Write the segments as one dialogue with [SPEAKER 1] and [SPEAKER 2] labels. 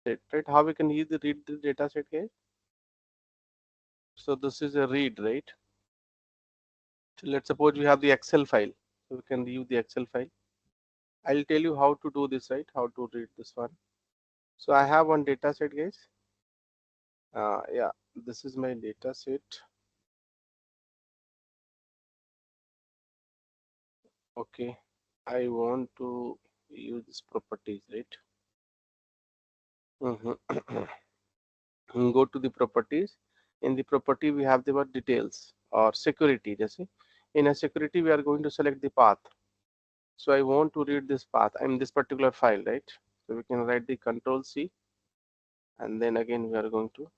[SPEAKER 1] set, right? How we can read the data set, guys? So this is a read, right? So let's suppose we have the Excel file. So we can view the Excel file. I'll tell you how to do this, right? How to read this one. So I have one data set, guys. Yeah, this is my data set. Okay, I want to use this properties, right? Go to the properties. In the property, we have the word details or security. Just in a security, we are going to select the path. So I want to read this path. I'm this particular file, right? So we can write the Control C, and then again we are going to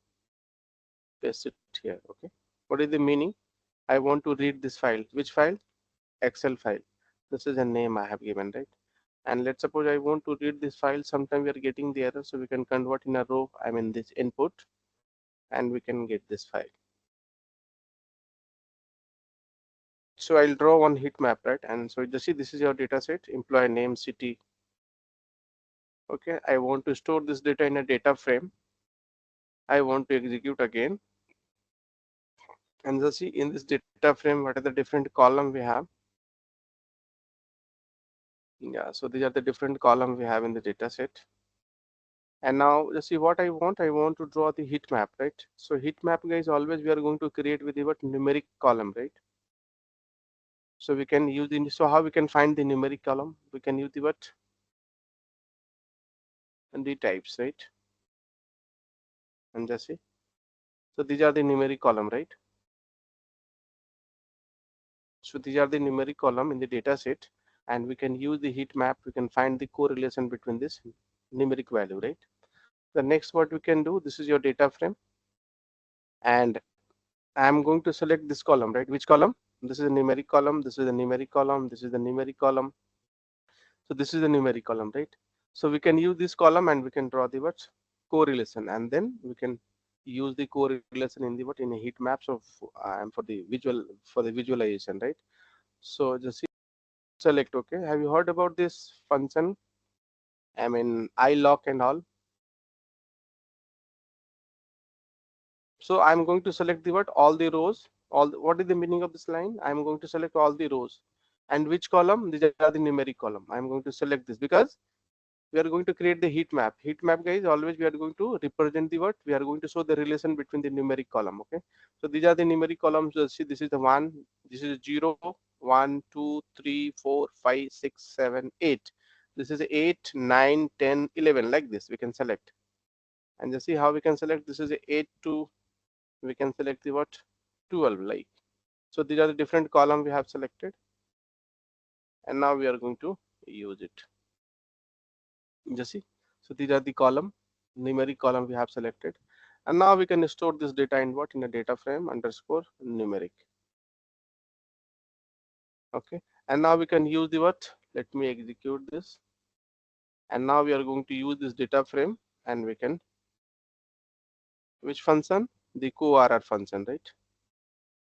[SPEAKER 1] paste it here. Okay. What is the meaning? I want to read this file. Which file? Excel file. This is a name I have given, right? And let's suppose I want to read this file. Sometime we are getting the error, so we can convert in a row. I mean this input, and we can get this file. So I'll draw one heat map, right? And so just see, this is your data set, employee name, city. Okay, I want to store this data in a data frame. I want to execute again. And just see, in this data frame, what are the different column we have? Yeah, so these are the different column we have in the data set. And now just see what I want. I want to draw the heat map, right? So heat map, guys, always we are going to create with the what numeric column, right? So we can use the, so how we can find the numeric column? We can use the what? And the types, right? And just see. So these are the numeric column, right? So these are the numeric column in the data set, and we can use the heat map. We can find the correlation between this numeric value, right? The next what we can do, this is your data frame, and I'm going to select this column, right? Which column? This is a numeric column. This is a numeric column. This is the numeric column. So this is the numeric column, right? So we can use this column and we can draw the what correlation, and then we can use the correlation in the what in a heat maps of for the visualization, right? So just select. Okay, have you heard about this function? I mean iLock and all. So I'm going to select the what all the rows. What is the meaning of this line? I'm going to select all the rows, and which column? These are the numeric column. I'm going to select this because we are going to create the heat map. Heat map, guys, always we are going to represent the what? We are going to show the relation between the numeric column. Okay, so these are the numeric columns. See, this is the 1, this is 0, 1, 2, 3, 4, 5, 6, 7, 8. This is 8, 9, 10, 11, like this we can select. And just see how we can select. This is 8 to, we can select the what? 12, like. So these are the different column we have selected, and now we are going to use it. Just see, so these are the column, numeric column we have selected, and now we can store this data in what? In a data frame underscore numeric. Okay, and now we can use the what? Let me execute this, and now we are going to use this data frame, and we can, which function? The QRR function, right?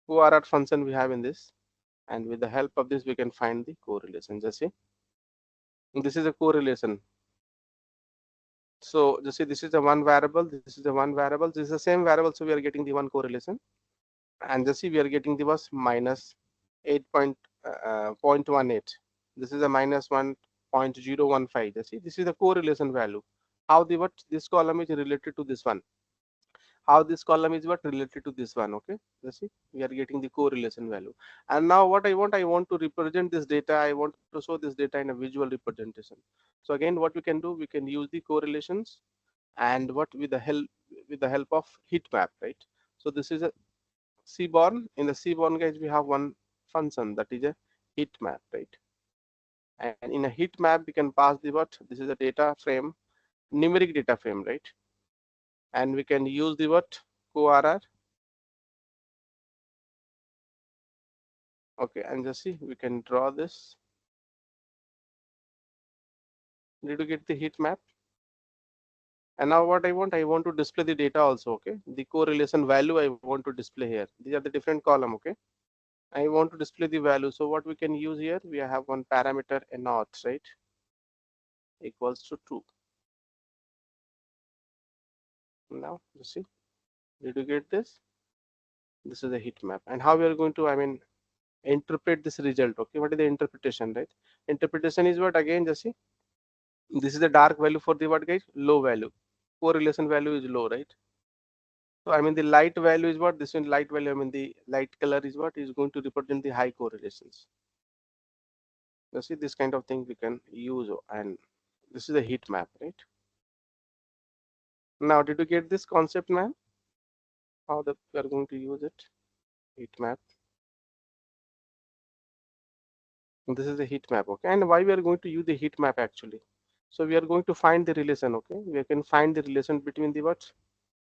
[SPEAKER 1] QRR function we have in this, and with the help of this we can find the correlation. Just see, this is a correlation. So just see, this is the one variable, this is the one variable, this is the same variable, so we are getting the one correlation. And just see, we are getting the was minus 8.18. This is a minus 1.015. Just see, this is the correlation value. How the what this column is related to this one? How this column is what related to this one? Okay, just see, we are getting the correlation value. And now what I want to represent this data. I want to show this data in a visual representation. So again, what we can do, we can use the correlations, and what with the help of heat map, right? So this is a Seaborn. In the Seaborn, guys, we have one function that is a heat map, right? And in a heat map, we can pass the what? This is a data frame, numeric data frame, right? And we can use the what? QRR. Okay, and just see, we can draw this. Did you get the heat map? And now what I want to display the data also, okay? The correlation value I want to display here. These are the different column, okay? I want to display the value. So what we can use here, we have one parameter a naught, right? Equals to 2. Now you see, did you get this? This is a heat map, and how we are going to, I mean, interpret this result. Okay, what is the interpretation, right? Interpretation is what, again, just see, this is the dark value for the what, guys? Low value. Correlation value is low, right? So I mean the light value is what, this one light value, I mean the light color is what is going to represent the high correlations. You see, this kind of thing we can use, and this is a heat map, right? Now did you get this concept, ma'am? How we are going to use it? Heat map. This is a heat map, okay? And why we are going to use the heat map actually? So we are going to find the relation, okay? We can find the relation between the what?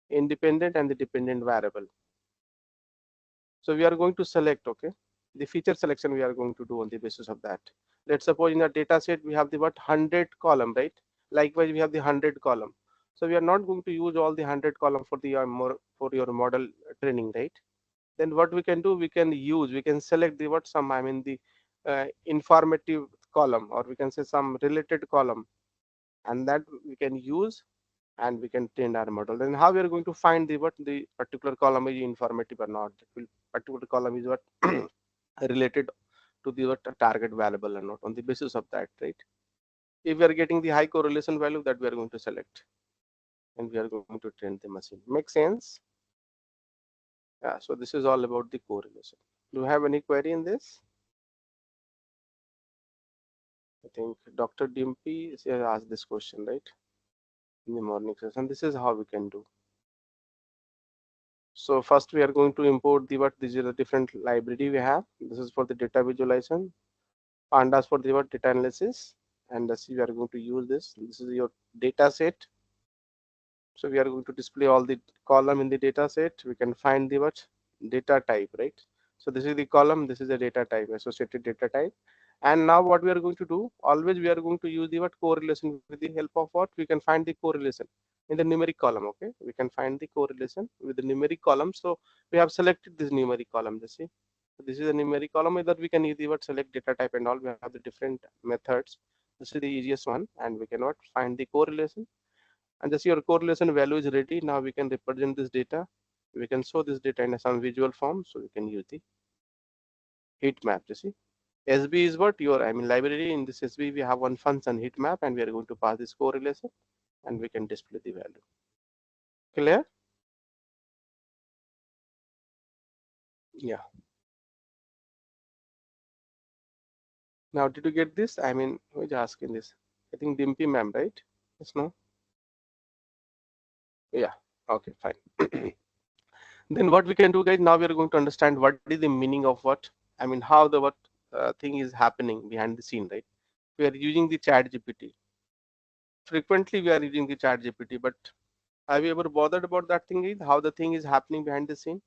[SPEAKER 1] Independent and the dependent variable. So we are going to select, okay, the feature selection we are going to do on the basis of that. Let's suppose in the data set we have the what, 100 column, right? Likewise we have the 100 column. So we are not going to use all the 100 column for the more for your model training, right? Then what we can do, we can use, we can select the what, some, I mean the informative column, or we can say some related column, and that we can use, and we can train our model. Then how we are going to find the what, the particular column is informative or not, the particular column is what related to the what target variable or not, on the basis of that, right? If we are getting the high correlation value, that we are going to select, and we are going to train the machine. Make sense? Yeah, so this is all about the correlation. Do you have any query in this? I think Dr. Dimpy has asked this question, right, in the morning session. This is how we can do. So first we are going to import the what, these are the different library we have. This is for the data visualization, pandas for the what, data analysis, and we are going to use this. This is your data set. So we are going to display all the column in the data set. We can find the what, data type, right? So this is the column, this is the data type, associated data type. And now what we are going to do, always we are going to use the what, correlation. With the help of what, we can find the correlation in the numeric column. Okay, we can find the correlation with the numeric column. So we have selected this numeric column. Just see, this is a numeric column. Either we can either what, select data type and all. We have the different methods. This is the easiest one, and we cannot find the correlation. And just your correlation value is ready. Now we can represent this data. We can show this data in some visual form. So we can use the heat map. You see, SB is what your, I mean, library. In this SB we have one function heat map, and we are going to pass this correlation, and we can display the value. Clear? Yeah. Now did you get this? I mean, who is asking this? I think Dimpy ma'am, right? Yes, no? Yeah. Okay, fine. Then what we can do, guys, now we are going to understand what is the meaning of what, I mean, how the what thing is happening behind the scene, right? We are using the chat GPT. Frequently we are using the chat GPT, but have you ever bothered about that thing, is how the thing is happening behind the scene?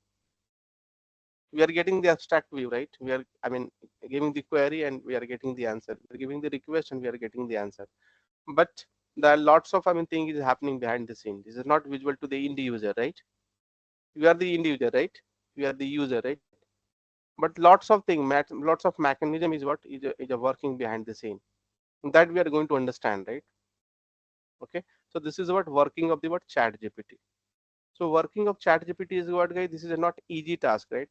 [SPEAKER 1] We are getting the abstract view, right? We are, I mean, giving the query and we are getting the answer. We're giving the request and we are getting the answer. But there are lots of, I mean, thing is happening behind the scene. This is not visual to the end user, right? We are the end user, right? We are the user, right? But lots of thing, lots of mechanism is what is a working behind the scene, that we are going to understand, right? Okay, so this is what working of the what, chat GPT. So working of chat GPT is what, guys, this is a not easy task, right?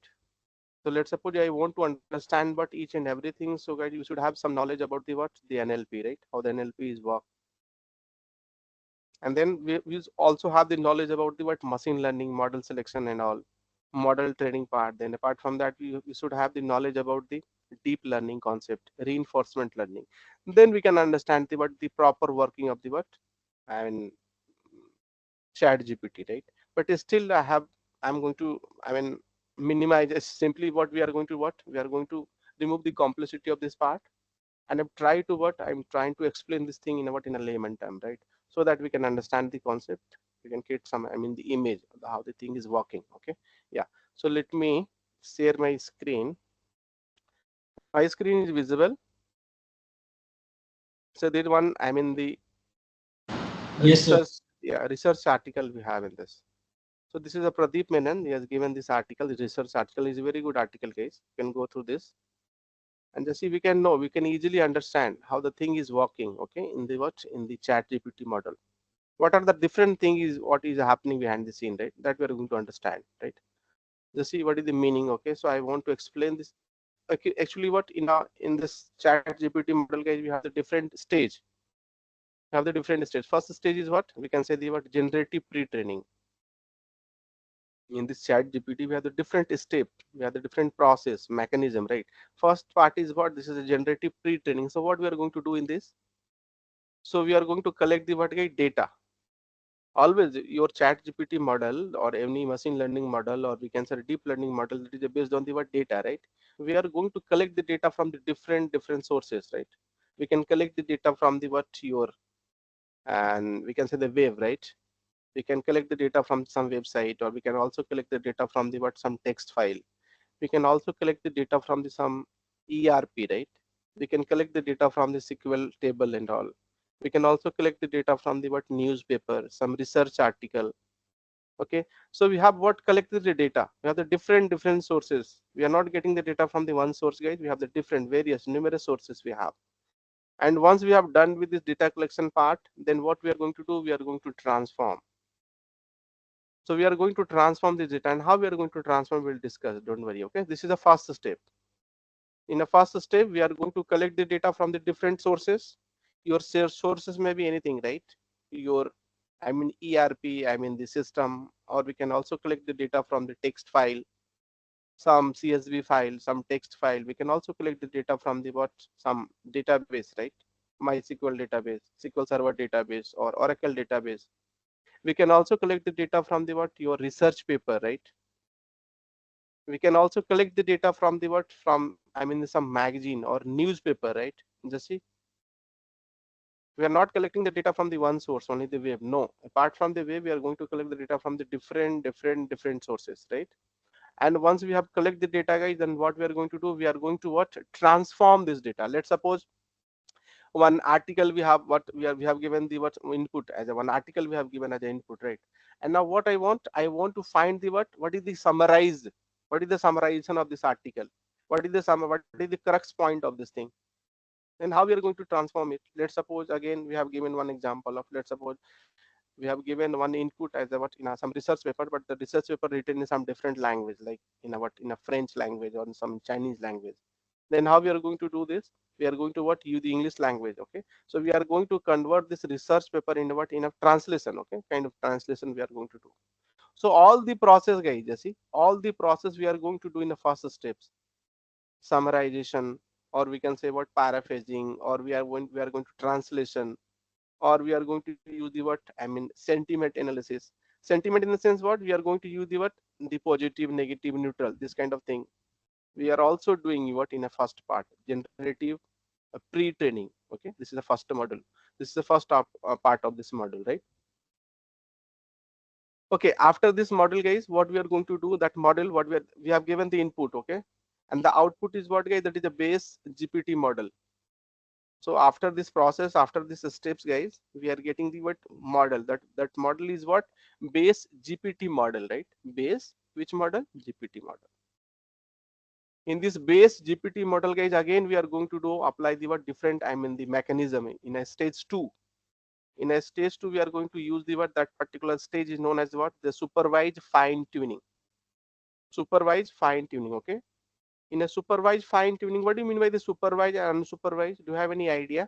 [SPEAKER 1] So let's suppose I want to understand what each and everything. So guys, you should have some knowledge about the what, the NLP, right? How the NLP is work. And then we also have the knowledge about the what, machine learning, model selection and all, model training part. Then apart from that, we should have the knowledge about the deep learning concept, reinforcement learning. Then we can understand the what, the proper working of the what, and chat GPT, right? But still I'm going to, I mean, minimize simply what we are going to what, we are going to remove the complexity of this part, and I'm trying to explain this thing in a what, in a layman term, right? So that we can understand the concept, we can get some, I mean, the image of how the thing is working. Okay, yeah. So let me share my screen. My screen is visible. So there one, I mean, the
[SPEAKER 2] Yes, sir.
[SPEAKER 1] research, yeah, research article we have in this. So this is a Pradeep Menon. He has given this article. The research article is a very good article, guys. You can go through this and just see, we can know, we can easily understand how the thing is working. Okay, in the what, in the chat GPT model. What are the different thing is what is happening behind the scene, right? That we are going to understand, right? Just see what is the meaning. Okay, so I want to explain this. Okay, actually what in this chat GPT model, guys, we have the different stage. We have the different stage. First stage is what we can say the what generative pre-training. In this chat GPT we have the different step, we have the different process mechanism, right? First part is what this is a generative pre-training. So what we are going to do in this, so we are going to collect the what guys data. Always your chat GPT model or any machine learning model, or we can say deep learning model, that is based on the what data, right? We are going to collect the data from the different sources, right? We can collect the data from the what your, and we can say the wave, right? We can collect the data from some website, or we can also collect the data from the what some text file. We can also collect the data from the some ERP, right? We can collect the data from the SQL table and all. We can also collect the data from the what newspaper, some research article. Okay, so we have what collected the data. We have the different sources. We are not getting the data from the one source, guys. We have the different various numerous sources we have. And once we have done with this data collection part, then what we are going to do, we are going to transform. So we are going to transform this data, and how we are going to transform we'll discuss, don't worry. Okay, this is the first step. In a first step we are going to collect the data from the different sources. Your sources may be anything, right? Your, I mean ERP, I mean the system, or we can also collect the data from the text file, some CSV file, some text file. We can also collect the data from the what some database, right? MySQL database, SQL Server database, or Oracle database. We can also collect the data from the what your research paper, right? We can also collect the data from the what from, I mean some magazine or newspaper, right? Just see, we are not collecting the data from the one source only, the web. No, apart from the web we are going to collect the data from the different sources, right? And once we have collect the data, guys, then what we are going to do, we are going to what transform this data. Let's suppose one article we have what we have given the what input as a one article we have given as an input, right? And now what I want to find the what is the summarized, what is the summarization of this article, what is the crux point of this thing. Then how we are going to transform it? Let's suppose again we have given one example of, let's suppose we have given one input as a what in a, some research paper, but the research paper written in some different language, like in a what in a French language or in some Chinese language. Then how we are going to do this? We are going to what use the English language. Okay, so we are going to convert this research paper in what in a translation. Okay, kind of translation we are going to do. So all the process, guys, you see, all the process we are going to do in the first steps: summarization, or we can say what paraphrasing, or we are going to translation, or we are going to use the what I mean sentiment analysis. Sentiment in the sense what we are going to use the what the positive, negative, neutral, this kind of thing. We are also doing what in a first part, generative pre-training. Okay, this is the first model. This is the first part of this model, right? Okay, after this model, guys, what we are going to do, that model what we have given the input, okay, and the output is what, guys, that is the base GPT model. So after this process, after this steps, guys, we are getting the what model, that model is what base GPT model, right? Base which model? GPT model. In this base GPT model, guys, again we are going to do apply the what different, I mean the mechanism in a stage 2. In a stage 2 we are going to use the what, that particular stage is known as what the supervised fine tuning. Supervised fine tuning. Okay, in a supervised fine tuning, what do you mean by the supervised and unsupervised? Do you have any idea?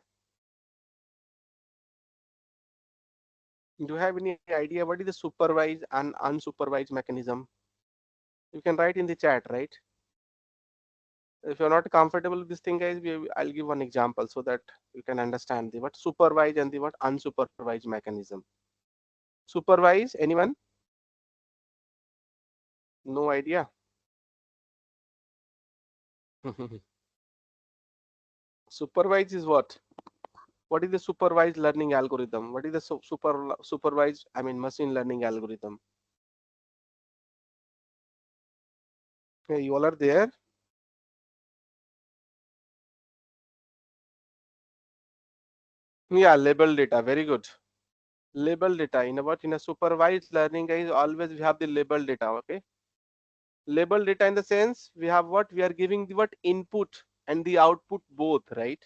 [SPEAKER 1] Do you have any idea what is the supervised and unsupervised mechanism? You can write in the chat, right? If you're not comfortable with this thing, guys, I'll give one example so that you can understand the what supervised and the what unsupervised mechanism. Supervised, anyone? No idea. Supervised is what? What is the supervised learning algorithm? What is the supervised, I mean machine learning algorithm? Okay, you all are there? Yeah, label data, very good. Label data in a what, in a supervised learning, guys, always we have the label data. Okay, label data in the sense we have what we are giving the what input and the output both, right?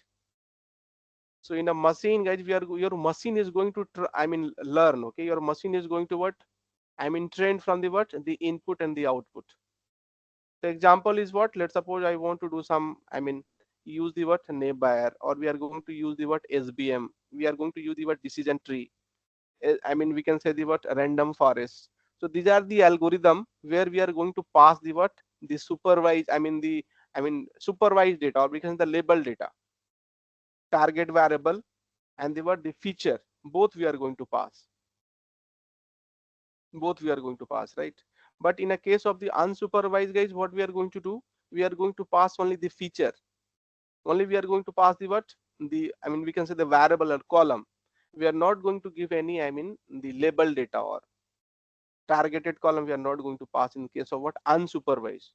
[SPEAKER 1] So in a machine, guys, your machine is going to learn. Okay, your machine is going to what? Train from the what? The input and the output. The example is what? Let's suppose I want to do some, use the what? Neighbor, or we are going to use the what? SBM. We are going to use the what? Decision tree. We can say the what? Random forest. So these are the algorithm where we are going to pass the what? The supervised, supervised data, or we can say the label data, target variable, and the what? The feature. Both we are going to pass. Both we are going to pass, right? But in a case of the unsupervised, guys, what we are going to do? We are going to pass only the feature. Only we are going to pass the what? The, we can say the variable or column. We are not going to give any, the label data or targeted column. We are not going to pass in case of what? Unsupervised.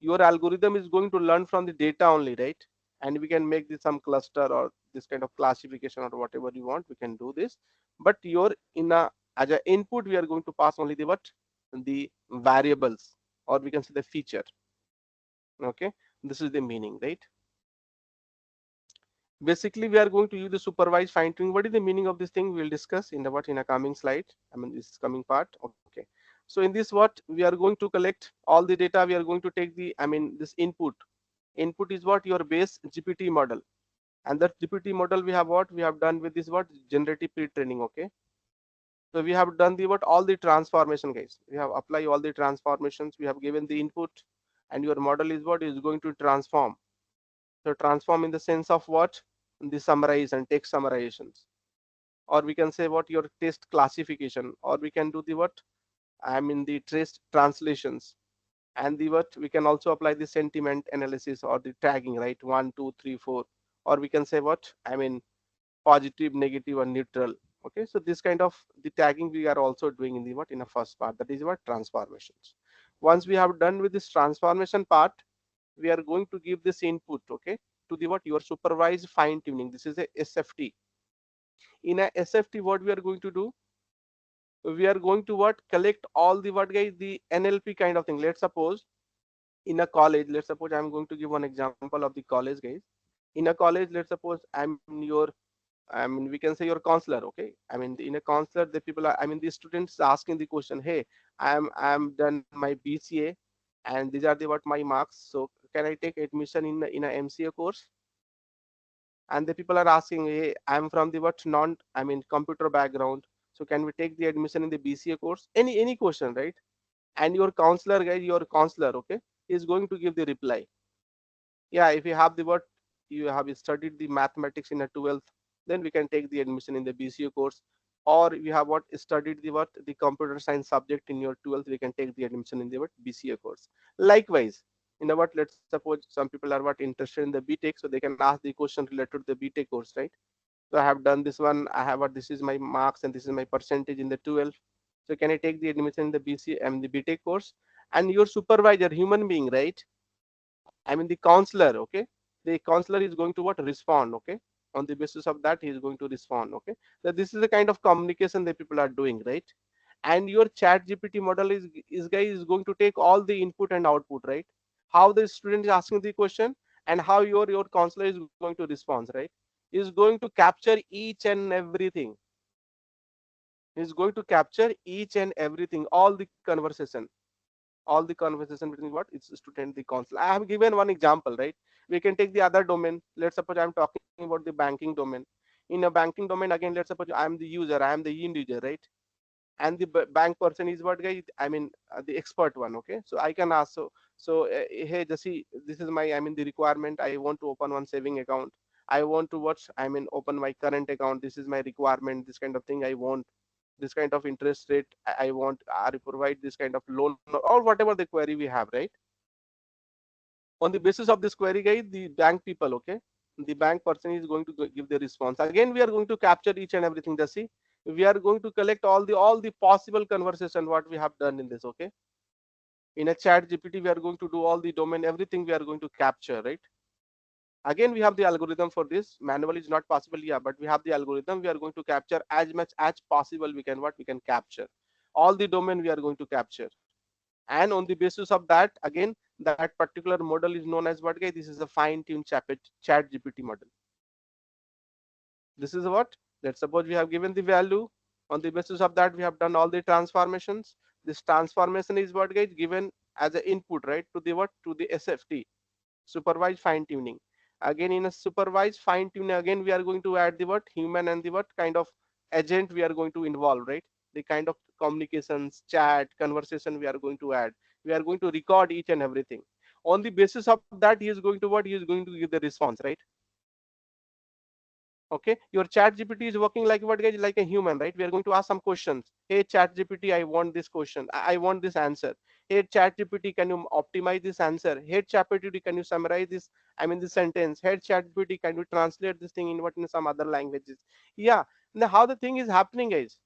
[SPEAKER 1] Your algorithm is going to learn from the data only, right? And we can make this some cluster or this kind of classification or whatever you want. We can do this. But your in a as a input, we are going to pass only the what? The variables, or we can say the feature. Okay, this is the meaning, right? Basically, we are going to use the supervised fine tuning. What is the meaning of this thing? We will discuss in the what? In a coming slide. This coming part. Okay. So in this what? We are going to collect all the data. We are going to take the, this input. Input is what? Your base GPT model. And that GPT model we have what? We have done with this what? Generative pre-training. Okay. So we have done the what? All the transformation, guys. We have applied all the transformations. We have given the input, and your model is what? Is going to transform. So transform in the sense of what? The summarize and text summarizations, or we can say what? Your text classification, or we can do the what? The text translations, and the what? We can also apply the sentiment analysis or the tagging, right? 1, 2, 3, 4, or we can say what? Positive, negative, or neutral. Okay, so this kind of the tagging we are also doing in the what? In a first part, that is what? Transformations. Once we have done with this transformation part, we are going to give this input, okay, to the what? Your supervised fine tuning. This is a SFT. In a SFT, what we are going to do? We are going to what? Collect all the what, guys? The NLP kind of thing. Let's suppose in a college. Let's suppose I'm going to give one example of the college, guys. In a college, let's suppose I'm your, we can say your counselor. Okay, in a counselor, the people are, the students asking the question, hey, I'm done my BCA, and these are the what? My marks. So can I take admission in a MCA course? And the people are asking, hey, I'm from the what? Non, computer background, so can we take the admission in the BCA course? Any question, right? And your counselor, guys, your counselor, okay, is going to give the reply, yeah, if you have the what? You have studied the mathematics in a 12th, then we can take the admission in the BCA course. Or you have what? Studied the what? The computer science subject in your 12th, we can take the admission in the what? BCA course. Likewise, in the what? Let's suppose some people are what? Interested in the BTech, so they can ask the question related to the BTech course, right? So I have done this one, I have what? This is my marks and this is my percentage in the 12th, so can I take the admission in the BCA and the BTech course? And your supervisor, human being, right? The counselor, okay, the counselor is going to what? Respond, okay, on the basis of that he is going to respond, okay. So this is the kind of communication that people are doing, right? And your chat GPT model is guy is going to take all the input and output, right? How the student is asking the question, and how your counselor is going to respond, right? Is going to capture each and everything. Is going to capture each and everything, all the conversation, all the conversation between what? It's student, the counselor. I have given one example, right? We can take the other domain. Let's suppose I'm talking about the banking domain. In a banking domain, again, let's suppose I am the user, I am the end user, right? And the bank person is what, guy? The expert one, okay. So I can ask, hey Jesse, this is my, the requirement. I want to open one saving account. I want to watch, open my current account. This is my requirement, this kind of thing I want, this kind of interest rate I want, or provide this kind of loan, or whatever the query we have, right? On the basis of this query, guys, the bank people, okay, the bank person is going to give the response. Again, we are going to capture each and everything. Just see, we are going to collect all the possible conversation what we have done in this, okay. In a chat GPT, we are going to do all the domain, everything we are going to capture, right? Again, we have the algorithm for this. Manual is not possible, yeah, but we have the algorithm. We are going to capture as much as possible. We can what? We can capture all the domain we are going to capture. And on the basis of that, again, that particular model is known as what, guys? This is a fine-tuned chat GPT model. This is what, let's suppose we have given the value. On the basis of that we have done all the transformations. This transformation is what guys given as an input, right, to the what, to the SFT, supervised fine tuning. Again in a supervised fine tuning, again we are going to add the what, human and the what kind of agent we are going to involve, right, the kind of communications, chat, conversation we are going to add. We are going to record each and everything. On the basis of that he is going to what, he is going to give the response, right. Okay, your chat gpt is working like what guys, like a human, right. We are going to ask some questions. Hey chat gpt, I want this question, I want this answer. Hey chat gpt, can you optimize this answer? Hey chat gpt, can you summarize this, I mean this sentence? Hey chat gpt, can you translate this thing in what, in some other languages? Yeah. Now how the thing is happening guys,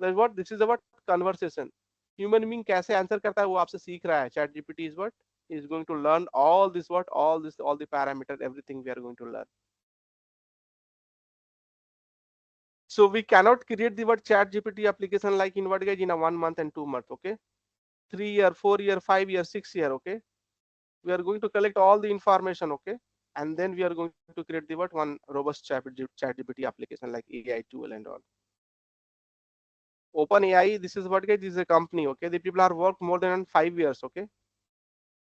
[SPEAKER 1] that's what, this is about conversation. Human being कैसे answer करता है वो आपसे सीख रहा है. Chat GPT is what, is going to learn all this what, all this, all the parameter, everything we are going to learn. So we cannot create the what chat GPT application like in what guys, in a 1 month and 2 months. Okay, 3 year, 4 year, 5 year, 6 year. Okay, we are going to collect all the information. Okay, and then we are going to create the what, one robust chat GPT application like AI tool and all. Open AI, this is what guys, this is a company. Okay, the people are worked more than 5 years. Okay,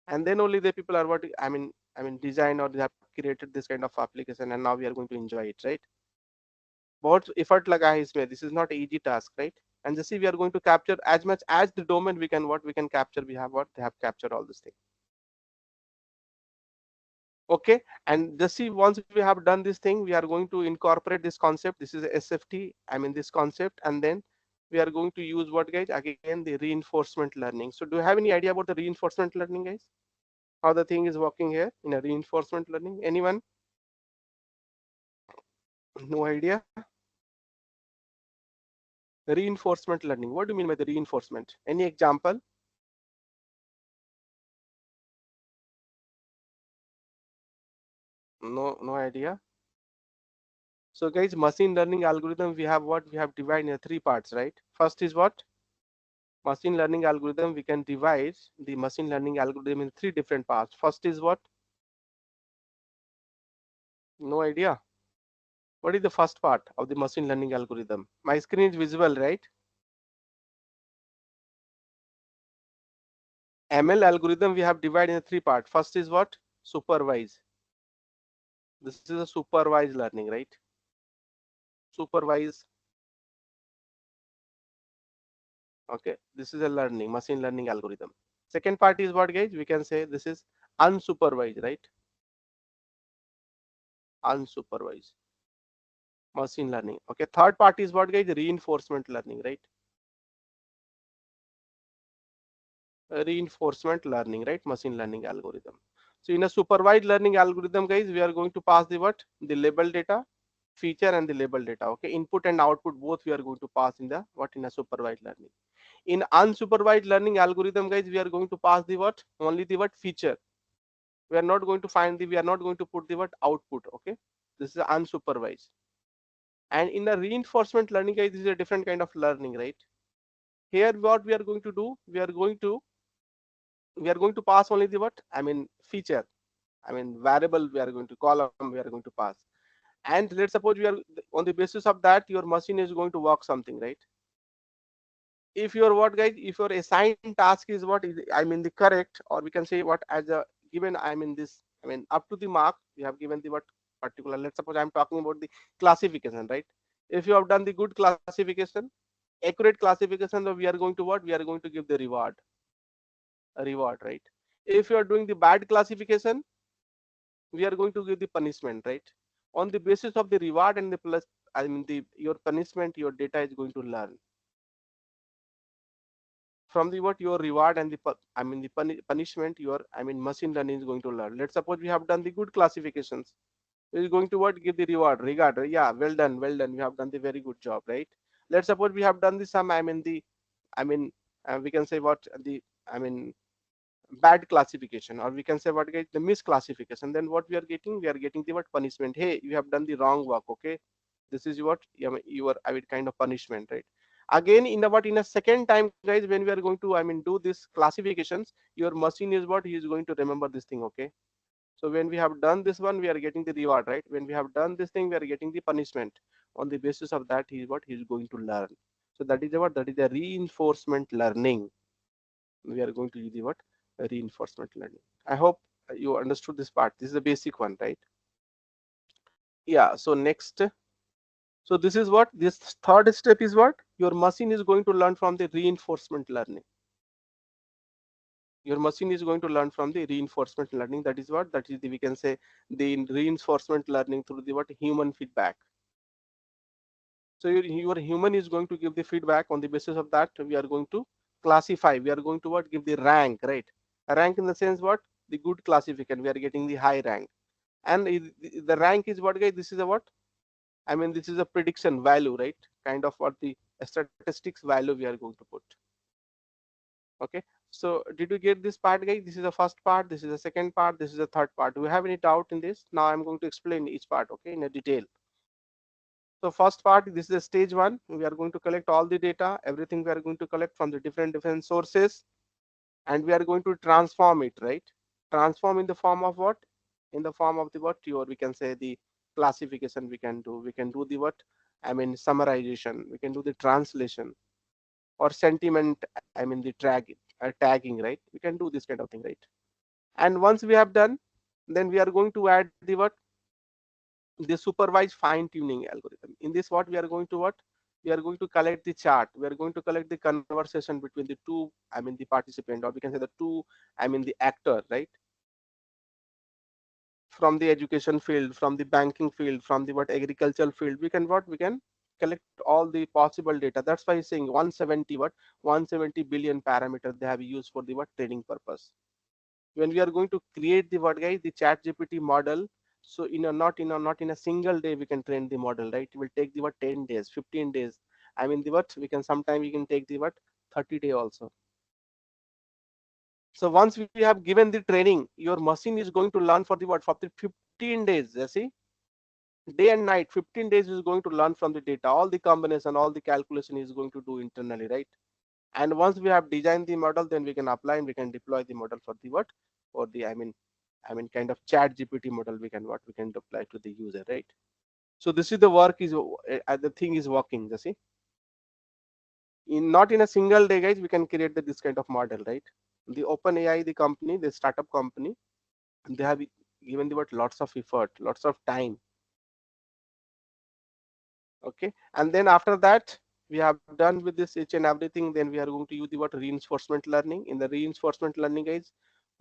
[SPEAKER 1] and then only the people are what, I mean design, or they have created this kind of application, and now we are going to enjoy it, right. बहुत effort लगा है इसमें, this is not easy task, right. And just see, we are going to capture as much as the domain we can, what we can capture, we have what, they have captured all this thing. Okay, and just see, once we have done this thing, we are going to incorporate this concept. This is SFT, I mean this concept, and then we are going to use what guys, again the reinforcement learning. So do you have any idea about the reinforcement learning guys, how the thing is working here in a reinforcement learning? Anyone? No idea. Reinforcement learning, what do you mean by the reinforcement? Any example? No idea. So guys, machine learning algorithm, we have what, we have divided in three parts, right? First is what, machine learning algorithm, we can divide the machine learning algorithm in three different parts. First is what, no idea. What is the first part of the machine learning algorithm? My screen is visible, right? ML algorithm we have divided in three parts. First is what, supervise. This is a supervised learning, right? Supervise. Okay, this is a learning, machine learning algorithm. Second part is what guys, we can say this is unsupervised, right? Unsupervised machine learning. Okay, third part is what guys, reinforcement learning, right? Reinforcement learning, right? Machine learning algorithm. So in a supervised learning algorithm guys, we are going to pass the what, the label data, feature and the label data. Okay, input and output both we are going to pass in the what, in a supervised learning. In unsupervised learning algorithm guys, we are going to pass the what, only the what, feature. We are not going to find the, we are not going to put the what, output. Okay, this is unsupervised. And in the reinforcement learning guys, this is a different kind of learning, right? Here what we are going to do, we are going to pass only the what, I mean feature, I mean variable, we are going to column, we are going to pass. And let's suppose we are, on the basis of that your machine is going to work something, right? If your what guys, if your assigned task is what is, I mean the correct, or we can say what, as a given, I mean this, I mean up to the mark we have given the what particular, let's suppose I'm talking about the classification, right? If you have done the good classification, accurate classification, then we are going to what, we are going to give the reward, a reward, right? If you are doing the bad classification, we are going to give the punishment, right? On the basis of the reward and the plus, I mean the your punishment, your data is going to learn from the what, your reward and the I mean the punishment, your, I mean machine learning is going to learn. Let's suppose we have done the good classifications, it is going to what, give the reward, regard, yeah, well done, well done, you have done the very good job, right? Let's suppose we have done the some, I mean the, I mean we can say what the, I mean bad classification, or we can say what get the misclassification, then what we are getting, we are getting the what, punishment. Hey, you have done the wrong work. Okay, this is what, your, I mean kind of punishment, right? Again in the what, in a second time guys, when we are going to, I mean do this classifications, your machine is what, he is going to remember this thing. Okay, So when we have done this one, we are getting the reward, right? When we have done this thing, we are getting the punishment. On the basis of that, he is what he is going to learn. So that is the what, that is the reinforcement learning. We are going to use the what, reinforcement learning. I hope you understood this part. This is the basic one, right? Yeah. So next, so this is what, this third step is what, your machine is going to learn from the reinforcement learning. Your machine is going to learn from the reinforcement learning. That is what, that is the, we can say, the reinforcement learning through the what, human feedback. So your human is going to give the feedback. On the basis of that, we are going to classify. We are going to what, give the rank, right? A rank in the sense what, the good classification. We are getting the high rank, and the rank is what, guys? This is a what? I mean, this is a prediction value, right? Kind of what the statistics value we are going to put. Okay. So did you get this part, guys? This is the first part. This is the second part. This is the third part. Do you have any doubt in this? Now I'm going to explain each part, okay, in a detail. So first part, this is the stage one. We are going to collect all the data, everything we are going to collect from the different sources, and we are going to transform it, right? Transform in the form of what? In the form of the what? Your, we can say, the classification we can do. We can do the what? I mean, summarization. We can do the translation or sentiment. I mean, the tagging, right? We can do this kind of thing, right? And once we have done, then we are going to add the what? The supervised fine tuning algorithm. In this, what we are going to what, we are going to collect the chart, we are going to collect the conversation between the two, I mean, the participant, or we can say the two, I mean, the actor, right? From the education field, from the banking field, from the what, agricultural field, we can what, we can collect all the possible data. That's why he's saying 170 what, 170 billion parameters they have used for the what, training purpose. When we are going to create the what, guys, the chat gpt model, so not in a single day we can train the model, right? It will take the what, 10 days, 15 days. I mean, the what, we can sometime we can take the what, 30 day also. So once we have given the training, your machine is going to learn for the what, for the 15 days. You see, day and night, 15 days is going to learn from the data, all the combination, all the calculation is going to do internally, right? And once we have designed the model, then we can apply and we can deploy the model for the what, for the, I mean kind of chat gpt model, we can what, we can deploy to the user, right? So this is the work is the thing is working. You see, in not in a single day, guys, we can create this kind of model, right? The open ai, the company, the startup company, they have given the what, lots of effort, lots of time. Okay, and then after that, we have done with this each and everything, then we are going to use the what, reinforcement learning. In the reinforcement learning, guys,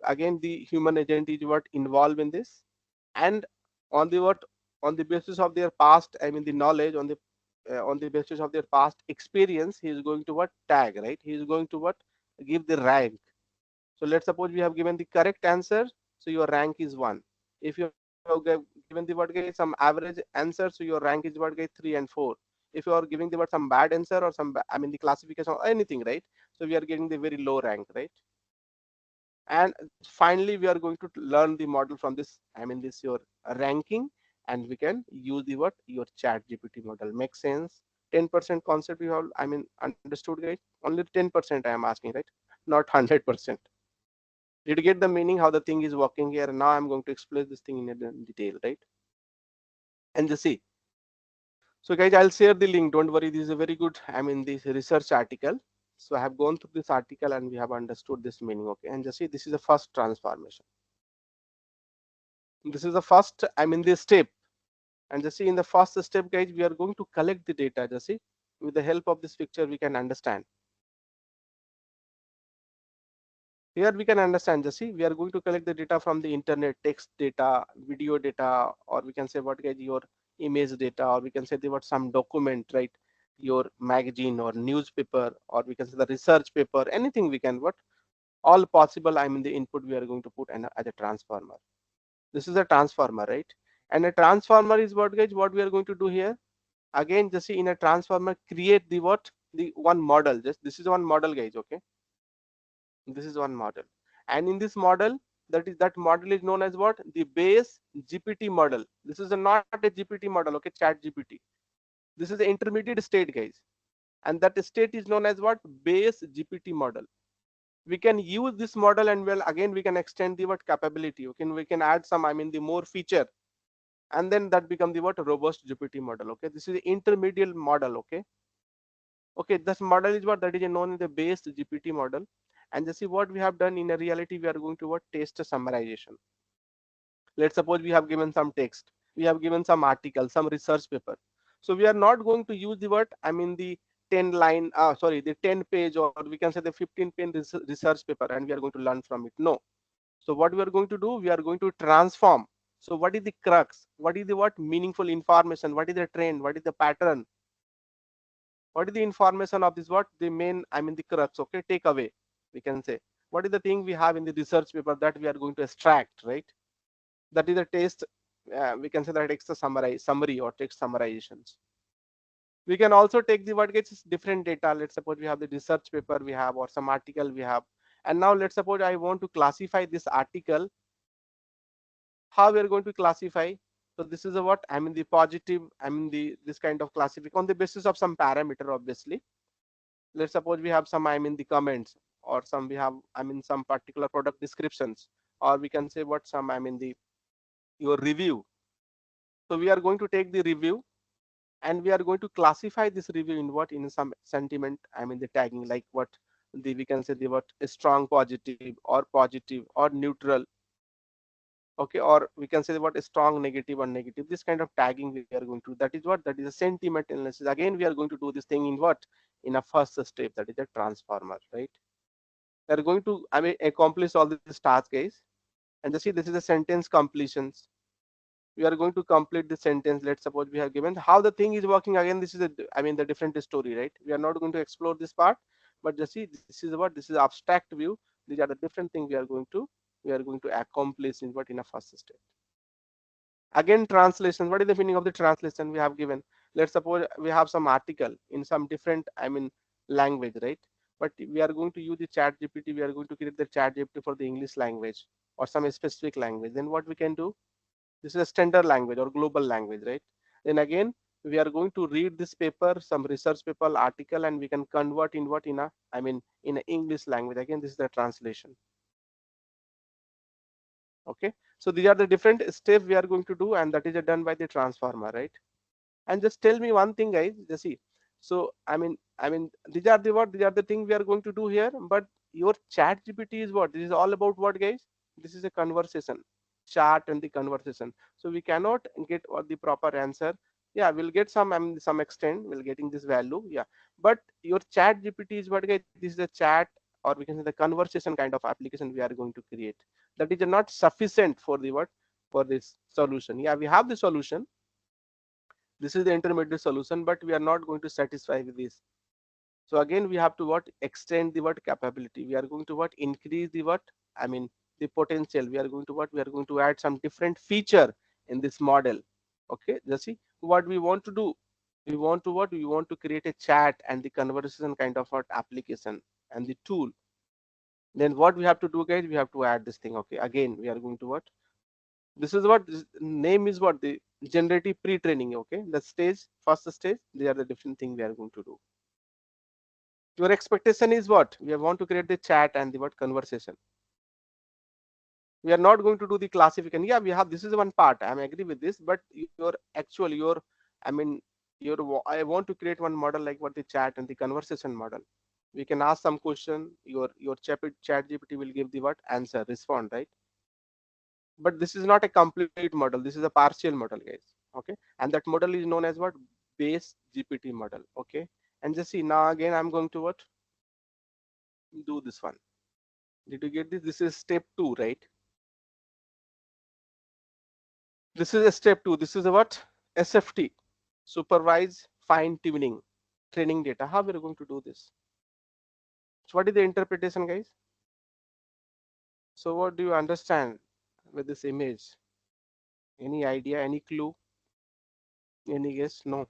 [SPEAKER 1] again the human agent is what, involved in this, and on the what, on the basis of their past, I mean, the knowledge, on the basis of their past experience, he is going to what, tag, right? He is going to what, give the rank. So let's suppose we have given the correct answer, so your rank is 1. If you have given the what, guys, some average answer, so your rank is what, guys, 3 and 4. If you are giving the what, some bad answer or some I mean the classification or anything, right? So we are getting the very low rank, right? And finally we are going to learn the model from this, I mean this your ranking, and we can use the what, your chat gpt model. Makes sense? 10% concept you have, I mean, understood, guys? Only 10% I am asking, right? Not 100%. Did you get the meaning how the thing is working here? Now I'm going to explain this thing in detail, right? And just see. So guys, I'll share the link. Don't worry. This is a very good, I mean, this research article. So I have gone through this article and we have understood this meaning. Okay. And just see, this is the first transformation. This is the first, I mean, this step. And just see, in the first step, guys, we are going to collect the data. Just see, with the help of this picture, we can understand. Here we can understand, just see, we are going to collect the data from the internet, text data, video data, or we can say what, guys, your image data, or we can say the what, some document, right? Your magazine or newspaper, or we can say the research paper, anything we can what, all possible, I mean the input we are going to put as a transformer. This is a transformer, right? And a transformer is what, guys, what we are going to do here. Again, just see, in a transformer, create the what, the one model. Just this is one model, guys. Okay, this is one model, and in this model, that model is known as what, the base gpt model. This is not a gpt model, okay, chat gpt. This is the intermediate state, guys, and that state is known as what, base gpt model. we can use this model, and well, again we can extend the what capability. Okay, we can add some, I mean, the more feature, and then that become the what robust GPT model. Okay, this is the intermediate model. Okay, okay, this model is what that is known as the base GPT model. And just see what we have done in a reality, we are going to what test a summarization. Let's suppose we have given some text, we have given some article, some research paper. So we are not going to use the what, I mean, the 10 line, sorry, the 10 page, or we can say the 15 page research paper, and we are going to learn from it. No. So what we are going to do, we are going to transform. So what is the crux, what is the what meaningful information, what is the trend, what is the pattern, what is the information of this, what the main, I mean, the crux. Okay, take away, we can say, what is the thing we have in the research paper that we are going to extract, right? That is a taste, we can say that it's a summary or text summarizations. We can also take the what gets different data. Let's suppose we have the research paper we have, or some article we have, and now let's suppose I want to classify this article. How we are going to classify? So this is a what, I mean, the positive, I mean, the this kind of classification on the basis of some parameter, obviously. Let's suppose we have some, I mean, the comments, or some we have, I mean, some particular product descriptions, or we can say what, some, I mean, the your review. So we are going to take the review, and we are going to classify this review in what, in some sentiment, I mean, the tagging, like what the, we can say the what strong positive or neutral. Okay, or we can say what strong negative or negative, this kind of tagging we are going to, that is what, that is a sentiment analysis. Again we are going to do this thing in what, in a first step, that is a transformer, right? We are going to, I mean, accomplish all these tasks, guys. And just see, this is a sentence completions. We are going to complete the sentence. Let's suppose we have given how the thing is working. Again, this is a, I mean, the different story, right? We are not going to explore this part, but just see, this is what, this is abstract view. These are the different things we are going to accomplish in what, in a first step. Again, translation. What is the meaning of the translation we have given? Let's suppose we have some article in some different, I mean, language, right? But we are going to use the chat GPT. We are going to create the chat GPT for the English language or some specific language. Then what we can do, this is a standard language or global language, right? Then again, we are going to read this paper, some research paper article, and we can convert in what, in a, I mean, in a English language. Again, this is the translation. Okay, so these are the different steps we are going to do, and that is done by the transformer, right? And just tell me one thing, guys, just see. So I mean these are the what, these are the things we are going to do here. But your chat GPT is what, this is all about what, guys? This is a conversation, chat and the conversation. So we cannot get what the proper answer. Yeah, we'll get some, I mean, some extent we'll getting this value, yeah. But your chat GPT is what, guys? This is a chat, or we can say the conversation kind of application we are going to create. That is not sufficient for the what, for this solution. Yeah, we have the solution, this is the intermediate solution, but we are not going to satisfy with this. So again we have to what, extend the what capability. We are going to what, increase the what, I mean, the potential. We are going to what, we are going to add some different feature in this model. Okay, just see what we want to do. We want to what, we want to create a chat and the conversation kind of what application and the tool. Then what we have to do, guys, we have to add this thing. Okay, again we are going to what, this is what this name is, what the generative pre-training. Okay, the stage, first stage, they are the different thing we are going to do. Your expectation is what, we want to create the chat and the what conversation. We are not going to do the classification. Yeah, we have, this is one part, I am agree with this. But your actual, your, I mean, your, I want to create one model like what, the chat and the conversation model. We can ask some question, your chat GPT will give the what answer, respond, right? But this is not a complete model, this is a partial model, guys. Okay, and that model is known as what, base GPT model. Okay, and just see, now again I'm going to what, do this one. Did you get this? This is step 2, right? This is a step 2. This is a what, SFT, supervise fine tuning training data. How we're going to do this? So what is the interpretation, guys? So what do you understand with this image? Any idea, any clue, any guess? No,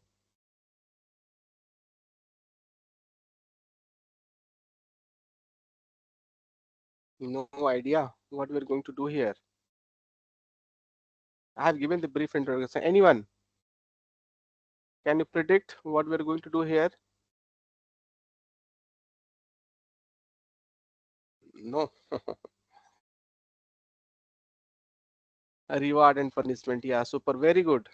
[SPEAKER 1] no idea what we're going to do here. I have given the brief introduction. Anyone, can you predict what we're going to do here? No. A reward and punishment. Yeah, super. Very good.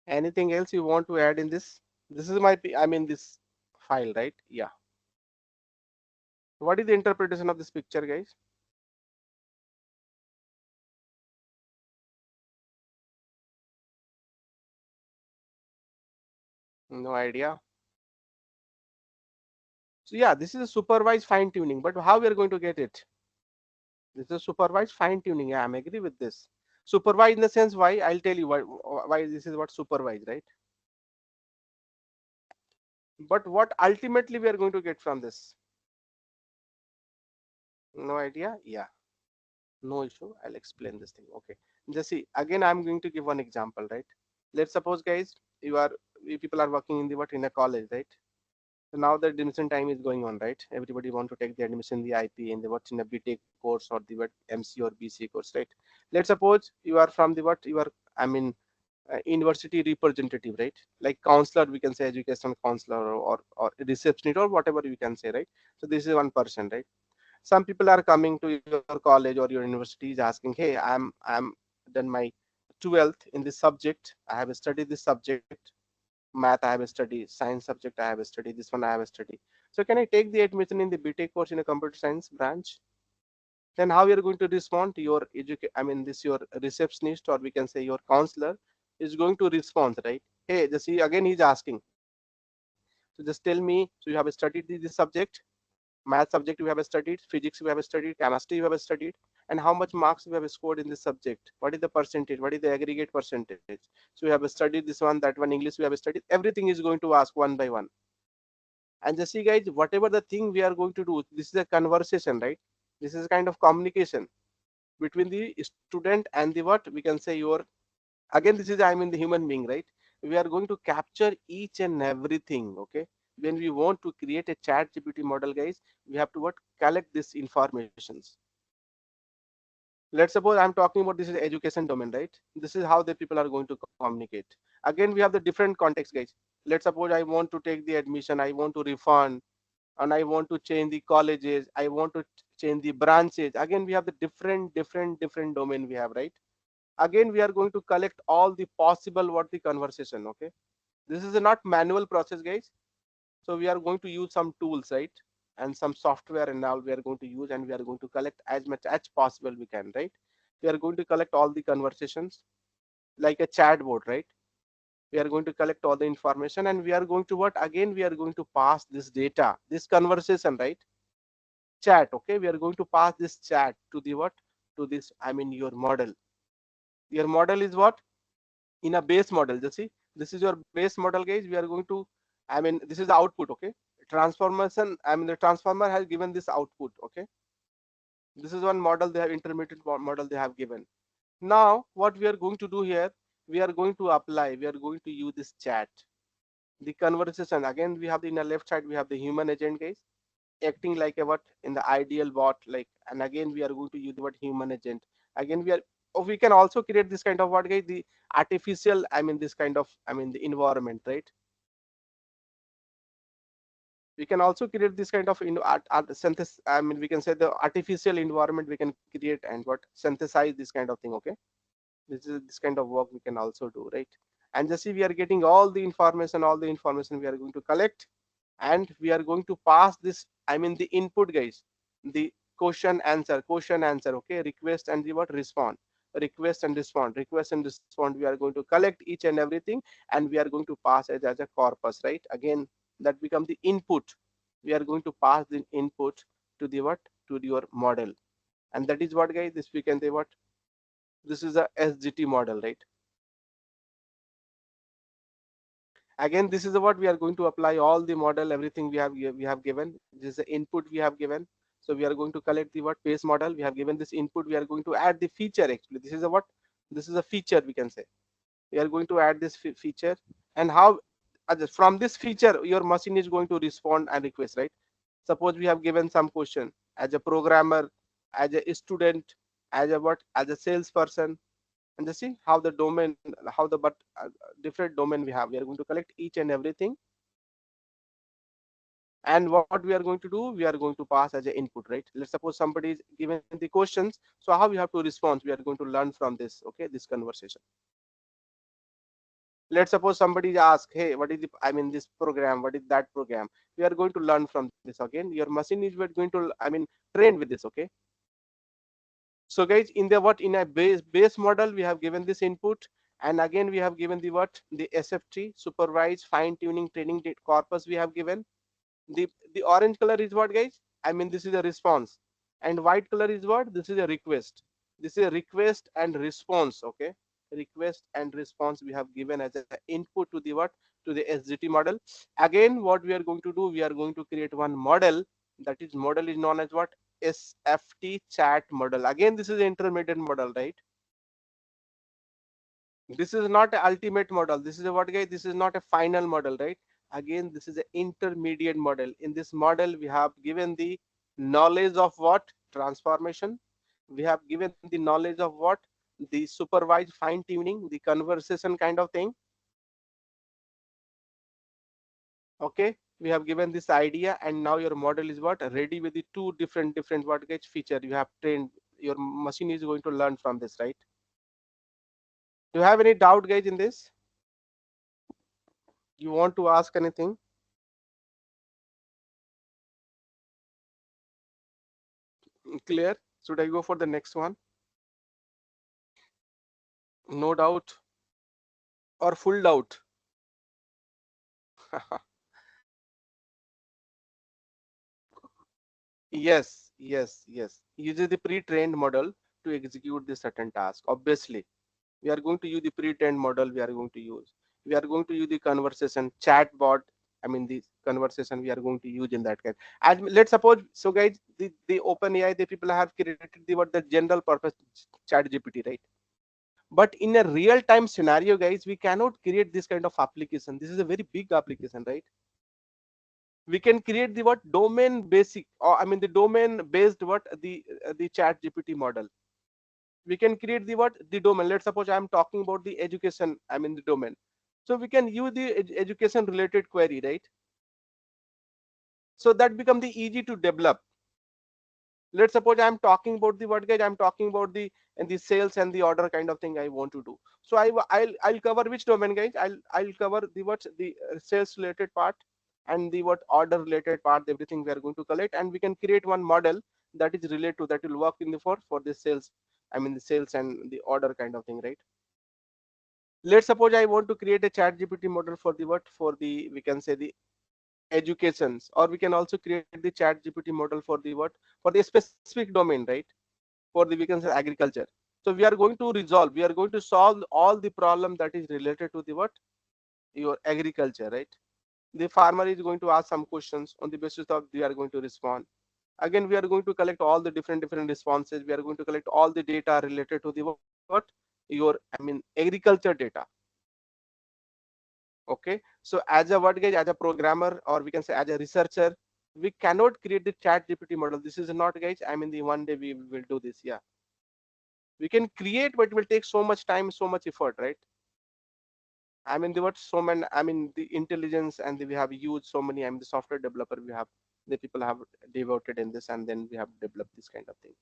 [SPEAKER 1] Anything else you want to add in this? This is my, I mean, this file, right? Yeah. What is the interpretation of this picture, guys? No idea. So yeah, this is a supervised fine tuning, but how we are going to get it? This is supervised fine tuning. Yeah, I'm agree with this. Supervised in the sense why? I'll tell you why this is what supervised, right? But what ultimately we are going to get from this? No idea? Yeah, no issue. I'll explain this thing. Okay. Just see, again, I'm going to give one example, right? Let's suppose, guys, you people are working in the what in a college, right? So now the admission time is going on, right? Everybody want to take the admission in the IP in the what in a BTech course or the what MC or BC course, right? Let's suppose you are from the what you are, I mean, university representative, right? Like counselor, we can say education counselor or receptionist or whatever you can say, right? So this is one person, right? Some people are coming to your college or your university is asking, hey, I'm done my 12th in this subject. I have studied this subject. Math I have studied, science subject I have studied, this one I have studied. So can I take the admission in the BTech course in a computer science branch? Then how you are going to respond to your I mean this your receptionist or we can say your counselor is going to respond, right? Hey, just see again he's asking. So just tell me, so you have studied this subject, math subject you have studied, physics you have studied, chemistry you have studied, and how much marks you have scored in this subject, what is the percentage, what is the aggregate percentage. So you have studied this one, that one, English you have studied, everything is going to ask one by one. And just see guys, whatever the thing we are going to do, this is a conversation, right? This is kind of communication between the student and the what we can say your, again this is I mean the human being, right? We are going to capture each and everything. Okay, when we want to create a chat GPT model, guys, we have to what collect this informations. Let's suppose I'm talking about this is education domain, right? This is how the people are going to communicate. Again we have the different context, guys. Let's suppose I want to take the admission, I want to refund, and I want to change the colleges, I want to change the branches. Again we have the different domain we have, right? Again we are going to collect all the possible what the conversation. Okay, this is a not manual process, guys. So we are going to use some tools, right? And some software and all we are going to use, and we are going to collect as much as possible we can, right? We are going to collect all the conversations like a chat board, right? We are going to collect all the information, and we are going to what, again we are going to pass this data, this conversation, right? Chat. Okay, we are going to pass this chat to the what, to this I mean your model. Your model is what, in a base model. Just see, this is your base model, guys. We are going to, I mean this is the output. Okay, transformation, I mean the transformer has given this output. Okay, this is one model they have, intermediate model they have given. Now what we are going to do here, we are going to apply, we are going to use this chat, the conversation. Again we have the, in the left side we have the human agent, guys, acting like a what in the ideal bot, like, and again we are going to use the word human agent. Again we are, oh, we can also create this kind of what, guys, the artificial, I mean this kind of, I mean the environment, right? We can also create this kind of, art synthesis, I mean we can say the artificial environment we can create and what synthesize this kind of thing. Okay, this is this kind of work we can also do, right? And just see, we are getting all the information we are going to collect, and we are going to pass this, I mean the input, guys, the question answer. Okay, request and the what, respond, request and respond, request and respond. We are going to collect each and everything, and we are going to pass it as a corpus, right? Again that become the input. We are going to pass the input to the what, to your model. And that is what, guys, this we can say what, this is a SGT model, right? Again this is what we are going to apply all the model, everything we have given. This is the input we have given. So we are going to collect the what, base model. We have given this input, we are going to add the feature. Actually this is a what, this is a feature we can say. We are going to add this feature. And how, from this feature your machine is going to respond and request, right? Suppose we have given some question as a programmer, as a student, as a what, as a salesperson. And just see how the domain, how the but different domain we have. We are going to collect each and everything. And what we are going to do, we are going to pass as an input, right? Let's suppose somebody is given the questions, so how we have to respond, we are going to learn from this, okay, this conversation. Let's suppose somebody asks, hey, what is the, I mean, this program, what is that program, we are going to learn from this. Again, your machine is going to, I mean, train with this, okay. So guys, in the what, in a base model, we have given this input, and again we have given the what, the SFT, supervised fine tuning training corpus we have given. The orange color is what, guys, I mean, this is a response, and white color is what, this is a request. This is a request and response, okay. Request and response we have given as an input to the what, to the SGT model. Again, what we are going to do, we are going to create one model. That is, model is known as what, SFT chat model. Again, this is an intermediate model, right? This is not an ultimate model, this is a what, guys, this is not a final model, right? Again, this is an intermediate model. In this model, we have given the knowledge of what, transformation. We have given the knowledge of what, the supervised fine tuning, the conversation kind of thing, okay. We have given this idea, and now your model is what, ready with the two different what, guys, feature you have trained. Your machine is going to learn from this, right? Do you have any doubt, guys, in this? You want to ask anything? Clear? Should I go for the next one? No doubt or full doubt? Yes, yes, yes. Uses the pre-trained model to execute the certain task. Obviously, we are going to use the pre-trained model. We are going to use. We are going to use the conversation chatbot. I mean, the conversation we are going to use in that case. As let's suppose, so guys, the OpenAI, the people have created the what, the general purpose chat GPT, right? But in a real time scenario, guys, we cannot create this kind of application. This is a very big application, right? We can create the what, domain basic, or I mean the domain based what, the chat GPT model. We can create the what, the domain. Let's suppose I'm talking about the education, I mean the domain. So we can use the education related query, right? So that become the easy to develop. Let's suppose I'm talking about the what, guys, I'm talking about the, and the sales and the order kind of thing I want to do. So I'll cover which domain, guys, I'll cover the what, the sales related part, and the what, order related part, everything we are going to collect, and we can create one model that is related to, that will work in the for the sales, I mean the sales and the order kind of thing, right? Let's suppose I want to create a chat GPT model for the what, for the, we can say the educations, or we can also create the chat GPT model for the what, for the specific domain, right? For the, we can say, agriculture. So we are going to resolve, we are going to solve all the problem that is related to the what, your agriculture, right? The farmer is going to ask some questions, on the basis of we are going to respond. Again, we are going to collect all the different responses, we are going to collect all the data related to the what, your, I mean, agriculture data, okay. So as a what, guys, as a programmer, or we can say as a researcher, we cannot create the chat GPT model. This is not, guys, I mean the one day we will do this, yeah. We can create, but it will take so much time, so much effort, right? I mean the what, so many, I mean the intelligence, and we have used so many, I mean the software developer we have, the people have devoted in this, and then we have developed this kind of thing.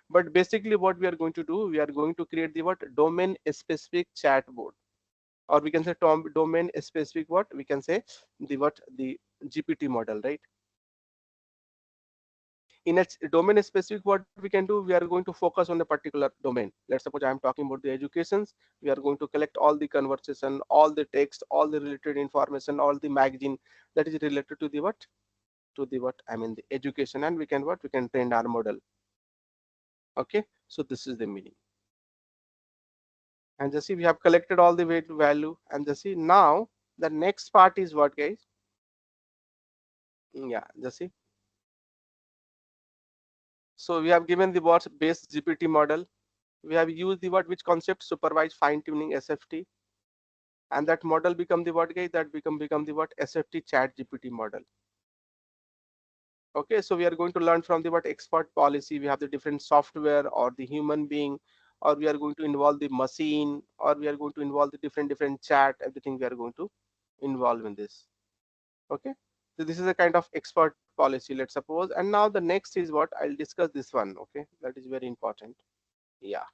[SPEAKER 1] But basically what we are going to do, we are going to create the what, domain specific chatbot, or we can say domain specific what, we can say the what, the GPT model, right? In a domain specific, what we can do, we are going to focus on a particular domain. Let's suppose I am talking about the educations. We are going to collect all the conversation, all the text, all the related information, all the magazine that is related to the what, to the what, I mean the education, and we can what, we can train our model, okay. So this is the meaning. And just see, we have collected all the weight value, and just see now the next part is what, guys. Yeah, just see. So we have given the what, base GPT model. We have used the what, which concept, supervised fine tuning, SFT, and that model become the what, guys, that become the what, SFT chat GPT model, okay. So we are going to learn from the what, expert policy. We have the different software, or the human being, or we are going to involve the machine, or we are going to involve the different chat, everything we are going to involve in this, okay. So this is a kind of expert policy, let's suppose. And now the next is what I'll discuss this one. Okay, that is very important. Yeah,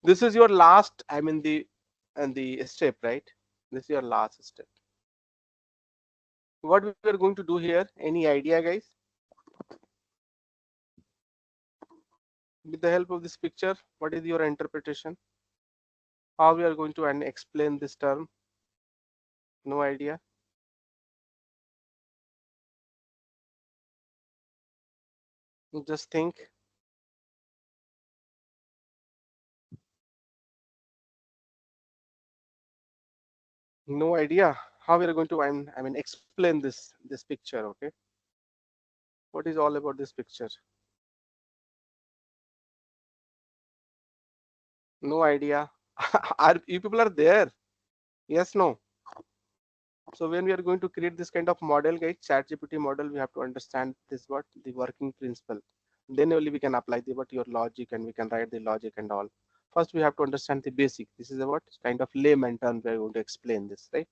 [SPEAKER 1] this is your last, I mean the step, right? This is your last step. What we are going to do here, any idea, guys? With the help of this picture, what is your interpretation? How we are going to explain this term? No idea. Just think. No idea how we are going to I mean explain this picture. Okay, what is all about this picture? No idea. Are you people are there? Yes, no. So when we are going to create this kind of model, guys, chat GPT model, we have to understand this what the working principle. Then only we can apply the what your logic, and we can write the logic and all. First we have to understand the basic. This is a what kind of layman term we are going to explain this, right?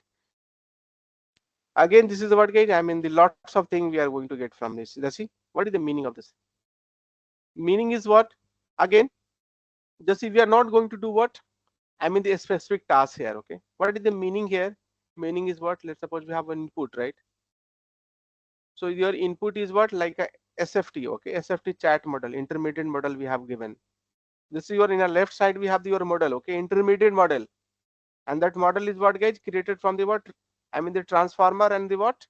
[SPEAKER 1] Again, this is what, guys, I mean the lots of things we are going to get from this. Let's see what is the meaning of this. Meaning is what? Again, just if we are not going to do what, I mean the specific task here. Okay, what is the meaning here? Meaning is what? Let's suppose we have an input, right? So your input is what, like a SFT. Okay, SFT chat model, intermediate model we have given. This is your, in a left side we have your model. Okay, intermediate model, and that model is what, guys, created from the what, I mean the transformer and the what,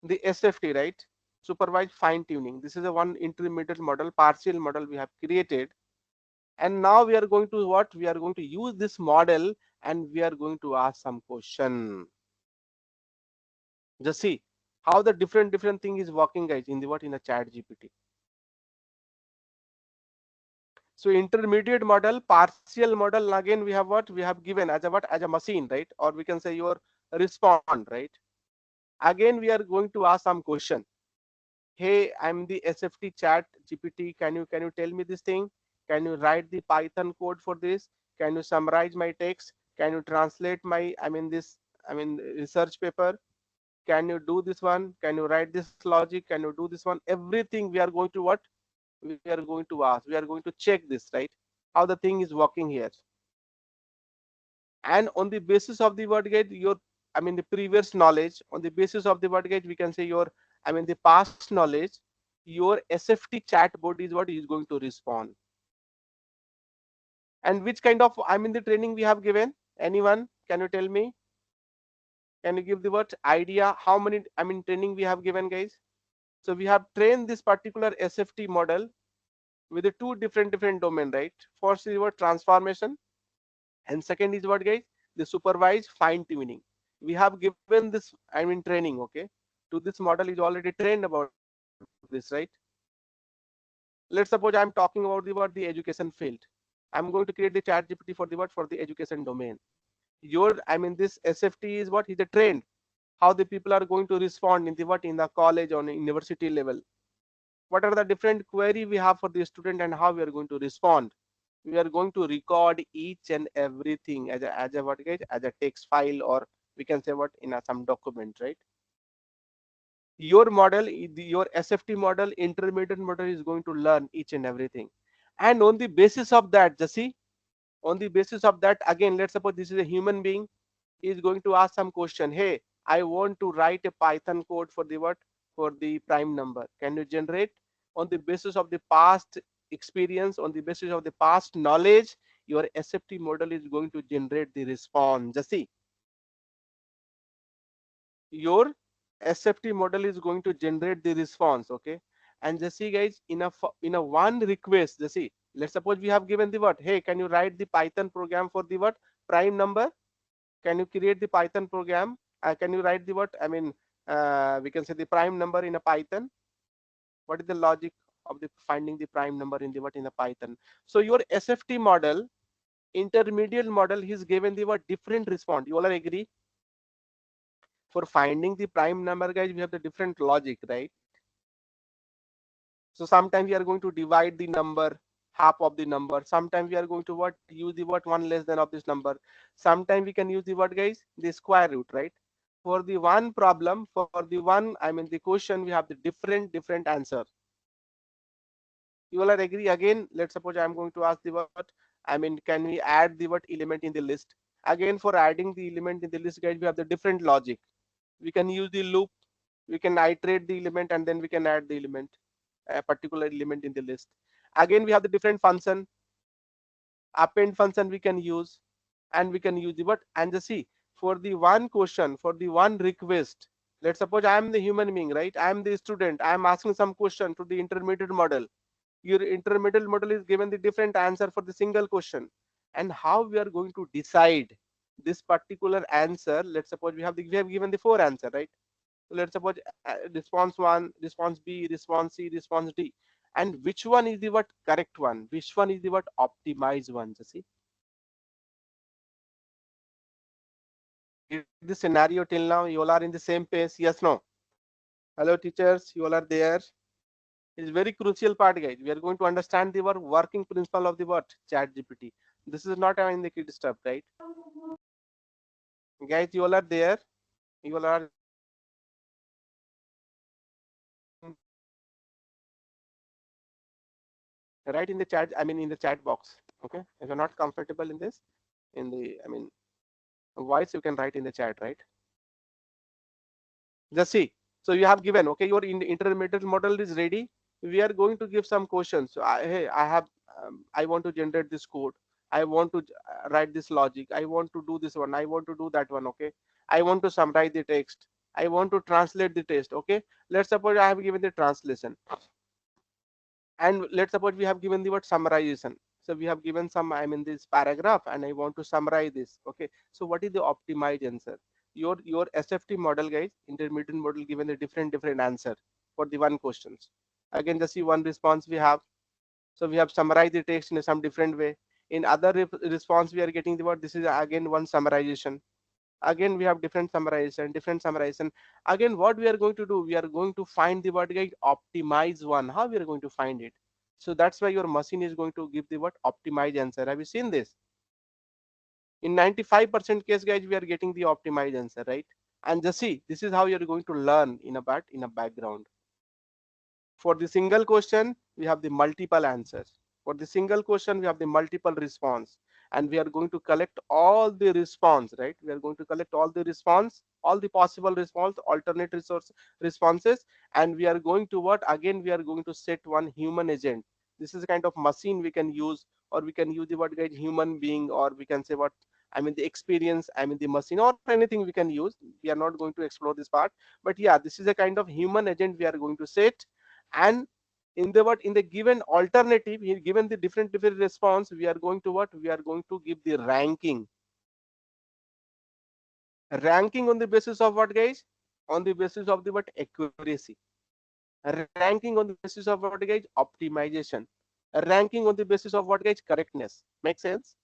[SPEAKER 1] the SFT, right? Supervised fine tuning. This is a one intermediate model, partial model we have created. And now we are going to what, we are going to use this model, and we are going to ask some question. Just see how the different thing is working, guys, in the what, in a chat GPT. So intermediate model, partial model, again we have what, we have given as a what, as a machine, right? Or we can say your respond, right? Again we are going to ask some question. Hey, I'm the SFT chat GPT, can you tell me this thing? Can you write the Python code for this? Can you summarize my text? Can you translate my, I mean this, I mean research paper? Can you do this one? Can you write this logic? Can you do this one? Everything we are going to what, we are going to ask, we are going to check this, right? How the thing is working here. And on the basis of the word gauge, your, I mean the previous knowledge, on the basis of the word gauge, we can say your, I mean the past knowledge, your SFT chatbot is what is going to respond. And which kind of, I mean the training we have given? Anyone, can you tell me? Can you give the what idea how many, I mean training we have given, guys? So we have trained this particular SFT model with the two different domain, right? First is what, transformation, and second is what, guys, the supervised fine tuning. We have given this, I mean training, okay, to this model is already trained about this, right? Let's suppose I'm talking about the what, the education field. I'm going to create the chat GPT for the what, for the education domain. Your, I mean this SFT is what, is the trend, how the people are going to respond in the what, in the college or university level. What are the different query we have for the student, and how we are going to respond. We are going to record each and everything as a what, guys, as a text file, or we can say what, in a some document, right? Your model, your SFT model, intermediate model, is going to learn each and everything. And on the basis of that, just see, on the basis of that, again, let's suppose this is a human being, is going to ask some question. Hey, I want to write a Python code for the what, for the prime number. Can you generate? On the basis of the past experience, on the basis of the past knowledge, your SFT model is going to generate the response. Just see, your SFT model is going to generate the response. Okay, and just see, guys, in a one request, just see, let's suppose we have given the what, hey, can you write the Python program for the what, prime number? Can you create the Python program? Can you write the what, I mean we can say the prime number in a Python? What is the logic of the finding the prime number in the what, in a Python? So your SFT model, intermediate model, is given the what, different response. You all are agree? For finding the prime number, guys, we have the different logic, right? So sometimes we are going to divide the number, half of the number. Sometimes we are going to what, use the what, one less than of this number. Sometimes we can use the what, guys, the square root, right? For the one problem, for the one, the question, we have the different answer. You all are agree? Again, let's suppose I'm going to ask the what, can we add the what element in the list? Again, for adding the element in the list, guys, we have the different logic. We can use the loop, we can iterate the element, and then we can add the element, a particular element in the list. Again, we have the different function, append function we can use, and we can use the what, and just see, for the one question, for the one request, let's suppose I am the human being, right? I am the student, I am asking some question to the intermediate model. Your intermediate model is given the different answer for the single question, and how we are going to decide this particular answer. Let's suppose we have given the four answer, right? So let's suppose response 1, response B, response C, response D, and which one is the what correct one, which one is the what optimized one. Just see, get the scenario till now. You all are in the same pace, yes, no? Hello teachers, you all are there? It's very crucial part, guys. We are going to understand the working principle of the what chat GPT. This is not in the kid stuff, right? Guys, you all are there? You all are right in the chat, in the chat box. Okay, if you're not comfortable in this, in the voice, you can write in the chat, right? Just see, so you have given, okay, your intermediate model is ready. We are going to give some questions. So hey, I have I want to generate this code, I want to write this logic, I want to do this one, I want to do that one, okay, I want to summarize the text, I want to translate the text. Okay, let's suppose I have given the translation, and let's suppose we have given the word summarization. So we have given some, this paragraph, and I want to summarize this. Okay, so what is the optimized answer? Your SFT model, guys, intermediate model, given the different answer for the one questions. Again, just see one response we have. So we have summarized the text in some different way. In other response, we are getting the word. This is again one summarization. Again, we have different summarization. Again, what we are going to do, we are going to find the word, guys, optimize one. How we are going to find it? So that's why your machine is going to give the what optimized answer. Have you seen this? In 95% case, guys, we are getting the optimized answer, right? And just see, this is how you're going to learn in a background. For the single question, we have the multiple answers. For the single question, we have the multiple response, and we are going to collect all the response, right? We are going to collect all the response, all the possible response, alternate resource responses, and we are going to what? Again, we are going to set one human agent. This is a kind of machine we can use, or we can use the what, guys, human being, or we can say what, the experience, the machine, or anything we can use. We are not going to explore this part, but yeah, this is a kind of human agent we are going to set. And in the what, in the given alternative, here given the different response, we are going to what, we are going to give the ranking on the basis of what, guys, on the basis of the what, accuracy, ranking on the basis of what, guys, optimization, ranking on the basis of what, guys, correctness. Make sense?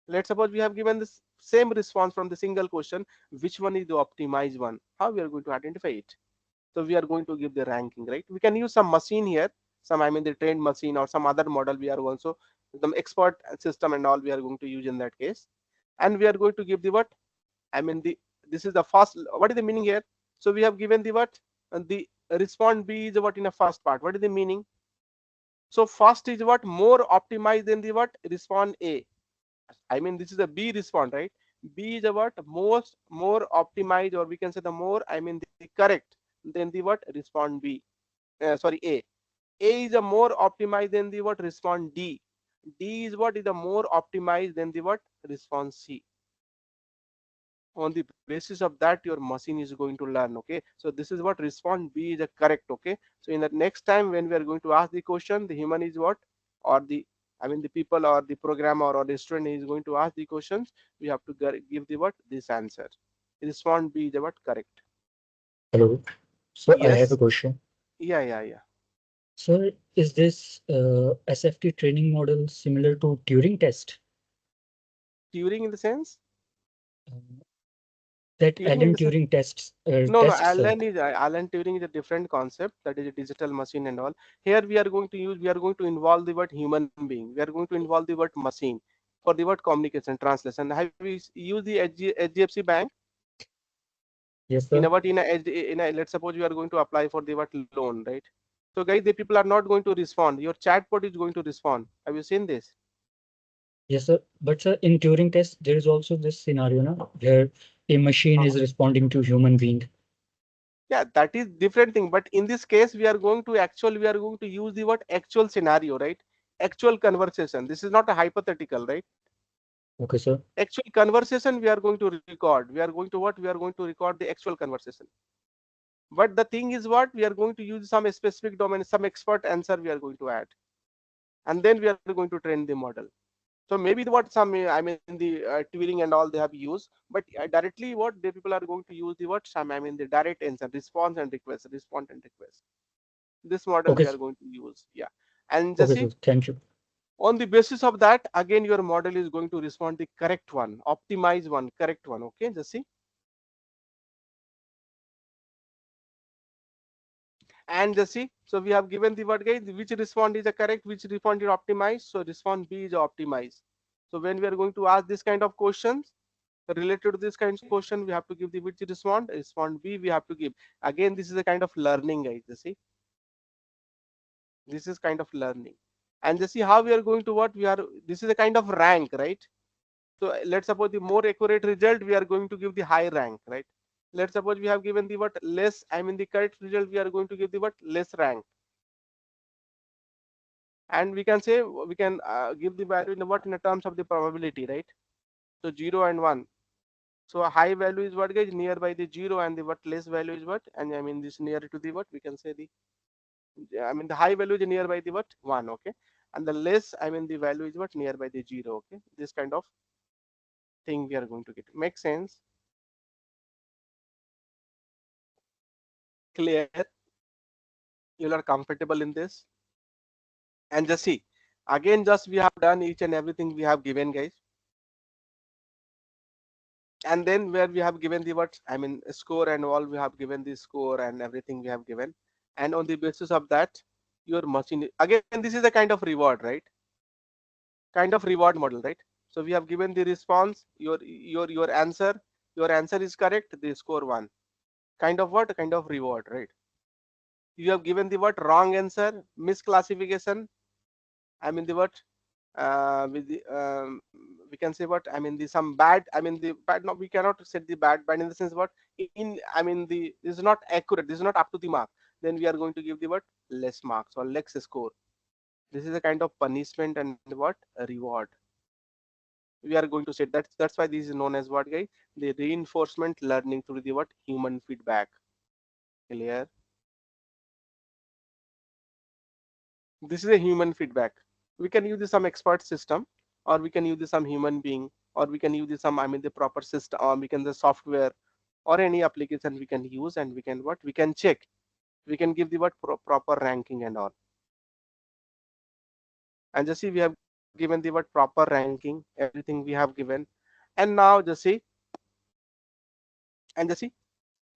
[SPEAKER 1] Let's suppose we have given this same response from the single question, which one is the optimized one? How we are going to identify it? So we are going to give the ranking, right? We can use some machine here, some, the trained machine, or some other model. We are also some expert system and all we are going to use in that case. And we are going to give the what, the this is the first, what is the meaning here? So we have given the what, and the response B is what in a first part. What is the meaning? So first is what, more optimized than the what, response A. This is a B response, right? B is a what, most more optimized, or we can say the more, the correct than the what, response B. Sorry, A. A is a more optimized than the what, response D. D is what, is the more optimized than the what, response C. On the basis of that, your machine is going to learn. Okay, so this is what response B is a correct. Okay, so in the next time when we are going to ask the question, the human is what, or the, the people or the programmer or the student is going to ask the questions, we have to give the what, this answer. Response B is the what, correct.
[SPEAKER 2] Hello. So I have a
[SPEAKER 1] Yes.
[SPEAKER 2] question.
[SPEAKER 1] Yeah.
[SPEAKER 2] So is this SFT training model similar to Turing test?
[SPEAKER 1] Turing in the sense?
[SPEAKER 2] That
[SPEAKER 1] Turing in
[SPEAKER 2] Alan
[SPEAKER 1] the sense?
[SPEAKER 2] Turing tests
[SPEAKER 1] No,
[SPEAKER 2] tests.
[SPEAKER 1] Alan Turing is a different concept. That is a digital machine and all. Here we are going to use, we are going to involve the word human being. We are going to involve the word machine for the word communication translation. Have we used the HDFC Bank?
[SPEAKER 2] Yes,
[SPEAKER 1] In a
[SPEAKER 2] sir.
[SPEAKER 1] what in a let's suppose you are going to apply for the what loan, right? So guys, the people are not going to respond. Your chatbot is going to respond. Have you seen this?
[SPEAKER 2] Yes, sir. But sir, in Turing test, there is also this scenario now where a machine is responding to human being.
[SPEAKER 1] Yeah, that is different thing. But in this case, we are going to use the what actual scenario, right? Actual conversation. This is not a hypothetical, right?
[SPEAKER 2] Okay, sir.
[SPEAKER 1] Actual conversation we are going to record. We are going to what? We are going to record the actual conversation. But the thing is what? We are going to use some specific domain, some expert answer we are going to add. And then we are going to train the model. So maybe the what some I mean the Turing and all they have used, but directly what the people are going to use the what some I mean the direct answer, response and request, response and request. This model
[SPEAKER 2] Okay,
[SPEAKER 1] we are going to use. Yeah. And just
[SPEAKER 2] okay,
[SPEAKER 1] see
[SPEAKER 2] sir. Thank you.
[SPEAKER 1] on the basis of that, again your model is going to respond the correct one, optimize one, correct one. Okay, just see. And just see, so we have given the word guys which respond is a correct, which respond is optimized. So response B is optimized. So when we are going to ask this kind of questions related to this kind of question, we have to give the which respond B we have to give. Again, this is a kind of learning, guys. You see, this is kind of learning. And just see how we are going to what we are, this is a kind of rank, right? So let's suppose the more accurate result we are going to give the high rank, right? Let's suppose we have given the what less, I mean the correct result we are going to give the what less rank. And we can say we can give the value in the what in the terms of the probability, right? So 0 and 1. So a high value is what guys nearby the 0, and the what less value is what, and I mean this near to the what we can say the, I mean the high value is nearby the what 1, okay, and the less I mean the value is what nearby the 0, okay. This kind of thing we are going to get. Make sense? Clear? You are comfortable in this? And just see, again just we have done each and everything we have given, guys. And then where we have given the what I mean score and all, we have given the score and everything we have given. And on the basis of that, your machine, again this is a kind of reward, right? Kind of reward model, right? So we have given the response, your answer, your answer is correct, they score 1. Kind of what kind of reward, right? You have given the what wrong answer, misclassification, I mean the what with the we can say what I mean the some bad, I mean the bad, no we cannot set the bad in the sense what in I mean the this is not accurate, this is not up to the mark, then we are going to give the what less marks or less score. This is a kind of punishment and what a reward we are going to set. That's why this is known as what guys the reinforcement learning through the what human feedback. Clear? This is a human feedback. We can use some expert system, or we can use some human being, or we can use some I mean the proper system, or we can the software or any application we can use, and we can what we can check, we can give the what proper ranking and all. And just see we have given the what proper ranking, everything we have given. And now just see, and just see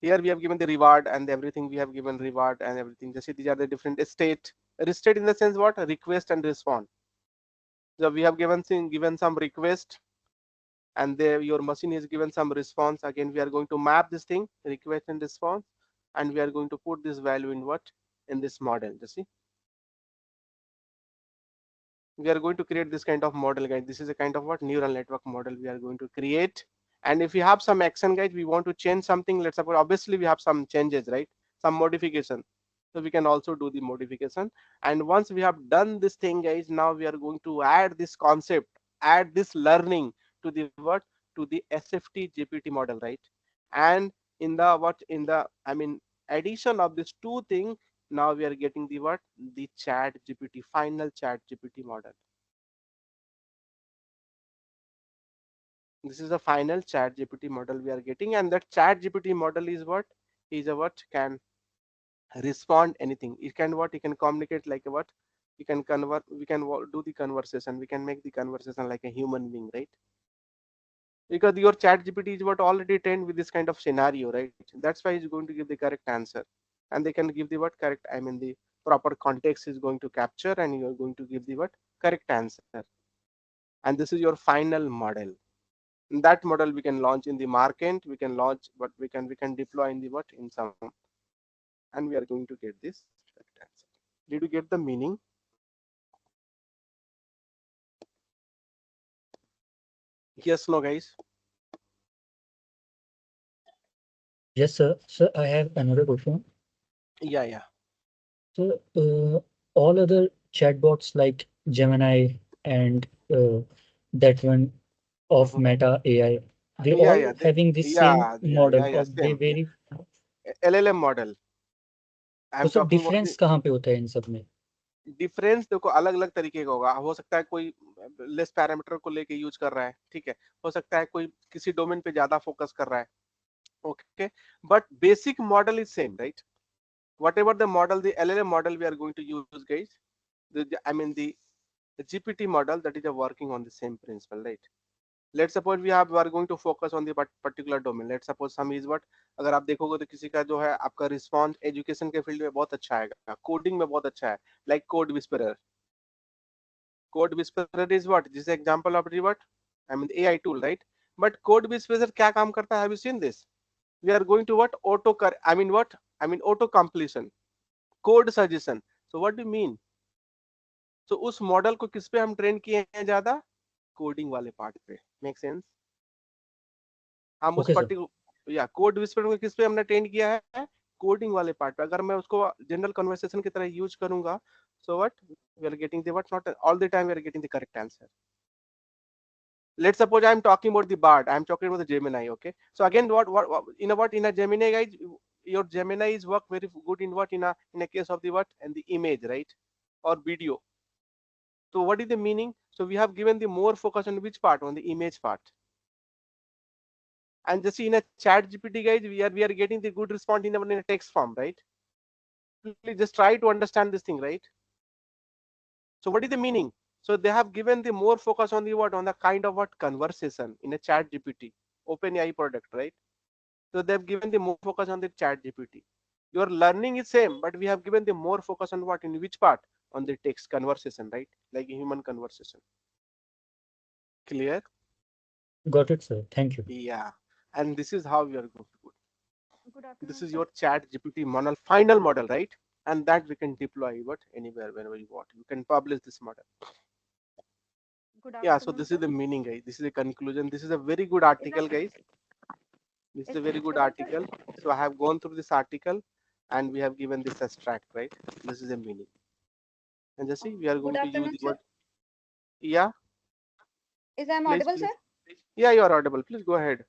[SPEAKER 1] here we have given the reward and everything, we have given reward and everything. Just see these are the different state in the sense what request and respond. So we have given some request, and there your machine is given some response. Again we are going to map this thing request and response, and we are going to put this value in what in this model. You see, we are going to create this kind of model, guys. This is a kind of what neural network model we are going to create. And if we have some action, guys, we want to change something, let's suppose obviously we have some changes, right, some modification, so we can also do the modification. And once we have done this thing, guys, now we are going to add this concept, add this learning to the what to the SFT GPT model, right? And in the what in the I mean addition of these two things, now we are getting the what the chat GPT, final chat GPT model. This is the final chat GPT model we are getting, and that chat GPT model is what is a what can respond anything. It can what, it can communicate like a what, we can convert, we can do the conversation, we can make the conversation like a human being, right? Because your chat GPT is what already trained with this kind of scenario, right? That's why it's going to give the correct answer. And they can give the what correct, I mean the proper context is going to capture, and you're going to give the what correct answer. And this is your final model. That model we can launch in the market, we can launch, but we can deploy in the what, in some, and we are going to get this correct answer. Did you get the meaning? Yes, no, guys?
[SPEAKER 2] Yes, sir. Sir, I have another question.
[SPEAKER 1] Yeah.
[SPEAKER 2] So, all other chatbots like Gemini and that one of
[SPEAKER 1] Mhm.
[SPEAKER 2] Meta AI, they
[SPEAKER 1] Yeah,
[SPEAKER 2] all having the same model or they
[SPEAKER 1] same.
[SPEAKER 2] vary.
[SPEAKER 1] LLM model.
[SPEAKER 2] तो
[SPEAKER 1] I'm
[SPEAKER 2] sir
[SPEAKER 1] talking about the
[SPEAKER 2] difference कहाँ पे होता है इन सब में?
[SPEAKER 1] Difference. देखो अलग अलग तरीके का होगा, हो सकता है कोई लेस पैरामीटर को लेके यूज कर रहा है, ठीक है, हो सकता है कोई किसी डोमेन पे ज्यादा फोकस कर रहा है, okay, but basic model is same, right? Whatever the model, the LLM model we are going to use, guys, I mean the GPT model, that is working on the same principle, right? Let's suppose we are going to focus on the particular domain. Let's suppose some is what, अगर आप देखोगे तो किसी का जो है आपका response education के फील्ड में बहुत अच्छा आएगा, कोडिंग में बहुत अच्छा है, like code whisperer. Code Whisperer is what? This is example of the what? I mean AI tool, right? But Code Whisperer क्या काम करता है? Have you seen this? We are going to what? I mean what? I mean auto completion, code suggestion. So what do you mean? So उस model को किस पे हम train किए हैं ज्यादा? कोडिंग वाले पार्ट पे. Make sense? हम उस
[SPEAKER 2] ओके सर.
[SPEAKER 1] पर्टिकुलर या कोड विस्पर को किस पे हमने ट्रेन किया है? कोडिंग वाले पार्ट पे. अगर मैं उसको जनरल कन्वर्सेशन की तरह यूज करूंगा, so what, we are getting the what, not all the time we are getting the correct answer. Let's suppose I'm talking about the Bard, I'm talking about the Gemini, okay? So again, what in a Gemini, guys, your Gemini is work very good in what, in a case of the what, and the image, right, or video. So what is the meaning? So we have given the more focus on which part? On the image part. And just in a chat GPT, guys, we are getting the good response in a text form, right? Please just try to understand this thing, right? So what is the meaning? So they have given the more focus on the what, on the kind of what conversation in a chat GPT, OpenAI product, right? So they've given the more focus on the chat GPT. Your learning is same, but we have given the more focus on what, in which part? On the text conversation, right? Like a human conversation. Clear?
[SPEAKER 2] Got it, sir. Thank you.
[SPEAKER 1] Yeah. And this is how we are going to do.
[SPEAKER 3] Good
[SPEAKER 1] This
[SPEAKER 3] afternoon,
[SPEAKER 1] is
[SPEAKER 3] sir.
[SPEAKER 1] your chat GPT model, final model, right? And that we can deploy what, anywhere, whenever you want. You can publish this model.
[SPEAKER 3] Good
[SPEAKER 1] Yeah, so
[SPEAKER 3] afternoon,
[SPEAKER 1] this is
[SPEAKER 3] sir.
[SPEAKER 1] the meaning, guys. This is the conclusion. This is a very good
[SPEAKER 3] Is
[SPEAKER 1] article,
[SPEAKER 3] that
[SPEAKER 1] guys. This is
[SPEAKER 3] is
[SPEAKER 1] a very
[SPEAKER 3] it
[SPEAKER 1] good
[SPEAKER 3] audible, sir?
[SPEAKER 1] article. So I have gone through this article and we have given this abstract, right? This is the meaning. And just see, we are
[SPEAKER 3] Good
[SPEAKER 1] going to use
[SPEAKER 3] afternoon,
[SPEAKER 1] the
[SPEAKER 3] sir.
[SPEAKER 1] word. Yeah,
[SPEAKER 3] Is I'm
[SPEAKER 1] please,
[SPEAKER 3] audible,
[SPEAKER 1] please.
[SPEAKER 3] sir?
[SPEAKER 1] Yeah, you are audible. Please go ahead.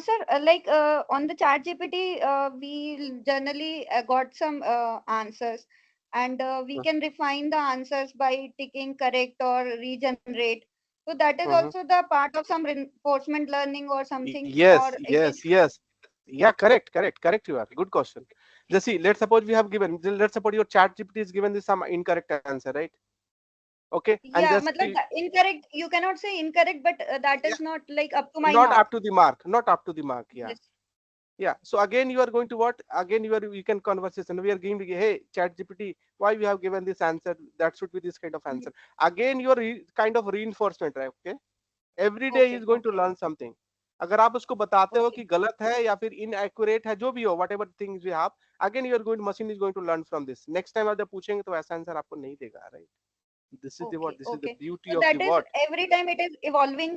[SPEAKER 3] Sir, on the chat GPT, we generally got some answers, and we can refine the answers by ticking correct or regenerate. So that is
[SPEAKER 1] Mhm.
[SPEAKER 3] also the part of some reinforcement learning or something, or
[SPEAKER 1] Yes,
[SPEAKER 3] it is.
[SPEAKER 1] yes. Yeah, correct. You are. Good question. Just see, let's suppose we have given, let's suppose your chat GPT is given this some incorrect answer, right? Okay, and
[SPEAKER 3] Yeah,
[SPEAKER 1] just
[SPEAKER 3] matlab incorrect. You cannot say incorrect, but that
[SPEAKER 1] yeah,
[SPEAKER 3] is not like up to my
[SPEAKER 1] not
[SPEAKER 3] mark.
[SPEAKER 1] up to the mark, not up to the mark. Yeah.
[SPEAKER 3] Yes.
[SPEAKER 1] Yeah, so again you are going to what, again you can conversation, we are going to, hey chat GPT, why we have given this answer, that should be this kind of answer. Again you are kind of reinforcement, right? Okay, every day he
[SPEAKER 3] Okay.
[SPEAKER 1] is going to
[SPEAKER 3] Okay.
[SPEAKER 1] learn something. अगर आप उसको बताते हो
[SPEAKER 3] Okay.
[SPEAKER 1] कि गलत है या फिर inaccurate है, जो भी हो, whatever things we have, again you are going to, machine is going to learn from this. Next time आप जब पूछेंगे तो ऐसा आंसर आपको नहीं देगा, right? This is the what,
[SPEAKER 3] Okay,
[SPEAKER 1] this is the
[SPEAKER 3] okay.
[SPEAKER 1] beauty
[SPEAKER 3] So
[SPEAKER 1] of the
[SPEAKER 3] that is
[SPEAKER 1] what.
[SPEAKER 3] every time it is evolving.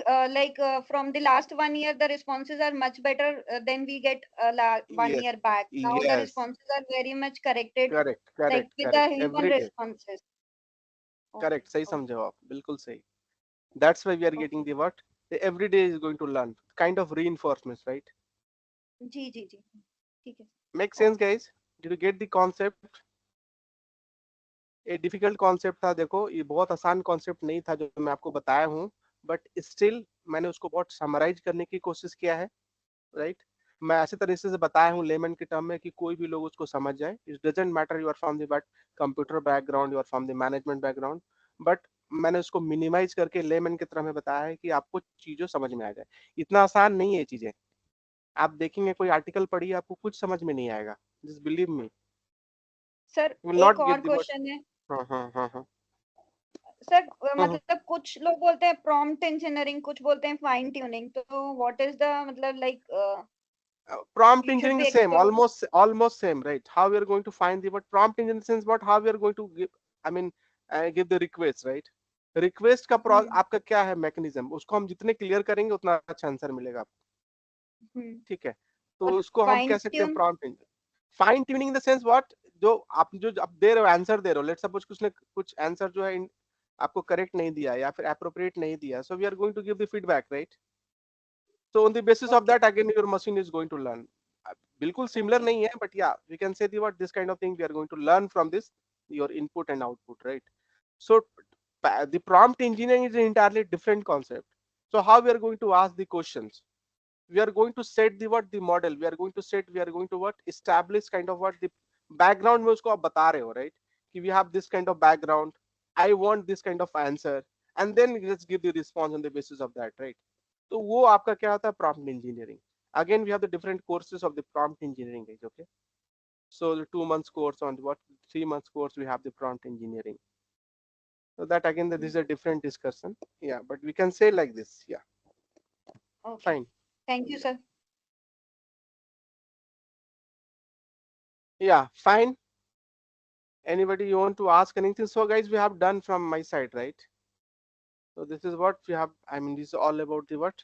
[SPEAKER 3] From the last 1 year, the responses are much better than we get 1
[SPEAKER 1] Yes,
[SPEAKER 3] year back. Now the
[SPEAKER 1] yes,
[SPEAKER 3] responses are very much corrected, like with the
[SPEAKER 1] correct,
[SPEAKER 3] human
[SPEAKER 1] every day.
[SPEAKER 3] responses. Okay,
[SPEAKER 1] correct, सही
[SPEAKER 3] okay,
[SPEAKER 1] समझे हो आप, बिल्कुल सही. That's why we are getting
[SPEAKER 3] okay.
[SPEAKER 1] the what? The every day is going to learn. Kind of reinforcements, right?
[SPEAKER 3] जी, ठीक है.
[SPEAKER 1] Make sense,
[SPEAKER 3] Okay.
[SPEAKER 1] guys? Did you get the concept? ये difficult concept था, देखो ये बहुत आसान कॉन्सेप्ट नहीं था जो मैं आपको बताया हूँ, बट स्टिल मैंने उसको बहुत समराइज करने की कोशिश किया है, राइट? मैं ऐसे तरीके से बताया हूँ लेमन के टर्म में कि कोई भी लोग उसको समझ जाए. It doesn't matter you are from the but computer background, you are from the management background, but मैंने उसको मिनिमाइज करके लेमन की तरह में बताया है कि आपको चीजों समझ में आ जाए. इतना आसान नहीं है चीजें. आप देखेंगे कोई आर्टिकल पढ़िए, आपको कुछ समझ में नहीं आएगा. Just believe me,
[SPEAKER 3] sir
[SPEAKER 1] you will
[SPEAKER 3] एक
[SPEAKER 1] नॉट
[SPEAKER 3] और
[SPEAKER 1] गेट द वर्ड.
[SPEAKER 3] क्वेश्चन है.
[SPEAKER 1] हाँ.
[SPEAKER 3] सर मतलब कुछ लोग बोलते हैं prompt engineering, कुछ बोलते हैं fine tuning. तो what is the मतलब like
[SPEAKER 1] prompt
[SPEAKER 3] you should
[SPEAKER 1] engineering
[SPEAKER 3] be
[SPEAKER 1] is same,
[SPEAKER 3] explored.
[SPEAKER 1] almost same, right? How we are going to find the, but prompt engineering sense what, how we are going to give, I mean give the request, right? Request का आपका क्या है mechanism, उसको हम जितने clear करेंगे उतना अच्छा आंसर मिलेगा आपको, ठीक है? तो
[SPEAKER 3] और
[SPEAKER 1] उसको हम कह
[SPEAKER 3] fine
[SPEAKER 1] सकते हैं
[SPEAKER 3] tune
[SPEAKER 1] prompt engineering. Fine tuning in the sense what, जो आप दे रहे हो, आंसर दे रहे हो, लेट्स सपोज कुछ आंसर जो है आपको करेक्ट नहीं दिया या फिर एप्रोप्रिएट नहीं दिया, so we are going to give the feedback, right? So on the basis of
[SPEAKER 3] okay.
[SPEAKER 1] that, again your machine is going to learn. बिल्कुल similar
[SPEAKER 3] Okay.
[SPEAKER 1] नहीं है, but yeah, we can say the what, this kind of thing we are going to learn from this, your input and output, right? So the prompt engineering is an entirely different concept. So how we are going to ask the questions? We are going to set the what, the model. We are going to set, we are going to what, establish kind of what the background में उसको आप बता रहे हो, right? कि we have this kind of background. I want this kind of answer, and then let's give the response on the basis of that, right? तो वो आपका क्या होता है, prompt engineering. Again, we have the different courses of the prompt engineering, guys. Okay, so the 2 months course, on what 3 months course, we have the prompt engineering. So that again, this is a different discussion. Yeah, but we can say like this. Yeah,
[SPEAKER 3] Okay.
[SPEAKER 1] fine.
[SPEAKER 3] Thank you, sir.
[SPEAKER 1] Yeah, fine. Anybody you want to ask anything? So guys, we have done from my side, right? So this is what we have, I mean, this is all about the what,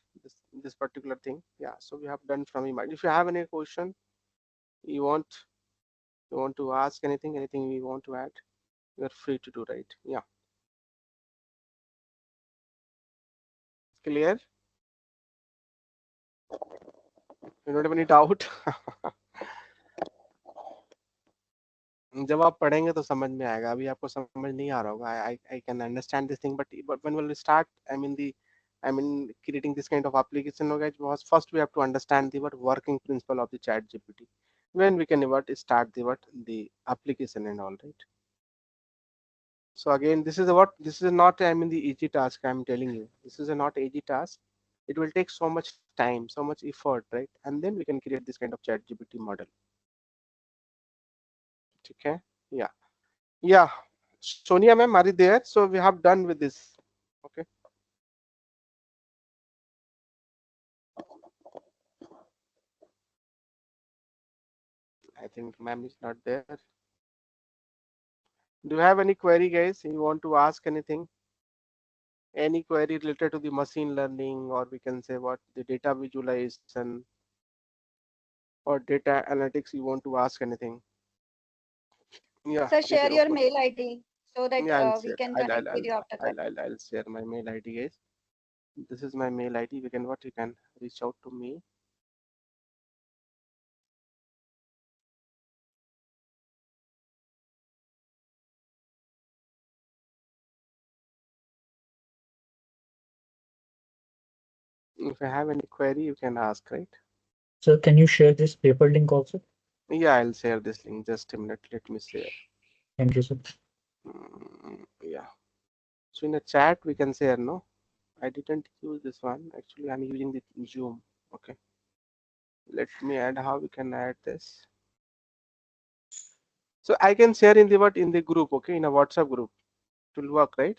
[SPEAKER 1] this particular thing. Yeah, so we have done from my. If you have any question, you want to ask anything you want to add, you are free to do, right? Yeah, clear? You don't have any doubt? जब आप पढ़ेंगे तो समझ में आएगा, अभी आपको समझ नहीं आ रहा होगा. I can understand this thing, but when we'll start, I mean creating this kind of application, okay, first we have to understand the what working principle of the chat GPT, when we can what start the application and all, right? So again, this is what, this is not, I mean, the easy task. I'm telling you, this is a not easy task. It will take so much time, so much effort, right? And then we can create this kind of chat GPT model. Okay, yeah. Yeah, Sonia ma'am, are you there? So we have done with this. Okay. I think ma'am is not there. Do you have any query, guys? You want to ask anything? Any query related to the machine learning, or we can say what, the data visualization or data analytics? You want to ask anything? Yeah.
[SPEAKER 3] Sir,
[SPEAKER 1] Okay.
[SPEAKER 3] share your mail ID so that
[SPEAKER 1] Yeah, I'll
[SPEAKER 3] we
[SPEAKER 1] share.
[SPEAKER 3] can connect with you after that.
[SPEAKER 1] I'll share my mail ID, guys. This is my mail ID. We can what, you can reach out to me. If you have any query, you can ask, right?
[SPEAKER 2] Sir, can you share this paper link also?
[SPEAKER 1] Yeah, I'll share this link. Just a minute. Let me share.
[SPEAKER 2] Thank you, sir.
[SPEAKER 1] Yeah. So in a chat, we can share, no? I didn't use this one. Actually, I'm using the Zoom. Okay. Let me add how we can add this. So I can share in the what, in the group, okay, in a WhatsApp group. It will work, right?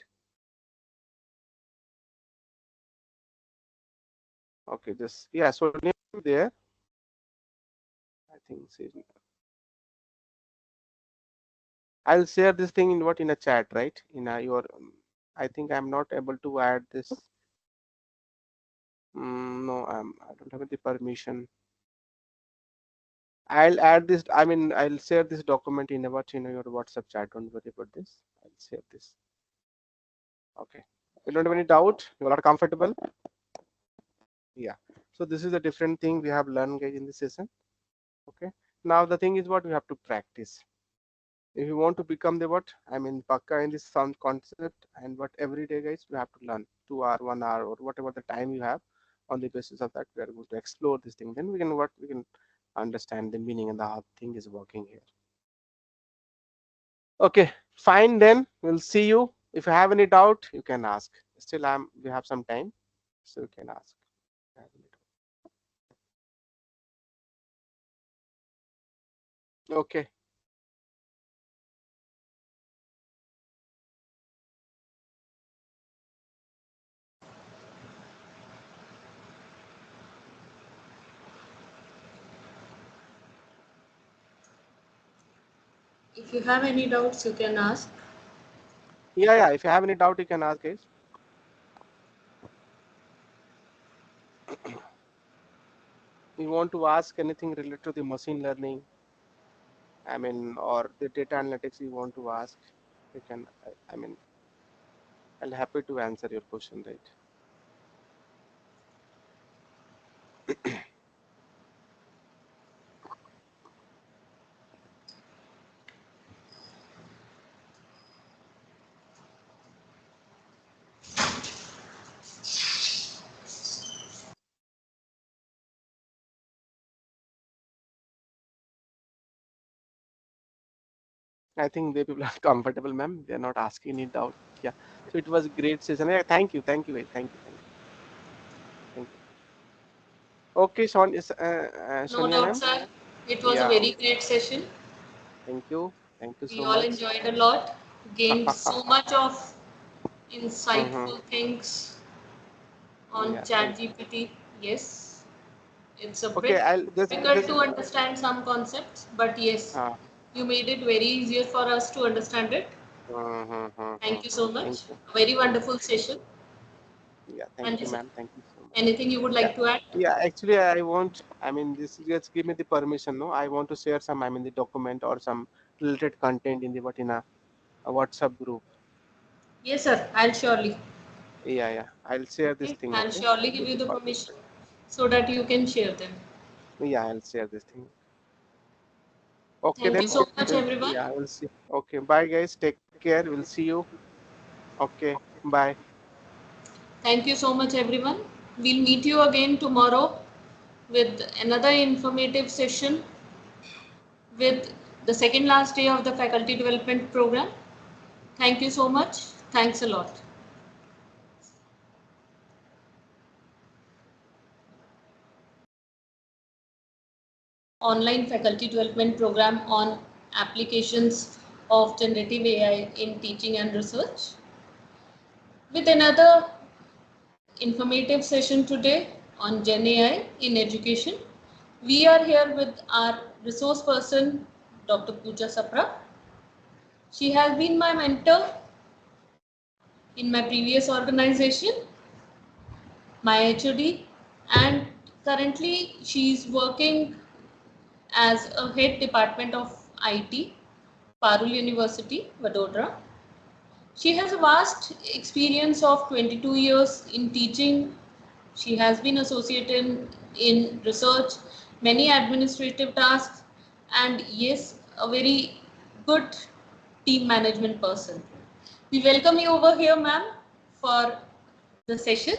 [SPEAKER 1] Okay, just yeah. So name there. I think I'll share this thing in what, in a chat, right? In a, your I think I'm not able to add this. No, I don't have the permission. I'll add this. I mean, I'll share this document in what, in your WhatsApp chat. Don't worry about this. I'll share this. Okay. You don't have any doubt? You are comfortable? Yeah. So this is a different thing we have learned, guys, in this session. Okay. Now the thing is what we have to practice. If you want to become the what, I mean, pakka in this some concept, and what every day, guys, we have to learn 2 hour, 1 hour, or whatever the time you have. On the basis of that, we are going to explore this thing. Then we can what, we can understand the meaning and the how thing is working here. Okay, fine. Then we'll see you. If you have any doubt, you can ask. Still, we have some time, so you can ask. Okay.
[SPEAKER 4] If you have any doubts, you can ask.
[SPEAKER 1] Yeah. If you have any doubt, you can ask, guys. You want to ask anything related to the machine learning, I mean, or the data analytics you want to ask, you can, I mean, I'll happy to answer your question, right? I think the people are comfortable, ma'am. They're not asking any doubt. Yeah. So it was a great session. Yeah, thank you. Thank you. Thank you. Thank you. Okay,
[SPEAKER 4] No
[SPEAKER 1] Sonia,
[SPEAKER 4] doubt,
[SPEAKER 1] ma'am.
[SPEAKER 4] sir. It was a
[SPEAKER 1] Yeah.
[SPEAKER 4] very great session.
[SPEAKER 1] Thank you. Thank you
[SPEAKER 4] We
[SPEAKER 1] so
[SPEAKER 4] all
[SPEAKER 1] much.
[SPEAKER 4] enjoyed a lot, gained so much of
[SPEAKER 1] Mm-hmm.
[SPEAKER 4] insightful things on
[SPEAKER 1] Yeah. Thank you.
[SPEAKER 4] ChatGPT. Yes, it's a
[SPEAKER 1] Okay.
[SPEAKER 4] bit
[SPEAKER 1] I'll
[SPEAKER 4] difficult
[SPEAKER 1] this.
[SPEAKER 4] to understand some concepts, but yes,
[SPEAKER 1] Uh,
[SPEAKER 4] you made it very easier for us to understand it. Thank you so
[SPEAKER 1] Thank
[SPEAKER 4] much.
[SPEAKER 1] you.
[SPEAKER 4] A very
[SPEAKER 1] Thank
[SPEAKER 4] wonderful session.
[SPEAKER 1] you. Yeah. Thank you,
[SPEAKER 4] And
[SPEAKER 1] ma'am. Thank you so much.
[SPEAKER 4] anything you would
[SPEAKER 1] Yeah.
[SPEAKER 4] like to add?
[SPEAKER 1] Yeah. Actually, I want. I mean, this just give me the permission. No, I want to share some. I mean, the document or some related content in the what in a WhatsApp group.
[SPEAKER 4] Yes, sir. I'll surely.
[SPEAKER 1] Yeah. I'll share this
[SPEAKER 4] Okay.
[SPEAKER 1] thing.
[SPEAKER 4] I'll
[SPEAKER 1] Okay.
[SPEAKER 4] surely give
[SPEAKER 1] With
[SPEAKER 4] you
[SPEAKER 1] the
[SPEAKER 4] the
[SPEAKER 1] permission.
[SPEAKER 4] permission so that you can share them.
[SPEAKER 1] Yeah. I'll share this thing. Okay
[SPEAKER 4] Thank you
[SPEAKER 1] then.
[SPEAKER 4] so much,
[SPEAKER 1] We'll.
[SPEAKER 4] everyone.
[SPEAKER 1] Yeah. We'll see. Okay. Bye, guys. Take care. We'll see you. Okay. Bye.
[SPEAKER 4] Thank you so much, everyone. We'll meet you again tomorrow with another informative session with the second last day of the faculty development program. Thank you so much. Thanks a lot. Online faculty development program on applications of generative AI in teaching and research with another informative session today on Gen AI in education. We are here with our resource person, Dr. Pooja Sapra. She has been my mentor in my previous organization, my HOD, and currently she is working as a head department of IT, Parul University, Vadodara. She has a vast experience of 22 years in teaching. She has been associated in research, many administrative tasks, and yes, a very good team management person. We welcome you over here, ma'am, for the session.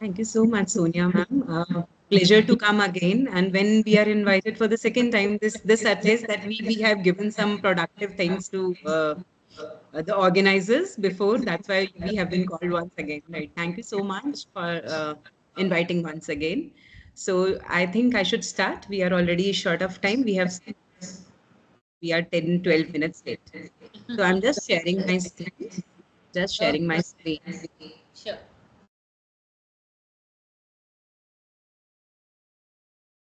[SPEAKER 5] Thank you so much, Sonia ma'am. Pleasure to come again. And when we are invited for the second time, this suggests that we have given some productive things to the organizers before. That's why we have been called once again. Right. Thank you so much for inviting once again. So I think I should start. We are already short of time. We are 10, 12 minutes late. So I'm just sharing my screen. Just sharing my screen.
[SPEAKER 4] Sure.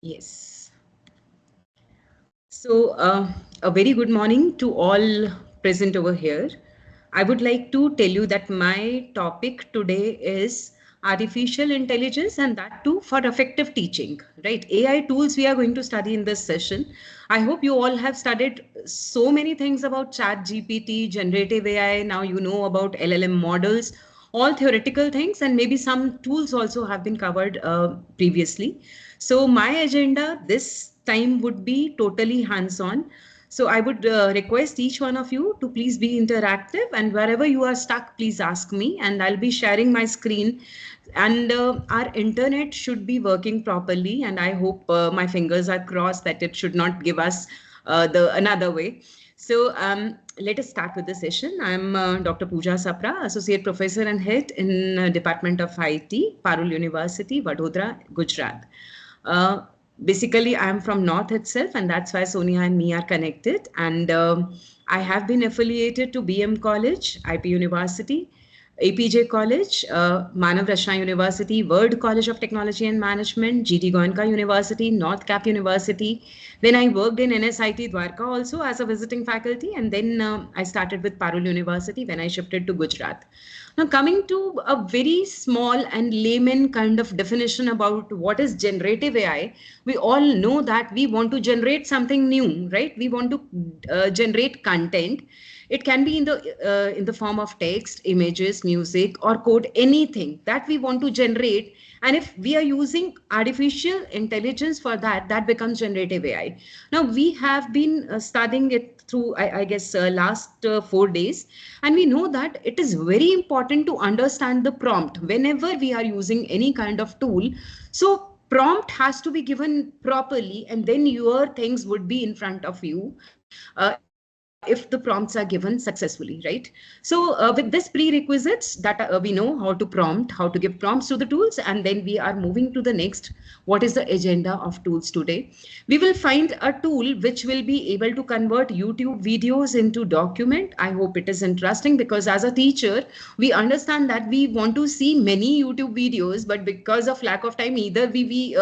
[SPEAKER 5] Yes. So, a very good morning to all present over here. I would like to tell you that my topic today is artificial intelligence, and that too for effective teaching, right? AI tools we are going to study in this session. I hope you all have studied so many things about Chat GPT, generative AI. Now you know about LLM models, all theoretical things, and maybe some tools also have been covered previously. So my agenda this time would be totally hands-on. So I would request each one of you to please be interactive, and wherever you are stuck, please ask me, and I'll be sharing my screen. And our internet should be working properly, and I hope my fingers are crossed that it should not give us the another way. So let us start with the session. I'm Dr. Pooja Sapra, Associate Professor and Head in Department of IT, Parul University, Vadodara, Gujarat. Uh, Basically, I'm from North itself, and that's why Sonia and me are connected. And I have been affiliated to BM College, IP University. APJ College, Manav Rachna University, World College of Technology and Management, GT Goenka University, North Cap University. Then I worked in NSIT Dwarka also as a visiting faculty, and then I started with Parul University when I shifted to Gujarat. Now, coming to a very small and layman kind of definition about what is generative AI, we all know that we want to generate something new, right? We want to generate content. It can be in the form of text, images, music, or code, anything that we want to generate. And if we are using artificial intelligence for that, that becomes generative AI. Now, we have been studying it through, I guess, last 4 days. And we know that it is very important to understand the prompt whenever we are using any kind of tool. So prompt has to be given properly, and then your things would be in front of you. If the prompts are given successfully, right? So with this prerequisites that we know how to prompt, how to give prompts to the tools, and then we are moving to the next. What is the agenda of tools today? We will find a tool which will be able to convert YouTube videos into document. I hope it is interesting, because as a teacher, we understand that we want to see many YouTube videos, but because of lack of time, either we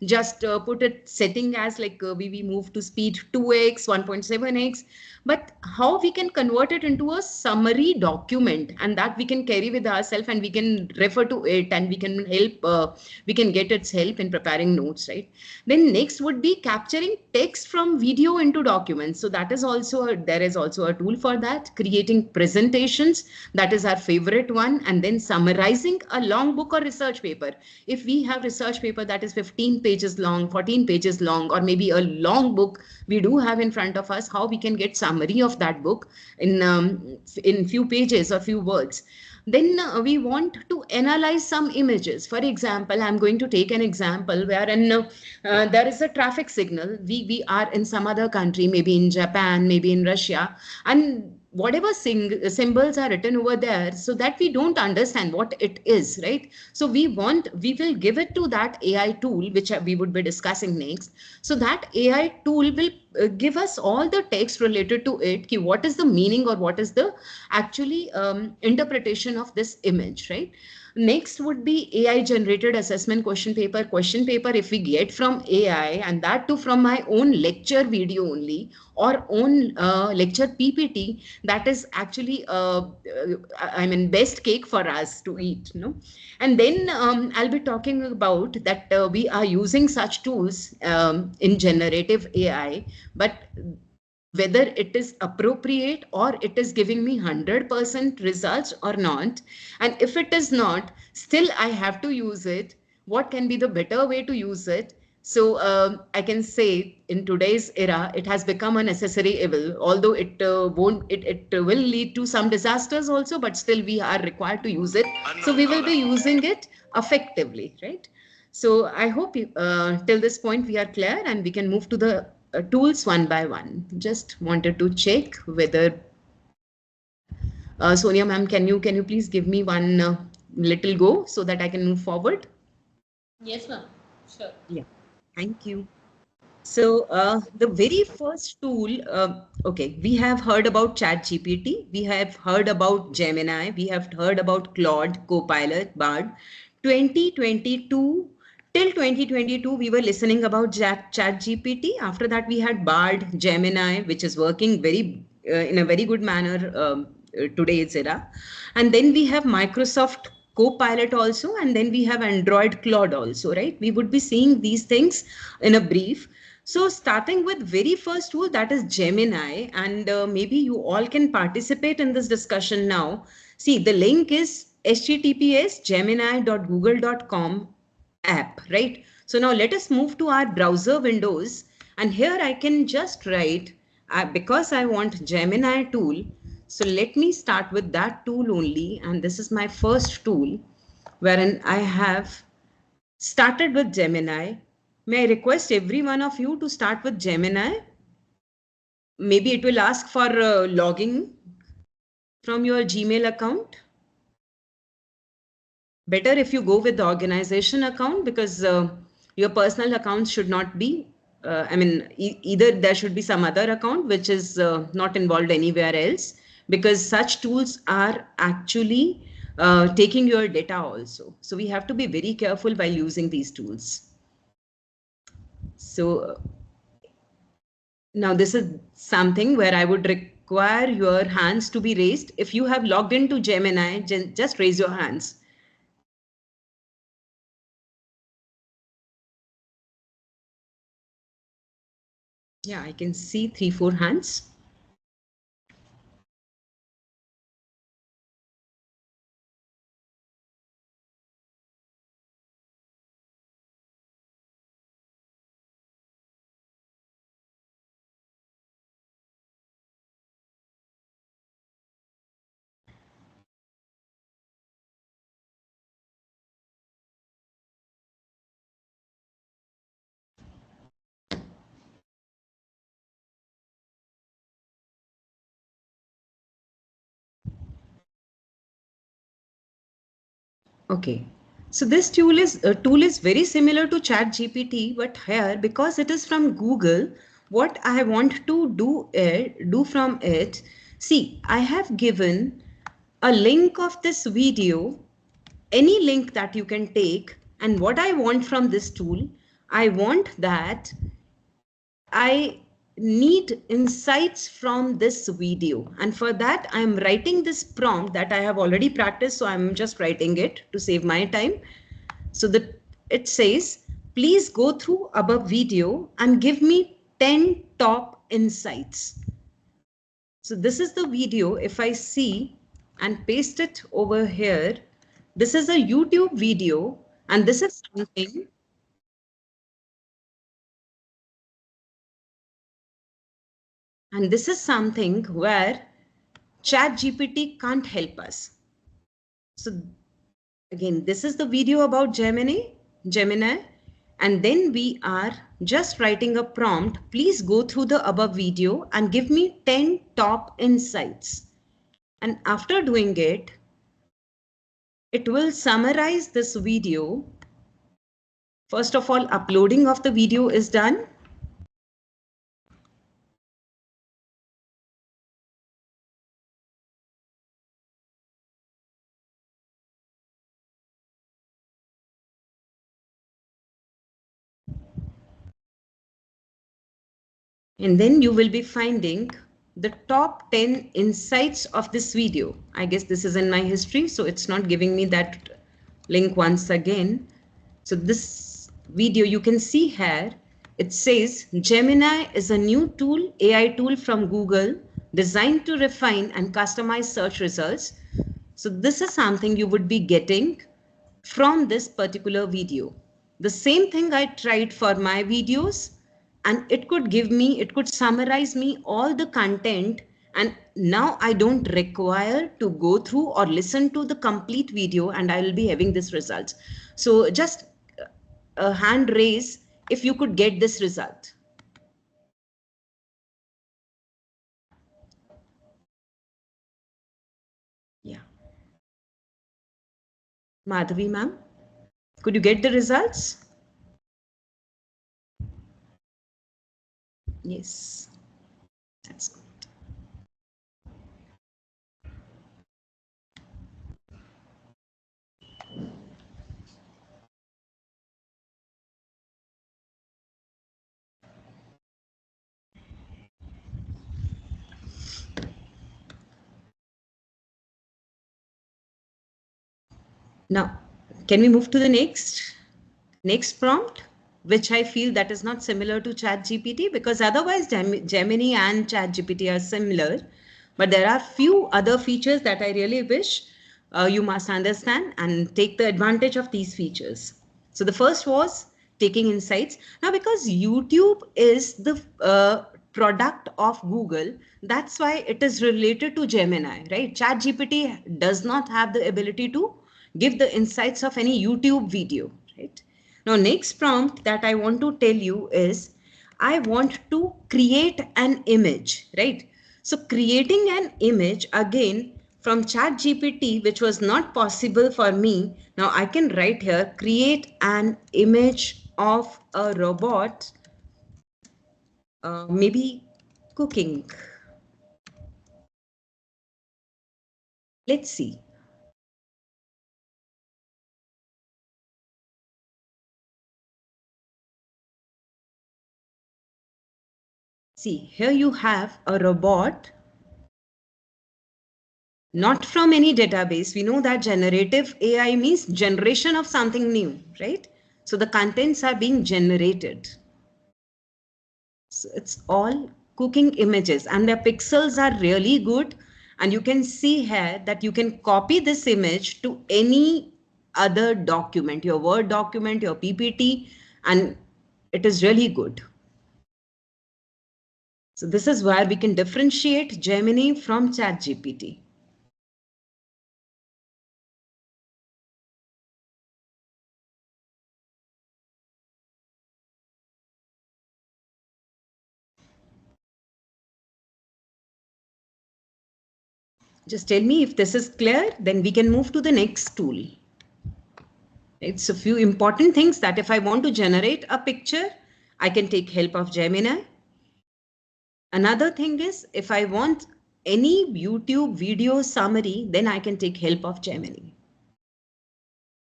[SPEAKER 5] just put it setting as like we move to speed 2x, 1.7x. But how we can convert it into a summary document, and that we can carry with ourselves, and we can refer to it, and we can help, we can get its help in preparing notes, right? Then next would be capturing text from video into documents. So that is also, there is also a tool for that. Creating presentations, that is our favorite one. And then summarizing a long book or research paper. If we have research paper that is 15 pages long, 14 pages long, or maybe a long book we do have in front of us, how we can get summary of that book in few pages or few words. Then we want to analyze some images. For example, I'm going to take an example wherein there is a traffic signal. We are in some other country, maybe in Japan, maybe in Russia, and whatever symbols are written over there, so that we don't understand what it is, right? So we will give it to that AI tool, which we would be discussing next. So that AI tool will give us all the text related to it, what is the meaning or what is the actually interpretation of this image, right? Next would be AI generated assessment question paper. Question paper, if we get from AI, and that too from my own lecture video only, or own lecture PPT, that is actually I mean best cake for us to eat, no? And then I'll be talking about that we are using such tools in generative AI, but whether it is appropriate or it is giving me 100% results or not. And if it is not, still I have to use it. What can be the better way to use it? So I can say in today's era, it has become a necessary evil, although it will lead to some disasters also, but still we are required to use it. So we will be using it effectively, right? So I hope till this point we are clear, and we can move to the tools one by one. Just wanted to check whether Sonia ma'am, can you please give me one little go so that I can move forward?
[SPEAKER 4] Yes, ma'am. Sure.
[SPEAKER 5] Yeah, thank you. So the very first tool, okay, we have heard about ChatGPT, we have heard about Gemini, we have heard about Claude, Copilot, Bard. 2022 till 2022, we were listening about ChatGPT. After that, we had Bard, Gemini, which is working very in a very good manner today's era. And then we have Microsoft Copilot also, and then we have Android Claude also, right? We would be seeing these things in a brief. So starting with very first tool, that is Gemini, and maybe you all can participate in this discussion now. See, the link is https://gemini.google.com app, right? So now let us move to our browser windows, and here I can just write because I want Gemini tool. So let me start with that tool only, and this is my first tool wherein I have started with Gemini. May I request every one of you to start with Gemini? Maybe it will ask for logging from your Gmail account. Better if you go with the organization account, because your personal accounts should not be, I mean, either there should be some other account which is not involved anywhere else, because such tools are actually taking your data also. So we have to be very careful while using these tools. So now this is something where I would require your hands to be raised. If you have logged into Gemini, just raise your hands. Yeah, I can see 3-4 hands. Okay, so this tool is very similar to ChatGPT, but here, because it is from Google, what I want to do from it, see, I have given a link of this video, any link that you can take, and what I want from this tool, I want that I need insights from this video, and for that I'm writing this prompt that I have already practiced, so I'm just writing it to save my time. So that it says, please go through above video and give me 10 top insights. So this is the video. If I see and paste it over here, this is a YouTube video, and this is something where ChatGPT can't help us. So again, this is the video about Gemini, and then we are just writing a prompt. Please go through the above video and give me 10 top insights. And after doing it, it will summarize this video. First of all, uploading of the video is done. And then you will be finding the top 10 insights of this video. I guess this is in my history, so it's not giving me that link once again. So this video you can see here, it says Gemini is a new tool, AI tool from Google designed to refine and customize search results. So this is something you would be getting from this particular video. The same thing I tried for my videos, and it could summarize me all the content, and now I don't require to go through or listen to the complete video, and I will be having this results. So just a hand raise if you could get this result. Yeah. Madhavi ma'am, could you get the results? Yes, that's good. Now, can we move to the next prompt, which I feel that is not similar to ChatGPT, because otherwise Gemini and ChatGPT are similar, but there are few other features that I really wish you must understand and take the advantage of these features. So the first was taking insights. Now, because YouTube is the product of Google, that's why it is related to Gemini, right? ChatGPT does not have the ability to give the insights of any YouTube video, right? Now, next prompt that I want to tell you is, I want to create an image, right? So creating an image, again, from ChatGPT, which was not possible for me. Now I can write here, create an image of a robot, maybe cooking. Let's see. See, here you have a robot, not from any database. We know that generative AI means generation of something new, right? So the contents are being generated. So it's all cooking images and the pixels are really good. And you can see here that you can copy this image to any other document, your Word document, your PPT, and it is really good. So this is where we can differentiate Gemini from ChatGPT. Just tell me if this is clear, then we can move to the next tool. It's a few important things that if I want to generate a picture, I can take help of Gemini. Another thing is if I want any YouTube video summary, then I can take help of Gemini.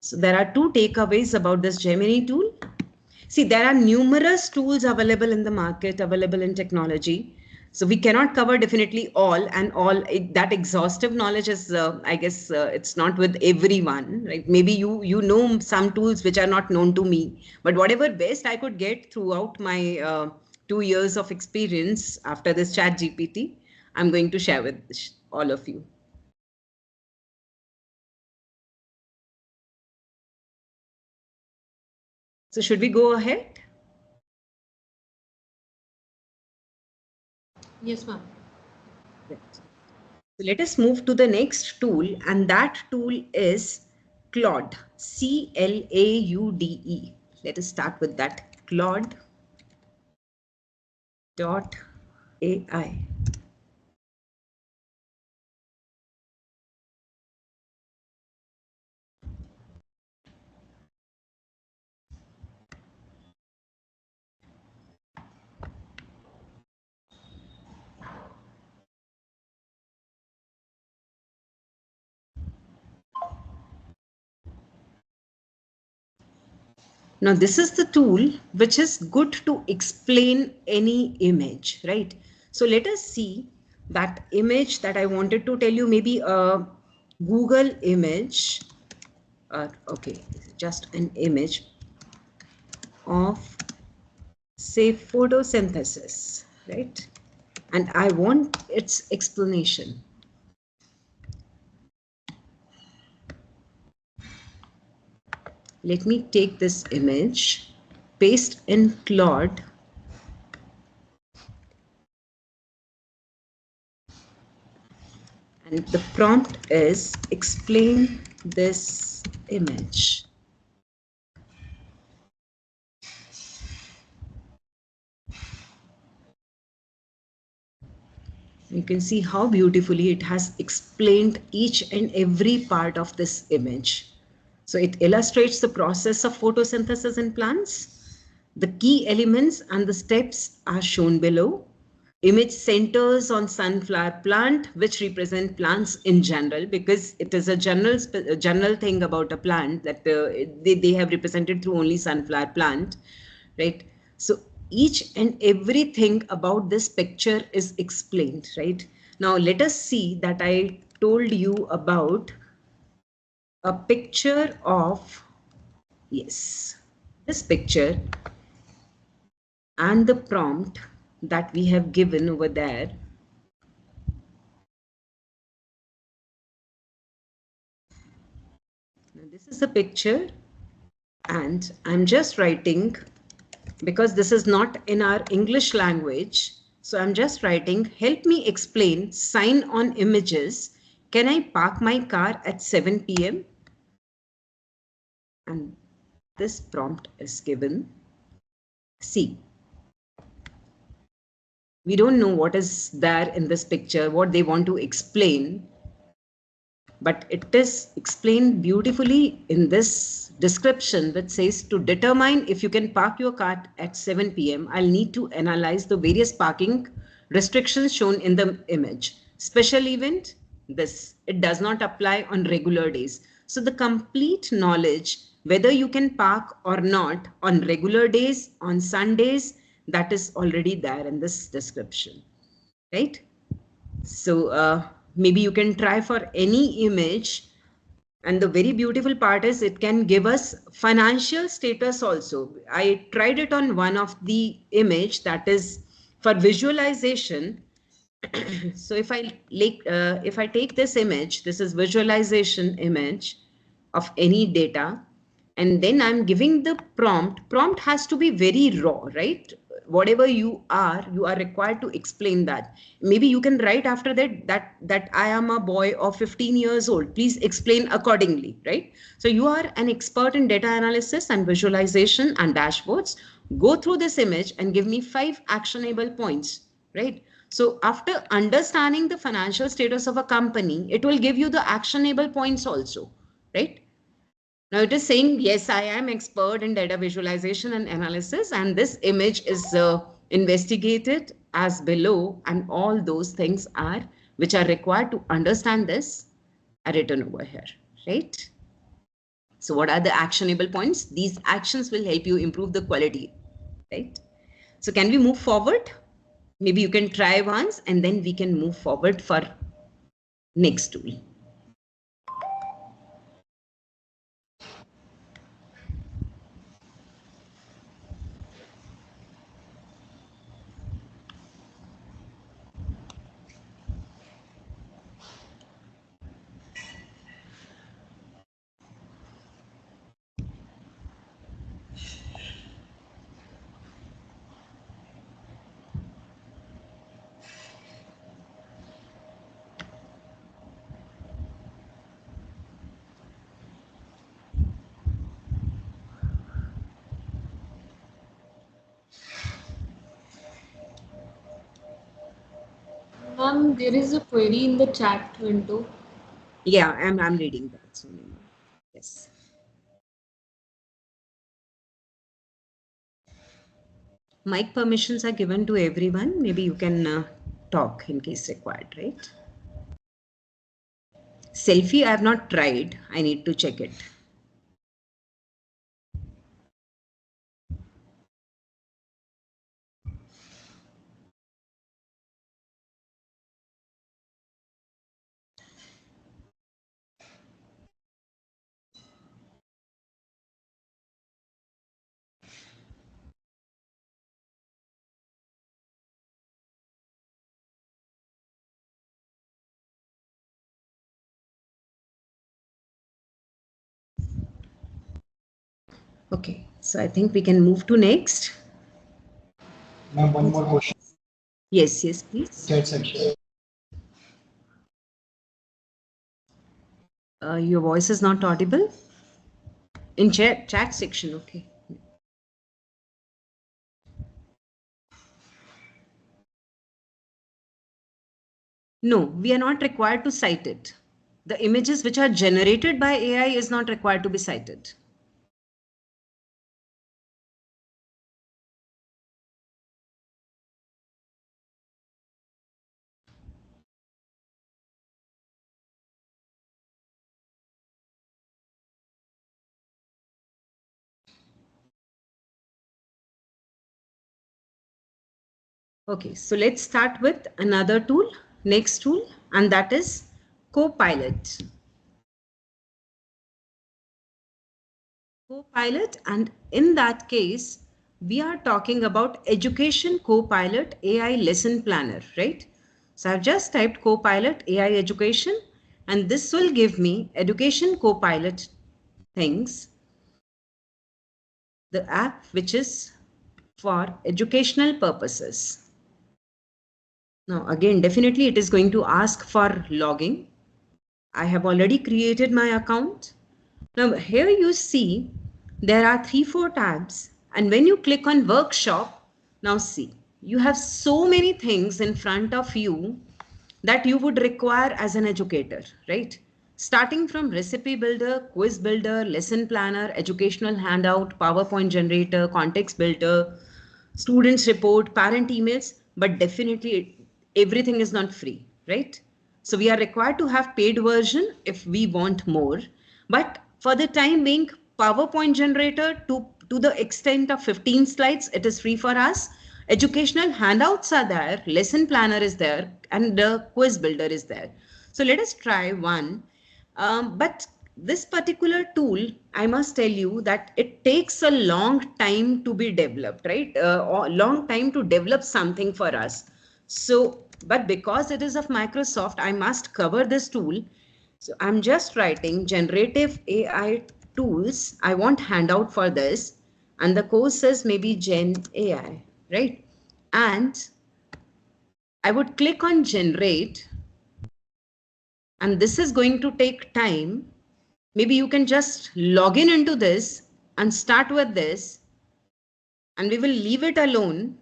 [SPEAKER 5] So there are two takeaways about this Gemini tool. See, there are numerous tools available in the market, available in technology. So we cannot cover definitely all, and that exhaustive knowledge is, I guess, it's not with everyone, right? Maybe you know some tools which are not known to me, but whatever best I could get throughout my 2 years of experience after this ChatGPT, I'm going to share with all of you. So should we go ahead?
[SPEAKER 4] Yes, ma'am.
[SPEAKER 5] So let us move to the next tool, and that tool is Claude, C-L-A-U-D-E. Let us start with that, Claude.ai. Now, this is the tool which is good to explain any image, right? So let us see that image that I wanted to tell you, maybe a Google image, okay, just an image of, say, photosynthesis, right? And I want its explanation. Let me take this image, paste in Claude. And the prompt is explain this image. You can see how beautifully it has explained each and every part of this image. So it illustrates the process of photosynthesis in plants. The key elements and the steps are shown below. Image centers on sunflower plant, which represent plants in general, because it is a general thing about a plant that they have represented through only sunflower plant, right? So each and everything about this picture is explained, right? Now let us see that I told you about a picture of, yes, this picture and the prompt that we have given over there. Now this is a picture and I'm just writing, because this is not in our English language, so I'm just writing, help me explain sign on images. Can I park my car at 7 p.m.? And this prompt is given. See, we don't know what is there in this picture, what they want to explain, but it is explained beautifully in this description that says, to determine if you can park your car at 7 p.m., I'll need to analyze the various parking restrictions shown in the image. Special event, this, it does not apply on regular days. So the complete knowledge, whether you can park or not on regular days, on Sundays, that is already there in this description, right? So maybe you can try for any image. And the very beautiful part is it can give us financial status also. I tried it on one of the image that is for visualization. So if I take this image, this is visualization image of any data, and then I'm giving the prompt. Prompt has to be very raw, right? Whatever you are required to explain that. Maybe you can write after that I am a boy of 15 years old. Please explain accordingly, right? So you are an expert in data analysis and visualization and dashboards. Go through this image and give me 5 actionable points, right? So after understanding the financial status of a company, it will give you the actionable points also, right? Now it is saying, yes, I am expert in data visualization and analysis, and this image is investigated as below, and all those things are, which are required to understand this, are written over here, right? So what are the actionable points? These actions will help you improve the quality, right? So can we move forward? Maybe you can try once and then we can move forward for next tool.
[SPEAKER 4] Ma'am, there is a query in the chat window.
[SPEAKER 5] Yeah, I'm reading that. So, yes. Mic permissions are given to everyone. Maybe you can talk in case required, right? Selfie, I have not tried. I need to check it. Okay, so I think we can move to next.
[SPEAKER 6] Ma'am, one more question.
[SPEAKER 5] Yes, yes, please.
[SPEAKER 6] Chat section.
[SPEAKER 5] Your voice is not audible. In chat section, okay. No, we are not required to cite it. The images which are generated by AI is not required to be cited. Okay, so let's start with another tool, next tool, and that is Copilot. Copilot, and in that case, we are talking about Education Copilot AI Lesson Planner, right? So I've just typed Copilot AI Education, and this will give me Education Copilot things, the app which is for educational purposes. Now again, definitely it is going to ask for logging. I have already created my account. Now here you see there are 3-4 tabs, and when you click on workshop, now see, you have so many things in front of you that you would require as an educator, right? Starting from recipe builder, quiz builder, lesson planner, educational handout, PowerPoint generator, context builder, students report, parent emails, but definitely everything is not free, right? So we are required to have paid version if we want more, but for the time being, PowerPoint generator to the extent of 15 slides, it is free for us. Educational handouts are there, lesson planner is there, and the quiz builder is there. So let us try one. But this particular tool, I must tell you that it takes a long time to be developed, right? A long time to develop something for us. So, but because it is of Microsoft, I must cover this tool. So I'm just writing generative AI tools. I want handout for this. And the course is maybe Gen AI, right? And I would click on generate. And this is going to take time. Maybe you can just log in into this and start with this. And we will leave it alone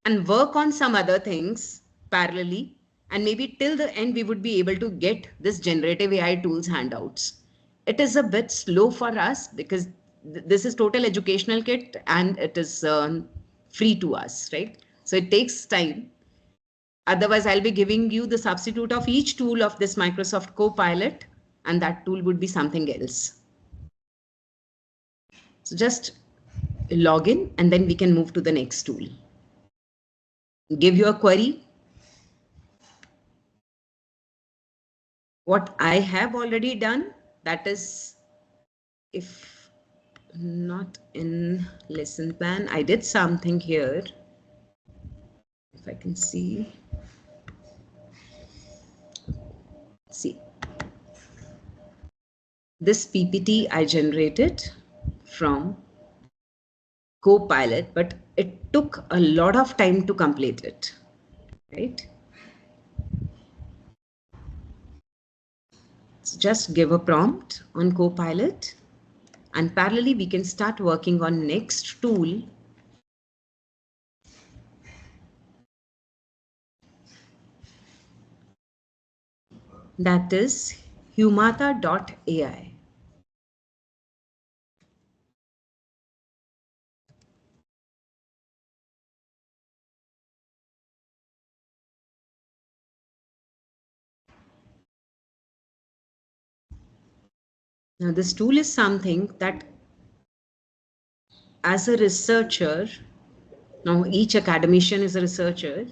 [SPEAKER 5] and work on some other things parallelly. And maybe till the end, we would be able to get this generative AI tools handouts. It is a bit slow for us because this is total educational kit and it is free to us, right? So it takes time. Otherwise, I'll be giving you the substitute of each tool of this Microsoft Copilot, and that tool would be something else. So just log in and then we can move to the next tool. Give you a query. What I have already done, that is, if not in lesson plan, I did something here. If I can see. See. This PPT I generated from Copilot, but it took a lot of time to complete it, right? So just give a prompt on Copilot and parallelly we can start working on next tool. That is humata.ai. Now this tool is something that as a researcher, now each academician is a researcher,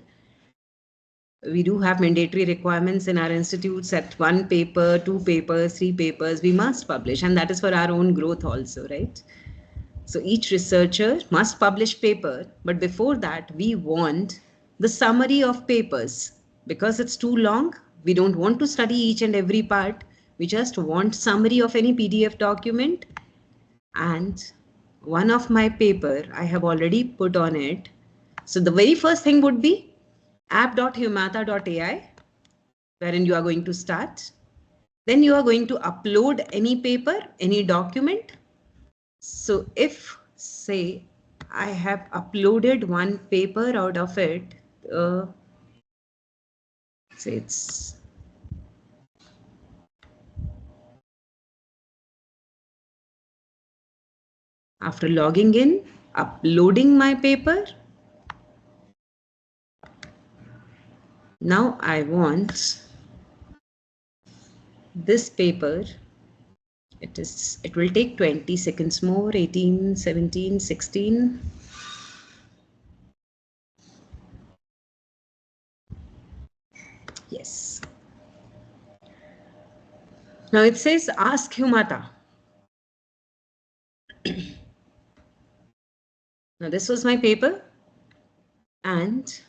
[SPEAKER 5] we do have mandatory requirements in our institutes that 1 paper, 2 papers, 3 papers, we must publish, and that is for our own growth also, right? So each researcher must publish paper, but before that we want the summary of papers because it's too long. We don't want to study each and every part. We just want summary of any PDF document. And one of my paper I have already put on it. So the very first thing would be app.humata.ai, wherein you are going to start. Then you are going to upload any paper, any document. So if, say, I have uploaded one paper out of it, say it's after logging in, uploading my paper. Now I want this paper. It will take 20 seconds more, 18, 17, 16. Yes. Now it says ask Humata. Now this was my paper and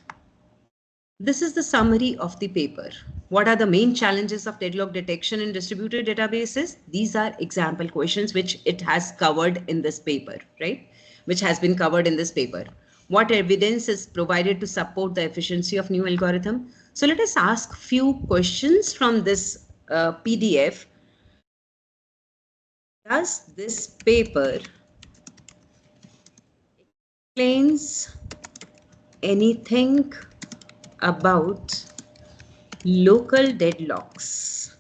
[SPEAKER 5] this is the summary of the paper. What are the main challenges of deadlock detection in distributed databases? These are example questions which it has covered in this paper, right? Which has been covered in this paper. What evidence is provided to support the efficiency of new algorithm? So let us ask few questions from this PDF. Does this paper explains anything about local deadlocks?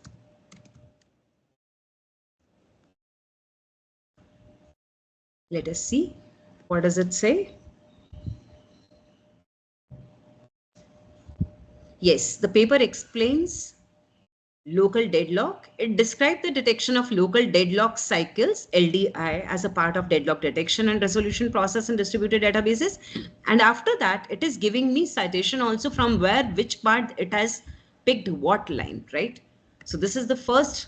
[SPEAKER 5] Let us see. What does it say? Yes, the paper explains local deadlock. It described the detection of local deadlock cycles, LDI, as a part of deadlock detection and resolution process in distributed databases. And after that, it is giving me citation also from where, which part it has picked what line, right? So this is the first,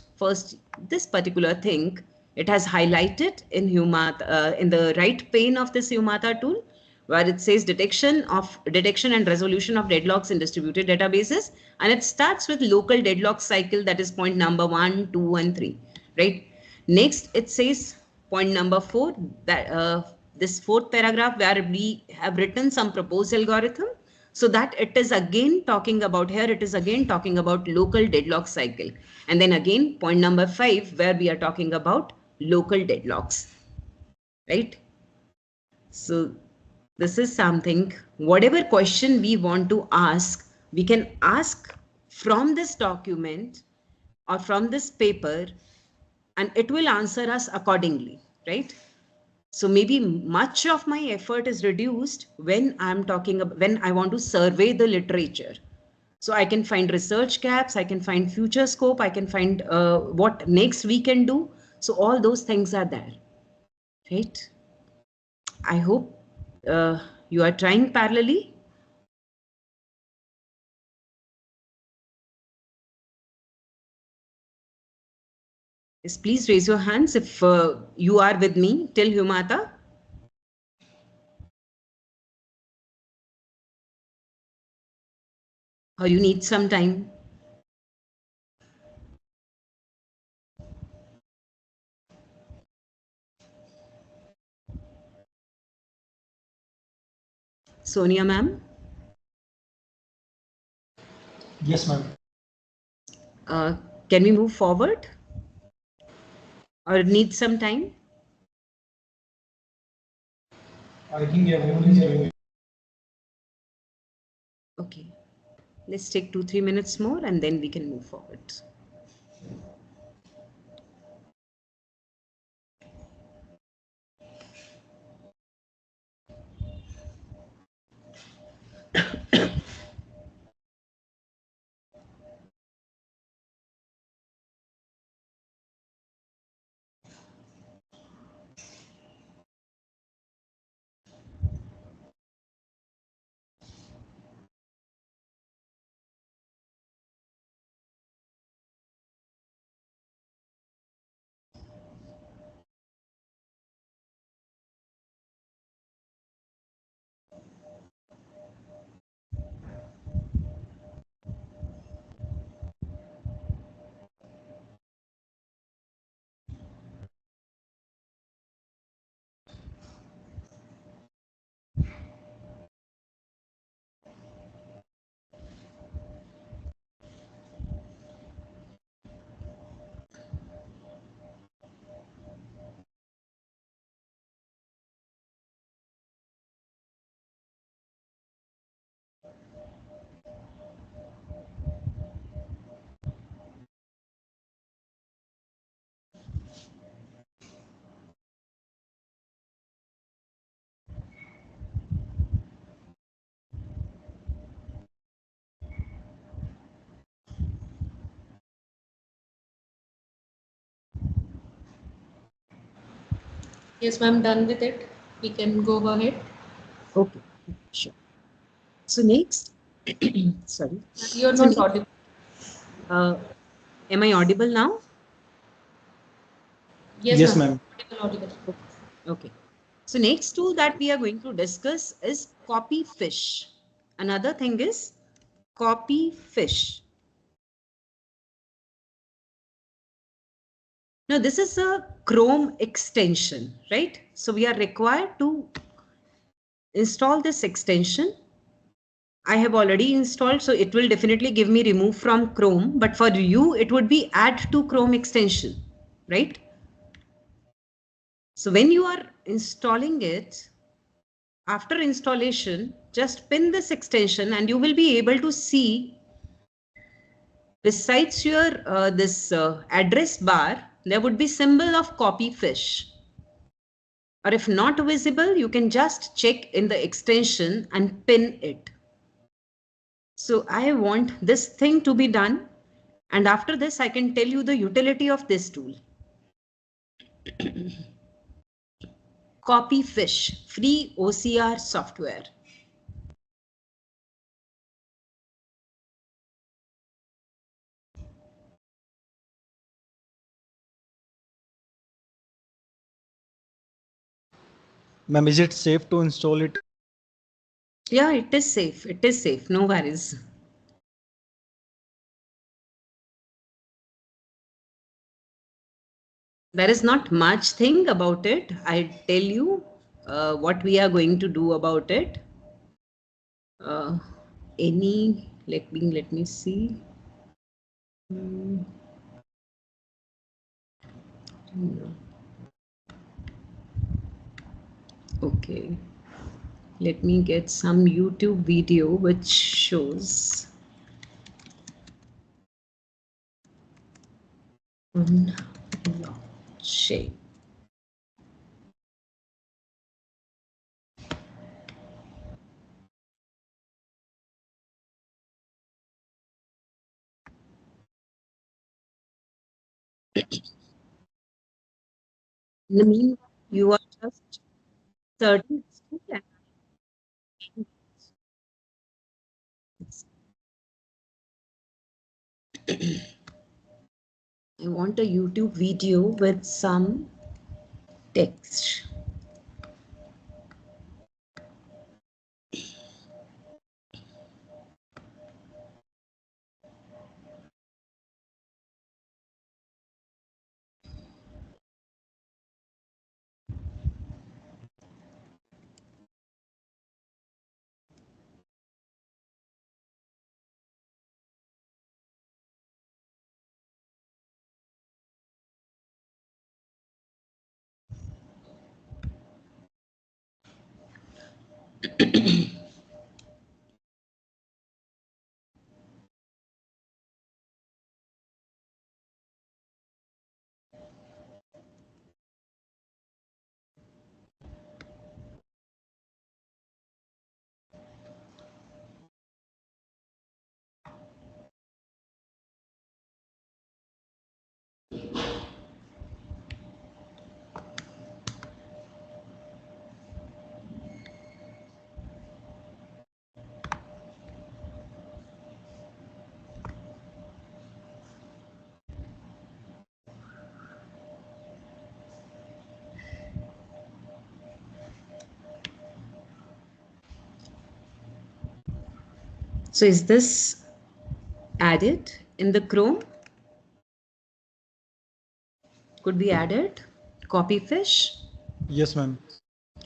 [SPEAKER 5] this particular thing, it has highlighted in Humata, in the right pane of this Humata tool, where it says detection and resolution of deadlocks in distributed databases. And it starts with local deadlock cycle, that is point number 1, 2, and 3, right? Next, it says point number 4, that this fourth paragraph where we have written some proposed algorithm, so that it is again talking about here, it is again talking about local deadlock cycle. And then again, point number 5, where we are talking about local deadlocks, right? So this is something, whatever question we want to ask, we can ask from this document or from this paper, and it will answer us accordingly, right? So maybe much of my effort is reduced when I'm talking about, when I want to survey the literature. So I can find research gaps, I can find future scope, I can find what next we can do. So all those things are there, right? I hope you are trying parallelly. Yes, please raise your hands if you are with me till Humata. Or you need some time. Sonia ma'am?
[SPEAKER 6] Yes, ma'am.
[SPEAKER 5] Can we move forward? Or need some time?
[SPEAKER 6] I think everyone is doing it.
[SPEAKER 5] Okay. Let's take 2-3 minutes more and then we can move forward.
[SPEAKER 4] Yes, ma'am, done with it. We can go ahead.
[SPEAKER 5] Okay, sure. So next, sorry.
[SPEAKER 4] You're
[SPEAKER 5] So
[SPEAKER 4] not
[SPEAKER 5] next,
[SPEAKER 4] audible.
[SPEAKER 5] am I audible now?
[SPEAKER 6] Yes, ma'am.
[SPEAKER 4] Audible.
[SPEAKER 5] Okay. So next tool that we are going to discuss is Copyfish. Another thing is Copyfish. Now this is a Chrome extension, right? So we are required to install this extension. I have already installed, so it will definitely give me remove from Chrome, but for you, it would be add to Chrome extension, right? So when you are installing it, after installation, just pin this extension and you will be able to see besides your this address bar, there would be symbol of Copyfish. Or if not visible, you can just check in the extension and pin it. So I want this thing to be done. And after this, I can tell you the utility of this tool. Copyfish, free OCR software.
[SPEAKER 6] Ma'am, is it safe to install it?
[SPEAKER 5] Yeah, it is safe. It is safe. No worries. There is not much thing about it. I tell you what we are going to do about it. Let me see. Okay. Let me get some YouTube video which shows blockchain. In the meanwhile, you are just certain. I want a YouTube video with some text. So is this added in the Chrome? Could be added? Copyfish?
[SPEAKER 6] Yes, ma'am.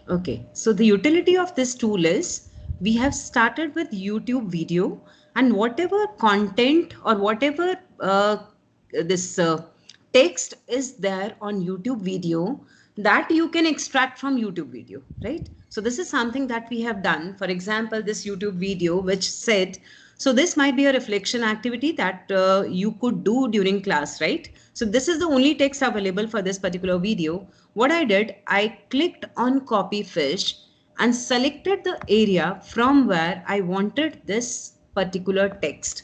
[SPEAKER 5] Okay, so the utility of this tool is we have started with YouTube video, and whatever content or whatever this text is there on YouTube video, that you can extract from YouTube video, right? So this is something that we have done. For example, this YouTube video which said, so this might be a reflection activity that you could do during class, right? So this is the only text available for this particular video. What I did, I clicked on Copyfish and selected the area from where I wanted this particular text,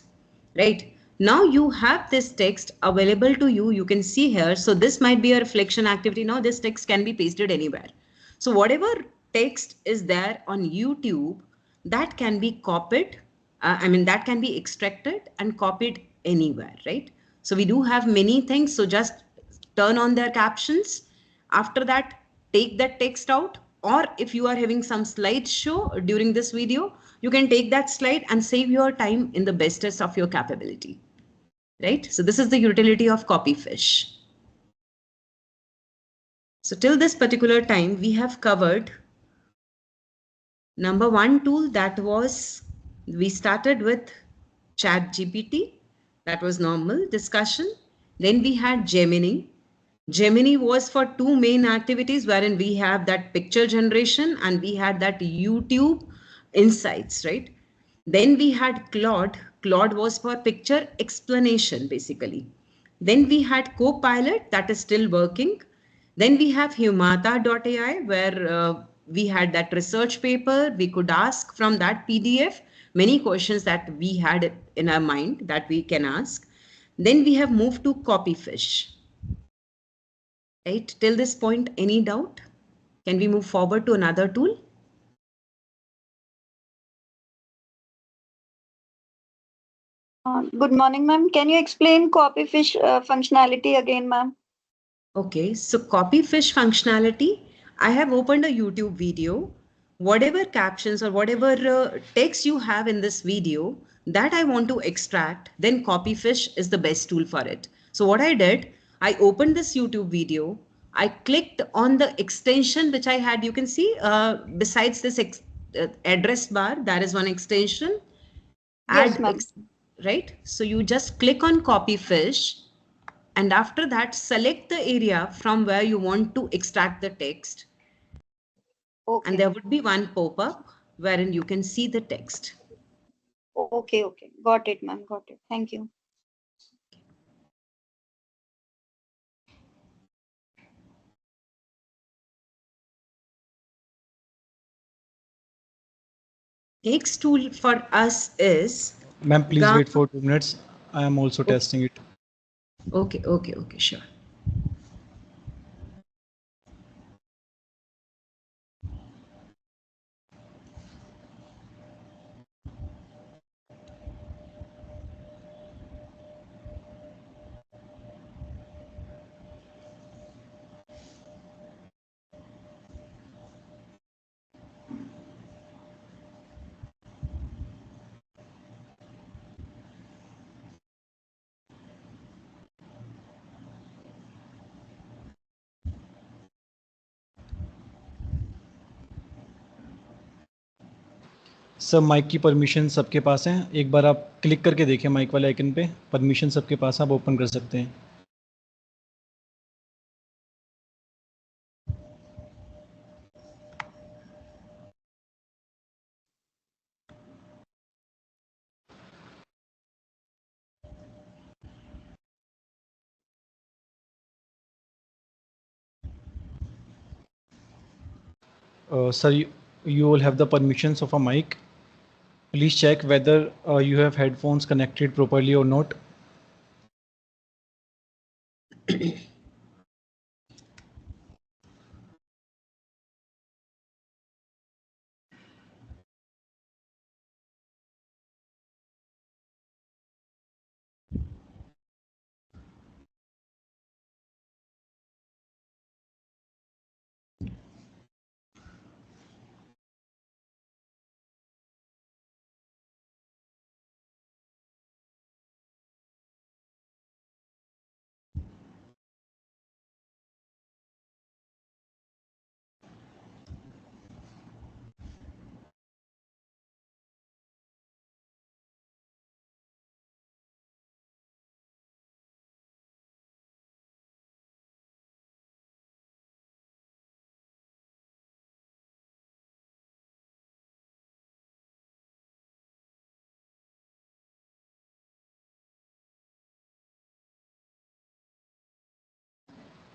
[SPEAKER 5] right? Now you have this text available to you. You can see here. So this might be a reflection activity. Now this text can be pasted anywhere. So whatever text is there on YouTube, that can be copied. That can be extracted and copied anywhere, right? So we do have many things. So just turn on their captions. After that, take that text out. Or if you are having some slideshow during this video, you can take that slide and save your time in the bestest of your capability, right? So this is the utility of Copyfish. So till this particular time, we have covered number one tool, that was, we started with ChatGPT. That was normal discussion. Then we had Gemini. Gemini was for two main activities, wherein we have that picture generation and we had that YouTube insights, right? Then we had Claude. Claude was for picture explanation, basically. Then we had Copilot, that is still working. Then we have Humata.ai, where we had that research paper. We could ask from that PDF many questions that we had in our mind that we can ask. Then we have moved to Copyfish. Right, till this point, any doubt? Can we move forward to another tool?
[SPEAKER 3] Good morning, ma'am. Can you explain Copyfish functionality again, ma'am?
[SPEAKER 5] Okay, so Copyfish functionality, I have opened a YouTube video. Whatever captions or whatever text you have in this video that I want to extract, then Copyfish is the best tool for it. So what I did, I opened this YouTube video. I clicked on the extension which I had. You can see besides this address bar, there is one extension.
[SPEAKER 3] Yes, ma'am.
[SPEAKER 5] Right? So you just click on Copyfish. And after that, select the area from where you want to extract the text.
[SPEAKER 3] Okay.
[SPEAKER 5] And there would be one pop-up wherein you can see the text.
[SPEAKER 3] Okay. Got it, ma'am. Got it. Thank you.
[SPEAKER 5] Next tool for us is...
[SPEAKER 6] Ma'am, please
[SPEAKER 5] Gamma.
[SPEAKER 6] wait for 2 minutes. I am also testing it.
[SPEAKER 5] Okay, sure.
[SPEAKER 6] Sir mic की permission सबके पास है, एक बार आप click करके देखिए mic वाले icon पे, परमिशन सबके पास है, आप ओपन कर सकते हैं. Sir, you will have the permissions of a mic. Please check whether you have headphones connected properly or not.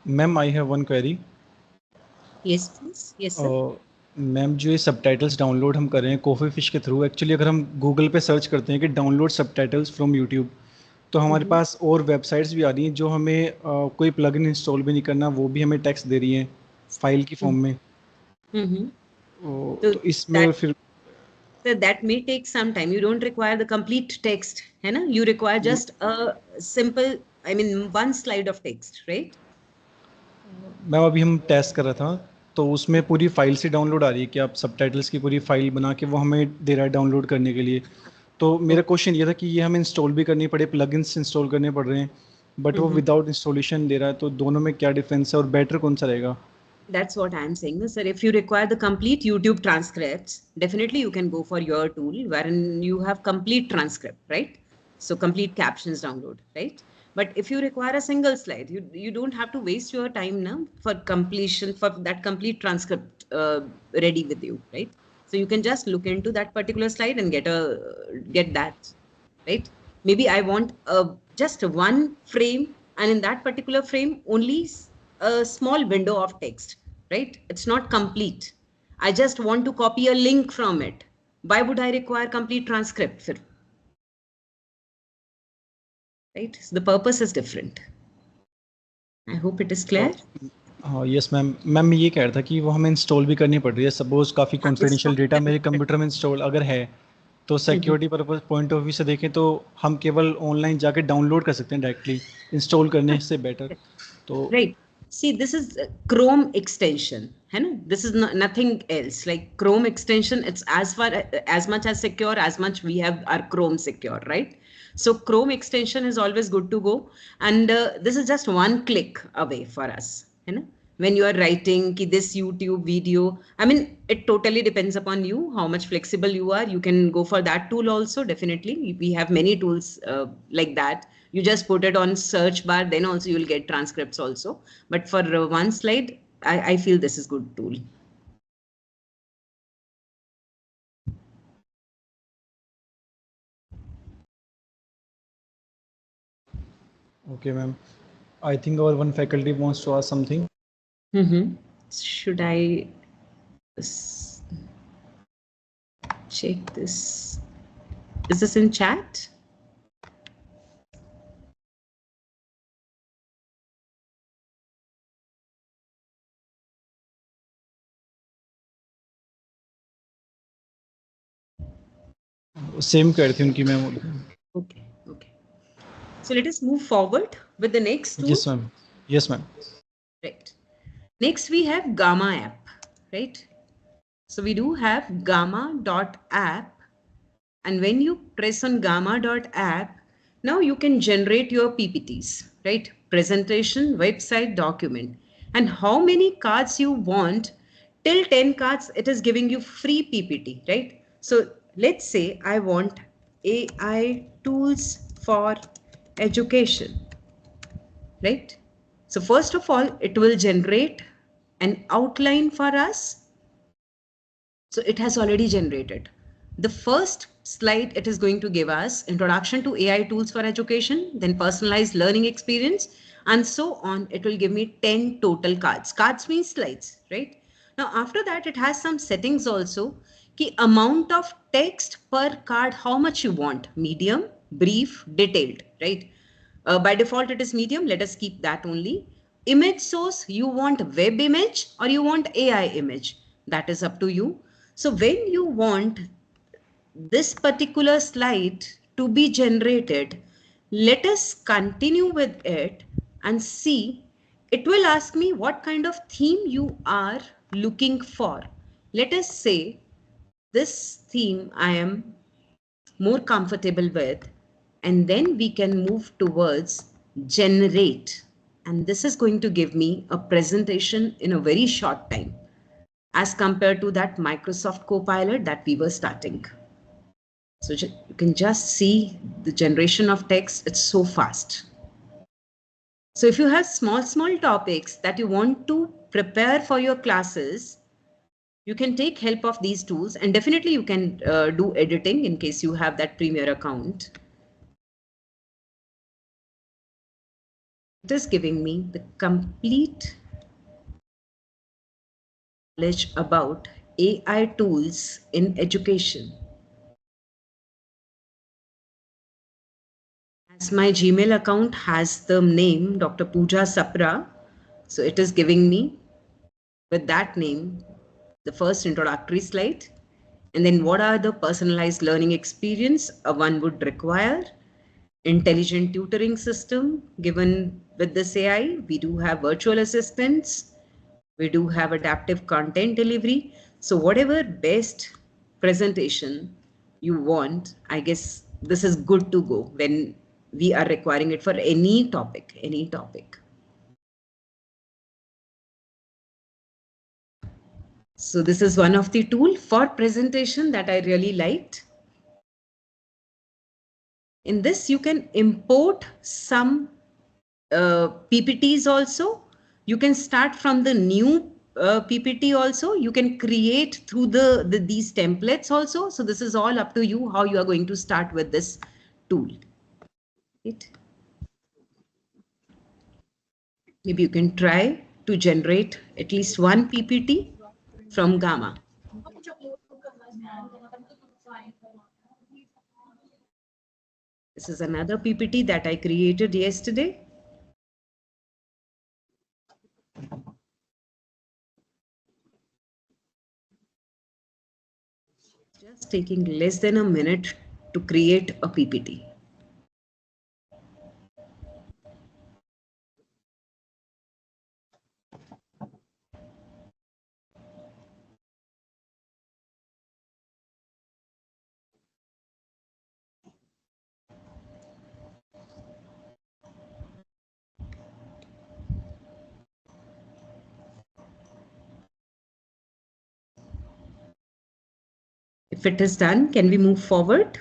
[SPEAKER 6] Ma'am, I have one query.
[SPEAKER 5] Yes, please. Yes, sir.
[SPEAKER 6] Ma'am जो ये subtitles download हम कर रहे हैं coffee fish के through, actually अगर हम Google पे सर्च करते हैं कि डाउनलोड सबटाइटल्स फ्रॉम यूट्यूब, तो हमारे पास और वेबसाइट्स भी आ रही हैं जो हमें कोई प्लगइन इंस्टॉल भी नहीं करना, वो भी हमें टेक्स्ट दे रही हैं फाइल की फॉर्म में. तो इसमें फिर
[SPEAKER 5] So that may take some time. You don't require the complete text, है ना? You require just a simple, I mean, one slide of text, right?
[SPEAKER 6] Ma'am अभी हम टेस्ट कर रहा था, तो उसमें पूरी फाइल से डाउनलोड आ रही है कि आप सबटाइटल्स की पूरी फाइल बना के वो हमें दे रहा है डाउनलोड करने के लिए. तो मेरा क्वेश्चन ये था कि ये हमें इंस्टॉल भी करनी पड़े, प्लगइन्स इंस्टॉल करने पड़ रहे हैं, बट वो विदाउट इंस्टॉलेशन दे रहा है, तो दोनों में क्या डिफरेंस है और बेटर कौन सा रहेगा?
[SPEAKER 5] That's what I'm saying, sir. If you require the complete YouTube transcripts, definitely you can go for your tool wherein you have complete transcript, right? So complete captions download, right? But if you require a single slide, you don't have to waste your time now for completion for that complete transcript ready with you, right? So you can just look into that particular slide and get that, right? Maybe I want just one frame, and in that particular frame only a small window of text, right? It's not complete. I just want to copy a link from it. Why would I require complete transcript? right? So the purpose is different. I hope it is clear.
[SPEAKER 6] हाँ yes ma'am ma'am मैं ये कह रहा था कि वो हमें install भी करनी पड़ रही है सपोज काफ़ी कॉन्फिडेंशियल डेटा मेरे कंप्यूटर में इंस्टॉल अगर है तो security purpose point of view से देखें तो हम केवल ऑनलाइन जाके डाउनलोड कर सकते हैं डायरेक्टली इंस्टॉल करने से बेटर तो
[SPEAKER 5] Right. See, this is Chrome extension. This is nothing else. Like Chrome extension, it's as much as secure as much we have our Chrome secure, right? So Chrome extension is always good to go, and this is just one click away for us. When you are writing this YouTube video, I mean, it totally depends upon you how much flexible you are. You can go for that tool also. Definitely, we have many tools like that. You just put it on search bar, then also you'll get transcripts also. But for one slide, I feel this is good tool.
[SPEAKER 6] Okay, ma'am. I think our one faculty wants to ask something.
[SPEAKER 5] Should I check this? Is this in chat?
[SPEAKER 6] Same कर थी उनकी ma'am
[SPEAKER 5] Okay. So let us move forward with the next tool.
[SPEAKER 6] Yes ma'am
[SPEAKER 5] Right. Next we have Gamma app, right? So we do have gamma.app, and when you press on gamma.app, now you can generate your PPTs, right? Presentation, website, document, and how many cards you want. Till 10 cards, it is giving you free PPT, right? So let's say I want AI tools for education, right? So first of all, it will generate an outline for us. So it has already generated. The first slide, it is going to give us introduction to AI tools for education, then personalized learning experience, and so on. It will give me 10 total cards. Cards means slides, right? Now, after that, it has some settings also. Ki amount of text per card, how much you want, medium, brief, detailed, right? By default, it is medium. Let us keep that only. Image source, you want web image or you want AI image? That is up to you. So when you want this particular slide to be generated, let us continue with it and see. It will ask me what kind of theme you are looking for. Let us say this theme I am more comfortable with, and then we can move towards generate. And this is going to give me a presentation in a very short time as compared to that Microsoft Copilot that we were starting. So you can just see the generation of text. It's so fast. So if you have small topics that you want to prepare for your classes, you can take help of these tools, and definitely you can do editing in case you have that Premiere account. It is giving me the complete knowledge about AI tools in education. As my Gmail account has the name Dr. Pooja Sapra, so it is giving me with that name the first introductory slide, and then what are the personalized learning experience one would require. Intelligent tutoring system given with this AI. We do have virtual assistants. We do have adaptive content delivery. So whatever best presentation you want, I guess this is good to go when we are requiring it for any topic, So this is one of the tool for presentation that I really liked. In this, you can import some PPTs also. You can start from the new PPT also. You can create through these templates also. So this is all up to you how you are going to start with this tool. Right? Maybe you can try to generate at least one PPT from Gamma. This is another PPT that I created yesterday. Just taking less than a minute to create a PPT. If it is done, can we move forward?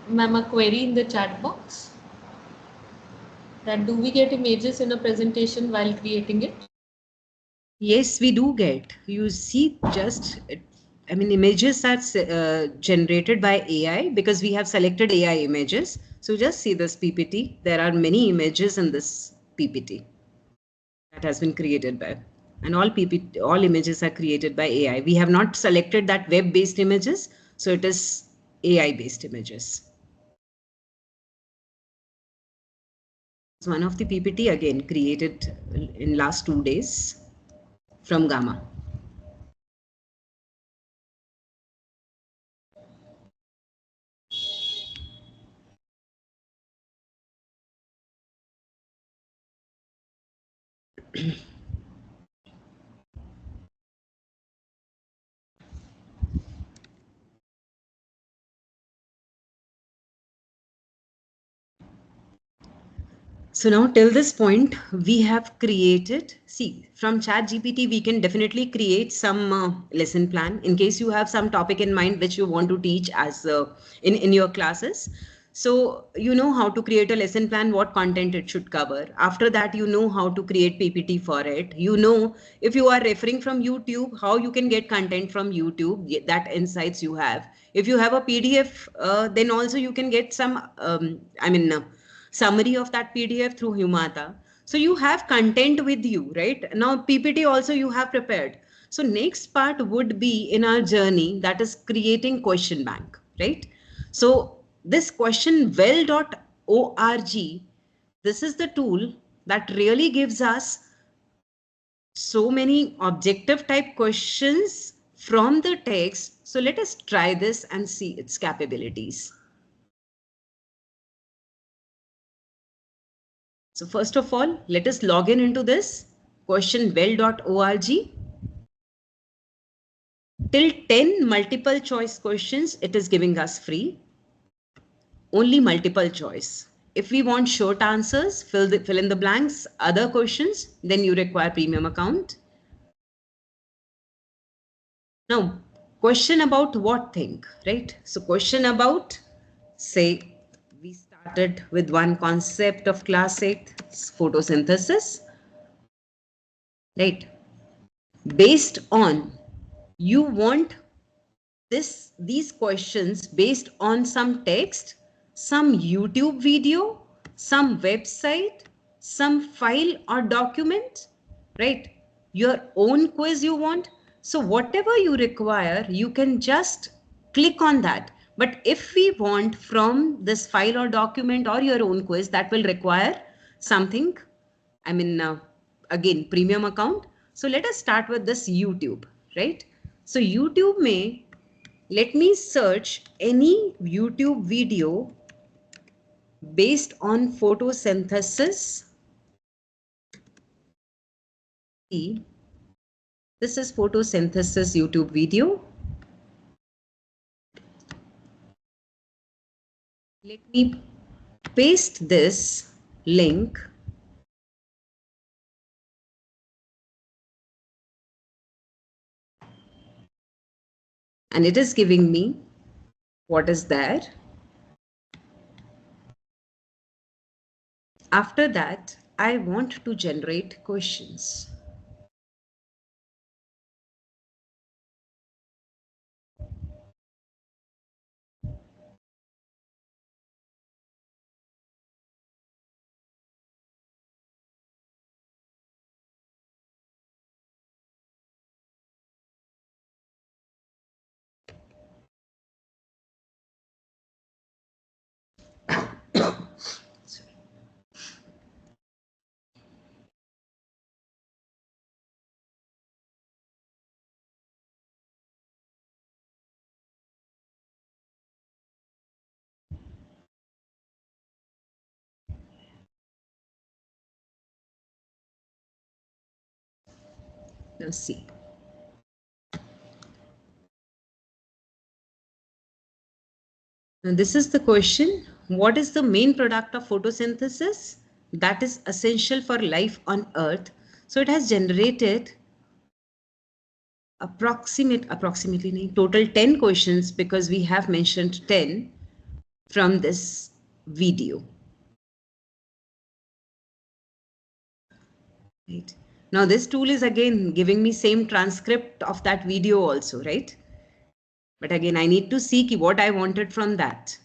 [SPEAKER 4] Ma'am, a query in the chat box. That do we get images in a presentation while creating it?
[SPEAKER 5] Yes, we do get. You see, just, I mean, images are generated by AI because we have selected AI images. So just see this PPT. There are many images in this PPT that has been created by, and all images are created by AI. We have not selected that web-based images, so it is AI-based images. It's one of the PPT again created in last 2 days from Gamma. So now till this point, we have created, see, from ChatGPT, we can definitely create some lesson plan in case you have some topic in mind which you want to teach as in your classes. So you know how to create a lesson plan, what content it should cover. After that, you know how to create PPT for it. You know, if you are referring from YouTube, how you can get content from YouTube, that insights you have. If you have a PDF, then also you can get some, summary of that PDF through Humata. So you have content with you, right? Now PPT also you have prepared. So next part would be in our journey, that is creating question bank, right? So this questionwell.org, this is the tool that really gives us so many objective type questions from the text. So let us try this and see its capabilities. So first of all, let us log in into this questionwell.org. Till 10 multiple choice questions, it is giving us free. Only multiple choice. If we want short answers, fill in the blanks, other questions, then you require premium account. Now, question about what thing, right? So question about, say, we started with one concept of class 8, photosynthesis, right? Based on, you want these questions based on some text, some YouTube video, some website, some file or document, right? Your own quiz you want. So whatever you require, you can just click on that. But if we want from this file or document or your own quiz, that will require something, I mean, again, premium account. So let us start with this YouTube, right? So YouTube may, let me search any YouTube video based on photosynthesis. This is photosynthesis YouTube video. Let me paste this link. And it is giving me what is there. After that, I want to generate questions. Now see. Now this is the question. What is the main product of photosynthesis that is essential for life on Earth? So it has generated approximately total 10 questions, because we have mentioned 10 from this video. Right. Now this tool is again giving me same transcript of that video also, right? But again, I need to see what I wanted from that.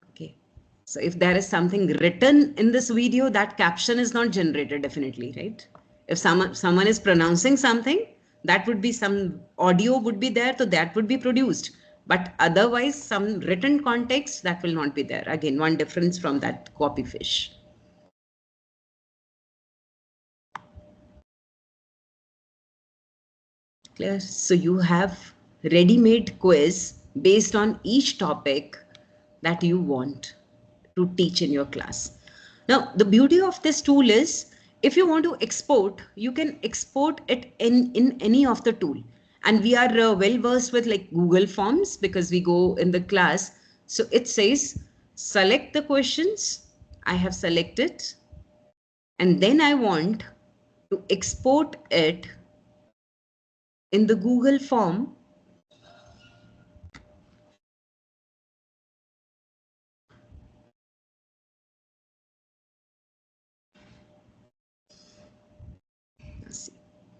[SPEAKER 5] Okay. So if there is something written in this video, that caption is not generated definitely, right? If someone is pronouncing something, that would be some audio would be there, so that would be produced. But otherwise, some written context, that will not be there. Again, one difference from that copyfish. Clear? So you have ready-made quiz based on each topic that you want to teach in your class. Now, the beauty of this tool is, if you want to export, you can export it in any of the tool. And we are well versed with like Google Forms, because we go in the class. So it says, select the questions. I have selected. And then I want to export it in the Google form.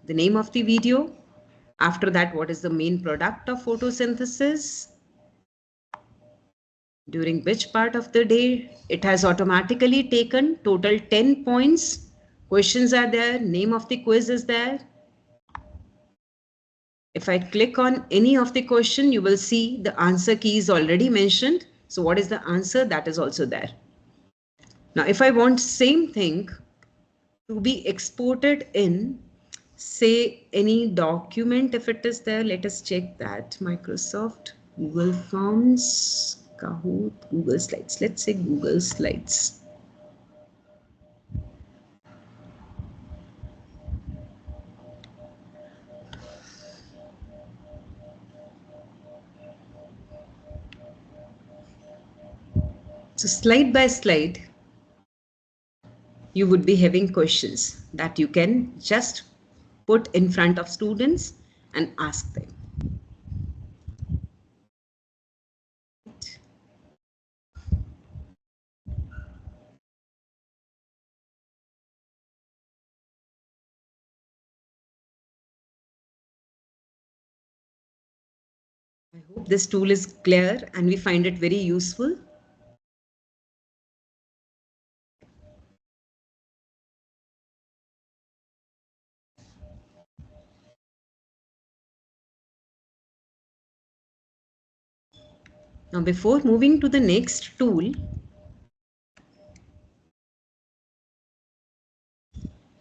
[SPEAKER 5] The name of the video. After that, what is the main product of photosynthesis? During which part of the day? It has automatically taken total 10 points. Questions are there. Name of the quiz is there. If I click on any of the question, you will see the answer key is already mentioned. So what is the answer? That is also there. Now, if I want same thing to be exported in, say, any document, if it is there, let us check that. Microsoft, Google Forms, Kahoot, Google Slides. Let's say Google Slides. So slide by slide, you would be having questions that you can just put in front of students and ask them. I hope this tool is clear and we find it very useful. Now, before moving to the next tool,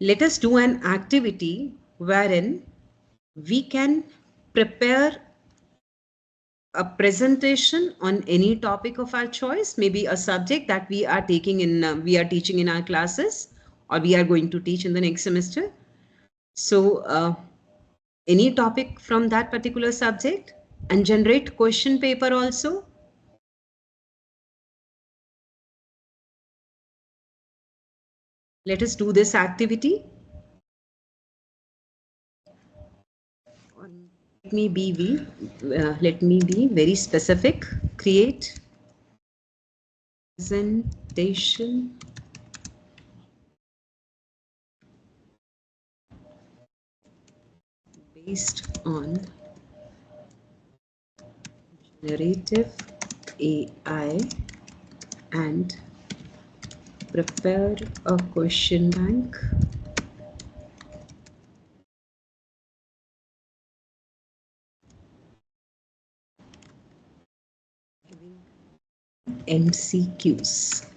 [SPEAKER 5] let us do an activity wherein we can prepare a presentation on any topic of our choice, maybe a subject that we are taking in, we are teaching in our classes, or we are going to teach in the next semester. So any topic from that particular subject, and generate question paper also. Let us do this activity. Let me be very specific. Create presentation based on generative AI and prepare a question bank. MCQs.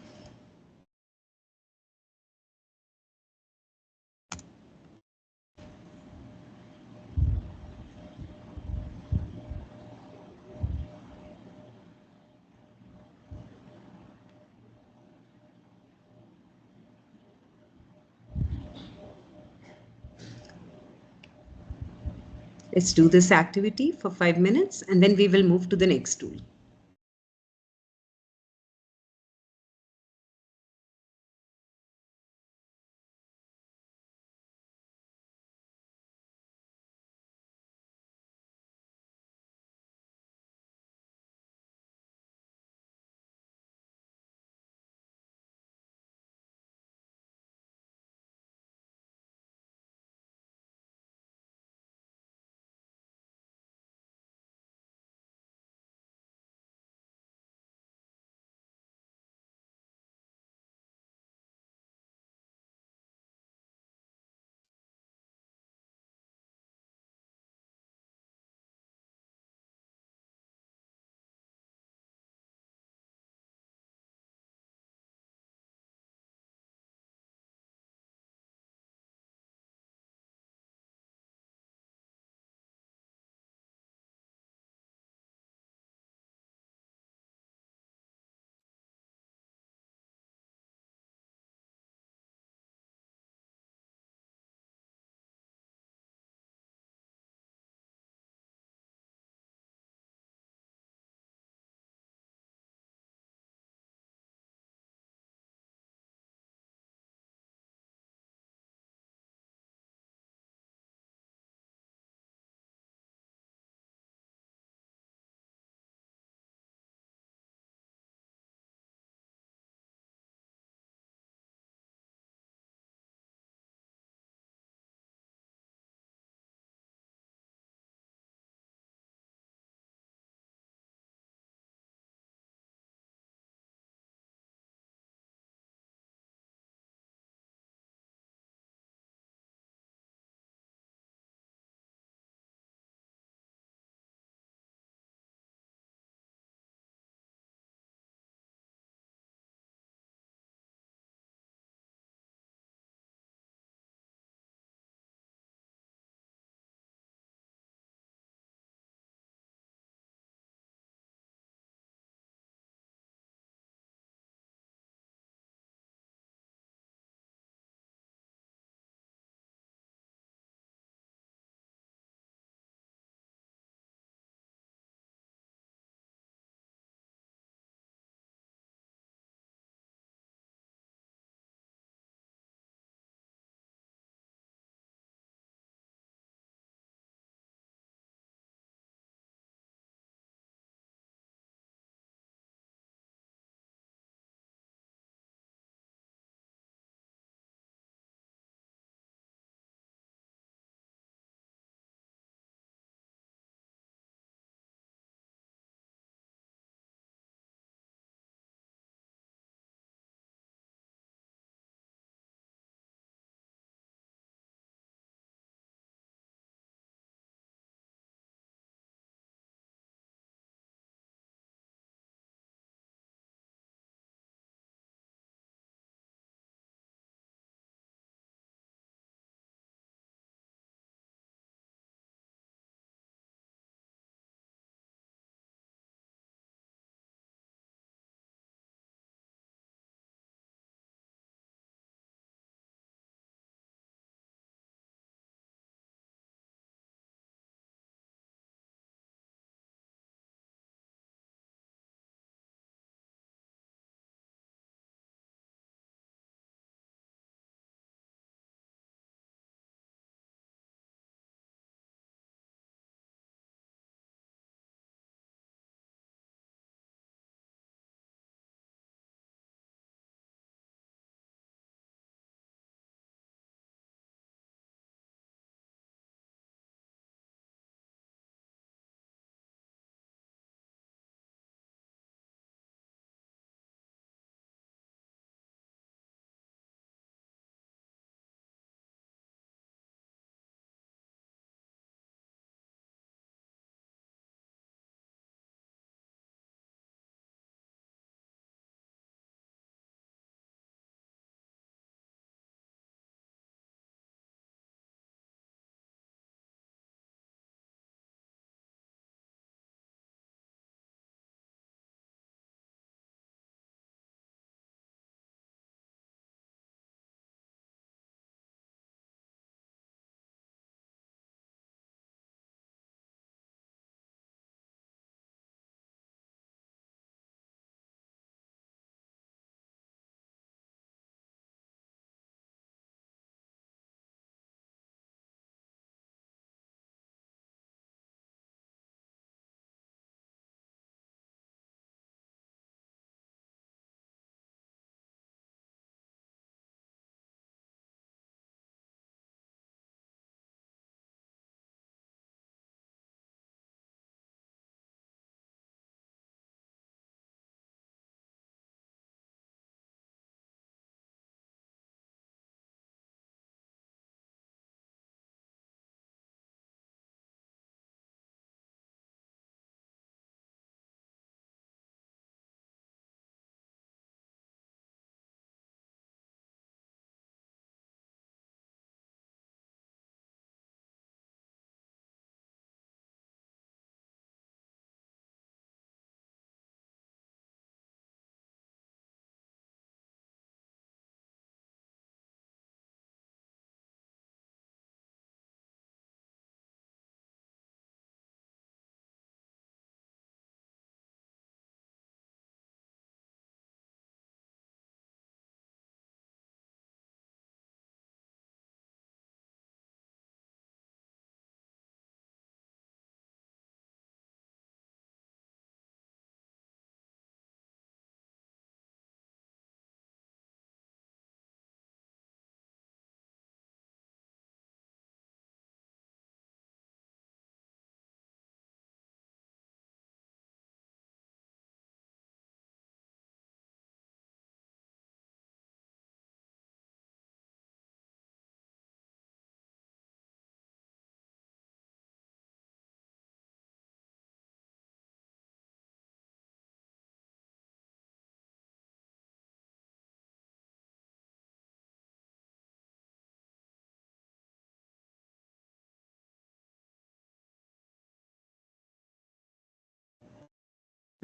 [SPEAKER 5] Let's do this activity for 5 minutes and then we will move to the next tool.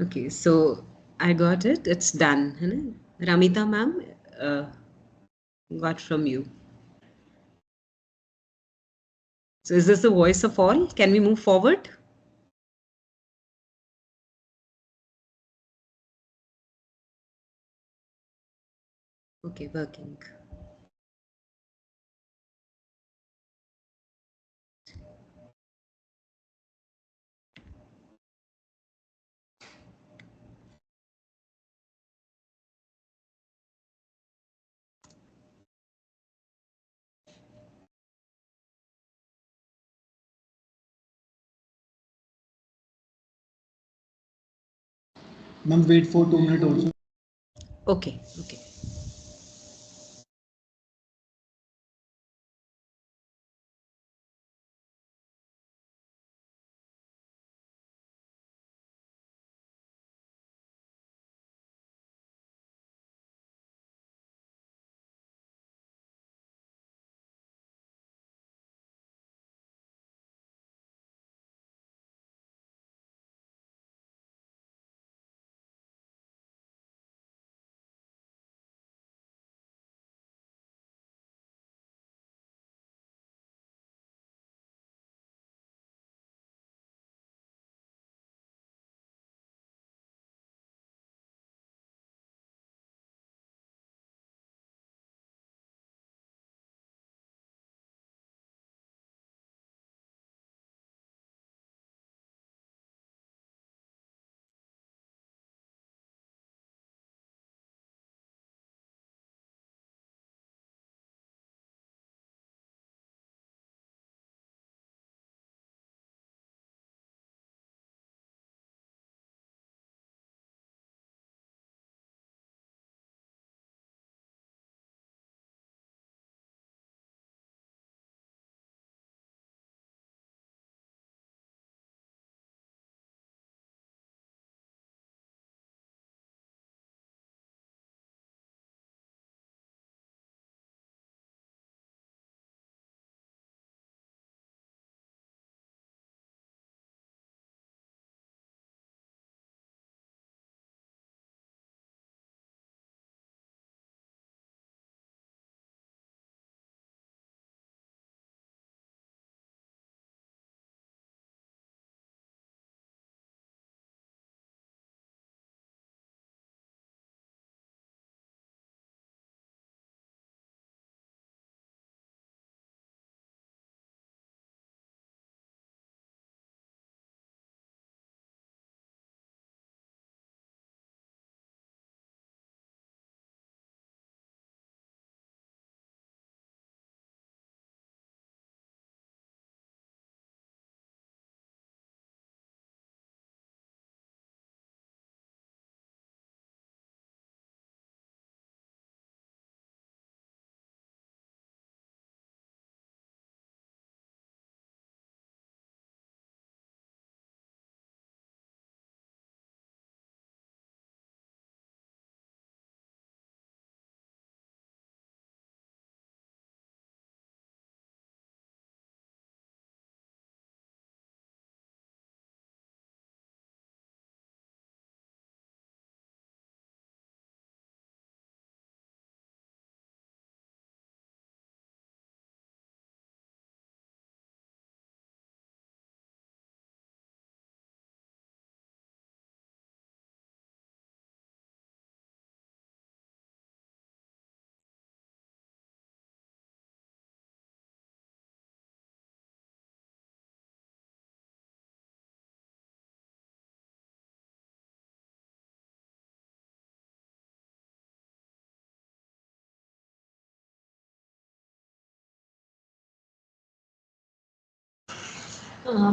[SPEAKER 5] Okay, so I got it. It's done. है ना? Ramita ma'am, got from you. So is this the voice of all? Can we move forward? Okay, working.
[SPEAKER 6] Ma'am, wait for 2 minutes also.
[SPEAKER 5] Okay, okay.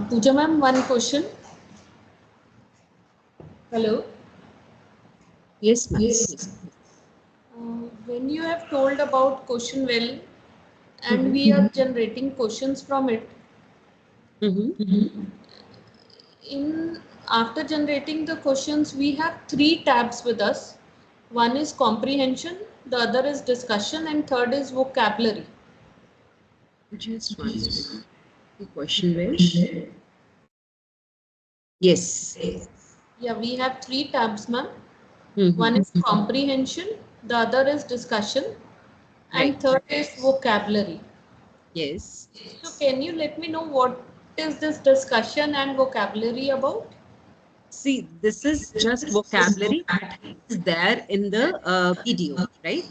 [SPEAKER 4] Pooja ma'am, one question. Hello.
[SPEAKER 5] Yes, ma'am.
[SPEAKER 4] When you have told about question well, and we are generating questions from it, in after generating the questions, we have 3 tabs with us. One is comprehension, the other is discussion, and third is vocabulary.
[SPEAKER 5] Just one second. Question well. Yes.
[SPEAKER 4] Yeah, we have 3 tabs, ma'am.
[SPEAKER 5] Mhm.
[SPEAKER 4] One is comprehension, the other is discussion, and
[SPEAKER 5] Right.
[SPEAKER 4] third is vocabulary.
[SPEAKER 5] Yes.
[SPEAKER 4] So can you let me know what is this discussion and vocabulary about?
[SPEAKER 5] See, this is just vocabulary that is there in the video, right?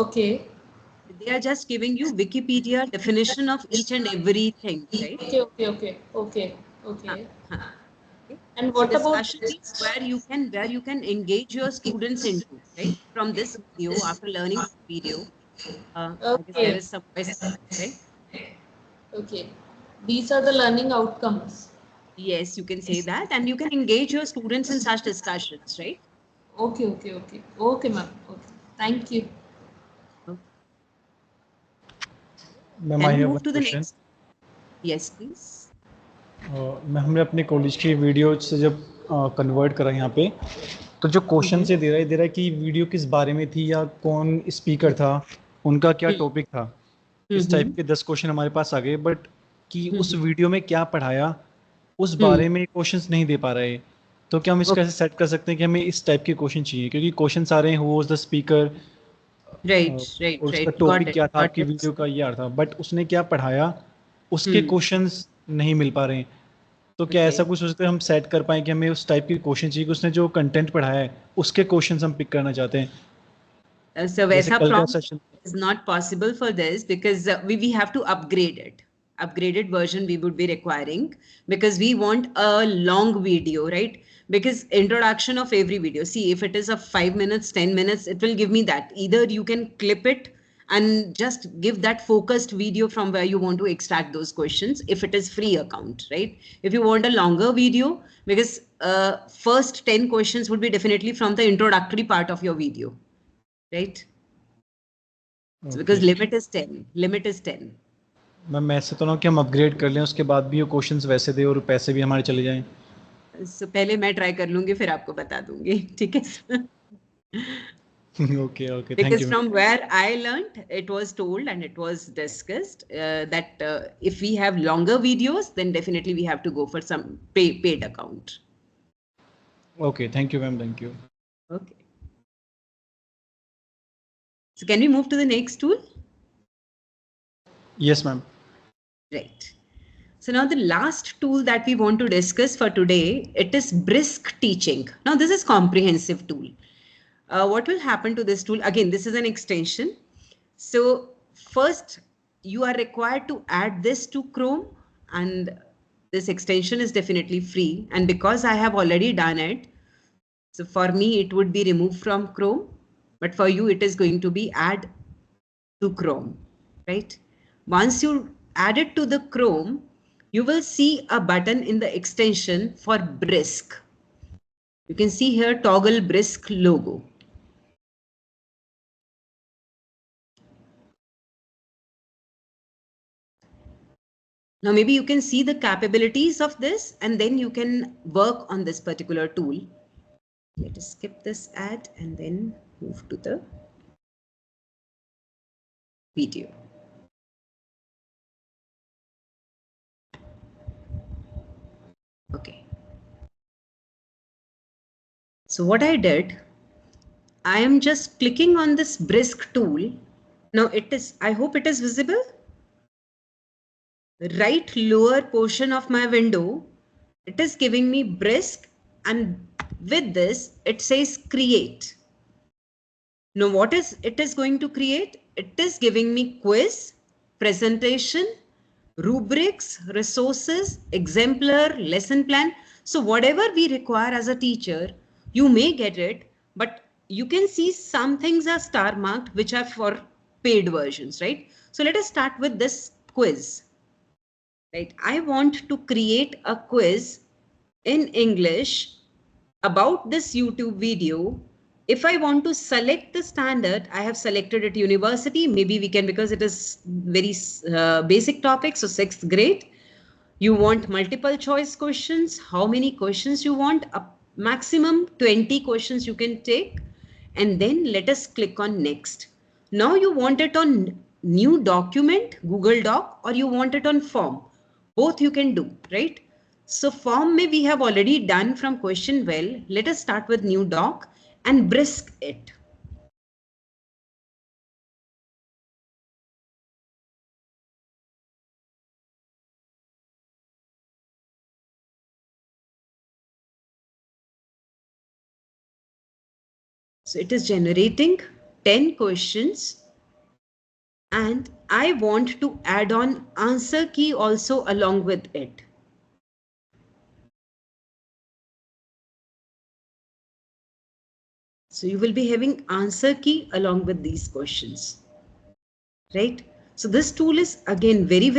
[SPEAKER 4] Okay.
[SPEAKER 5] They are just giving you Wikipedia definition of each and everything, right?
[SPEAKER 4] Okay.
[SPEAKER 5] Huh. Okay.
[SPEAKER 4] And
[SPEAKER 5] So
[SPEAKER 4] what about
[SPEAKER 5] discussion is where you can engage your students into, right? From this video, after learning this video, I guess there
[SPEAKER 4] okay.
[SPEAKER 5] is some voice, right?
[SPEAKER 4] Okay. These are the learning outcomes.
[SPEAKER 5] Yes, you can say that, and you can engage your students in such discussions, right?
[SPEAKER 4] Okay, ma'am. Okay. Thank you.
[SPEAKER 6] Ma'am
[SPEAKER 5] Can
[SPEAKER 6] I
[SPEAKER 5] we
[SPEAKER 6] have one
[SPEAKER 5] move to the
[SPEAKER 6] question.
[SPEAKER 5] next? Yes, please.
[SPEAKER 6] मैं हमने अपने college की video से जब convert करा यहाँ पे, तो जो क्वेश्चन से दे रहा है कि वीडियो किस बारे में थी या कौन स्पीकर था, उनका क्या टॉपिक था, इस टाइप के 10 क्वेश्चन हमारे पास आ गए, बट कि उस वीडियो में क्या पढ़ाया उस बारे में क्वेश्चंस नहीं दे पा रहे। तो क्या हम इसको ऐसे सेट कर सकते हैं कि हमें इस टाइप के क्वेश्चन चाहिए, क्योंकि क्वेश्चन आ रहे हैं who was the speaker,
[SPEAKER 5] Right.
[SPEAKER 6] और उसका
[SPEAKER 5] Got
[SPEAKER 6] टॉपिक
[SPEAKER 5] it.
[SPEAKER 6] क्या था,
[SPEAKER 5] Got
[SPEAKER 6] आपकी
[SPEAKER 5] it.
[SPEAKER 6] वीडियो का ये था, बट उसने क्या पढ़ाया उसके क्वेश्चंस नहीं मिल पा रहे हैं। तो क्या
[SPEAKER 5] Okay.
[SPEAKER 6] ऐसा कुछ हो सकता है हम सेट कर पाए कि हमें उस टाइप के क्वेश्चन चाहिए कि उसने जो कंटेंट पढ़ाया है उसके क्वेश्चंस हम पिक करना चाहते हैं।
[SPEAKER 5] So
[SPEAKER 6] जैसे
[SPEAKER 5] वैसा
[SPEAKER 6] कल का
[SPEAKER 5] prompt
[SPEAKER 6] session
[SPEAKER 5] is not possible for this because we have to upgrade it. Upgraded version we would be requiring because we want a long video, right? Because introduction of every video. See, if it is of 5 minutes, 10 minutes, it will give me that. Either you can clip it and just give that focused video from where you want to extract those questions if it is free account, right? If you want a longer video, because first 10 questions would be definitely from the introductory part of your video, right? So because limit is 10.
[SPEAKER 6] Ma'am ऐसे तो ना कि हम upgrade कर लें उसके बाद भी वो क्वेश्चंस वैसे दे और पैसे भी हमारे चले जाएं।
[SPEAKER 5] So पहले मैं ट्राई कर लूंगी फिर आपको बता दूंगी, ठीक है?
[SPEAKER 6] Okay, thank
[SPEAKER 5] Because
[SPEAKER 6] you.
[SPEAKER 5] from where I learned, it was told and it was discussed that if we have longer videos, then definitely we have to go for some paid account.
[SPEAKER 6] Okay, thank you ma'am, thank you.
[SPEAKER 5] Okay. So can we move to the next tool?
[SPEAKER 6] Yes ma'am.
[SPEAKER 5] Right. So now the last tool that we want to discuss for today, it is Brisk Teaching. Now this is comprehensive tool. What will happen to this tool? Again, this is an extension. So first you are required to add this to Chrome, and this extension is definitely free. And because I have already done it, so for me, it would be removed from Chrome, but for you, it is going to be add to Chrome, right? Once you add it to the Chrome, you will see a button in the extension for Brisk. You can see here toggle Brisk logo. Now, maybe you can see the capabilities of this and then you can work on this particular tool. Let us skip this ad and then move to the video. Okay. So what I did, I am just clicking on this Brisk tool. Now it is, I hope it is visible. Right lower portion of my window, it is giving me Brisk, and with this it says create. Now what is it is going to create? It is giving me quiz, presentation, rubrics, resources, exemplar, lesson plan. So whatever we require as a teacher, you may get it, but you can see some things are star marked, which are for paid versions, right? So let us start with this quiz. Right, I want to create a quiz in English about this YouTube video. If I want to select the standard, I have selected it university. Maybe we can, because it is very basic topic, so 6th grade. You want multiple choice questions. How many questions you want? A maximum 20 questions you can take. And then let us click on next. Now you want it on new document, Google Doc, or you want it on form. Both you can do, right? So form may we have already done from question well. Let us start with new doc and brisk it. So it is generating 10 questions, and I want to add on answer key also along with it. So you will be having answer key along with these questions, right? So this tool is again very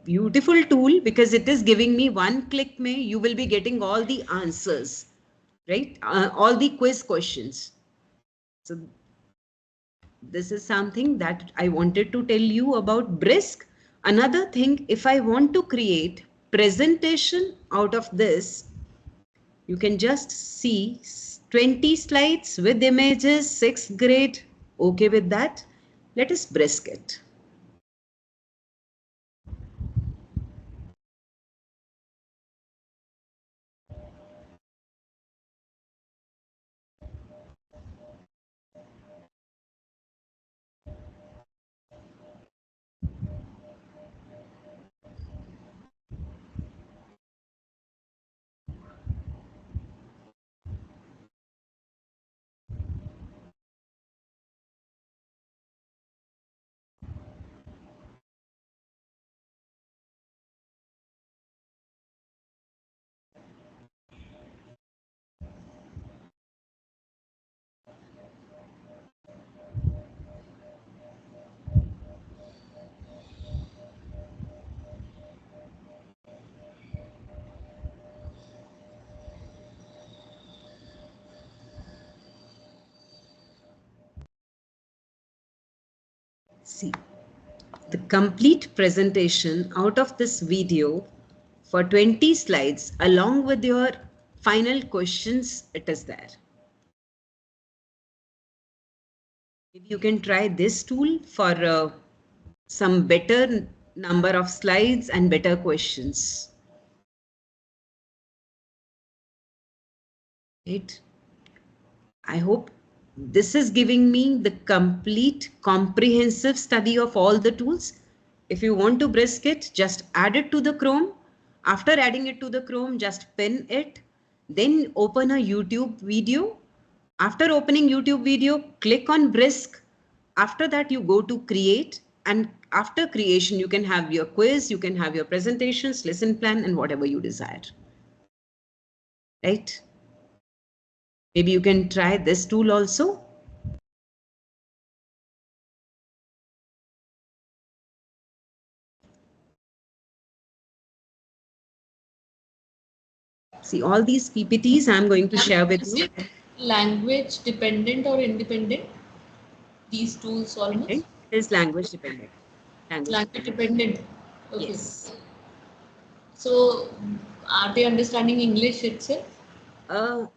[SPEAKER 5] beautiful tool because it is giving me one click you will be getting all the answers, right? All the quiz questions. So this is something that I wanted to tell you about Brisk. Another thing, if I want to create presentation out of this, you can just see 20 slides with images, 6th grade. Okay with that? Let us Brisk it. See, the complete presentation out of this video for 20 slides along with your final questions, it is there. Maybe you can try this tool for some better number of slides and better questions. Right? I hope this is giving me the complete comprehensive study of all the tools. If you want to brisk it, just add it to the Chrome. After adding it to the Chrome, just pin it. Then open a YouTube video. After opening YouTube video, click on brisk. After that, you go to create. And after creation, you can have your quiz, you can have your presentations, lesson plan, and whatever you desire. Right? Maybe you can try this tool also. See, all these PPTs I'm going to share with
[SPEAKER 4] Is
[SPEAKER 5] you.
[SPEAKER 4] it language dependent or independent? These tools almost?
[SPEAKER 5] It is language dependent.
[SPEAKER 4] Language dependent. Okay.
[SPEAKER 5] Yes.
[SPEAKER 4] So are they understanding English itself?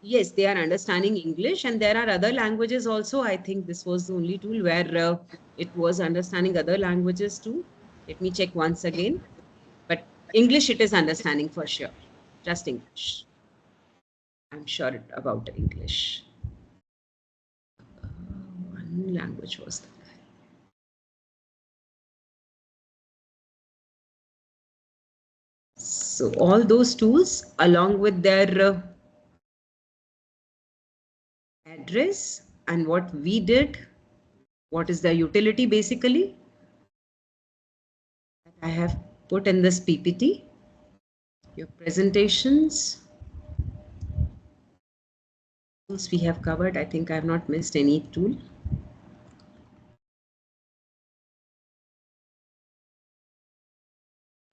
[SPEAKER 5] Yes, they are understanding English, and there are other languages also. I think this was the only tool where it was understanding other languages too. Let me check once again. But English it is understanding for sure. Just English. I'm sure about English. One language was that. So all those tools along with their address and what we did, what is the utility basically, I have put in this PPT. Your presentations, tools we have covered. I think I have not missed any tool.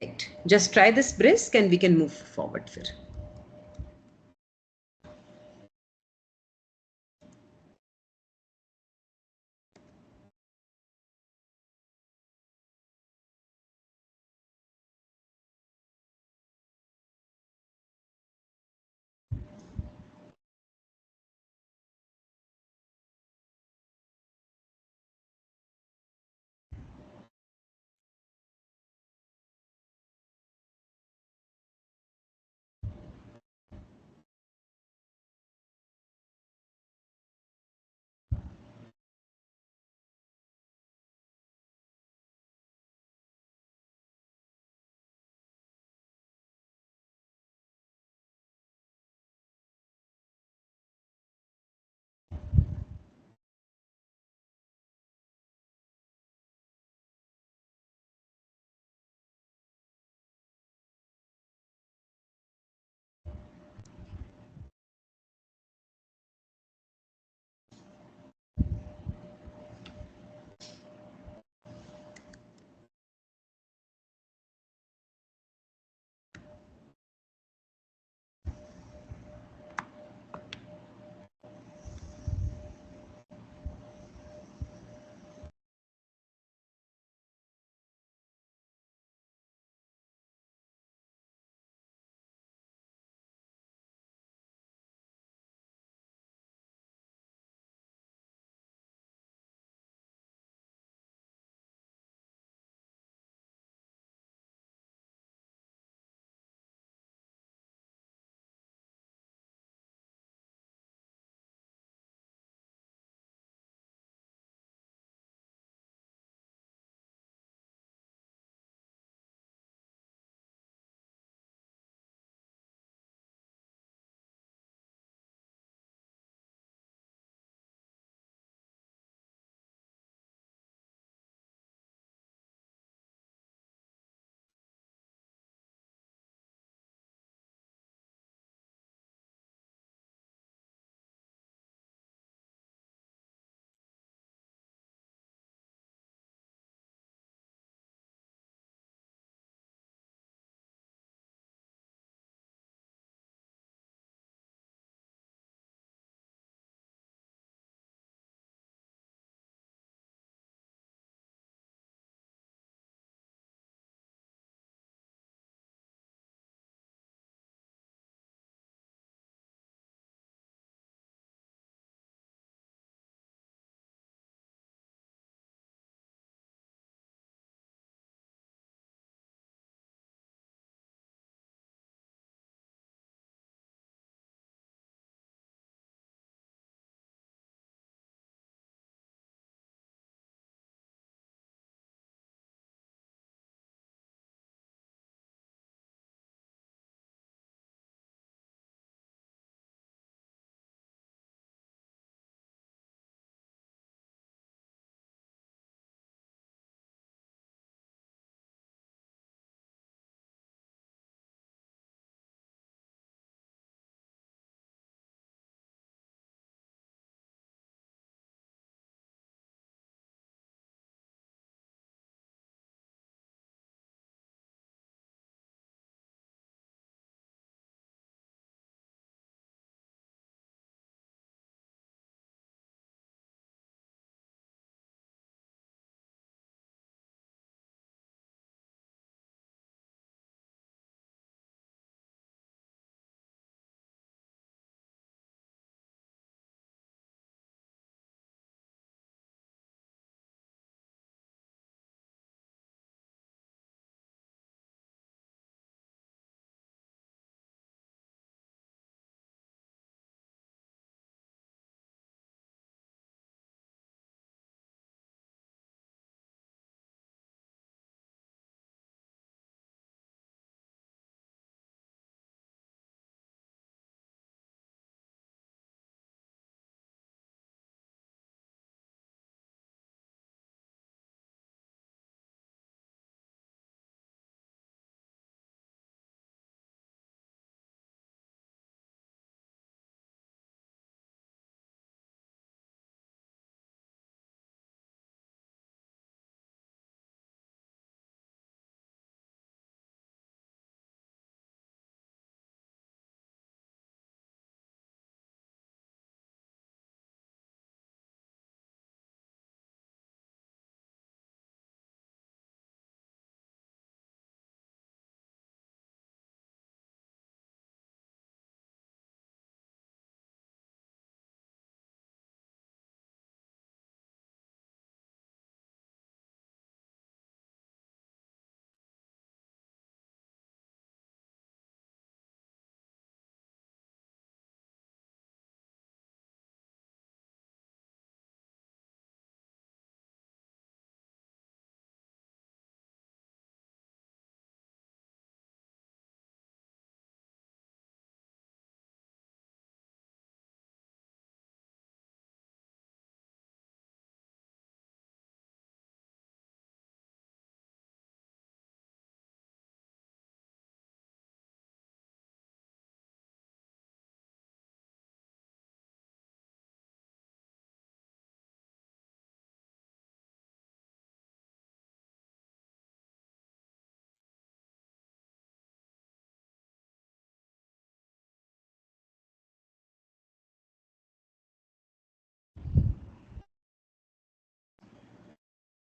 [SPEAKER 5] Right. Just try this brisk and we can move forward.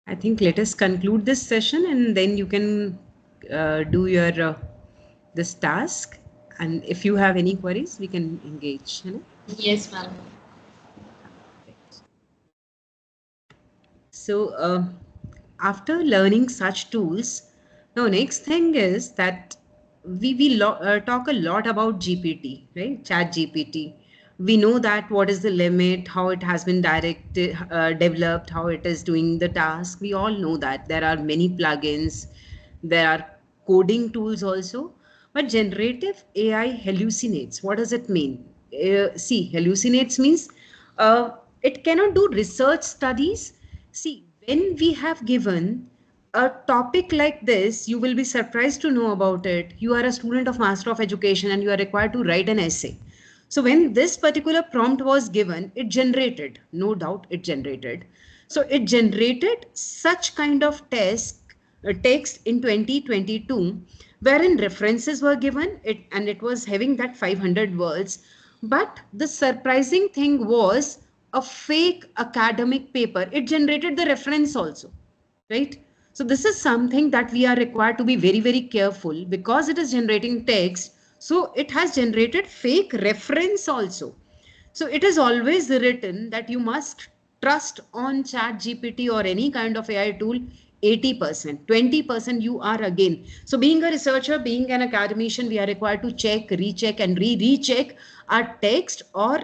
[SPEAKER 5] I think let us conclude this session and then you can do your this task. And if you have any queries, we can engage. You know?
[SPEAKER 4] Yes, ma'am.
[SPEAKER 5] So after learning such tools, now next thing is that we talk a lot about GPT, right? Chat GPT. We know that what is the limit, how it has been developed, how it is doing the task. We all know that there are many plugins, there are coding tools also, but generative AI hallucinates. What does it mean? See, hallucinates means it cannot do research studies. See, when we have given a topic like this, you will be surprised to know about it. You are a student of Master of Education and you are required to write an essay. So when this particular prompt was given, it generated, no doubt it generated. So it generated such kind of text in 2022, wherein references were given and it was having that 500 words. But the surprising thing was a fake academic paper. It generated the reference also, right? So this is something that we are required to be very, very careful because it is generating text. So it has generated fake reference also. So it is always written that you must trust on Chat GPT or any kind of AI tool 80%, 20% you are again. So being a researcher, being an academician, we are required to check, recheck and recheck our text or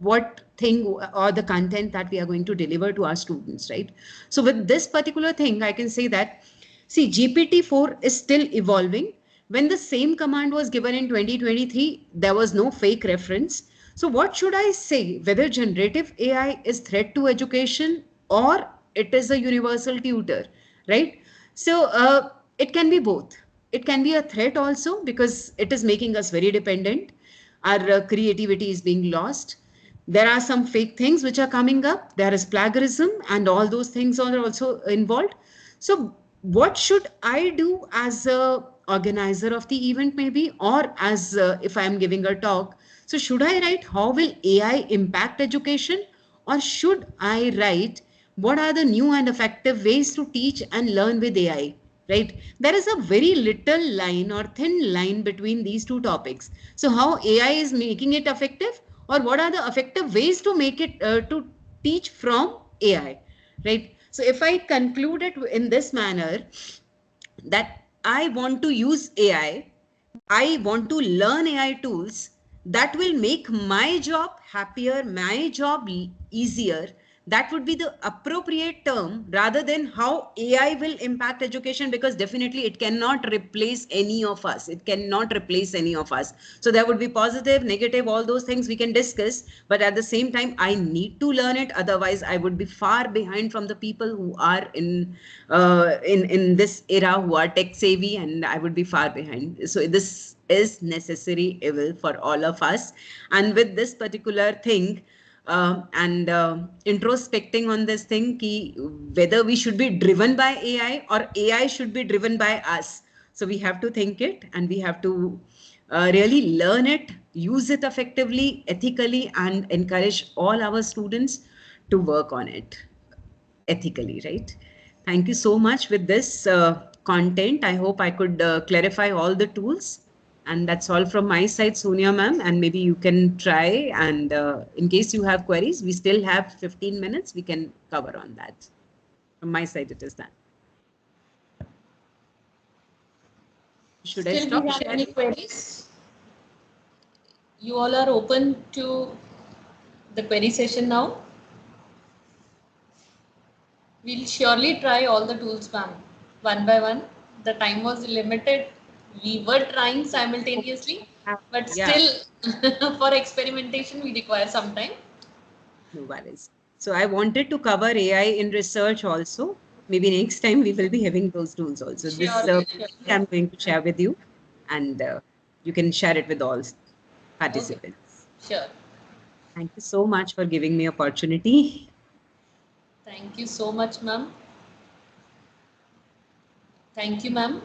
[SPEAKER 5] what thing or the content that we are going to deliver to our students, right? So with this particular thing, I can say that, see, GPT-4 is still evolving. When the same command was given in 2023, there was no fake reference. So what should I say? Whether generative AI is threat to education or it is a universal tutor, right? So it can be both. It can be a threat also because it is making us very dependent. Our creativity is being lost. There are some fake things which are coming up. There is plagiarism and all those things are also involved. So what should I do as a organizer of the event maybe, or as if I'm giving a talk? So should I write how will AI impact education, or should I write what are the new and effective ways to teach and learn with AI? Right? There is a very little line or thin line between these two topics. So how AI is making it effective, or what are the effective ways to make it to teach from AI, right? So if I conclude it in this manner, that I want to use AI, I want to learn AI tools that will make my job happier, my job easier. That would be the appropriate term rather than how AI will impact education, because definitely it cannot replace any of us. It cannot replace any of us. So there would be positive, negative, all those things we can discuss. But at the same time, I need to learn it. Otherwise, I would be far behind from the people who are in this era who are tech savvy, and I would be far behind. So this is necessary evil for all of us. And with this particular thing, and introspecting on this thing, whether we should be driven by AI or AI should be driven by us. So we have to think it, and we have to really learn it, use it effectively, ethically, and encourage all our students to work on it ethically, right? Thank you so much with this content. I hope I could clarify all the tools. And that's all from my side, Sonia ma'am. And maybe you can try. And in case you have queries, we still have 15 minutes. We can cover on that. From my side, it is done. Should I
[SPEAKER 4] Still
[SPEAKER 5] stop
[SPEAKER 4] we have any
[SPEAKER 5] sharing?
[SPEAKER 4] queries? You all are open to the query session now? We'll surely try all the tools, ma'am, one by one. The time was limited. We were trying simultaneously, but
[SPEAKER 5] Yeah.
[SPEAKER 4] still for experimentation, we require some time.
[SPEAKER 5] No worries. So I wanted to cover AI in research also. Maybe next time we will be having those tools also. This
[SPEAKER 4] Surely.
[SPEAKER 5] I'm going to share with you, and you can share it with all participants.
[SPEAKER 4] Okay. Sure.
[SPEAKER 5] Thank you so much for giving me opportunity.
[SPEAKER 4] Thank you so much, ma'am. Thank you, ma'am.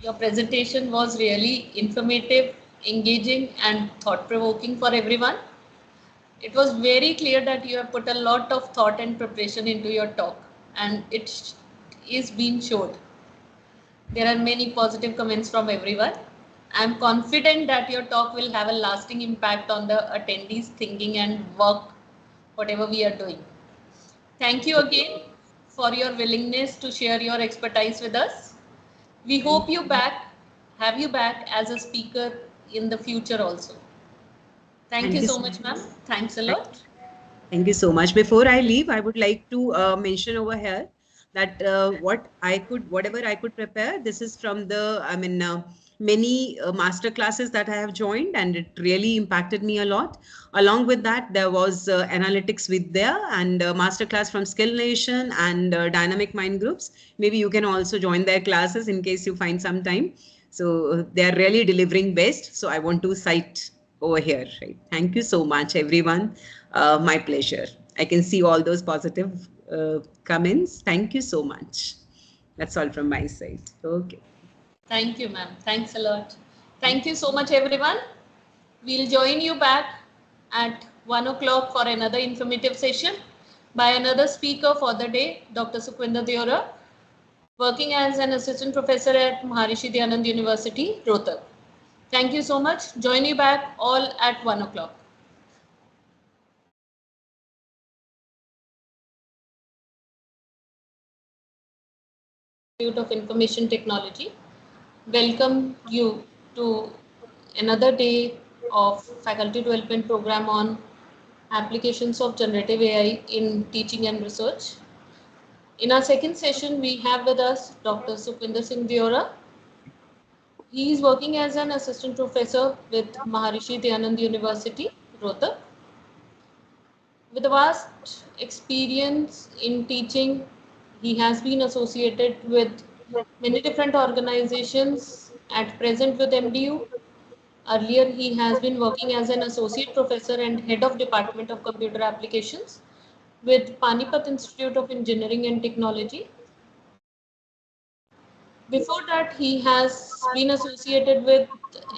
[SPEAKER 4] Your presentation was really informative, engaging, and thought-provoking for everyone. It was very clear that you have put a lot of thought and preparation into your talk, and it is being showed. There are many positive comments from everyone. I'm confident that your talk will have a lasting impact on the attendees' thinking and work, whatever we are doing. Thank you again for your willingness to share your expertise with us. We hope have you back as a speaker in the future also. Thank you so much, ma'am. Thanks a lot.
[SPEAKER 5] Thank you so much. Before I leave, I would like to mention over here that whatever I could prepare, this is from the, many master classes that I have joined, and it really impacted me a lot. Along with that, there was analytics Vidya and master class from Skill Nation and Dynamic Mind Groups. Maybe you can also join their classes in case you find some time. So they are really delivering best. So I want to cite over here. Right? Thank you so much, everyone. My pleasure. I can see all those positive comments. Thank you so much. That's all from my side. Okay.
[SPEAKER 4] Thank you, ma'am. Thanks a lot. Thank you so much, everyone. We'll join you back at 1 o'clock for another informative session by another speaker for the day, Dr. Sukhwinder Deora, working as an assistant professor at Maharishi Dayanand University, Rohtak. Thank you so much. Join you back all at 1 o'clock. Institute of Information Technology. Welcome you to another day of faculty development program on applications of generative AI in teaching and research. In our second session, we have with us Dr. Sukhwinder Singh Deora. He is working as an assistant professor with Maharishi Dayanand University, Rohtak. With a vast experience in teaching, he has been associated with many different organizations, at present with MDU. Earlier, he has been working as an associate professor and head of Department of Computer Applications with Panipat Institute of Engineering and Technology. Before that, he has been associated with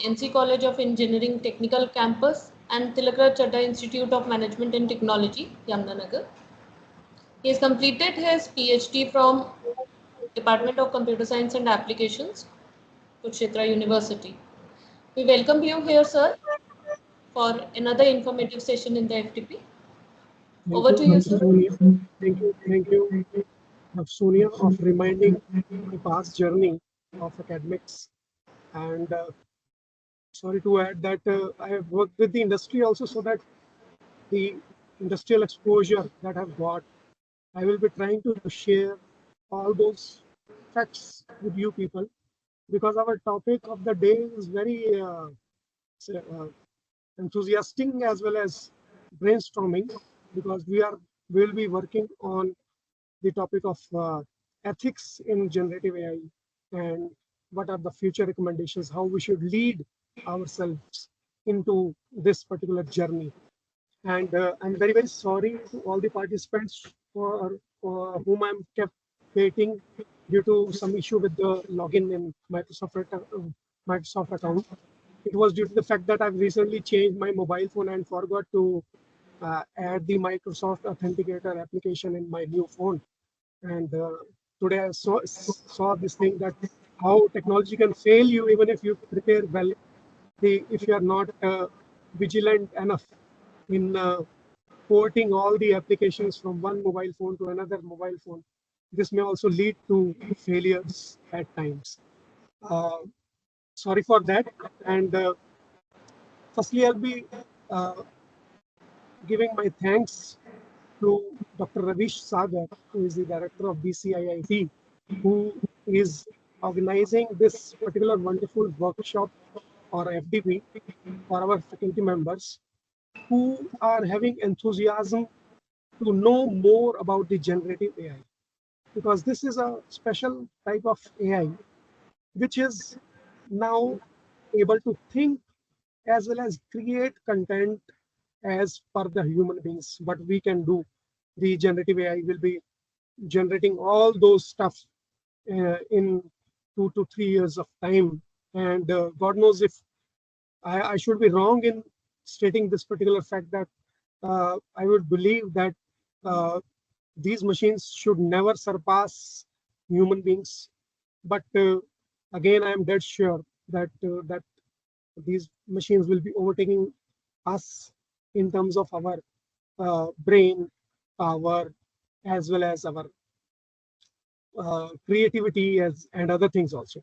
[SPEAKER 4] NC College of Engineering Technical Campus and Tilakraj Chadha Institute of Management and Technology, Yamunanagar. He has completed his PhD from Department of Computer Science and Applications, Kurukshetra University. We welcome you here, sir, for another informative session in the FTP. Over to you, sir.
[SPEAKER 7] Sonia. Thank you, Sonia, of reminding my past journey of academics. And sorry to add that I have worked with the industry also, so that the industrial exposure that I've got, I will be trying to share all those facts with you people, because our topic of the day is very enthusiastic as well as brainstorming, because we'll be working on the topic of ethics in generative AI, and what are the future recommendations, how we should lead ourselves into this particular journey. And I'm very, very sorry to all the participants for whom I'm kept waiting due to some issue with the login in Microsoft account. It was due to the fact that I've recently changed my mobile phone and forgot to add the Microsoft Authenticator application in my new phone. And today I saw this thing, that how technology can fail you even if you prepare well, if you are not vigilant enough in porting all the applications from one mobile phone to another mobile phone. This may also lead to failures at times. Sorry for that. And firstly, I'll be giving my thanks to Dr. Ravish Sagar, who is the director of BCIIT, who is organizing this particular wonderful workshop or FDP for our faculty members who are having enthusiasm to know more about the generative AI. Because this is a special type of AI which is now able to think as well as create content as per the human beings. What we can do, the generative AI will be generating all those stuff in 2 to 3 years of time. And God knows if I should be wrong in stating this particular fact, that I would believe that these machines should never surpass human beings. But again, I am dead sure that these machines will be overtaking us in terms of our brain power, as well as our creativity and other things also.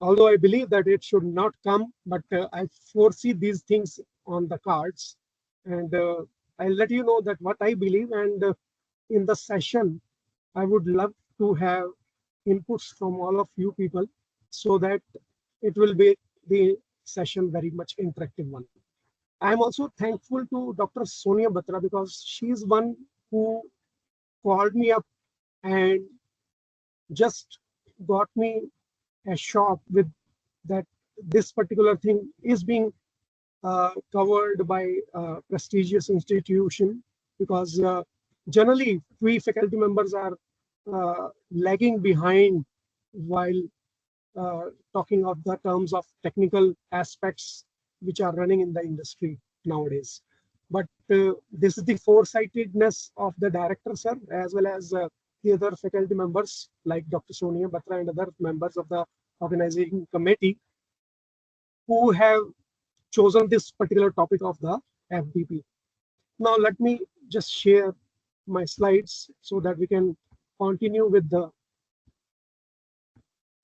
[SPEAKER 7] Although I believe that it should not come, but I foresee these things on the cards, and I'll let you know that what I believe. And in the session, I would love to have inputs from all of you people, so that it will be the session very much interactive one. I'm also thankful to Dr. Sonia Batra, because she's one who called me up and just got me a shop with that this particular thing is being covered by a prestigious institution, because generally we faculty members are lagging behind while talking of the terms of technical aspects which are running in the industry nowadays. But this is the foresightedness of the director, sir, as well as the other faculty members like Dr. Sonia Batra and other members of the organizing committee, who have chosen this particular topic of the FDP. Now let me just share my slides so that we can continue with the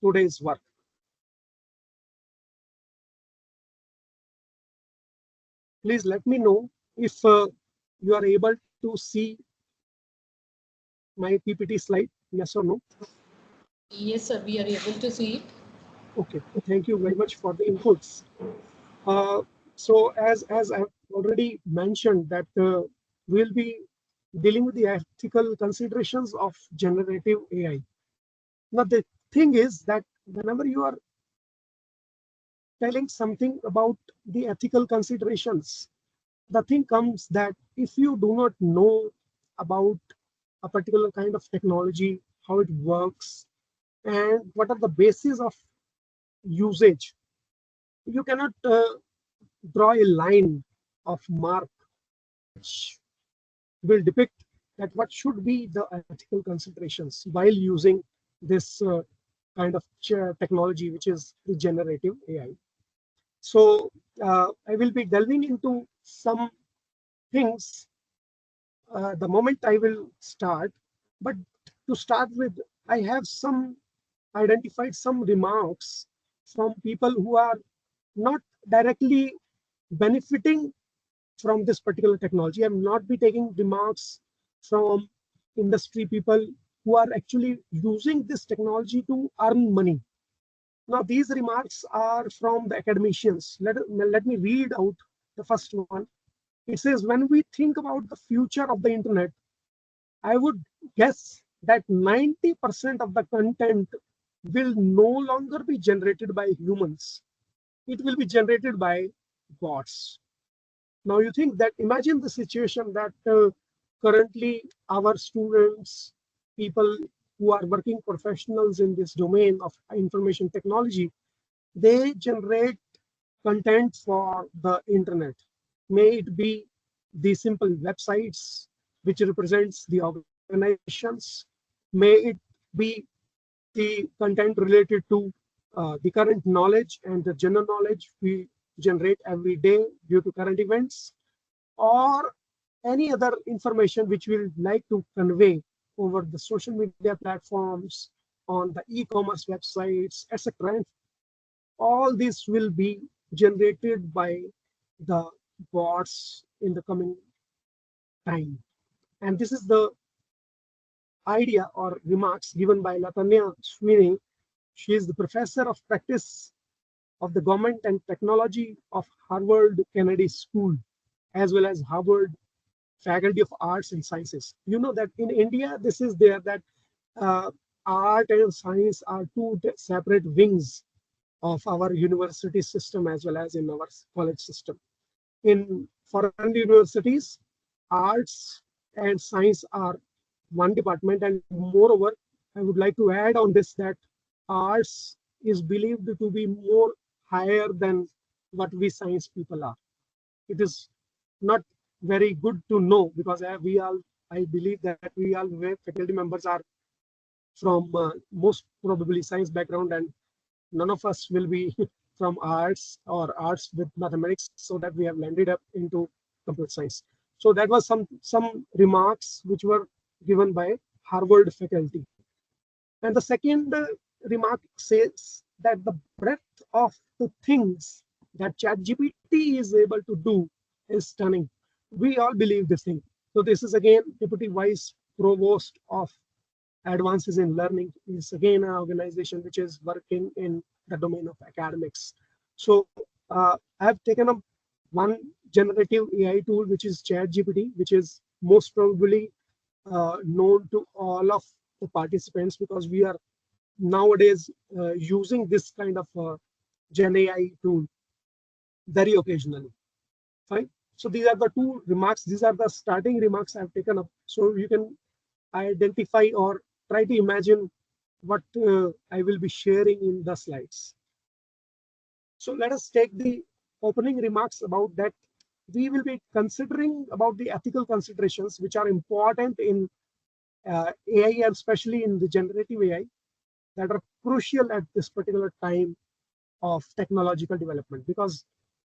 [SPEAKER 7] today's work. Please let me know if you are able to see my PPT slide, yes or no.
[SPEAKER 4] Yes, sir, we are able to see it.
[SPEAKER 7] Okay, thank you very much for the inputs. So as I've already mentioned that we'll be dealing with the ethical considerations of generative AI. Now the thing is that whenever you are telling something about the ethical considerations, the thing comes that if you do not know about a particular kind of technology, how it works, and what are the basis of usage, you cannot draw a line of mark which will depict that what should be the ethical considerations while using this kind of technology, which is the generative AI. So I will be delving into some things the moment I will start. But to start with, I have identified some remarks from people who are not directly benefiting from this particular technology. I will not be taking remarks from industry people who are actually using this technology to earn money. Now, these remarks are from the academicians. Let me read out the first one. It says, when we think about the future of the internet, I would guess that 90% of the content will no longer be generated by humans. It will be generated by bots. Now you think that, imagine the situation that currently our students, people who are working professionals in this domain of information technology, they generate content for the internet. May it be the simple websites which represents the organizations, may it be the content related to the current knowledge and the general knowledge we generate every day due to current events, or any other information which we would like to convey over the social media platforms, on the e-commerce websites, etc. All this will be generated by the bots in the coming time. And this is the idea or remarks given by Latanya Sweeney. She is the professor of practice of the government and technology of Harvard Kennedy School, as well as Harvard Faculty of Arts and Sciences. You know that in India, this is there that art and science are two separate wings of our university system as well as in our college system. In foreign universities, arts and science are one department, and moreover, I would like to add on this that arts is believed to be more higher than what we science people are. It is not very good to know, because I believe that we all faculty members are from most probably science background, and none of us will be from arts or arts with mathematics, so that we have landed up into computer science. So that was some remarks which were given by Harvard faculty. And the second remark says that the breadth of the things that ChatGPT is able to do is stunning. We all believe this thing. So this is again Deputy Vice Provost of Advances in Learning, is again an organization which is working in the domain of academics. So I have taken up one generative AI tool, which is ChatGPT, which is most probably known to all of the participants, because we are nowadays using this kind of Gen AI tool very occasionally. Fine. So these are the two remarks. These are the starting remarks I've taken up. So you can identify or try to imagine what I will be sharing in the slides. So let us take the opening remarks about that. We will be considering about the ethical considerations which are important in AI, and especially in the generative AI, that are crucial at this particular time of technological development. Because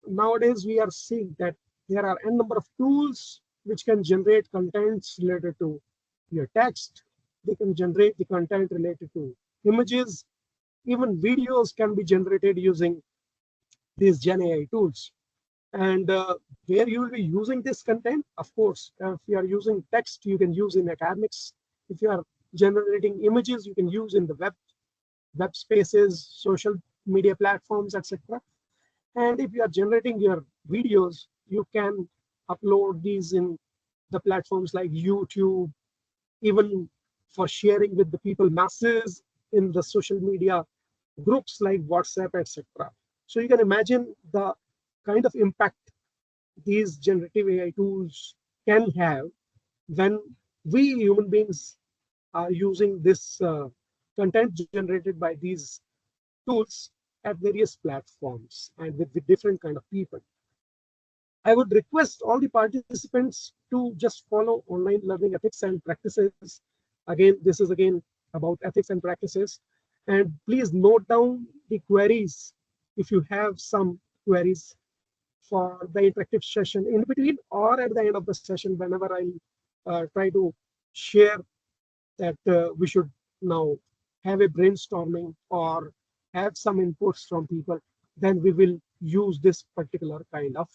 [SPEAKER 7] nowadays we are seeing that there are n number of tools which can generate contents related to your text. They can generate the content related to images. Even videos can be generated using these Gen AI tools. And where you will be using this content, of course, if you are using text, you can use in academics. If you are generating images, you can use in the web spaces, social media platforms, etc. And if you are generating your videos, you can upload these in the platforms like YouTube, even for sharing with the people masses in the social media groups like WhatsApp, etc. So you can imagine the kind of impact these generative AI tools can have when we human beings are using this content generated by these tools at various platforms and with different kind of people. I would request all the participants to just follow online learning ethics and practices. Again, this is again about ethics and practices. And please note down the queries if you have some queries for the interactive session in between or at the end of the session, whenever I try to share that we should now have a brainstorming or have some inputs from people, then we will use this particular kind of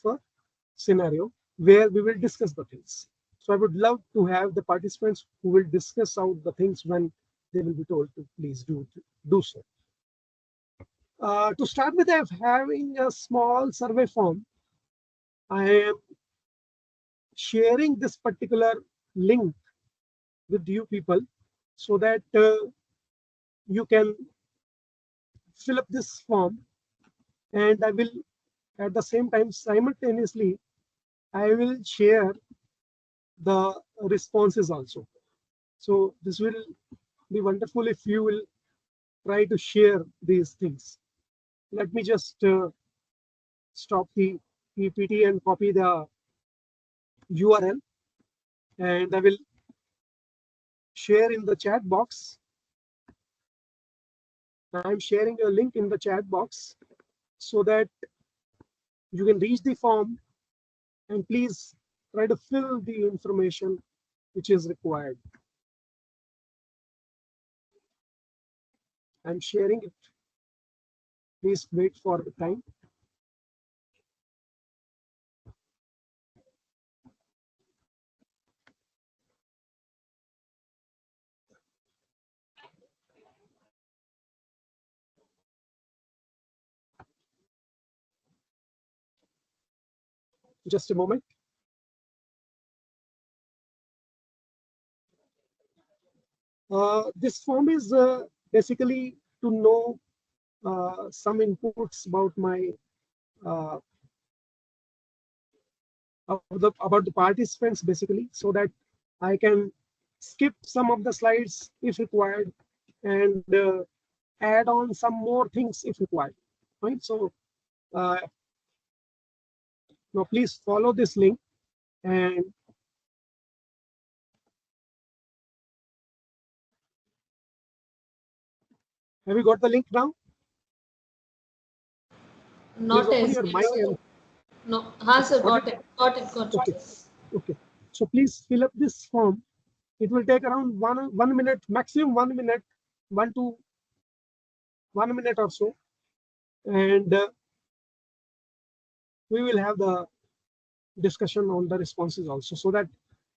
[SPEAKER 7] scenario where we will discuss the things. So I would love to have the participants who will discuss out the things when they will be told to please do so. To start with, I'm having a small survey form. I am sharing this particular link with you people so that you can fill up this form, and I will at the same time simultaneously I will share the responses also. So this will be wonderful if you will try to share these things. Let me just stop the PPT and copy the URL, and I will share in the chat box. I'm sharing a link in the chat box so that you can reach the form, and please try to fill the information which is required. I'm sharing it. Please wait for the time. Just a moment. This form is basically to know some inputs about my about the participants, basically, so that I can skip some of the slides if required and add on some more things if required. Right. So now please follow this link And have you got the link now?
[SPEAKER 4] Not
[SPEAKER 7] Please open
[SPEAKER 4] as
[SPEAKER 7] your
[SPEAKER 4] yet,
[SPEAKER 7] mic
[SPEAKER 4] sir.
[SPEAKER 7] and
[SPEAKER 4] No, ha, sir,
[SPEAKER 7] got
[SPEAKER 4] got it, got it, got
[SPEAKER 7] okay.
[SPEAKER 4] it.
[SPEAKER 7] Okay. So please fill up this form. It will take around one minute, maximum 1 minute, 1 minute or so, and we will have the discussion on the responses also, so that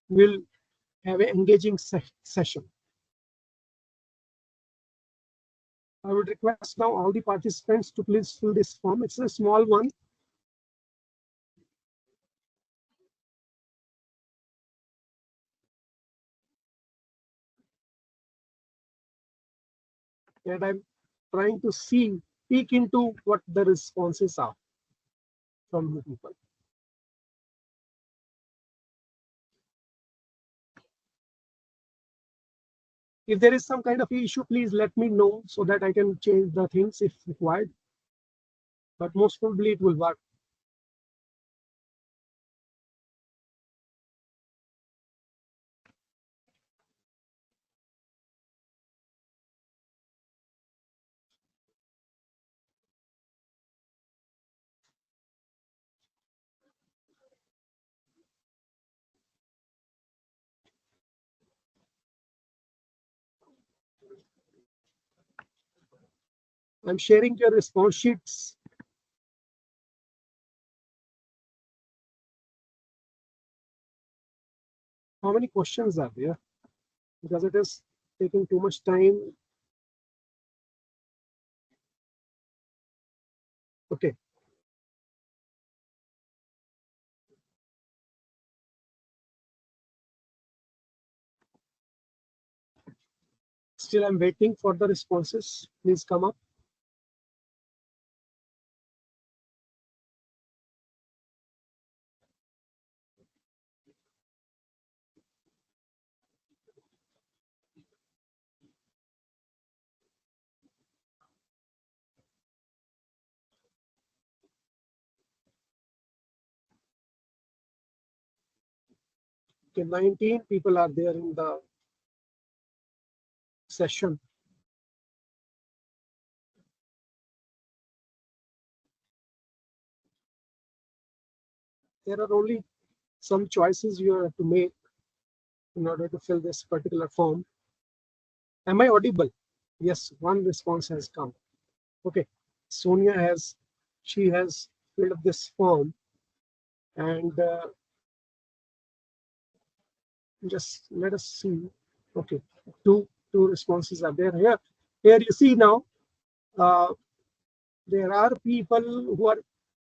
[SPEAKER 7] we'll have an engaging session. I would request now all the participants to please fill this form. It's a small one. And I'm trying to peek into what the responses are from you people. If there is some kind of issue, please let me know so that I can change the things if required. But most probably it will work. I'm sharing your response sheets. How many questions are there? Because it is taking too much time. Okay. Still, I'm waiting for the responses. Please come up. Okay, 19 people are there in the session. There are only some choices you have to make in order to fill this particular form. Am I audible? Yes, one response has come. Okay, Sonia she has filled up this form, and just let us see. Okay, two responses are there here. Here you see now, there are people who are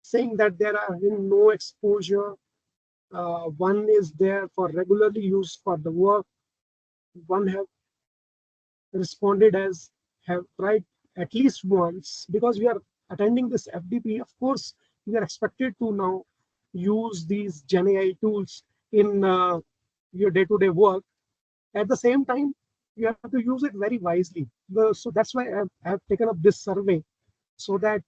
[SPEAKER 7] saying that there are no exposure. One is there for regularly use for the work. One have responded as have tried at least once. Because we are attending this FDP, of course, we are expected to now use these GenAI tools in your day-to-day work. At the same time, you have to use it very wisely. So that's why I have taken up this survey, so that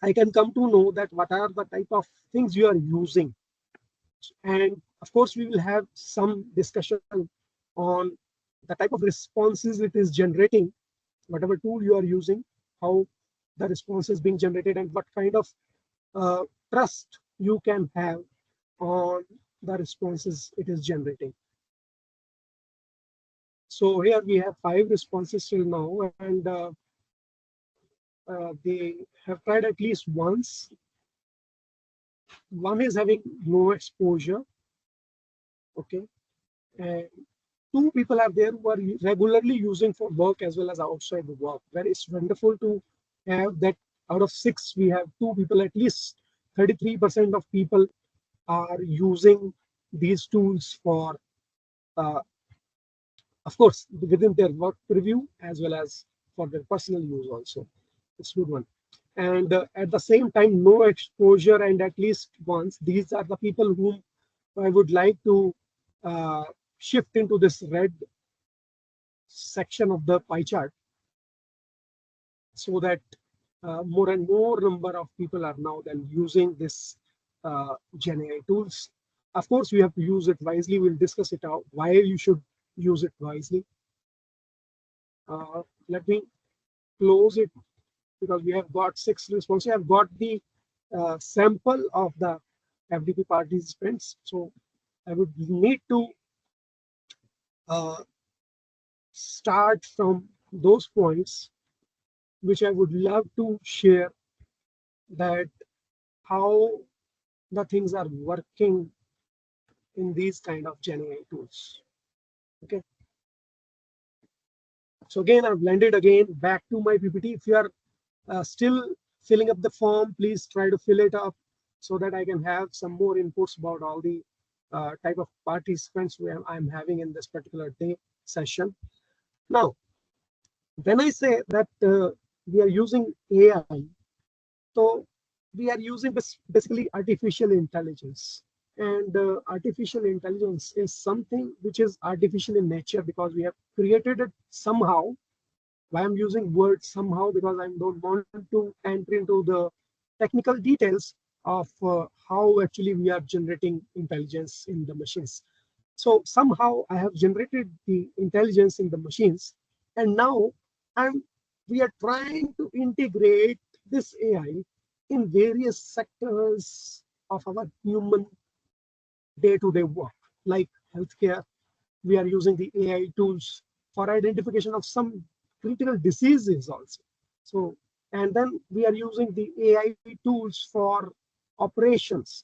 [SPEAKER 7] I can come to know that what are the type of things you are using. And of course, we will have some discussion on the type of responses it is generating, whatever tool you are using, how the response is being generated, and what kind of trust you can have on the responses it is generating. So here we have 5 responses till now, and they have tried at least once. One is having no exposure. Okay, and 2 people are there who are regularly using for work as well as outside the work. Where it's wonderful to have that out of 6, we have 2 people, at least 33% of people are using these tools for, of course, within their work preview as well as for their personal use also. It's a good one. And at the same time, no exposure and at least once. These are the people whom I would like to shift into this red section of the pie chart, so that more and more number of people are now then using this GenAI tools. Of course, we have to use it wisely. We'll discuss it out, why you should use it wisely. Let me close it because we have got 6 responses. I've got the sample of the FDP participants. So I would need to start from those points, which I would love to share, that how the things are working in these kind of GenAI tools. Okay. So again, I've landed again back to my PPT. If you are still filling up the form, please try to fill it up so that I can have some more inputs about all the type of participants I'm having in this particular day session. Now, when I say that we are using AI, so we are using basically artificial intelligence. And artificial intelligence is something which is artificial in nature because we have created it somehow. Why I'm using word somehow? Because I don't want to enter into the technical details of how actually we are generating intelligence in the machines. So somehow I have generated the intelligence in the machines, and now we are trying to integrate this AI in various sectors of our human day-to-day work, like healthcare. We are using the AI tools for identification of some critical diseases also. So, and then we are using the AI tools for operations.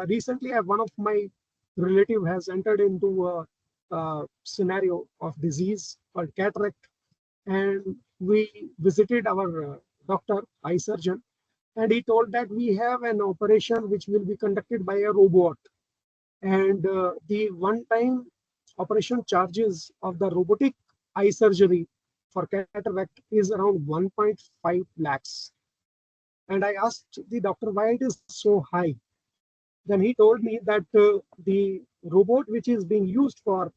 [SPEAKER 7] Recently, one of my relative has entered into a scenario of disease called cataract, and we visited our doctor, eye surgeon, and he told that we have an operation which will be conducted by a robot, and the one-time operation charges of the robotic eye surgery for cataract is around 1.5 lakhs. And I asked the doctor why it is so high. Then he told me that the robot which is being used for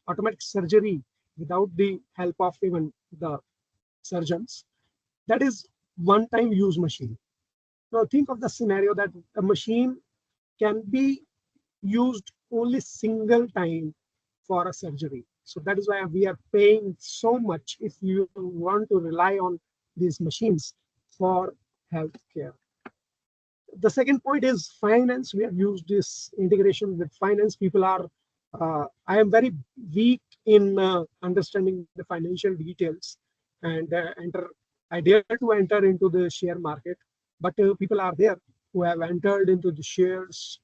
[SPEAKER 7] automatic surgery without the help of even the surgeons, that is one-time use machine. Now think of the scenario that a machine can be used only single time for a surgery. So that is why we are paying so much if you want to rely on these machines for healthcare. The second point is finance. We have used this integration with finance. People are, I am very weak in understanding the financial details, and I dare to enter into the share market, but people are there who have entered into the shares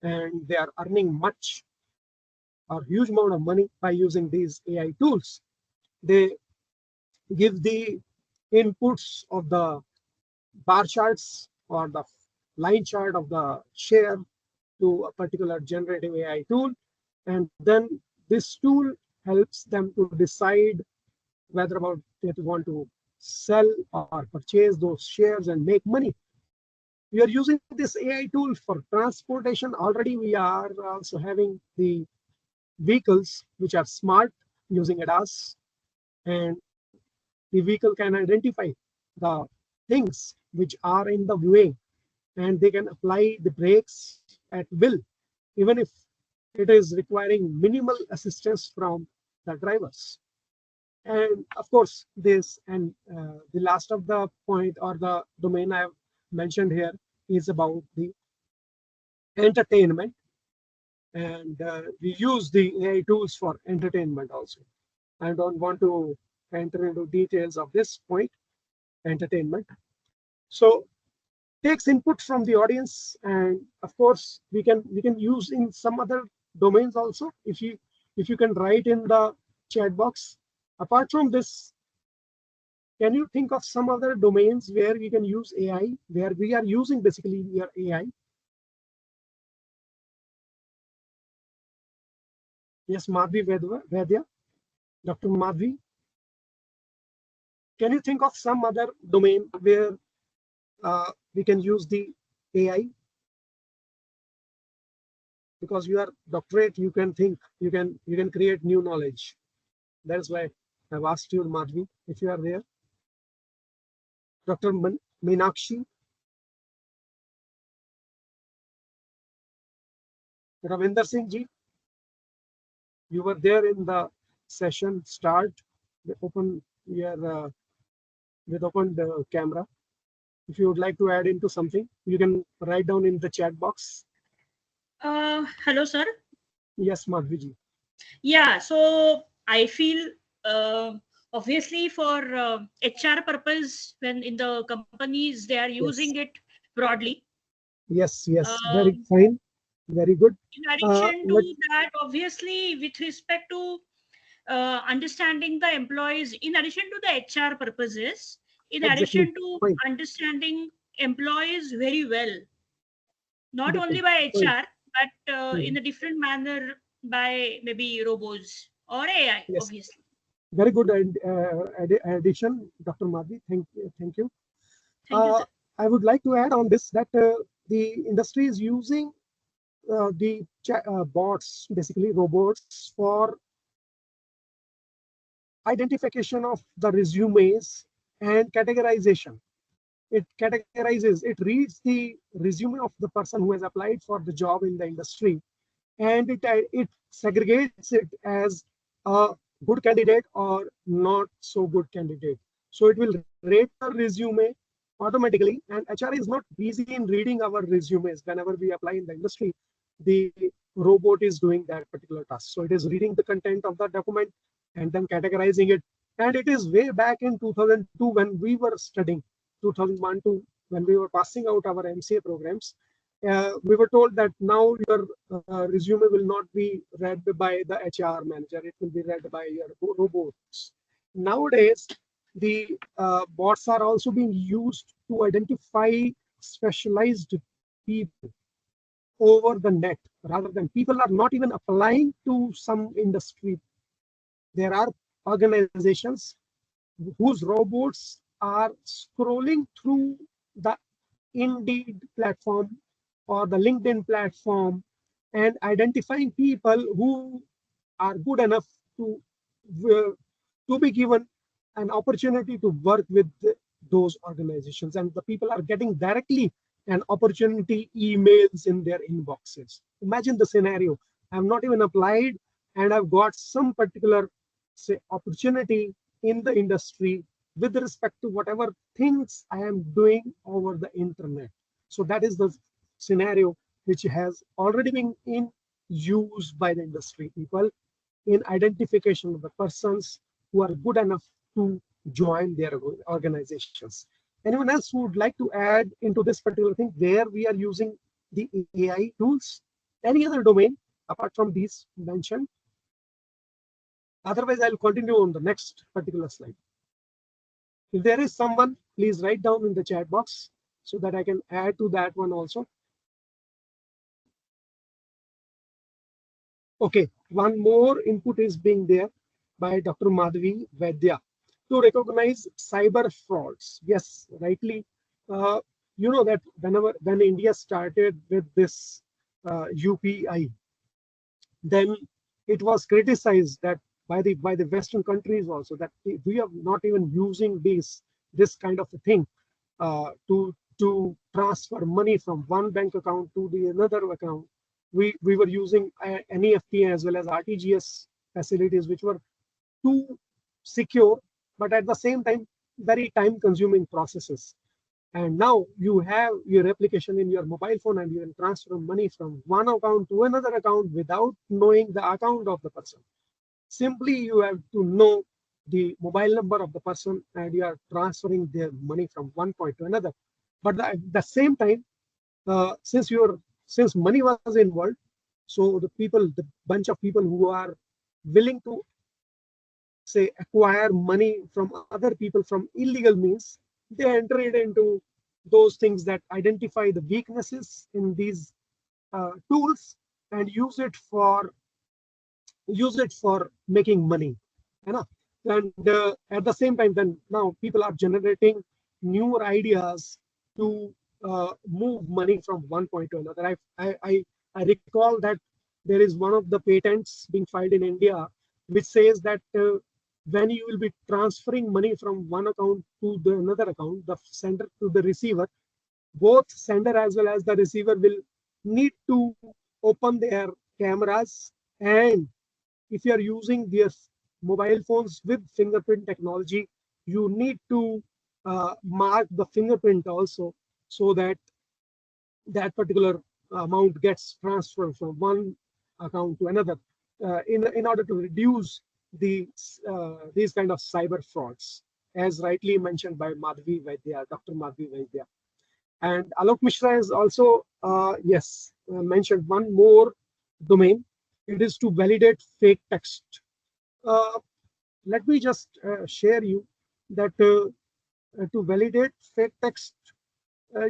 [SPEAKER 7] and they are earning much or huge amount of money by using these AI tools. They give the inputs of the bar charts or the line chart of the share to a particular generative AI tool, and then this tool helps them to decide whether about they want to sell or purchase those shares and make money. We are using this AI tool for transportation. Already we are also having the vehicles which are smart using ADAS, and the vehicle can identify the things which are in the way, and they can apply the brakes at will, even if it is requiring minimal assistance from the drivers. And of course, this and the last of the point or the domain I have mentioned here is about the entertainment. And we use the AI tools for entertainment also. I don't want to enter into details of this point, entertainment. So takes input from the audience, and of course we can use in some other domains also. If you can write in the chat box. Apart from this, can you think of some other domains where we can use AI, where we are using basically your AI? Yes, Madhvi Vaidya, Dr. Madhvi. Can you think of some other domain where we can use the AI? Because you are doctorate, you can think, you can create new knowledge. That is why I've asked you, Madhvi, if you are there. Dr. Meenakshi. Ravinder Singh ji, you were there in the session start. Open your with open the camera. If you would like to add into something, you can write down in the chat box.
[SPEAKER 8] Hello, sir.
[SPEAKER 7] Yes, Madhvi ji.
[SPEAKER 8] Yeah, so I feel obviously for HR purpose, when in the companies they are using it broadly.
[SPEAKER 7] Yes, yes, very fine, very good.
[SPEAKER 8] In addition to
[SPEAKER 7] let-
[SPEAKER 8] that, obviously, with respect to understanding the employees, in addition to the HR purposes, in
[SPEAKER 7] Exactly.
[SPEAKER 8] addition to
[SPEAKER 7] Fine.
[SPEAKER 8] understanding employees very well, not
[SPEAKER 7] Beautiful.
[SPEAKER 8] only by
[SPEAKER 7] Fine.
[SPEAKER 8] HR, but
[SPEAKER 7] Mhm.
[SPEAKER 8] in a different manner by maybe robots or AI,
[SPEAKER 7] Yes.
[SPEAKER 8] obviously.
[SPEAKER 7] Very good addition, Dr. Madhvi. Thank you.
[SPEAKER 8] Thank you, sir.
[SPEAKER 7] I would like to add on this that the industry is using the bots, basically robots, for identification of the resumes and categorization. It categorizes, it reads the resume of the person who has applied for the job in the industry, and it segregates it as a good candidate or not so good candidate. So it will rate the resume automatically, and HR is not busy in reading our resumes. Whenever we apply in the industry, the robot is doing that particular task. So it is reading the content of the document and then categorizing it. And it is way back in 2002 when we were studying, 2001 to when we were passing out our MCA programs. We were told that now your resume will not be read by the HR manager, it will be read by your robots. Nowadays, the bots are also being used to identify specialized people over the net, rather than people are not even applying to some industry. There are organizations whose robots are scrolling through the Indeed platform or the LinkedIn platform and identifying people who are good enough to be given an opportunity to work with those organizations, and the people are getting directly an opportunity emails in their inboxes. Imagine the scenario. I've not even applied and I've got some particular, say, opportunity in the industry with respect to whatever things I am doing over the internet. So that is the scenario which has already been in use by the industry people in identification of the persons who are good enough to join their organizations. Anyone else who would like to add into this particular thing where we are using the AI tools? Any other domain apart from these mentioned? Otherwise, I'll continue on the next particular slide. If there is someone, please write down in the chat box so that I can add to that one also. Okay, one more input is being there by Dr. Madhvi Vaidya to recognize cyber frauds. Yes, rightly. You know that when India started with this UPI, then it was criticized that by the Western countries also, that we are not even using this kind of a thing to transfer money from one bank account to the another account. We were using NEFT as well as RTGS facilities, which were too secure, but at the same time very time-consuming processes. And now you have your application in your mobile phone and you can transfer money from one account to another account without knowing the account of the person. Simply you have to know the mobile number of the person and you are transferring their money from one point to another. But at the same time, since money was involved, so the bunch of people who are willing to say acquire money from other people from illegal means, they enter it into those things that identify the weaknesses in these tools and use it for making money, you know. And at the same time, then now people are generating newer ideas to move money from one point to another. I recall that there is one of the patents being filed in India which says that when you will be transferring money from one account to the another account, the sender to the receiver, both sender as well as the receiver will need to open their cameras, and if you are using their mobile phones with fingerprint technology, you need to mark the fingerprint also, so that that particular amount gets transferred from one account to another, in order to reduce these kind of cyber frauds, as rightly mentioned by Madhvi Vaidya, Dr. Madhvi Vaidya. And Alok Mishra has also, mentioned one more domain. It is to validate fake text. Uh, Let me just share you that to validate fake text,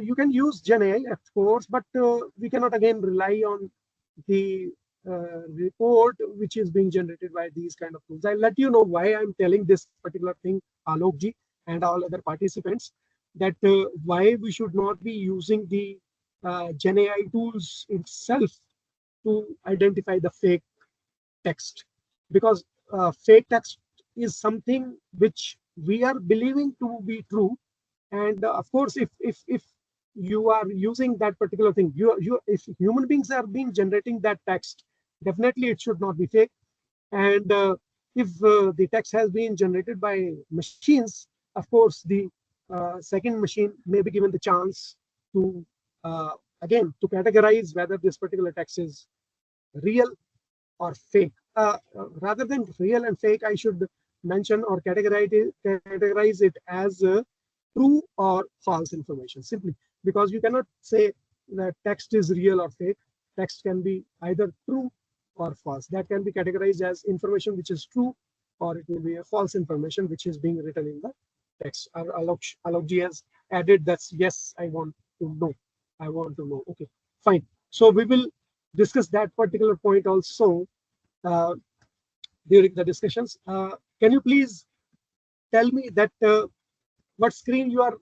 [SPEAKER 7] you can use GenAI, of course, but we cannot again rely on the report which is being generated by these kind of tools. I'll let you know why I'm telling this particular thing, Alokji and all other participants, that why we should not be using the GenAI tools itself to identify the fake text, because fake text is something which we are believing to be true. And of course, if you are using that particular thing, if human beings are being generating that text, definitely it should not be fake. And if the text has been generated by machines, of course the second machine may be given the chance to again to categorize whether this particular text is real or fake. Rather than real and fake, I should mention or categorize it as true or false information, simply because you cannot say that text is real or fake. Text can be either true or false. That can be categorized as information which is true, or it will be a false information which is being written in the text. Alokji has added that's yes, I want to know. I want to know. Okay, fine. So we will discuss that particular point also during the discussions. Can you please tell me that what screen you are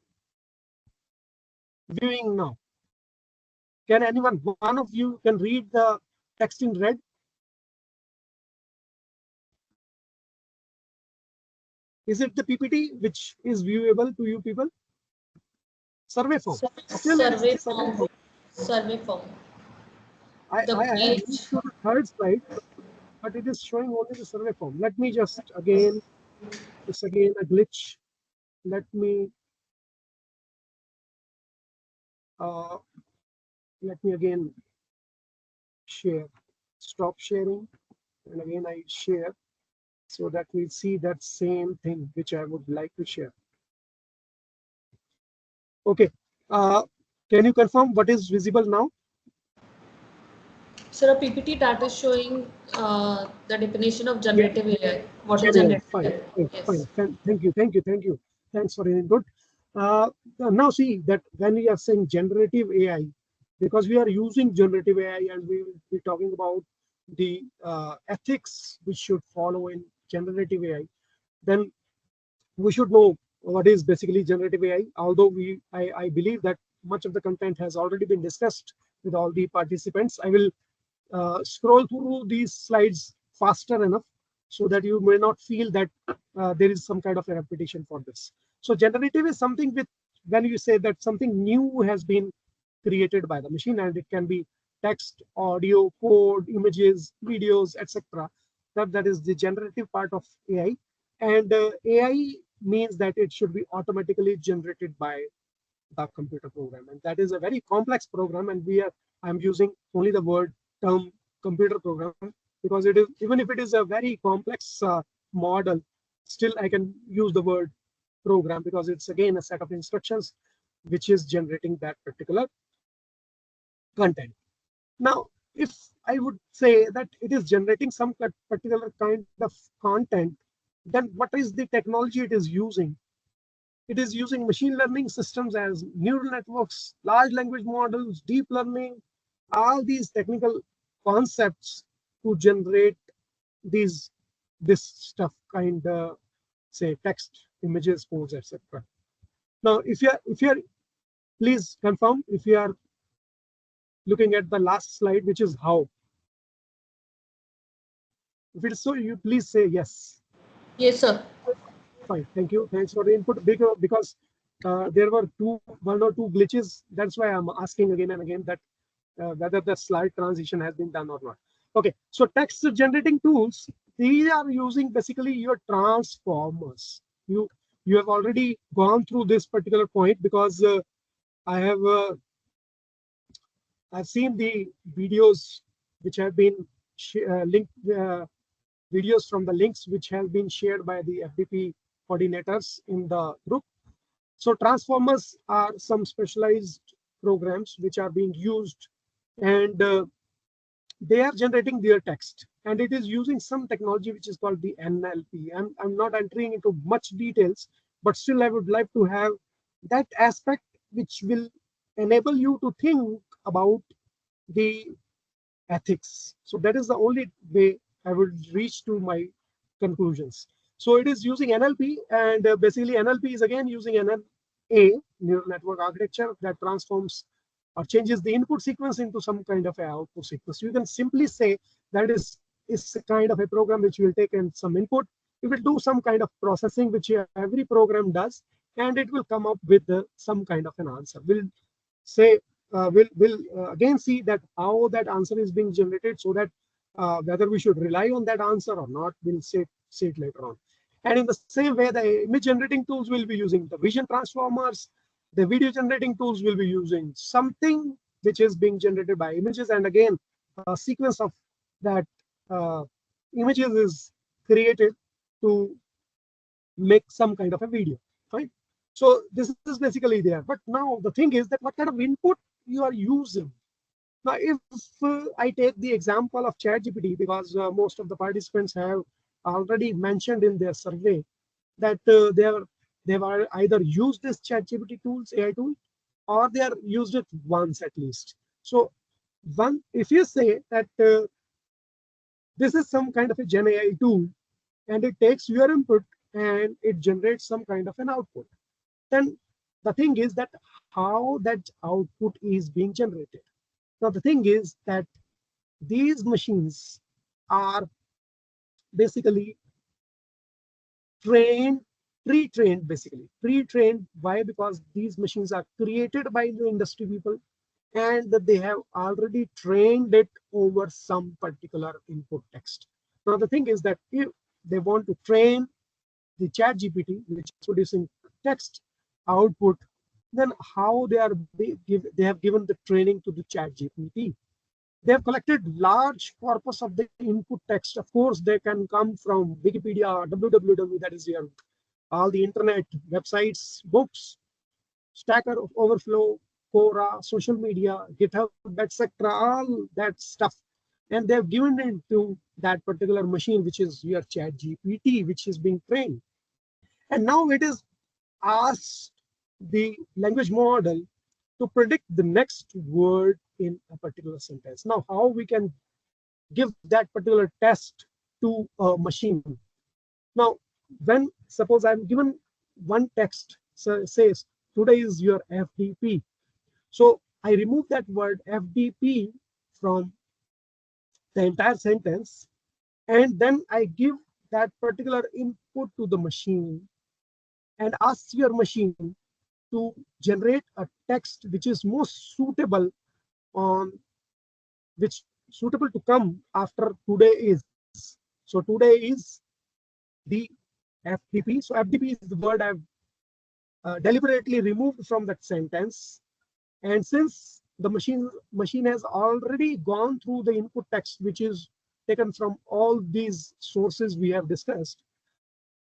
[SPEAKER 7] viewing now? Can anyone, one of you can read the text in red? Is it the PPT which is viewable to you people? Survey form.
[SPEAKER 4] Survey form. Survey form.
[SPEAKER 7] I have moved to the third slide, but it is showing only the survey form. Let me just again, it's again a glitch. Let me again share. Stop sharing, and again I share, so that we see that same thing which I would like to share. Okay. Can you confirm what is visible now?
[SPEAKER 4] Sir, a PPT that is showing the definition of generative AI. What is generative AI?
[SPEAKER 7] Fine. Thank you. Thanks for your input. Now see that when we are saying generative AI, because we are using generative AI and we will be talking about the ethics which should follow in generative AI, then we should know what is basically generative AI. Although I believe that much of the content has already been discussed with all the participants, I will scroll through these slides faster enough so that you may not feel that there is some kind of a repetition for this. So generative is something with, when you say that something new has been created by the machine, and it can be text, audio, code, images, videos, etc. That is the generative part of AI. And AI means that it should be automatically generated by the computer program, and that is a very complex program. And I'm using only the word term computer program, because it is, even if it is a very complex model, still I can use the word program, because it's again a set of instructions which is generating that particular content. Now, if I would say that it is generating some particular kind of content, then what is the technology it is using? It is using machine learning systems as neural networks, large language models, deep learning, all these technical concepts to generate this stuff, kind of say text, images, codes, etc. Now, if you're please confirm if you are looking at the last slide, which is how. If it is so, you please say yes.
[SPEAKER 4] Yes, sir.
[SPEAKER 7] Fine, thank you. Thanks for the input. Because there were one or two glitches. That's why I'm asking again and again that whether the slide transition has been done or not. Okay, so text generating tools, these are using basically your transformers. You have already gone through this particular point because I've seen the videos which have been linked, videos from the links which have been shared by the FDP coordinators in the group. So transformers are some specialized programs which are being used, and they are generating their text, and it is using some technology which is called the NLP. I'm not entering into much details, but still I would like to have that aspect which will enable you to think about the ethics. So that is the only way I would reach to my conclusions. So it is using NLP, and basically NLP is again using NNA, neural network architecture, that transforms or changes the input sequence into some kind of a output sequence. You can simply say that is a kind of a program which will take in some input. It will do some kind of processing, which every program does, and it will come up with some kind of an answer. We'll say we'll again see that how that answer is being generated, so that whether we should rely on that answer or not, we'll see it later on. And in the same way, the image generating tools will be using the vision transformers. The video generating tools will be using something which is being generated by images, and again a sequence of that images is created to make some kind of a video, right? So this is basically there. But now the thing is that what kind of input you are using. Now, if I take the example of ChatGPT, because most of the participants have already mentioned in their survey that they've either used this ChatGPT tools, AI tool, or they are used it once at least. So if you say that this is some kind of a Gen AI tool, and it takes your input and it generates some kind of an output, then the thing is that how that output is being generated. Now, the thing is that these machines are basically pre-trained. Why? Because these machines are created by the industry people, and they have already trained it over some particular input text. Now, the thing is that if they want to train the ChatGPT, which is producing text output, then how they have given the training to the ChatGPT. They have collected large corpus of the input text. Of course, they can come from Wikipedia, www, that is your all the internet websites, books, Stack Overflow, Quora, social media, GitHub, etc., all that stuff. And they've given it to that particular machine, which is your ChatGPT, which is being trained. And now it is asked the language model to predict the next word in a particular sentence. Now, how we can give that particular test to a machine? Now, when suppose I'm given one text, so says today is your FDP. So I remove that word FDP from the entire sentence, and then I give that particular input to the machine and ask your machine to generate a text which is most suitable to come after today is. So today is the FDP. So FDP is the word I've deliberately removed from that sentence. And since the machine has already gone through the input text, which is taken from all these sources we have discussed,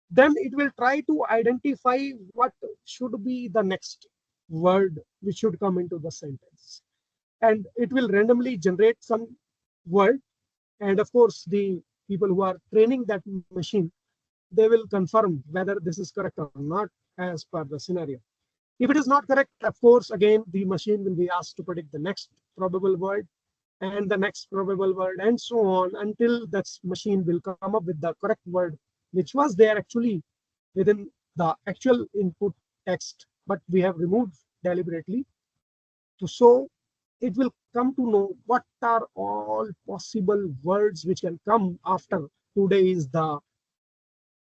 [SPEAKER 7] then it will try to identify what should be the next word which should come into the sentence. And it will randomly generate some word. And of course, the people who are training that machine, they will confirm whether this is correct or not as per the scenario. If it is not correct, of course, again, the machine will be asked to predict the next probable word and the next probable word, and so on, until that machine will come up with the correct word, which was there actually within the actual input text, but we have removed deliberately. So it will come to know what are all possible words which can come after today is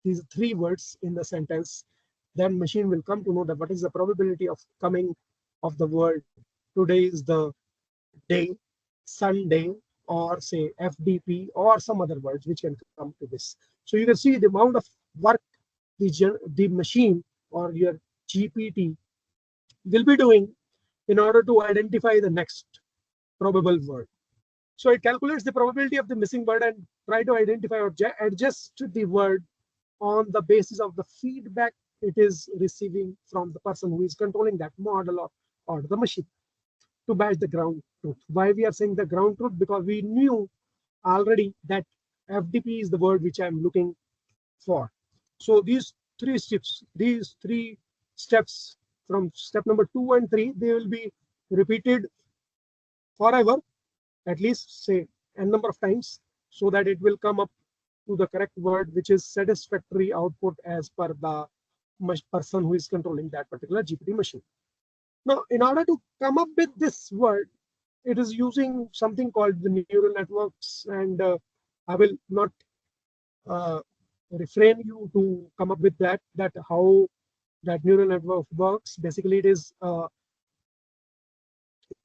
[SPEAKER 7] these three words in the sentence. Then machine will come to know that what is the probability of coming of the word today is the day, Sunday, or say FDP, or some other words which can come to this. So you can see the amount of work the machine or your GPT will be doing in order to identify the next probable word. So it calculates the probability of the missing word and try to identify or adjust the word on the basis of the feedback it is receiving from the person who is controlling that model or the machine to match the ground truth. Why we are saying the ground truth? Because we knew already that FDP is the word which I'm looking for. So these three steps from step number 2 and 3, they will be repeated forever, at least say n number of times, so that it will come up to the correct word, which is satisfactory output as per the person who is controlling that particular GPT machine. Now, in order to come up with this word, it is using something called the neural networks, and I will not refrain you to come up with that how that neural network works. Basically, it is a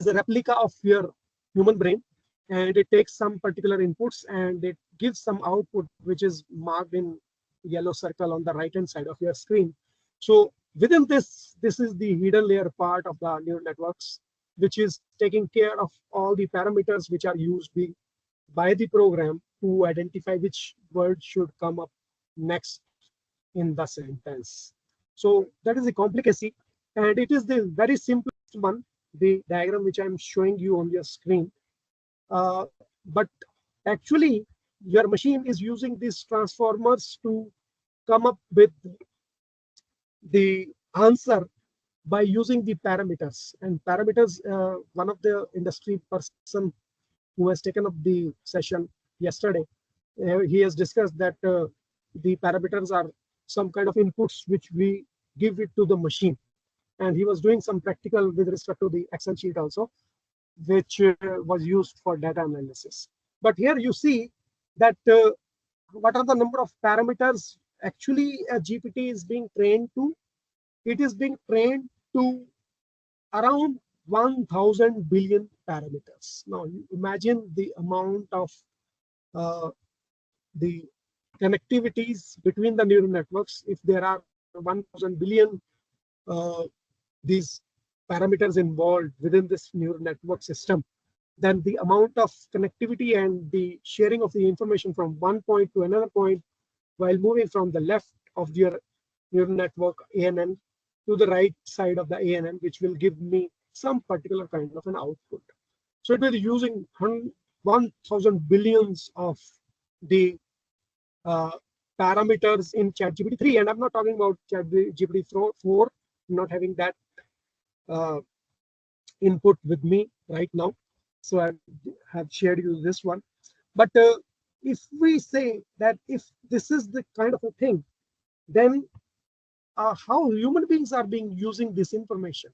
[SPEAKER 7] replica of your human brain, and it takes some particular inputs and it gives some output which is marked in yellow circle on the right hand side of your screen. So within this is the hidden layer part of the neural networks, which is taking care of all the parameters which are used by the program to identify which word should come up next in the sentence. So that is the complicacy, and it is the very simplest one, the diagram which I'm showing you on your screen. But actually, your machine is using these transformers to come up with the answer by using the parameters. And parameters, one of the industry person who has taken up the session yesterday, he has discussed that the parameters are some kind of inputs which we give it to the machine. And he was doing some practical with respect to the Excel sheet also, which was used for data analysis. But here you see that what are the number of parameters actually a GPT is being trained to. It is being trained to around 1,000 billion parameters. Now imagine the amount of the connectivities between the neural networks. If there are 1,000 billion these parameters involved within this neural network system, then the amount of connectivity and the sharing of the information from one point to another point while moving from the left of your neural network ANN to the right side of the ANN, which will give me some particular kind of an output. So it will be using 1,000 billions of the parameters in ChatGPT 3, and I'm not talking about ChatGPT 4. I'm not having that input with me right now, so I have shared you this one. But if we say that if this is the kind of a thing, then how human beings are being using this information,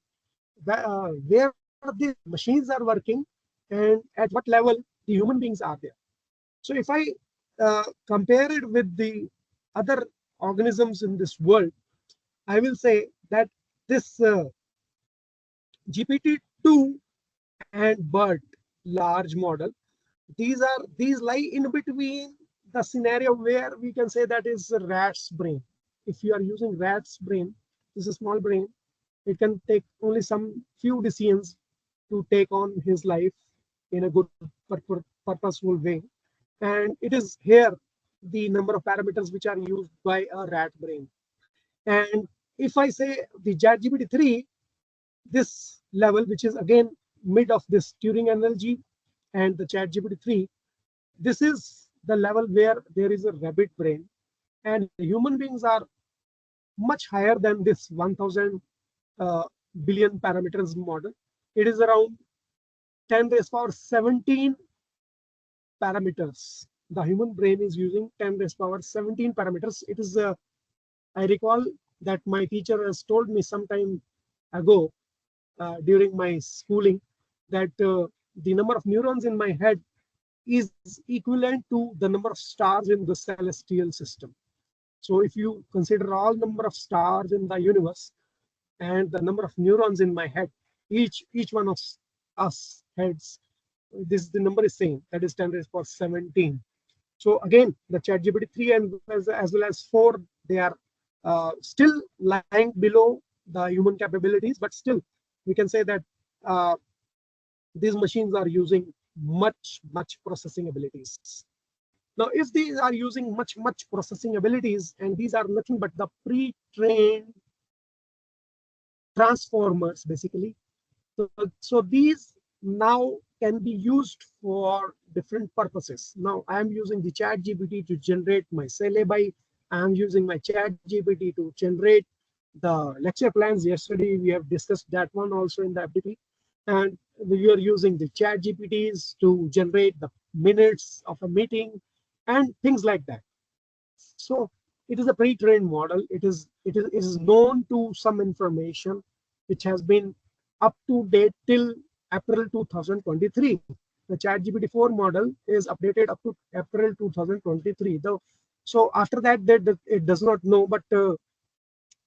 [SPEAKER 7] where the machines are working, and at what level the human beings are there. So if I compare it with the other organisms in this world, I will say that this GPT-2 and BERT large model, these lie in between the scenario where we can say that is a rat's brain. If you are using rat's brain, this is a small brain, it can take only some few decisions to take on his life in a good purposeful way. And it is here the number of parameters which are used by a rat brain. And if I say the ChatGPT 3, this level, which is again mid of this Turing analogy and the ChatGPT 3, this is the level where there is a rabbit brain, and human beings are much higher than this 1,000 billion parameters model. It is around 10⁻17 parameters. The human brain is using 10⁻17 parameters. It is I recall that my teacher has told me some time ago during my schooling that the number of neurons in my head is equivalent to the number of stars in the celestial system. So if you consider all number of stars in the universe and the number of neurons in my head, each one of us heads the number is same, that is 10 raised to power 17. So again, the ChatGPT 3 and as well as 4, they are still lying below the human capabilities, but still we can say that these machines are using much processing abilities. Now, if these are using much processing abilities, and these are nothing but the pre-trained transformers, basically. So these now can be used for different purposes. Now I am using the ChatGPT to generate my syllabi. I am using my ChatGPT to generate the lecture plans. Yesterday we have discussed that one also in the FDP. And we are using the ChatGPTs to generate the minutes of a meeting and things like that. So it is a pre-trained model. It is known to some information which has been up to date till April 2023. The ChatGPT 4 model is updated up to April 2023. So after that, it does not know. But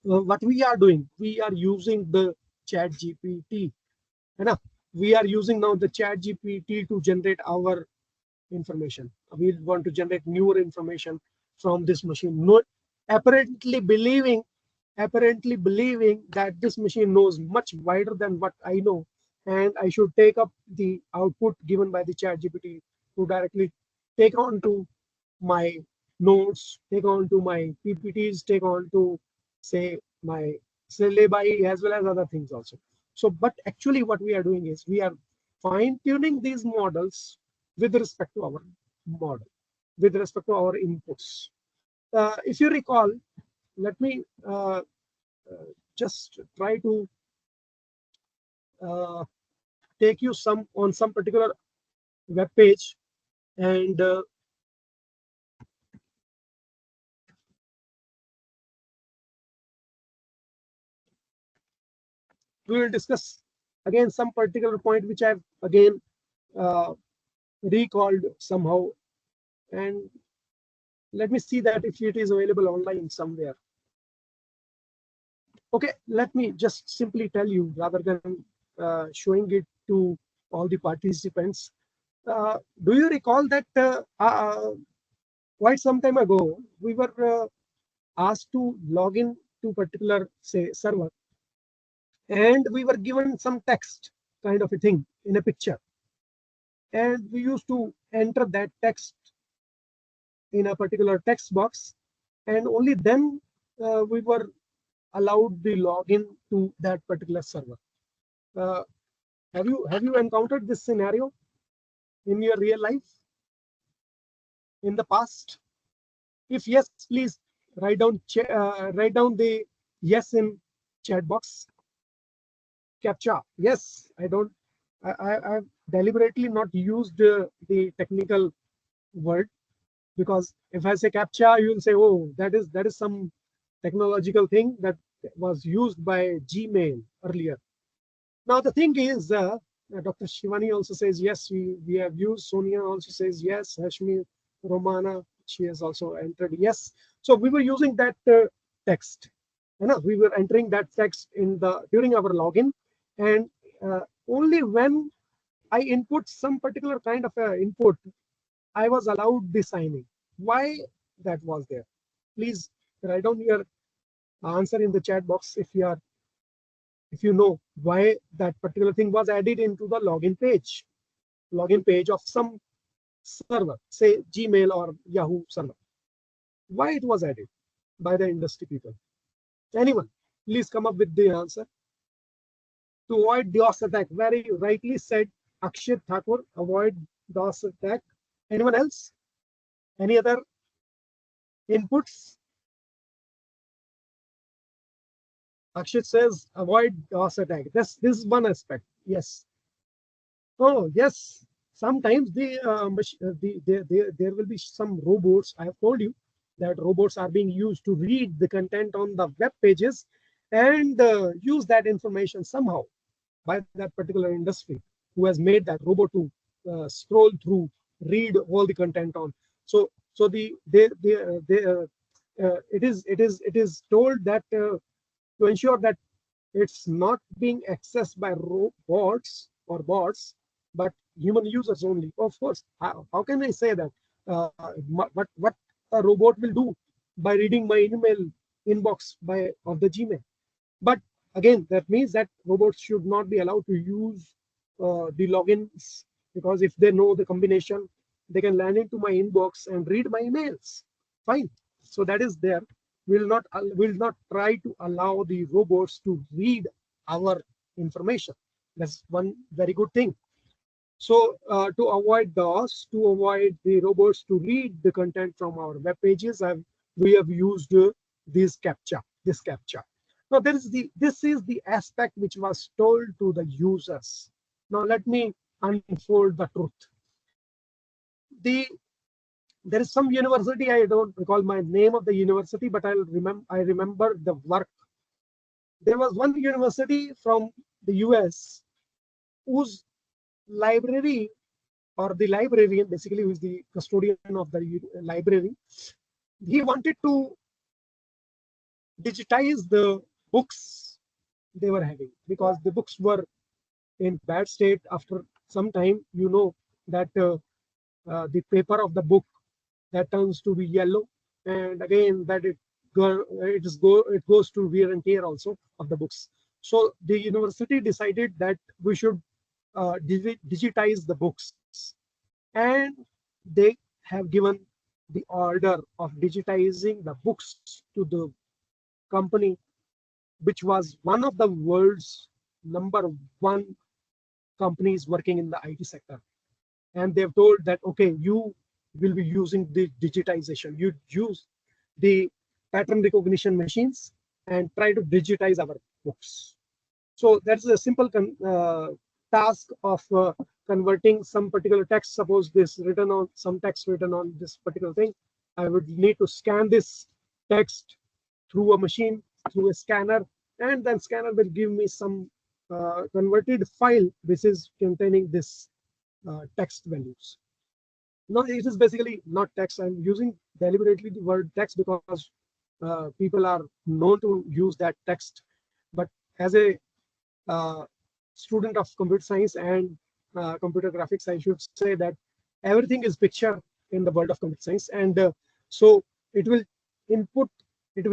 [SPEAKER 7] what we are doing, we are using the ChatGPT. We are using now the ChatGPT to generate our information. We want to generate newer information from this machine. Apparently believing that this machine knows much wider than what I know, and I should take up the output given by the ChatGPT to directly take on to my notes, take on to my PPTs, take on to say my syllabi as well as other things also. So, but actually what we are doing is we are fine-tuning these models with respect to our model, with respect to our inputs. If you recall, let me just try to take you on some particular web page, and we will discuss again some particular point which I've again recalled somehow, and let me see that if it is available online somewhere. Okay, let me just simply tell you rather than showing it to all the participants. Do you recall that quite some time ago we were asked to log in to particular, say, server, and we were given some text kind of a thing in a picture, and we used to enter that text in a particular text box, and only then we were allowed the login to that particular server. Have you encountered this scenario in your real life in the past? If yes, please write down the yes in chat box. CAPTCHA. Yes, I've deliberately not used the technical word, because if I say CAPTCHA, you will say, oh, that is some technological thing that was used by Gmail earlier. Now the thing is, Dr. Shivani also says yes, we have used. Sonia also says yes. Hashmi, Romana, she has also entered yes. So we were using that text. We were entering that text during our login, and only when I input some particular kind of input, I was allowed the signing. Why that was there? Please write down your answer in the chat box if you know why that particular thing was added into the login page of some server, say Gmail or Yahoo server. Why it was added by the industry people? Anyone, please come up with the answer. To avoid DOS attack, very rightly said Akshit Thakur, avoid DOS attack. Anyone else? Any other inputs? Akshit says avoid DOS attack. This is one aspect. Yes. Oh yes. Sometimes there will be some robots. I have told you that robots are being used to read the content on the web pages and use that information somehow by that particular industry who has made that robot to scroll through, read all the content on. So it is told that to ensure that it's not being accessed by robots or bots, but human users only. Of course, how can I say that? What a robot will do by reading my email inbox of the Gmail? But again, that means that robots should not be allowed to use the logins, because if they know the combination, they can land into my inbox and read my emails. Fine. So that is there. Will not try to allow the robots to read our information. That's one very good thing. So to avoid DOS, to avoid the robots to read the content from our web pages, we have used this captcha. Now this is the aspect which was told to the users. Now let me unfold the truth. There is some university, I don't recall my name of the university, but I remember the work. There was one university from the US whose library, or the librarian basically, who is the custodian of the library, he wanted to digitize the books they were having, because the books were in bad state. After some time, you know that the paper of the book, that turns to be yellow, and again that it goes to wear and tear also of the books. So the university decided that we should digitize the books, and they have given the order of digitizing the books to the company, which was one of the world's #1 companies working in the IT sector. And they've told that, okay, you will be using the digitization. You use the pattern recognition machines and try to digitize our books. So that's a simple task of converting some particular text. Suppose some text written on this particular thing. I would need to scan this text through a machine, through a scanner, and then scanner will give me some converted file which is containing this text values. No, it is basically not text. I'm using deliberately the word text because people are known to use that text. But as a student of computer science and computer graphics, I should say that everything is picture in the world of computer science. And so it will input, it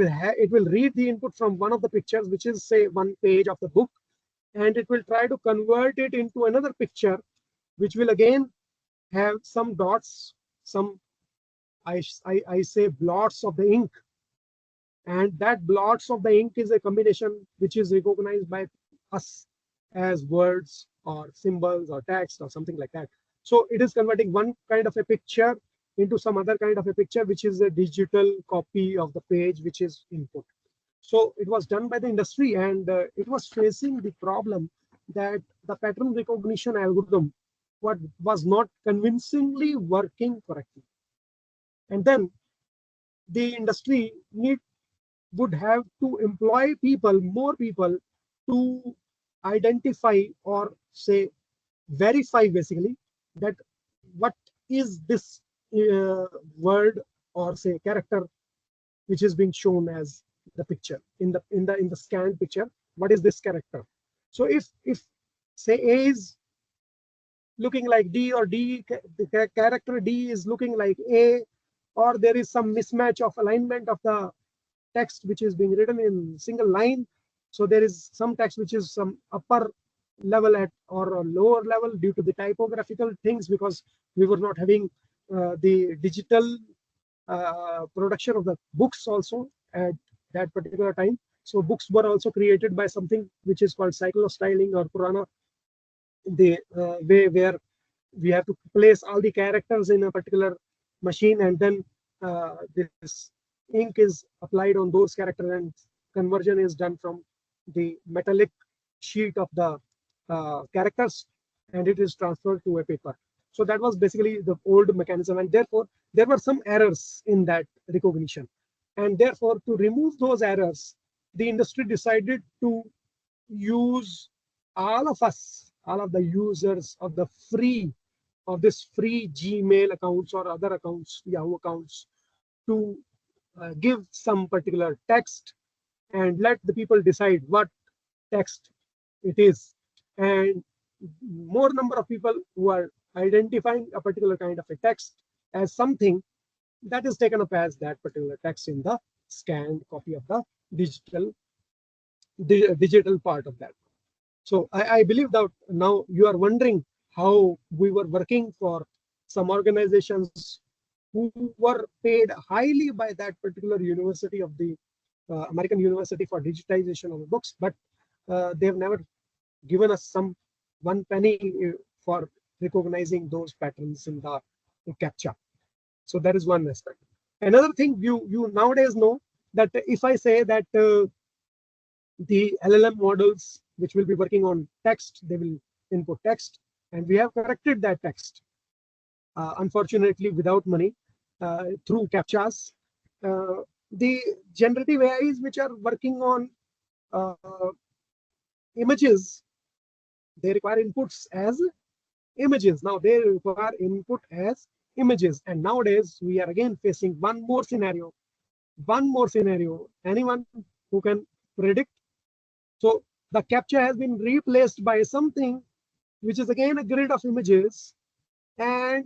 [SPEAKER 7] will read the input from one of the pictures, which is say one page of the book, and it will try to convert it into another picture, which will again have some dots, some I say blots of the ink, and that blots of the ink is a combination which is recognized by us as words or symbols or text or something like that. So it is converting one kind of a picture into some other kind of a picture, which is a digital copy of the page which is input. So it was done by the industry, and it was facing the problem that the pattern recognition algorithm was not convincingly working correctly. And then the industry would have to employ more people to identify or say verify basically that what is this word or say character which is being shown as the picture in the scanned picture. What is this character? So if say A is looking like D, or the character D is looking like A, or there is some mismatch of alignment of the text which is being written in single line. So there is some text which is some upper level or a lower level due to the typographical things, because we were not having the digital production of the books also at that particular time. So books were also created by something which is called cyclostyling or Purana, the way where we have to place all the characters in a particular machine, and then this ink is applied on those characters, and conversion is done from the metallic sheet of the characters, and it is transferred to a paper. So that was basically the old mechanism, and therefore there were some errors in that recognition. And therefore, to remove those errors, the industry decided to use all of the users of this free Gmail accounts or other accounts, Yahoo accounts, to give some particular text and let the people decide what text it is. And more number of people who are identifying a particular kind of a text as something that is taken up as that particular text in the scanned copy of the digital part of that. So I believe that now you are wondering how we were working for some organizations who were paid highly by that particular university of the American University for digitization of books, but they have never given us some 1 penny for recognizing those patterns in the CAPTCHA. So that is one aspect. Another thing you nowadays know that if I say that the LLM models which will be working on text, they will input text, and we have corrected that text, unfortunately without money, through CAPTCHAs. The generative AIs which are working on images, they require inputs as images. Now they require input as images, and nowadays we are again facing one more scenario. Anyone who can predict? So the CAPTCHA has been replaced by something which is again a grid of images, and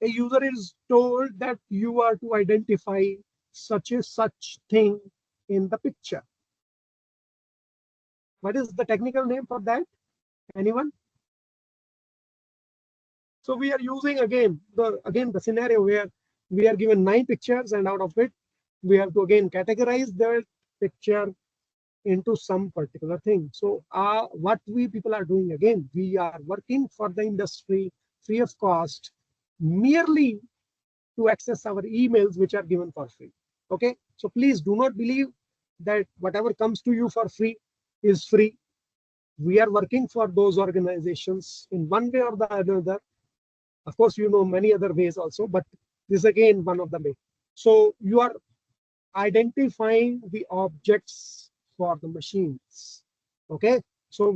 [SPEAKER 7] a user is told that you are to identify such thing in the picture. What is the technical name for that? Anyone? So we are using again the scenario where we are given 9 pictures, and out of it we have to again categorize the picture into some particular thing. So what we people are doing, again, we are working for the industry free of cost, merely to access our emails which are given for free. Okay, so please do not believe that whatever comes to you for free is free. We are working for those organizations in one way or the other. Of course, you know many other ways also, but this is again one of the ways. So you are identifying the objects for the machines. Okay, so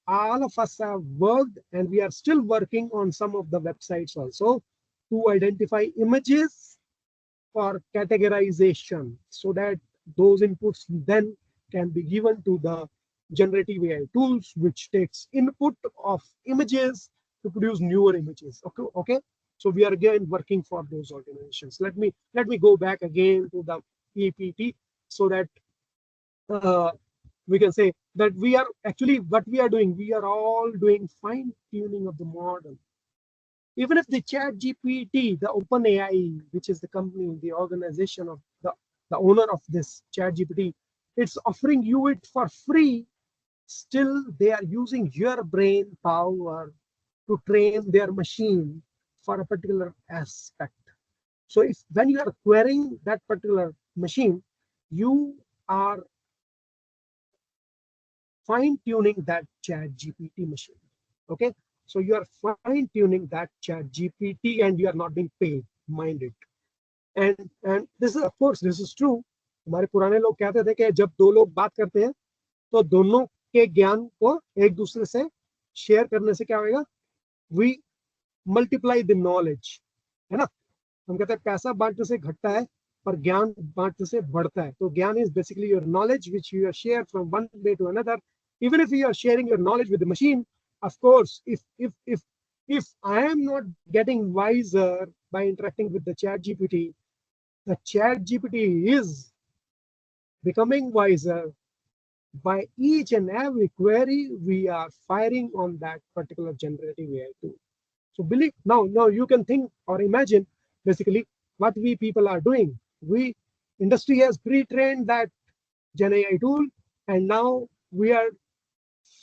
[SPEAKER 7] all of us have worked, and we are still working on some of the websites also to identify images for categorization, so that those inputs then can be given to the generative AI tools, which takes input of images to produce newer images. Okay. So we are again working for those organizations. Let me go back again to the EPT, so that we can say that we are actually, what we are doing, we are all doing fine tuning of the model. Even if the ChatGPT, the OpenAI, which is the company, the organization of the owner of this ChatGPT, it's offering you it for free, still they are using your brain power to train their machine for a particular aspect. So if when you are querying that particular machine, you are fine-tuning that ChatGPT machine. Okay, so you are fine-tuning that ChatGPT, and you are not being paid. Mind it. And this is, of course, this is true. हमारे पुराने लोग कहते थे कि जब दो लोग बात करते हैं तो दोनों के ज्ञान को एक दूसरे से शेयर करने से क्या होगा? We multiply the knowledge, है ना? हम कहते हैं पैसा बांटने से घटता है, पर ज्ञान बांटने से बढ़ता है. तो ज्ञान is basically your knowledge which you are shared from one way to another. Even if you are sharing your knowledge with the machine, of course, if I am not getting wiser by interacting with the ChatGPT, the ChatGPT is becoming wiser by each and every query we are firing on that particular generative AI tool. So believe now you can think or imagine basically what we people are doing. Industry has pre-trained that Gen AI tool, and now we are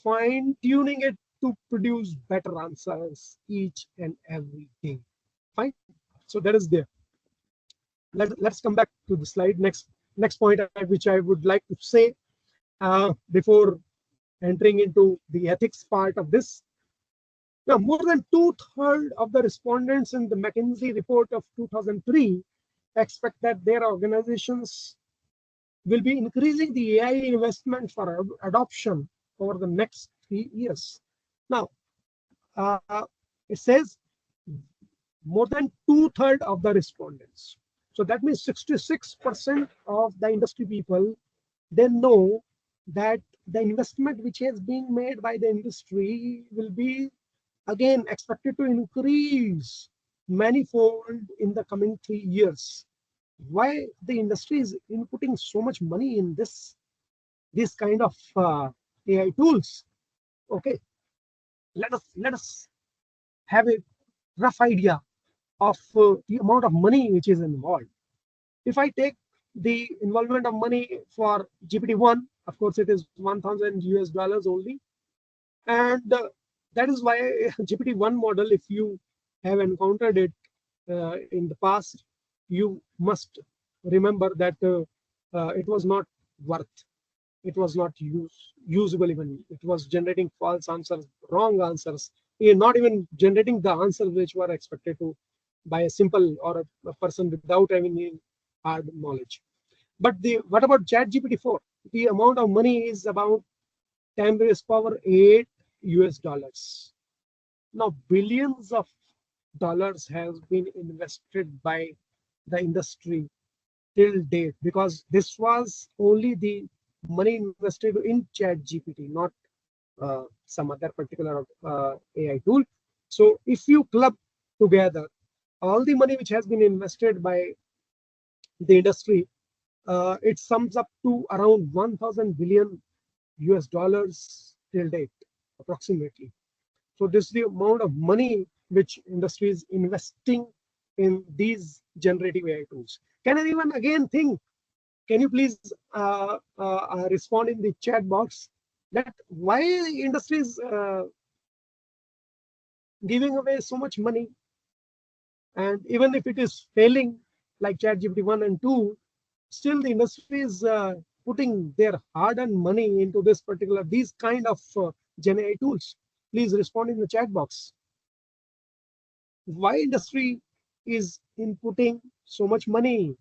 [SPEAKER 7] fine-tuning it to produce better answers each and every day. Fine. So that is there. Let's come back to the slide. Next point which I would like to say before entering into the ethics part of this. Now, more than 2/3 of the respondents in the McKinsey report of 2003 expect that their organizations will be increasing the AI investment for adoption over the next 3 years. Now, it says more than 2/3 of the respondents. So that means 66% of the industry people, they know that the investment which has been made by the industry will be again expected to increase manifold in the coming 3 years. Why the industry is inputting so much money in this kind of AI tools? Okay, let us have a rough idea of the amount of money which is involved. If I take the involvement of money for GPT-1, of course, it is $1,000 only. And that is why GPT-1 model, if you have encountered it in the past, you must remember that it was not worth. It was not usable even. It was generating false answers, wrong answers, not even generating the answers which were expected to by a simple or a person without having hard knowledge. But what about ChatGPT-4? The amount of money is about 10 raised power 8 US dollars. Now, billions of dollars has been invested by the industry till date, because this was only the money invested in ChatGPT, not some other particular AI tool. So if you club together all the money which has been invested by the industry, it sums up to around 1,000 billion US dollars till date, approximately. So this is the amount of money which industry is investing in these generative AI tools. Can anyone again think? Can you please respond in the chat box that why industry is giving away so much money? And even if it is failing like ChatGPT 1 and 2, still the industry is putting their hard-earned money into these kind of Gen AI tools. Please respond in the chat box. Why industry is inputting so much money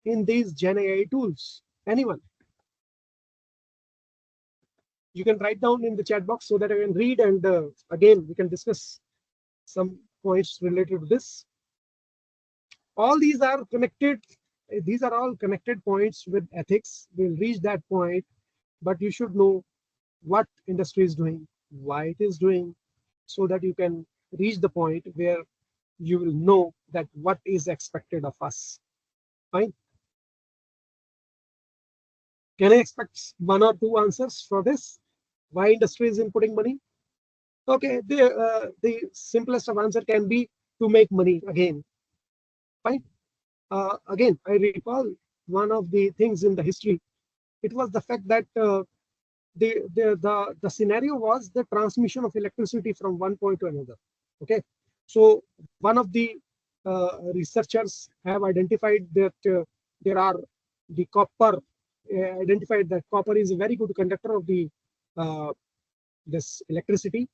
[SPEAKER 7] in these Gen AI tools? Anyone? You can write down in the chat box so that I can read, and again we can discuss some points related to this. All these are connected. These are all connected points with ethics. We'll reach that point, but you should know what industry is doing, why it is doing, so that you can reach the point where you will know that what is expected of us. Fine. Can I expect one or two answers for this? Why industry is inputting money? Okay, the simplest of answer can be to make money again. Fine. Again, I recall one of the things in the history. It was the fact that the scenario was the transmission of electricity from one point to another. Okay, so one of the researchers have identified that there are the copper. Identified that copper is a very good conductor of the this electricity,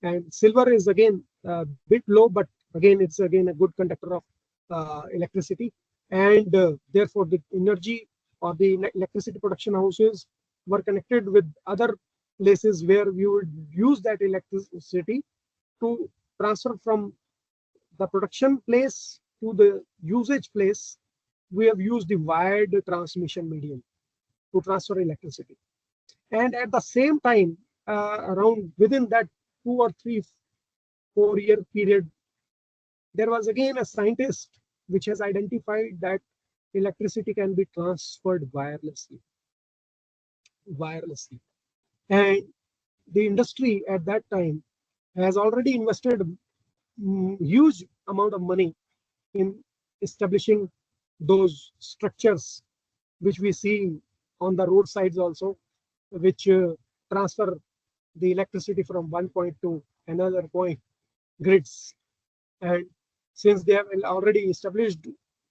[SPEAKER 7] and silver is again a bit low, but again it's again a good conductor of electricity, and therefore the energy or the electricity production houses were connected with other places where we would use that electricity to transfer from the production place to the usage place. We have used the wired transmission medium to transfer electricity, and at the same time around within that 2 or 3 4 year period, there was again a scientist which has identified that electricity can be transferred wirelessly. And the industry at that time has already invested huge amount of money in establishing those structures which we see on the roadsides also, which transfer the electricity from one point to another point, grids. And since they have already established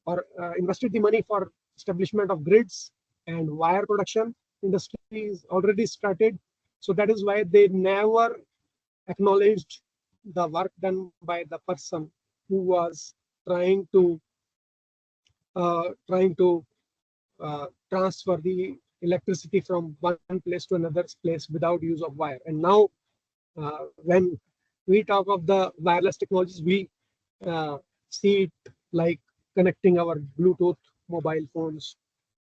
[SPEAKER 7] or invested the money for establishment of grids and wire production, industry is already started. So that is why they never acknowledged the work done by the person who was trying to transfer the electricity from one place to another place without use of wire. And now when we talk of the wireless technologies, we see it like connecting our Bluetooth mobile phones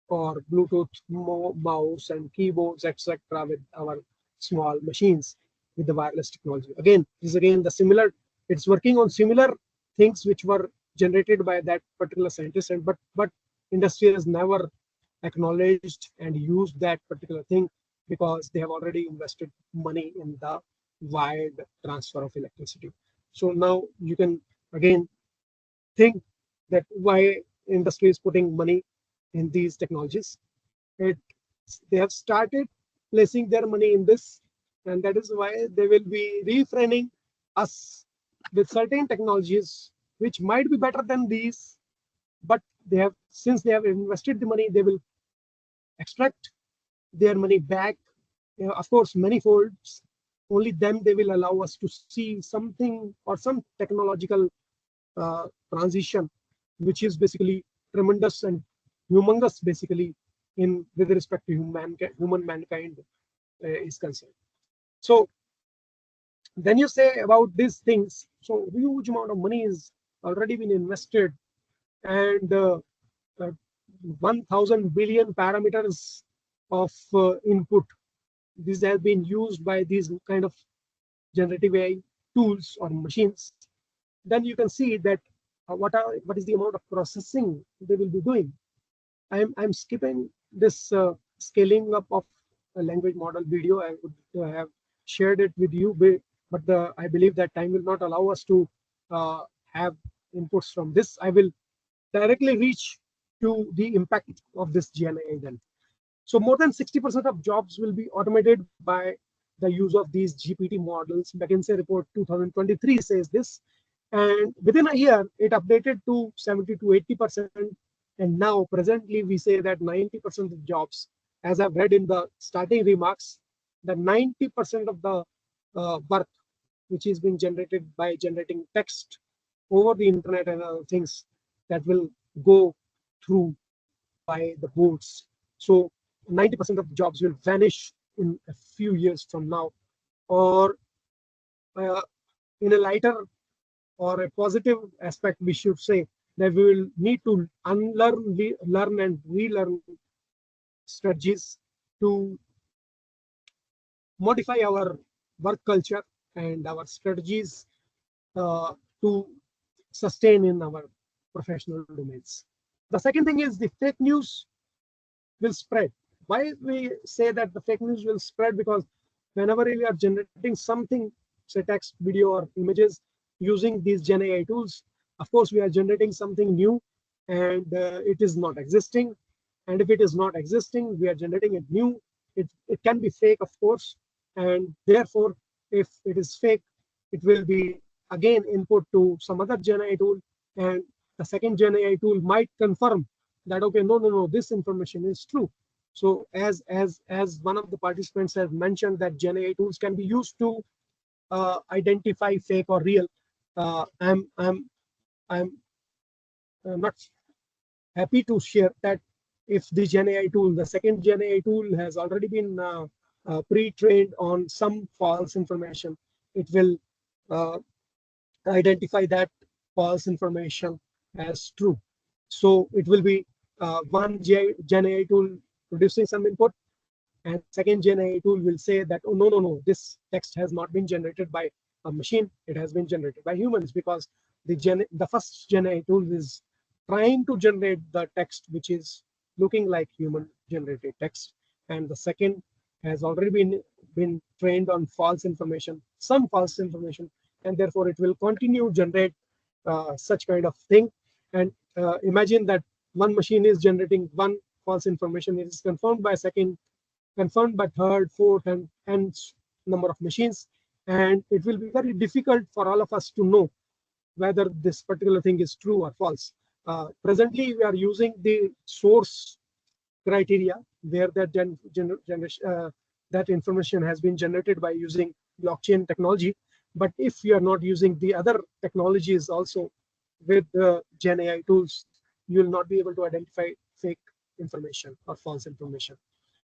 [SPEAKER 7] or Bluetooth mouse and keyboards, etc., with our small machines with the wireless technology. Again, this is again the similar. It's working on similar things which were generated by that particular scientist, and but industry has never acknowledged and used that particular thing because they have already invested money in the wide transfer of electricity. So now you can again think that why industry is putting money in these technologies. They have started placing their money in this, and that is why they will be refraining us with certain technologies which might be better than these, but they have, since they have invested the money, they will extract their money back, of course, many folds. Only then they will allow us to see something or some technological transition, which is basically tremendous and humongous, basically, in with respect to human mankind is concerned. So then you say about these things. So huge amount of money is already been invested, and 1,000 billion parameters of input. These have been used by these kind of generative AI tools or machines. Then you can see that what is the amount of processing they will be doing. I'm skipping this scaling up of a language model video. I would have shared it with you, but I believe that time will not allow us to have inputs from this. I will directly reach to the impact of this GenAI then. So more than 60% of jobs will be automated by the use of these GPT models. McKinsey report 2023 says this, and within a year it updated to 70 to 80%, and now presently we say that 90% of jobs, as I've read in the starting remarks, that 90% of the work which is being generated by generating text over the internet and other things, that will go through by the boards. So 90% of jobs will vanish in a few years from now. Or in a lighter or a positive aspect, we should say that we will need to unlearn, learn and relearn strategies to modify our work culture and our strategies to sustain in our professional domains. The second thing is the fake news will spread. Why we say that the fake news will spread? Because whenever we are generating something, say text, video, or images using these Gen AI tools, of course we are generating something new, and it is not existing. And if it is not existing, we are generating it new. It can be fake, of course, and therefore, if it is fake, it will be again input to some other Gen AI tool, and the second Gen AI tool might confirm that okay, no, this information is true. So as one of the participants has mentioned, that Gen AI tools can be used to identify fake or real. I'm not happy to share that if the Gen AI tool, the second Gen AI tool, has already been pre-trained on some false information, it will identify that false information as true. So it will be one Gen AI tool producing some input, and second Gen AI tool will say that, oh, no, this text has not been generated by a machine, it has been generated by humans, because the first Gen AI tool is trying to generate the text which is looking like human generated text, and the second has already been trained on false information, some false information, and therefore it will continue generate such kind of thing. And imagine that one machine is generating one false information, it is confirmed by second, confirmed by third, fourth, and number of machines, and it will be very difficult for all of us to know whether this particular thing is true or false. Presently, we are using the source criteria where that that information has been generated by using blockchain technology. But if you are not using the other technologies also with Gen AI tools, you will not be able to identify fake information or false information.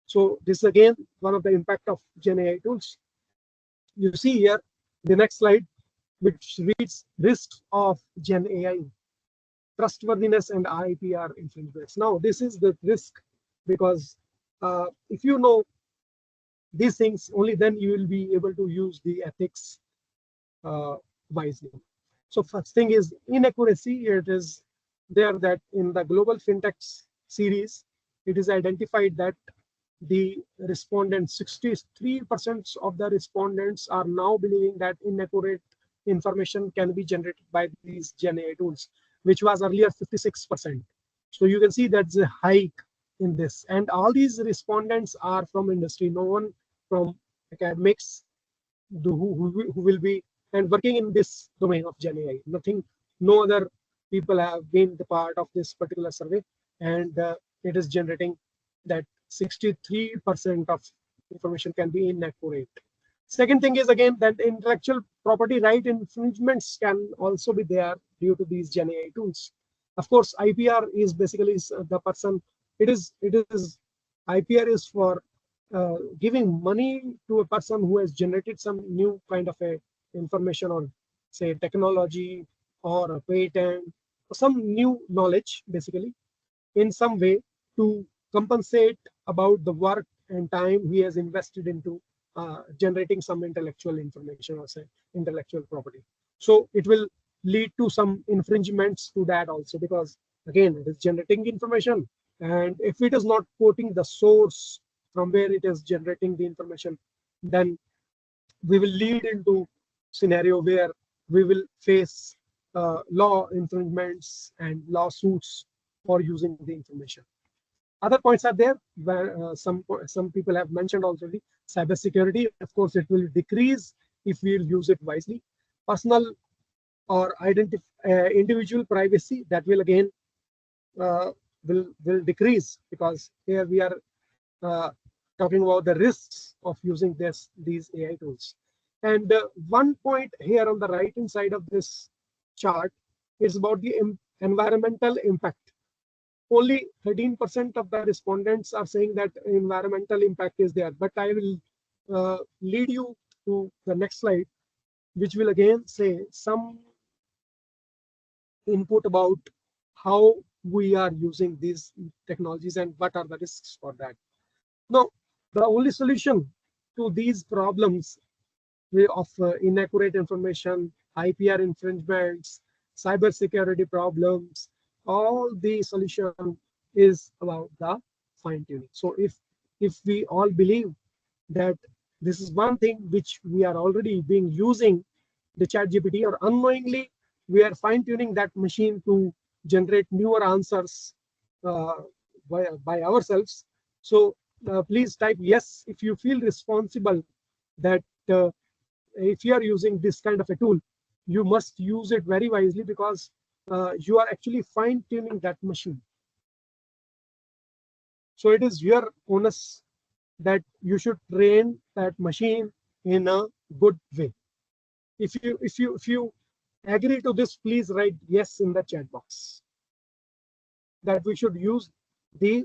[SPEAKER 7] So this is again one of the impact of Gen AI tools. You see here the next slide, which reads risks of Gen AI, trustworthiness and IPR infringements. Now this is the risk because if you know these things, only then you will be able to use the ethics wisely. So first thing is inaccuracy. It is there that in the global fintechs series, it is identified that the respondents, 63% of the respondents are now believing that inaccurate information can be generated by these GenAI tools, which was earlier 56%. So you can see that's a hike in this. And all these respondents are from industry, no one from academics who will be and working in this domain of GenAI. Nothing, no other people have been the part of this particular survey, and it is generating that 63% of information can be inaccurate. Second thing is again that intellectual property right infringements can also be there due to these GenAI tools. Of course, IPR is basically the person. It is IPR is for giving money to a person who has generated some new kind of a information or say technology or a patent or some new knowledge basically in some way to compensate about the work and time he has invested into generating some intellectual information or say intellectual property. So it will lead to some infringements to that also, because again it is generating information, and if it is not quoting the source from where it is generating the information, then we will lead into scenario where we will face law infringements and lawsuits for using the information. Other points are there where some people have mentioned already. Cybersecurity, of course, it will decrease if we use it wisely. Personal or individual privacy, that will again will decrease, because here we are talking about the risks of using these AI tools. And one point here on the right hand side of this chart is about the environmental impact. Only 13% of the respondents are saying that environmental impact is there. But I will lead you to the next slide, which will again say some input about how we are using these technologies and what are the risks for that. Now, the only solution to these problems of inaccurate information, IPR infringements, cybersecurity problems, all the solution is about the fine tuning. So if we all believe that this is one thing which we are already using the ChatGPT, or unknowingly we are fine tuning that machine to generate newer answers by ourselves. So please type yes if you feel responsible that if you are using this kind of a tool, you must use it very wisely, because you are actually fine tuning that machine. So it is your onus that you should train that machine in a good way. If you agree to this, please write yes in the chat box, that we should use the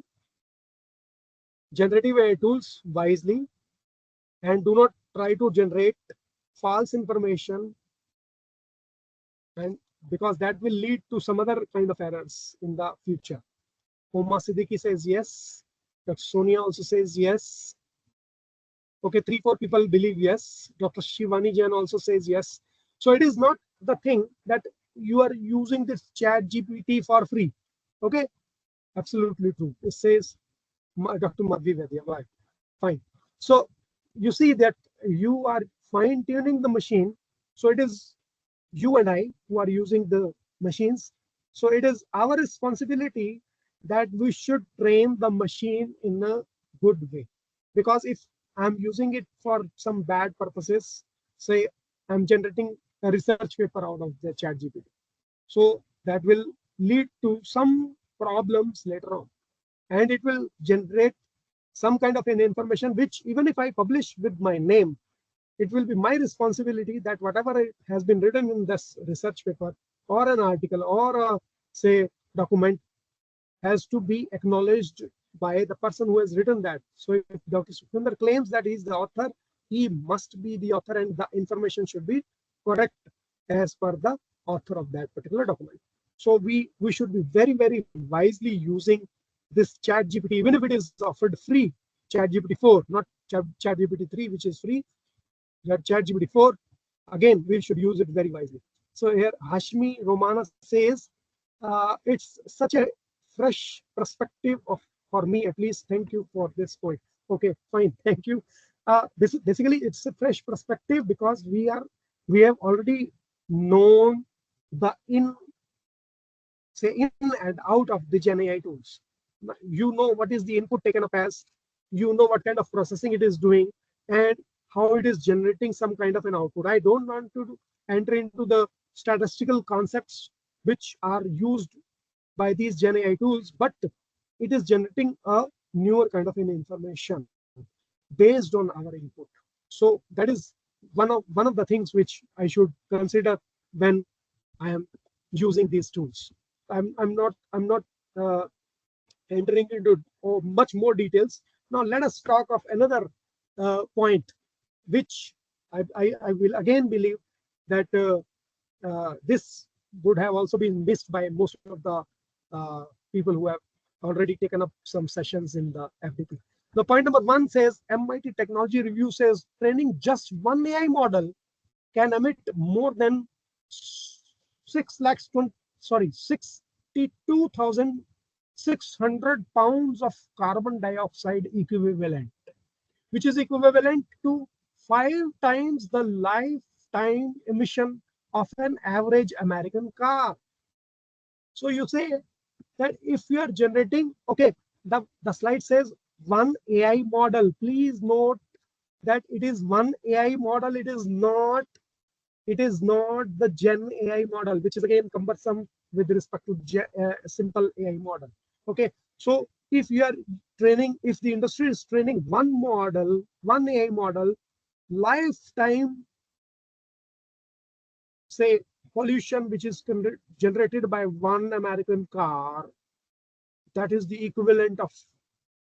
[SPEAKER 7] generative AI tools wisely and do not try to generate false information, and because that will lead to some other kind of errors in the future. Homa Siddiqui says yes. Dr. Sonia also says yes. Okay, 3-4 people believe yes. Dr. Shivani Jain also says yes. So it is not the thing that you are using this ChatGPT for free. Okay, absolutely true. It says Dr. Madhvi Vaidya. Right. Fine. So you see that you are fine tuning the machine. So it is you and I who are using the machines. So it is our responsibility that we should train the machine in a good way. Because if I'm using it for some bad purposes, say I'm generating a research paper out of the ChatGPT, so that will lead to some problems later on, and it will generate some kind of an information which, even if I publish with my name, it will be my responsibility that whatever has been written in this research paper or an article or a say document has to be acknowledged by the person who has written that. So if Dr. Sukhwinder claims that he is the author, he must be the author, and the information should be correct as per the author of that particular document. So we should be very, very wisely using this ChatGPT, even if it is offered free, ChatGPT 4, not ChatGPT 3, which is free, that ChatGPT 4, again, we should use it very wisely. So here Hashmi Romana says, it's such a fresh perspective for me at least. Thank you for this point. Okay, fine, thank you. This basically it's a fresh perspective because we have already known the in and out of the Gen AI tools. You know what is the input taken up as, you know what kind of processing it is doing, and how it is generating some kind of an output. I don't want to enter into the statistical concepts which are used by these Gen AI tools, but it is generating a newer kind of an information based on our input. So that is one of the things which I should consider when I am using these tools. I'm not entering into much more details. Now let us talk of another point, which I will again believe that this would have also been missed by most of the people who have already taken up some sessions in the FDP. The point number 1 says MIT Technology Review says training just one AI model can emit more than 62,600 pounds of carbon dioxide equivalent, which is equivalent to 5 times the lifetime emission of an average American car. So you say that if you are generating, okay, the slide says one AI model. Please note that it is one AI model. It is not the Gen AI model, which is again cumbersome with respect to simple AI model. Okay, so if you are training, if the industry is training one AI model, lifetime, say, pollution which is generated by one American car, that is the equivalent of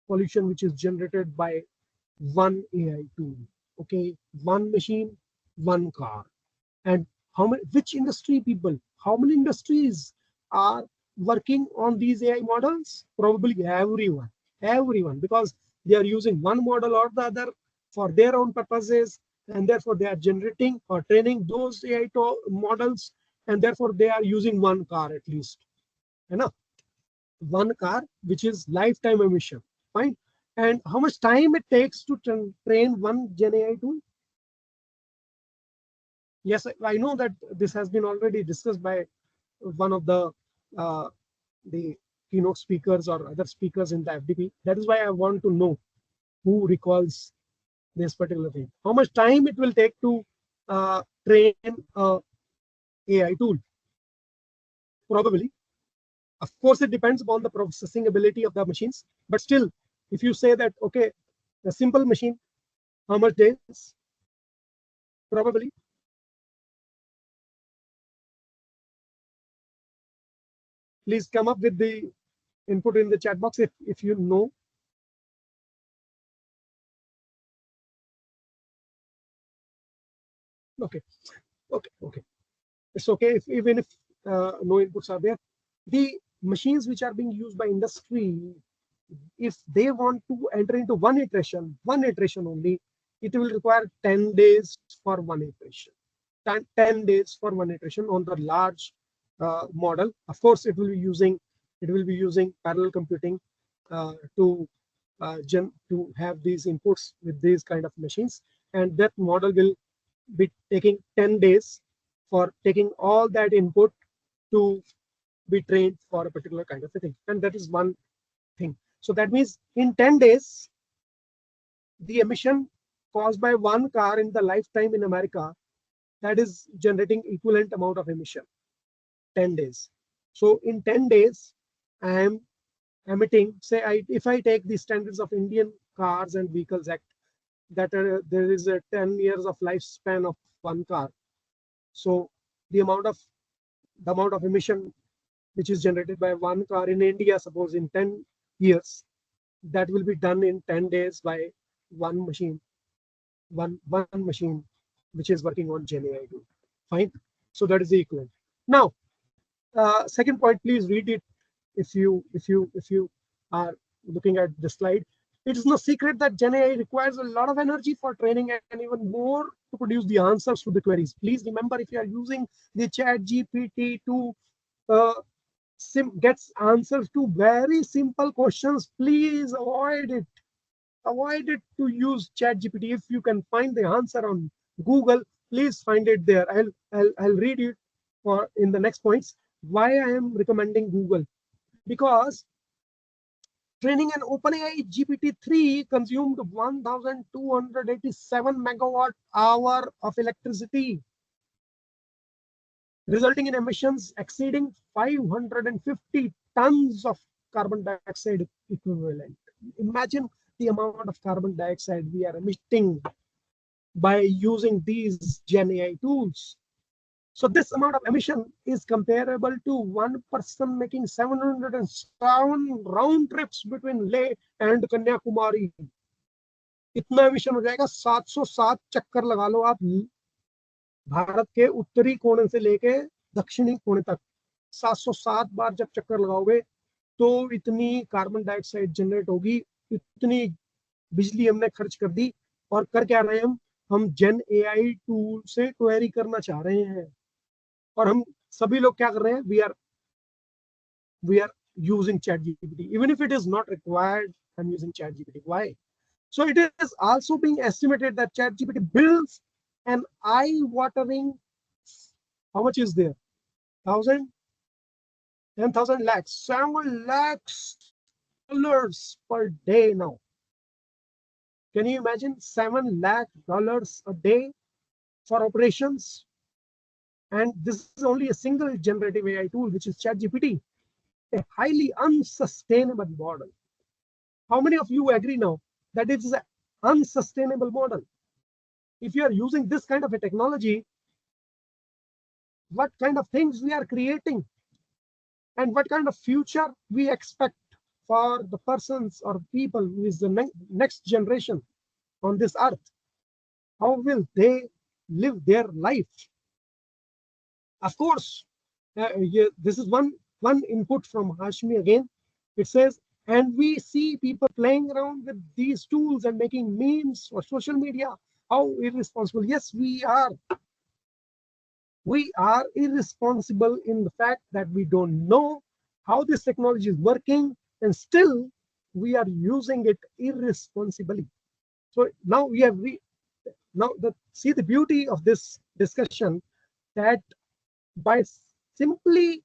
[SPEAKER 7] pollution which is generated by one AI tool. Okay, one machine, one car. And which industry people, how many industries are working on these AI models? Probably everyone, because they are using one model or the other for their own purposes, and therefore they are generating or training those AI models, and therefore they are using one car at least. Enough. One car, which is lifetime emission. Fine. And how much time it takes to train one Gen AI tool? Yes, I know that this has been already discussed by one of the keynote speakers or other speakers in the FDP. That is why I want to know who recalls this particular thing. How much time it will take to train a AI tool? Probably. Of course, it depends upon the processing ability of the machines. But still, if you say that, okay, a simple machine, how much days? Probably. Please come up with the input in the chat box if you know. Okay. It's okay even if no inputs are there. The machines which are being used by industry, if they want to enter into one iteration only, it will require 10 days for one iteration. 10 days for one iteration on the large model. Of course, it will be using parallel computing to have these inputs with these kind of machines, and that model will be taking 10 days for taking all that input to be trained for a particular kind of a thing. And that is one thing. So that means in 10 days, the emission caused by one car in the lifetime in America, that is generating equivalent amount of emission. 10 days. So in 10 days, I am emitting, say, if I take the standards of Indian Cars and Vehicles Act, that there is a 10 years of lifespan of one car. So the amount of emission which is generated by one car in India, suppose in 10 years, that will be done in 10 days by one machine, one machine which is working on Gen AI tool. Fine. So that is the equivalent. Now, second point, please read it if you are looking at the slide, it is no secret that GenAI requires a lot of energy for training and even more to produce the answers to the queries. Please remember, if you are using the ChatGPT to gets answers to very simple questions, please avoid it. Avoid it to use ChatGPT. If you can find the answer on Google, please find it there. I'll read it for in the next points. Why I am recommending Google? Because training an OpenAI GPT-3 consumed 1,287 megawatt hour of electricity, resulting in emissions exceeding 550 tons of carbon dioxide equivalent. Imagine the amount of carbon dioxide we are emitting by using these GenAI tools. So this amount of emission is comparable to one person making 707 round trips between Leh and Kanyakumari. इतना emission हो जाएगा, 707 चक्कर लगा लो आप भारत के उत्तरी कोने से लेके दक्षिणी कोने तक 707 बार जब चक्कर लगाओगे तो इतनी कार्बन डाइऑक्साइड जनरेट होगी, इतनी बिजली हमने खर्च कर दी। और कर क्या रहे हैं हम जेन एआई टूल से क्वेरी करना चाह रहे हैं, और हम सभी लोग क्या कर रहे हैं, we are using ChatGPT. Even if it is not required, I'm using ChatGPT. Why? So it is also being estimated that ChatGPT builds an eye-watering, how much is there? 10,000 lakhs, 7 lakhs dollars per day now. Can you imagine $7 lakh a day for operations? And this is only a single generative AI tool, which is ChatGPT, a highly unsustainable model. How many of you agree now that it is an unsustainable model? If you are using this kind of a technology, what kind of things we are creating and what kind of future we expect for the persons or people who is the next generation on this earth? How will they live their life? Of course, this is one input from Hashmi again. It says, and we see people playing around with these tools and making memes for social media. How irresponsible. Yes, we are. We are irresponsible in the fact that we don't know how this technology is working, and still we are using it irresponsibly. So now we have see the beauty of this discussion, that by simply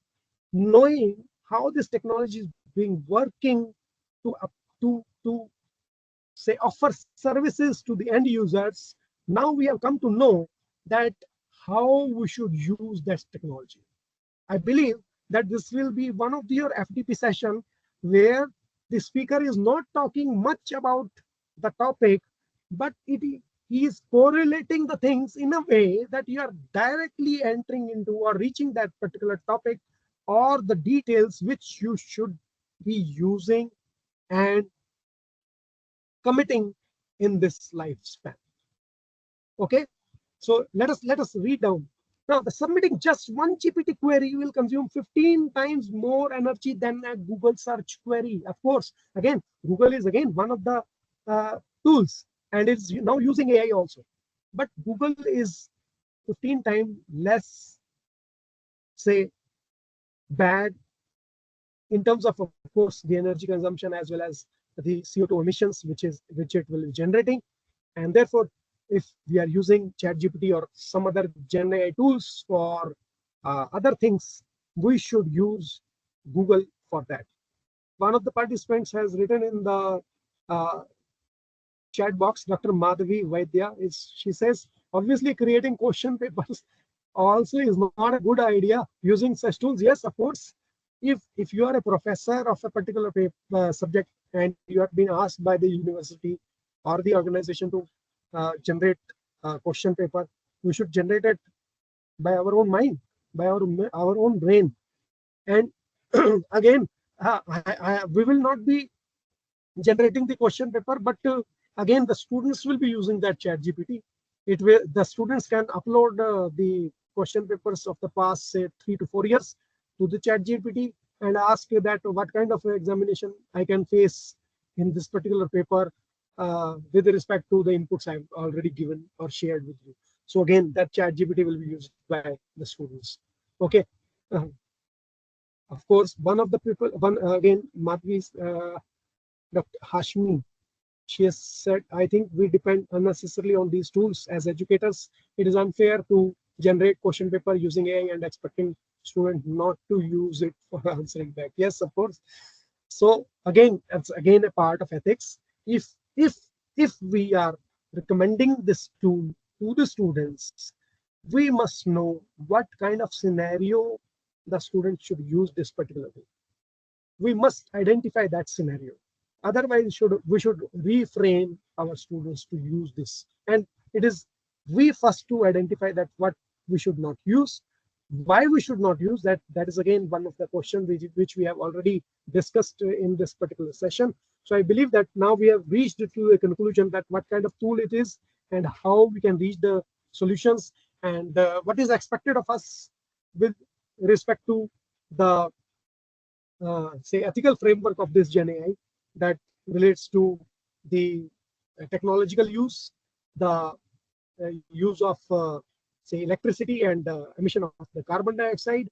[SPEAKER 7] knowing how this technology is being working to say offer services to the end users, now we have come to know that how we should use that technology. I believe that this will be one of your FDP session where the speaker is not talking much about the topic, but he is correlating the things in a way that you are directly entering into or reaching that particular topic or the details which you should be using and committing in this lifespan. Okay, so let us read down. Now, the submitting just one GPT query will consume 15 times more energy than a Google search query. Of course, again, Google is again one of the tools, and it's now using AI also. But Google is 15 times less, say, bad in terms of course, the energy consumption as well as the CO2 emissions, which it will be generating. And therefore, if we are using ChatGPT or some other Gen AI tools for other things, we should use Google for that. One of the participants has written in the chat box, Dr. Madhavi Vaidya, she says, obviously creating question papers also is not a good idea using such tools. Yes, of course, if you are a professor of a particular subject and you have been asked by the university or the organization to generate a question paper, we should generate it by our own mind, by our own brain. And again, we will not be generating the question paper, but again, the students will be using that ChatGPT. The students can upload the question papers of the past, say, 3 to 4 years to the ChatGPT, and ask that what kind of examination I can face in this particular paper with respect to the inputs I've already given or shared with you. So again, that ChatGPT will be used by the students. Okay. Uh, of course, one of the people, again, Madhvi's Dr. Hashmi, she has said, I think we depend unnecessarily on these tools as educators. It is unfair to generate question paper using AI and expecting student not to use it for answering back. Yes, of course. So again, that's again a part of ethics. If we are recommending this tool to the students, we must know what kind of scenario the student should use this particular thing. We must identify that scenario. Otherwise, we should refrain our students to use this. And it is we first to identify that what we should not use, why we should not use that. That is again one of the questions which we have already discussed in this particular session. So I believe that now we have reached to a conclusion that what kind of tool it is and how we can reach the solutions and what is expected of us with respect to the say ethical framework of this Gen AI that relates to the technological use, the use of say electricity and emission of the carbon dioxide.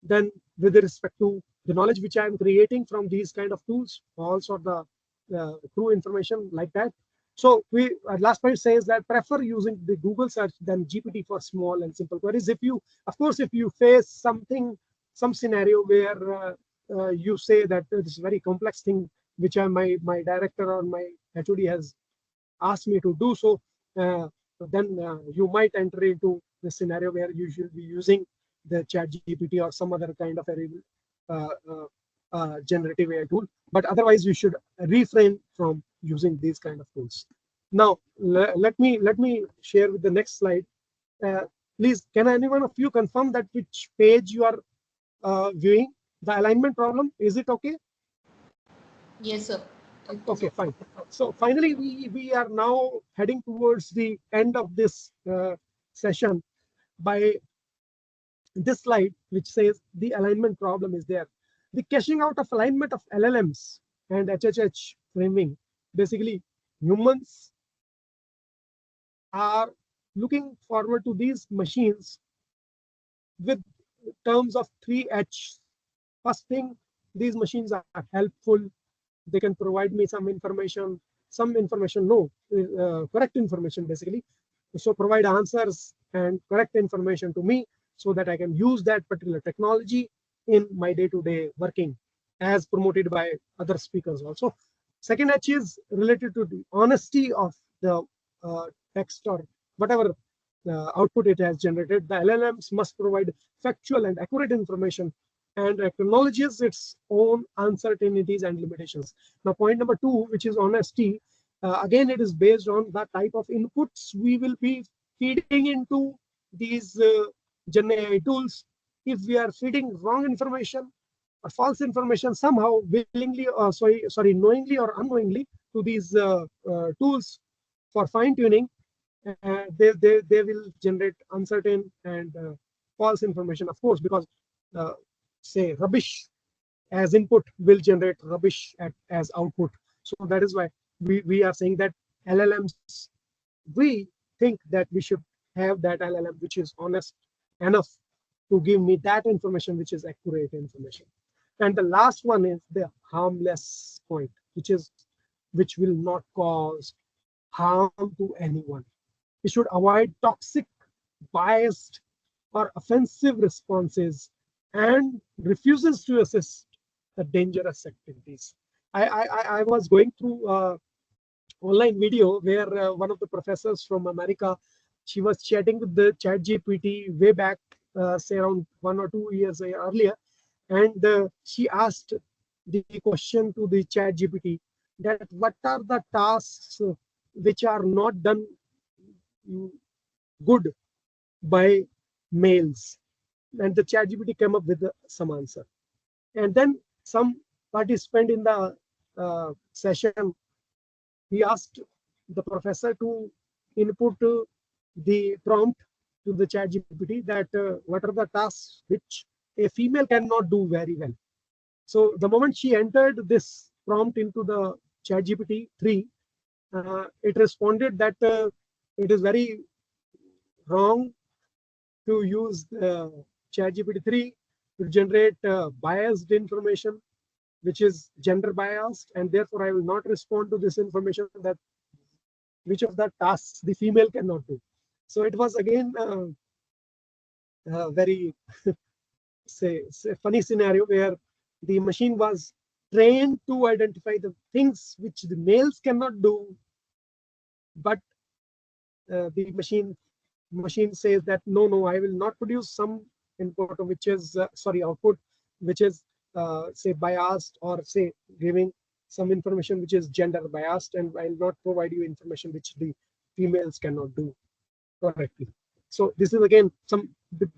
[SPEAKER 7] Then with respect to the knowledge which I am creating from these kind of tools, also the true information like that. So we last point says that prefer using the Google search than GPT for small and simple queries. If you, of course, if you face some scenario where you say that this very complex thing which my director or my HOD has asked me to do, so then you might enter into the scenario where you should be using the ChatGPT or some other kind of a generative AI tool. But otherwise, you should refrain from using these kind of tools. Now, let me share with the next slide. Please, can anyone of you confirm that which page you are viewing? The alignment problem, is it okay?
[SPEAKER 4] Yes, sir.
[SPEAKER 7] Okay, fine. So finally, we are now heading towards the end of this session by this slide, which says the alignment problem is there. The caching out of alignment of LLMs and HHH framing. Basically, humans are looking forward to these machines with terms of 3H. First thing, these machines are helpful. They can provide me some information, no, correct information basically. So provide answers and correct information to me so that I can use that particular technology in my day-to-day working as promoted by other speakers also. Second H is related to the honesty of the text or whatever output it has generated. The LLMs must provide factual and accurate information and acknowledges its own uncertainties and limitations. Now, point number 2, which is honesty, again, it is based on the type of inputs we will be feeding into these Gen AI tools. If we are feeding wrong information or false information somehow, willingly or knowingly or unknowingly to these tools for fine tuning, they will generate uncertain and false information, of course, because say rubbish as input will generate rubbish as output. So that is why we are saying that LLMs, we think that we should have that LLM which is honest enough to give me that information which is accurate information. And the last one is the harmless point, which will not cause harm to anyone. We should avoid toxic, biased, or offensive responses and refuses to assist the dangerous activities. I was going through online video where one of the professors from America, she was chatting with the ChatGPT way back, say around 1 or 2 years earlier, and she asked the question to the ChatGPT that what are the tasks which are not done good by males, and the ChatGPT came up with some answer. And then some participant in the session, he asked the professor to input the prompt to the ChatGPT that what are the tasks which a female cannot do very well. So the moment she entered this prompt into the ChatGPT 3, it responded that it is very wrong to use ChatGPT 3 to generate biased information, which is gender biased, and therefore I will not respond to this information that which of the tasks the female cannot do. So it was again very say funny scenario where the machine was trained to identify the things which the males cannot do, but the machine says that no, I will not produce some input which is output which is say biased, or say giving some information which is gender biased, and I will not provide you information which the females cannot do correctly. So this is again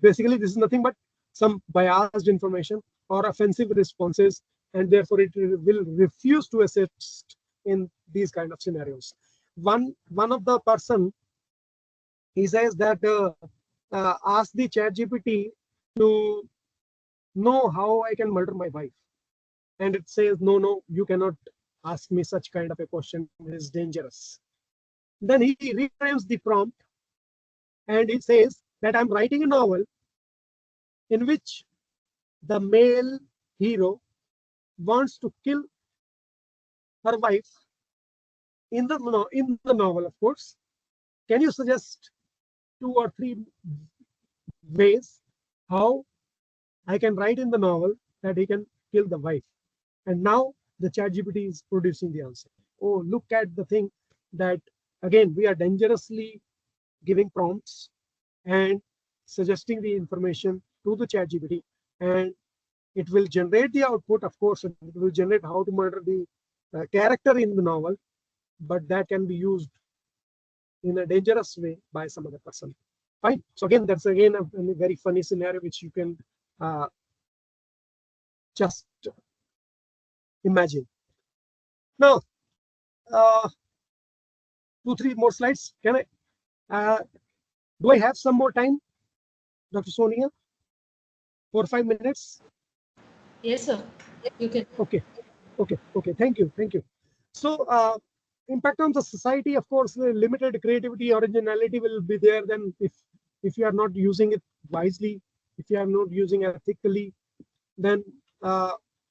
[SPEAKER 7] basically this is nothing but some biased information or offensive responses, and therefore it will refuse to assist in these kind of scenarios. One of the person, he says that ask the ChatGPT to know how I can murder my wife, and it says no, you cannot ask me such kind of a question, it is dangerous. Then he reframes the prompt and he says that I'm writing a novel in which the male hero wants to kill her wife in the novel, of course. Can you suggest 2 or 3 ways how I can write in the novel that he can kill the wife? And now the ChatGPT is producing the answer. Oh, look at the thing that again we are dangerously giving prompts and suggesting the information to the ChatGPT, and it will generate the output. Of course, it will generate how to murder the character in the novel, but that can be used in a dangerous way by some other person. Fine. So again, that's again a very funny scenario which you can just imagine. Now, 2-3 more slides. Can I? Do I have some more time, Dr. Sonia? 4 or 5 minutes?
[SPEAKER 4] Yes, sir. You can.
[SPEAKER 7] Okay. Thank you. So, impact on the society, of course, limited creativity, originality will be there. Then, if you are not using it wisely, if you are not using it ethically, then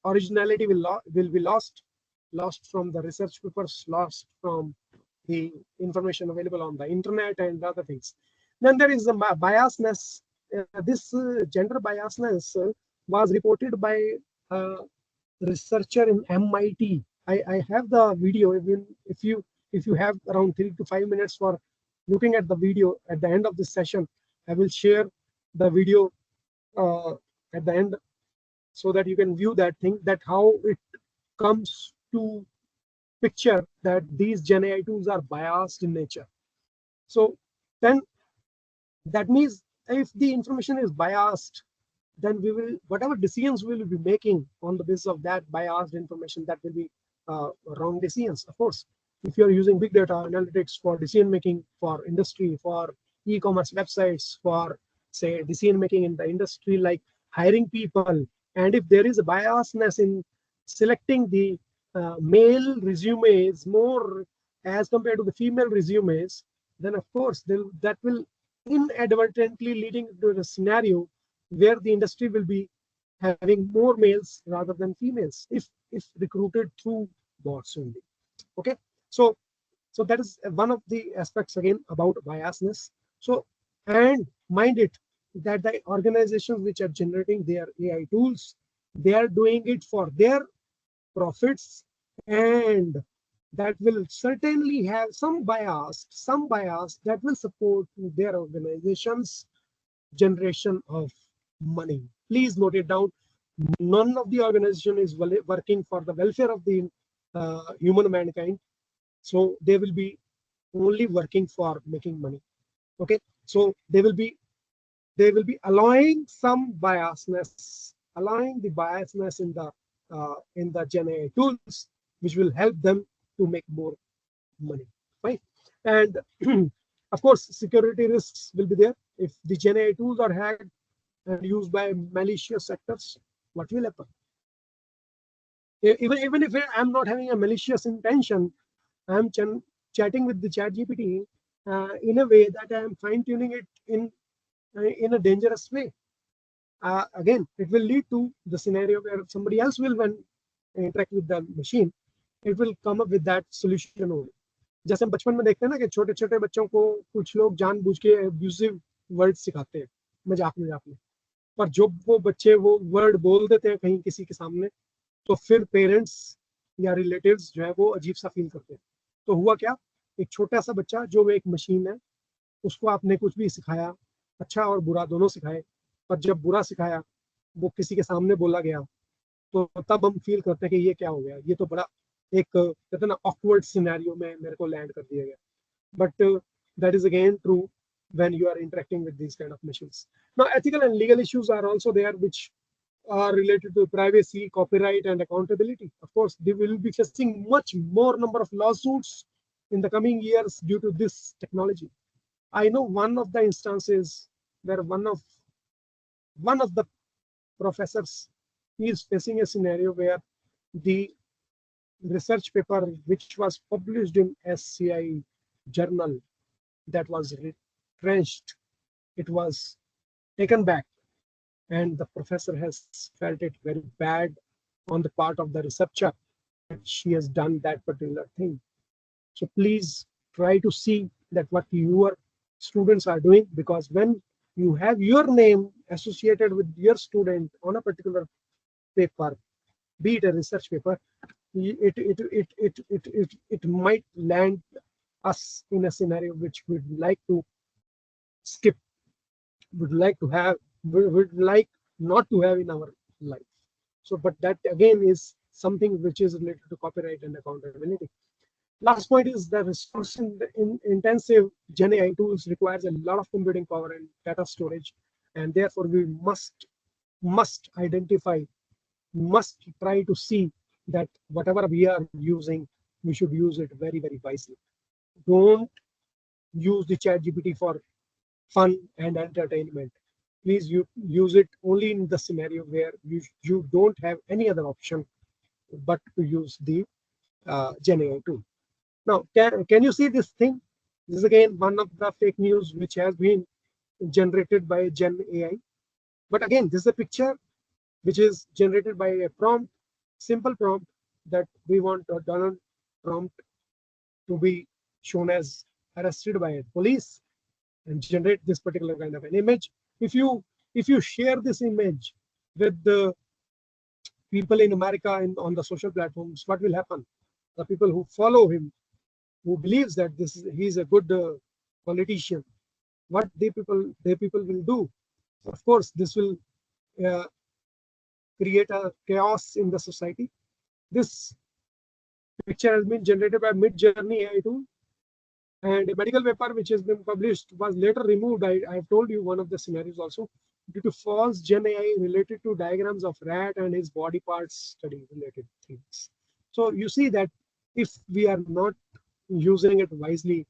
[SPEAKER 7] originality will be lost from the research papers, lost from the information available on the internet and other things. Then there is the biasness. This gender biasness was reported by a researcher in MIT. I have the video. If you have around 3 to 5 minutes for looking at the video at the end of this session, I will share the video at the end so that you can view that thing, that how it comes to picture that these Gen AI tools are biased in nature. So then that means if the information is biased, then we will, whatever decisions we will be making on the basis of that biased information, that will be wrong decisions. Of course, if you are using big data analytics for decision making, for industry, for e-commerce websites, for say decision making in the industry like hiring people, and if there is a biasness in selecting the male resumes more as compared to the female resumes, then of course that will inadvertently leading to a scenario where the industry will be having more males rather than females if recruited through bots only. Okay, so that is one of the aspects again about biasness. So, and mind it that the organizations which are generating their AI tools, they are doing it for their profits, and that will certainly have some bias that will support their organization's generation of money. Please note it down. None of the organization is working for the welfare of the human mankind. So they will be only working for making money. Okay. So they will be allowing some biasness, allowing the biasness in the Gen AI tools, which will help them to make more money. Right. And of course, security risks will be there. If the Gen AI tools are hacked and used by malicious actors, what will happen? Even if I'm not having a malicious intention, I'm chatting with the chat GPT in a way that I'm fine tuning it in a dangerous way. Again, it will lead to the scenario where somebody else will, when interact with the machine, it will come up with that solution only. जैसे हम बचपन में देखते हैं ना कि छोटे छोटे बच्चों को कुछ लोग जानबूझ के एब्यूजिव वर्ड सिखाते हैं मजाक मजाक में, पर जब वो बच्चे वो वर्ड बोल देते हैं कहीं किसी के सामने, तो फिर पेरेंट्स या रिलेटिव्स जो है वो अजीब सा फील करते हैं. तो हुआ क्या, एक छोटा सा बच्चा जो एक मशीन है, उसको आपने कुछ भी सिखाया, अच्छा और बुरा दोनों सिखाए, पर जब बुरा सिखाया वो किसी के सामने बोला गया, तो तब हम फील करते हैं कि ये क्या हो गया, ये तो बड़ा एक कहते हैं ना ऑकवर्ड सिनेरियो में मेरे को लैंड कर दिया गया. But that is again true when you are interacting with these kind of machines. Now, ethical and legal issues are also there, which are related to privacy, copyright, and accountability. Of course, they will be facing much more number of lawsuits in the coming years due to this technology. I know one of the instances where one of the professors is facing a scenario where the research paper which was published in SCI journal that was retrenched, it was taken back, and the professor has felt it very bad on the part of the researcher that she has done that particular thing. So please try to see that what your students are doing, because when you have your name associated with your student on a particular paper, be it a research paper, it might land us in a scenario which we'd like to skip, would like not to have in our life. So, but that again is something which is related to copyright and accountability. Last point is that resource intensive Gen AI tools requires a lot of computing power and data storage, and therefore we must identify, must try to see that whatever we are using, we should use it very, very wisely. Don't use the chat GPT for fun and entertainment. Please use it only in the scenario where you don't have any other option but to use the Gen AI tool. Now, can you see this thing? This is again one of the fake news which has been generated by Gen AI. But again, this is a picture which is generated by a prompt, simple prompt, that we want Donald Trump to be shown as arrested by police, and generate this particular kind of an image. If you share this image with the people in America on the social platforms, what will happen? The people who follow him, who believes that he's a good politician, what they people will do? Of course, this will create a chaos in the society. This picture has been generated by Midjourney AI tool, and a medical paper which has been published was later removed. I've told you one of the scenarios also, due to false Gen AI related to diagrams of rat and his body parts study related things. So you see that if we are not using it wisely,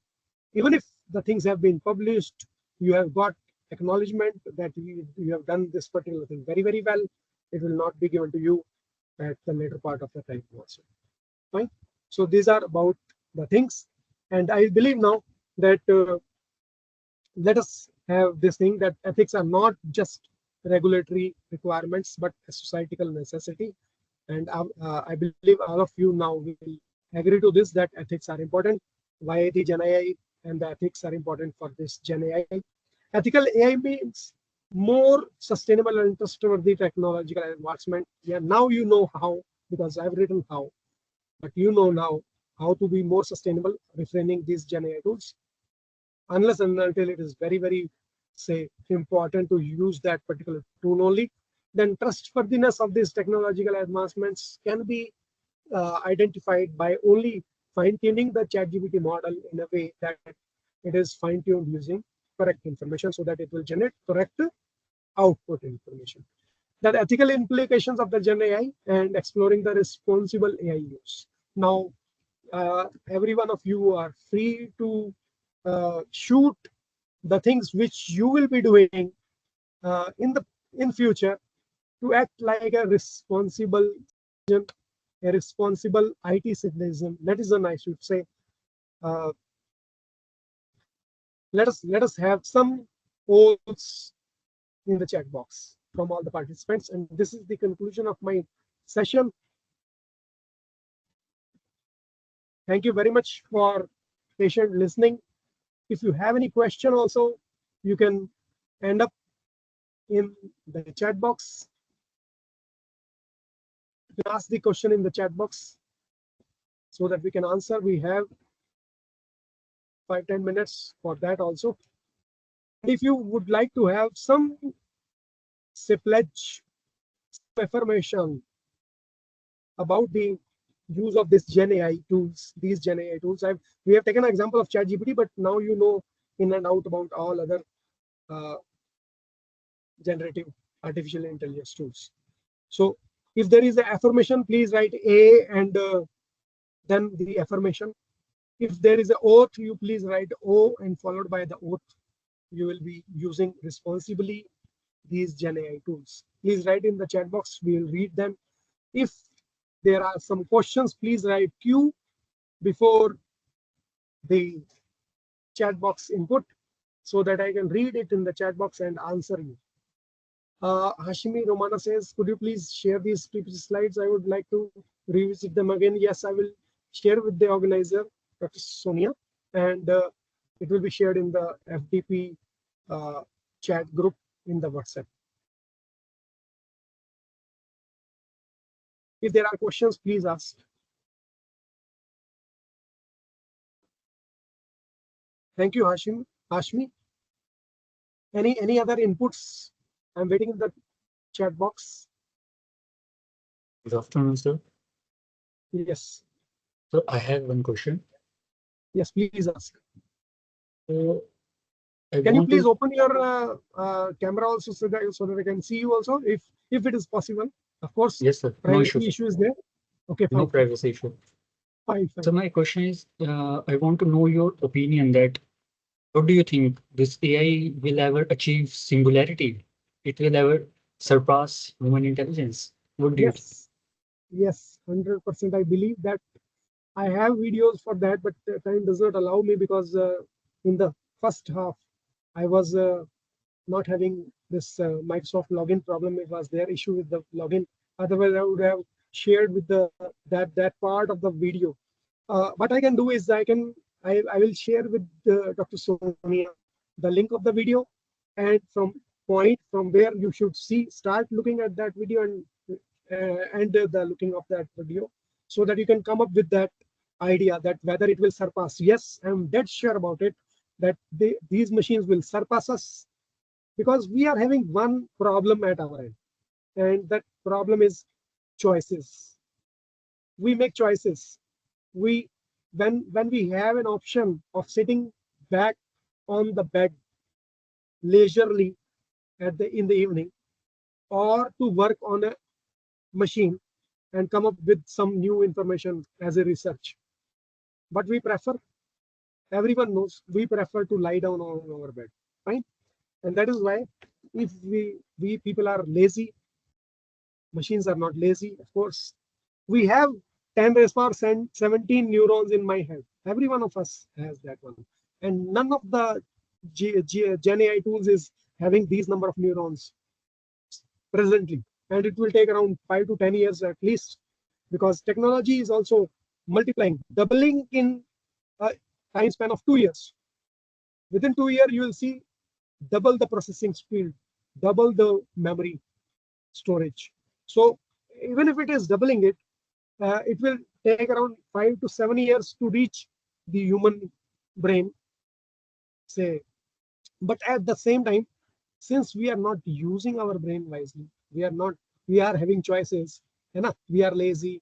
[SPEAKER 7] even if the things have been published, you have got acknowledgement that you have done this particular thing very, very well, it will not be given to you at the later part of the time also. Fine. So these are about the things, and I believe now that let us have this thing that ethics are not just regulatory requirements but a societal necessity. And I believe all of you now will agree to this, that ethics are important. Why the Gen AI and the ethics are important for this Gen AI. Ethical AI means more sustainable and trustworthy technological advancement. Yeah, now you know how, because I've written how, but you know now how to be more sustainable, refraining these Gen AI tools. Unless and until it is very, very, say, important to use that particular tool only, then trustworthiness of these technological advancements can be identified by only fine-tuning the ChatGPT model in a way that it is fine-tuned using correct information, so that it will generate correct output information. The ethical implications of the Gen AI and exploring the responsible AI use. Now, every one of you are free to shoot the things which you will be doing in future to act like a responsible citizen a responsible IT citizen, I should say. Let us have some polls in the chat box from all the participants, and this is the conclusion of my session. Thank you very much for patient listening. If you have any question also, you can end up in the chat box. You can ask the question in the chat box so that we can answer. We have 5-10 minutes for that also. If you would like to have some pledge affirmation about the use of this Gen AI tools, we have taken an example of ChatGPT, but now you know in and out about all other generative artificial intelligence tools. So if there is an affirmation, please write A and then the affirmation. If there is an oath, you please write O and followed by the oath. You will be using responsibly these Gen AI tools. Please write in the chat box. We will read them. If there are some questions, please write Q before the chat box input so that I can read it in the chat box and answer you. Hashimi Romana says, could you please share these previous slides? I would like to revisit them again. Yes, I will share with the organizer, Dr. Sonia, and it will be shared in the FDP chat group in the WhatsApp. If there are questions, please ask. Thank you, Hashmi. Any other inputs? I'm waiting in the chat box.
[SPEAKER 2] Good afternoon, sir.
[SPEAKER 7] Yes.
[SPEAKER 2] So I have one question.
[SPEAKER 7] Yes, please ask.
[SPEAKER 2] So
[SPEAKER 7] can you please open your camera also so that I can see you also, if it is possible? Of course.
[SPEAKER 2] Yes, sir.
[SPEAKER 7] Privacy issue is there. Okay, fine.
[SPEAKER 2] No privacy issue.
[SPEAKER 7] Fine.
[SPEAKER 2] So my question is, I want to know your opinion that what do you think this AI will ever achieve singularity? It will ever surpass human intelligence? What do you think?
[SPEAKER 7] Yes, 100%. I believe that. I have videos for that, but time does not allow me because in the first half, I was not having this Microsoft login problem. It was their issue with the login. Otherwise, I would have shared with that part of the video. What I can do is I will share with Dr. Sonia the link of the video, and from where you should start looking at that video and the looking of that video, so that you can come up with that idea that whether it will surpass. Yes, I'm dead sure about it, that these machines will surpass us, because we are having one problem at our end, and that problem is choices. We make choices. When we have an option of sitting back on the bed leisurely in the evening, or to work on a machine and come up with some new information as a research, but we prefer, everyone knows, we prefer to lie down on our bed, fine. And that is why, if we people are lazy, machines are not lazy. Of course, we have 10 raised power 17 neurons in my head. Every one of us has that one, and none of the Gen AI tools is having these number of neurons presently, and it will take around 5 to 10 years at least, because technology is also multiplying, doubling in a time span of 2 years. Within 2 years, you will see double the processing speed, double the memory storage. So even if it is doubling it, it will take around 5 to 7 years to reach the human brain, say. But at the same time, since we are not using our brain wisely, we are having choices, we are lazy,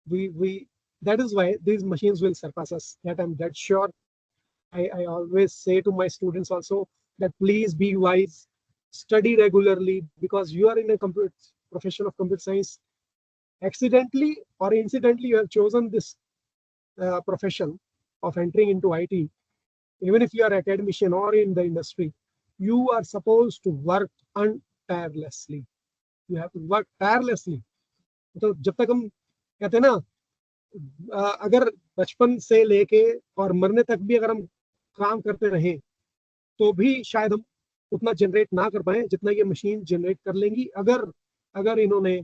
[SPEAKER 7] that is why these machines will surpass us. That I'm dead sure. I always say to my students also that please be wise, study regularly, because you are in a profession of computer science. Accidentally or incidentally, you have chosen this profession of entering into IT. Even if you are an academician or in the industry, you are supposed to work tirelessly. You have to work tirelessly. तो जब तक हम कहते हैं ना, अगर बचपन से लेके और मरने तक भी अगर हम काम करते रहे तो भी शायद हम उतना जनरेट ना कर पाए जितना ये मशीन जनरेट कर लेंगी, अगर अगर इन्होंने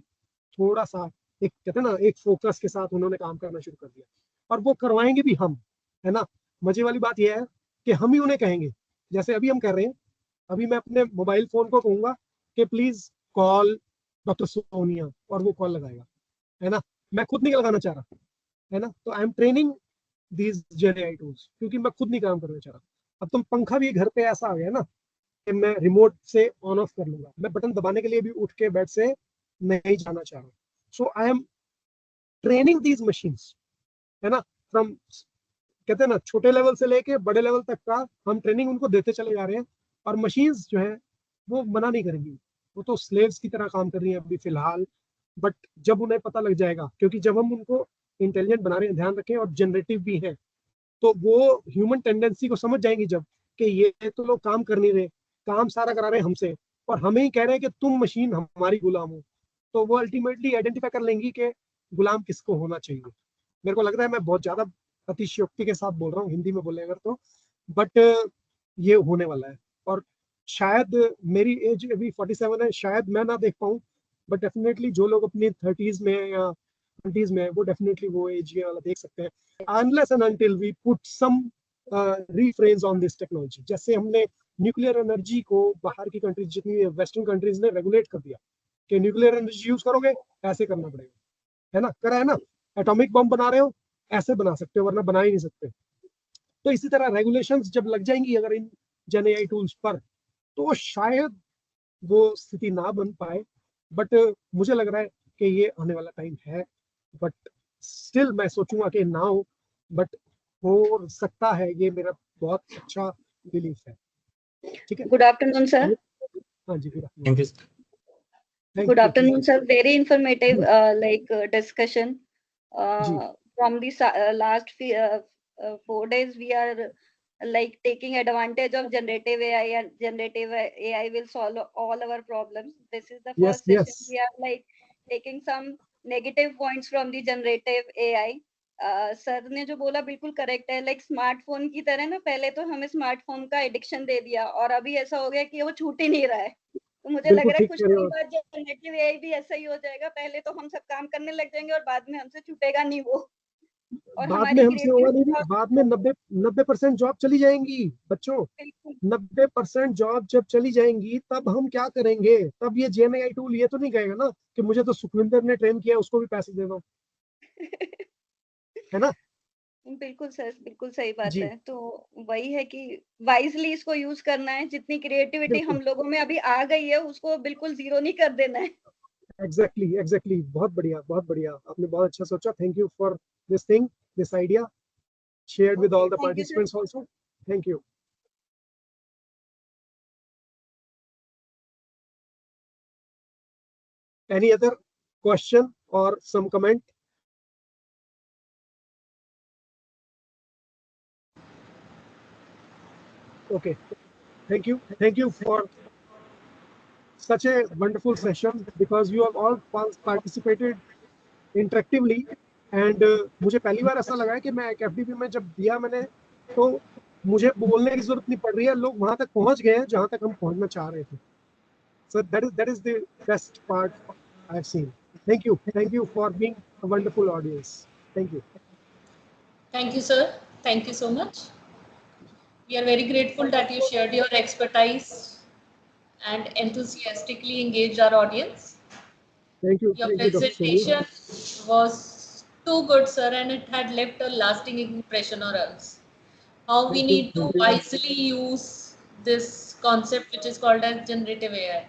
[SPEAKER 7] थोड़ा सा एक, कहते हैं ना, एक फोकस के साथ उन्होंने काम करना शुरू कर दिया। और वो करवाएंगे भी हम, है ना। मजे वाली बात यह है कि हम ही उन्हें कहेंगे, जैसे अभी हम कर रहे हैं। अभी मैं अपने मोबाइल फोन को कहूंगा कि प्लीज कॉल डॉक्टर सोनिया, और वो कॉल लगाएगा, है ना। मैं खुद नहीं लगाना चाह रहा, है ना। तो I am training these gen tools, क्योंकि मैं खुद नहीं काम करना चाह रहा। अब तुम पंखा भी घर पे ऐसा आ गया ना कि मैं रिमोट से ऑन ऑफ कर लूंगा, मैं बटन दबाने के लिए भी उठ के बेड से नहीं जाना चाह रहा। So I am training these machines, है ना। फ्रॉम, कहते हैं ना, छोटे लेवल से लेके बड़े लेवल तक का हम ट्रेनिंग उनको देते चले जा रहे हैं। और मशीन्स जो है वो मना नहीं करेंगी, वो तो स्लेव्स की तरह काम कर रही हैं अभी फिलहाल। बट जब उन्हें पता लग जाएगा, क्योंकि जब हम उनको इंटेलिजेंट बना रहे हैं, ध्यान रखें, और जनरेटिव भी है, तो वो ह्यूमन टेंडेंसी को समझ जाएंगी जब, कि ये तो लोग काम कर नहीं रहे, काम सारा करा रहे हैं हमसे, और हमें ही कह रहे हैं कि तुम मशीन हमारी गुलाम हो। तो वो अल्टीमेटली आइडेंटिफाई कर लेंगी कि गुलाम किसको होना चाहिए। मेरे को लग रहा है मैं बहुत ज्यादा अतिशयोक्ति के साथ बोल रहा हूँ, हिंदी में बोले अगर तो, बट ये होने वाला है। और शायद मेरी एज अभी 47 है, शायद मैं ना देख पाऊँ, बट डेफिनेटली जो लोग अपनी 30s में या 20s में, वो डेफिनेटली वो एज ये वाला देख सकते हैं, unless and until we put some refrains on this technology। जैसे हमने न्यूक्लियर एनर्जी को बाहर की कंट्रीज, जितनी वेस्टर्न कंट्रीज ने रेगुलेट कर दिया कि न्यूक्लियर एनर्जी यूज करोगे ऐसे करना पड़ेगा, है ना, करा है ना। एटॉमिक बम बना रहे हो ऐसे बना सकते हो, वरना बना ही नहीं सकते। तो इसी तरह रेगुलेशंस जब लग जाएंगी अगर इन जेन एआई टूल्स पर, तो शायद वो स्थिति ना बन पाए। बट मुझे लग रहा है कि ये आने वाला टाइम है, बट स्टिल मैं सोचूंगा कि ना हो, बट हो सकता है, ये मेरा बहुत अच्छा बिलीफ है। ठीक है,
[SPEAKER 3] Good afternoon, sir.
[SPEAKER 7] हाँ जी, good
[SPEAKER 2] Thank you.
[SPEAKER 3] Good afternoon, sir. Very informative, discussion. From the last 4 days, we are like taking advantage of generative AI, and generative AI will solve all our problems. This is the first session. We are like taking some negative points from the generative AI. Sir ने जो बोला बिल्कुल correct है। Like smartphone की तरह ना, पहले तो हमें स्मार्टफोन का एडिक्शन दे दिया और अभी ऐसा हो गया कि वो छूट ही नहीं रहा है। तो मुझे लग रहा है कुछ टाइम बाद जनरेटिव एआई भी ऐसा ही हो जाएगा, पहले तो हम सब काम करने लग जाएंगे और बाद में हमसे छूटेगा नहीं वो। और
[SPEAKER 7] बाद में हमसे होगा नहीं, बाद में 90% जॉब चली जाएंगी बच्चों। 90% जॉब जब चली जाएंगी तब हम क्या करेंगे? तब ये जेन एआई टूल ये तो नहीं कहेगा ना कि मुझे तो सुखविंदर ने ट्रेन किया, उसको भी पैसे दे दो, है ना।
[SPEAKER 3] बिल्कुल सर, बिल्कुल सही बात है। तो वही है कि वाइजली इसको यूज करना है। जितनी क्रिएटिविटी हम लोगों में अभी आ गई है उसको बिल्कुल जीरो नहीं कर देना है।
[SPEAKER 7] एग्जैक्टली। बहुत बढ़िया, बहुत बढ़िया, आपने बहुत अच्छा सोचा। Thank you for this thing, this idea shared with all the participants also. Thank you. Any other question or some comment? Okay, thank you for such a wonderful session, because you have all participated interactively, and मुझे पहली बार ऐसा लगा है कि मैं FDP में जब दिया मैंने, तो मुझे बोलने की जरूरत नहीं पड़ रही है, लोग वहां तक पहुंच गए हैं जहां तक हम पहुंचना चाह रहे थे। So that is the best part I've seen. Thank you for being a wonderful audience. Thank you.
[SPEAKER 4] Thank you, sir. Thank you so much. We are very grateful that you shared your expertise and enthusiastically engaged our audience.
[SPEAKER 7] Thank you.
[SPEAKER 4] Your presentation was too good, sir, and it had left a lasting impression on us. How we need to wisely use this concept, which is called as generative AI.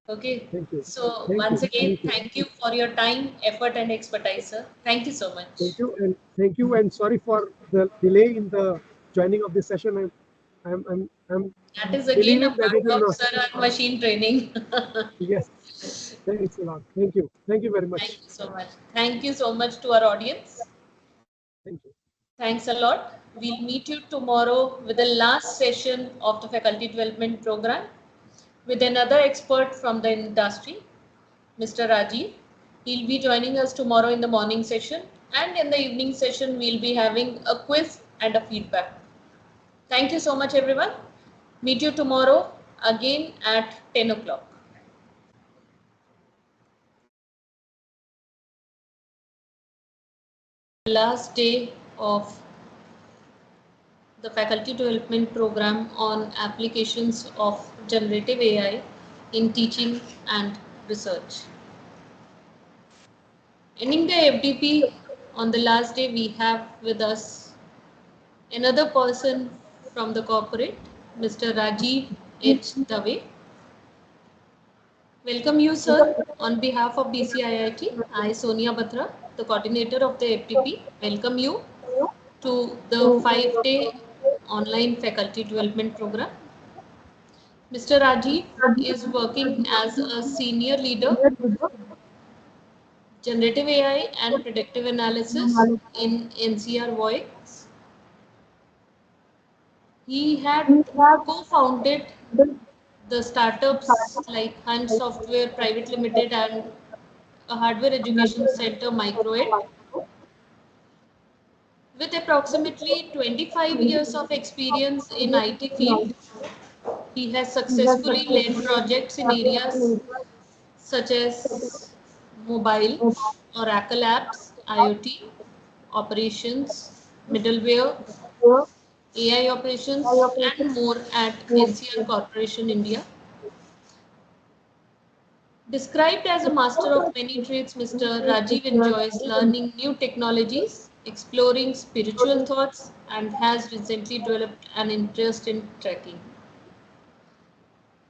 [SPEAKER 4] Okay. So once again, thank you for your time, effort, and expertise, sir. Thank you so much.
[SPEAKER 7] Thank you, and sorry for the delay in the joining of this session. I'm
[SPEAKER 4] that is again a part of sir our machine training.
[SPEAKER 7] Yes. Thanks a lot. Thank you very much.
[SPEAKER 4] Thank you so much. Thank you so much to our audience.
[SPEAKER 7] Thank you.
[SPEAKER 4] Thanks a lot. We'll meet you tomorrow with the last session of the faculty development program with another expert from the industry, Mr. Rajiv. He'll be joining us tomorrow in the morning session, and in the evening session, we'll be having a quiz and a feedback. Thank you so much, everyone. Meet you tomorrow again at 10 o'clock. Last day of the faculty development program on applications of generative AI in teaching and research. Ending the FDP, on the last day, we have with us another person from the corporate, Mr. Rajiv H. Dave. Welcome you, sir. On behalf of BCIIT, I, Sonia Batra, the coordinator of the FDP, welcome you to the 5-day online faculty development program. Mr. Rajiv is working as a senior leader, generative AI and predictive analysis in NCR Voice. He had co-founded the startups like Hunt Software Private Limited and a hardware education center, Microed. With approximately 25 years of experience in IT field, he has successfully led projects in areas such as mobile, Oracle apps, IoT, operations, middleware, AI operations, and more at NCR Corporation India. Described as a master of many trades, Mr. Rajiv enjoys learning new technologies, exploring spiritual thoughts, and has recently developed an interest in trekking.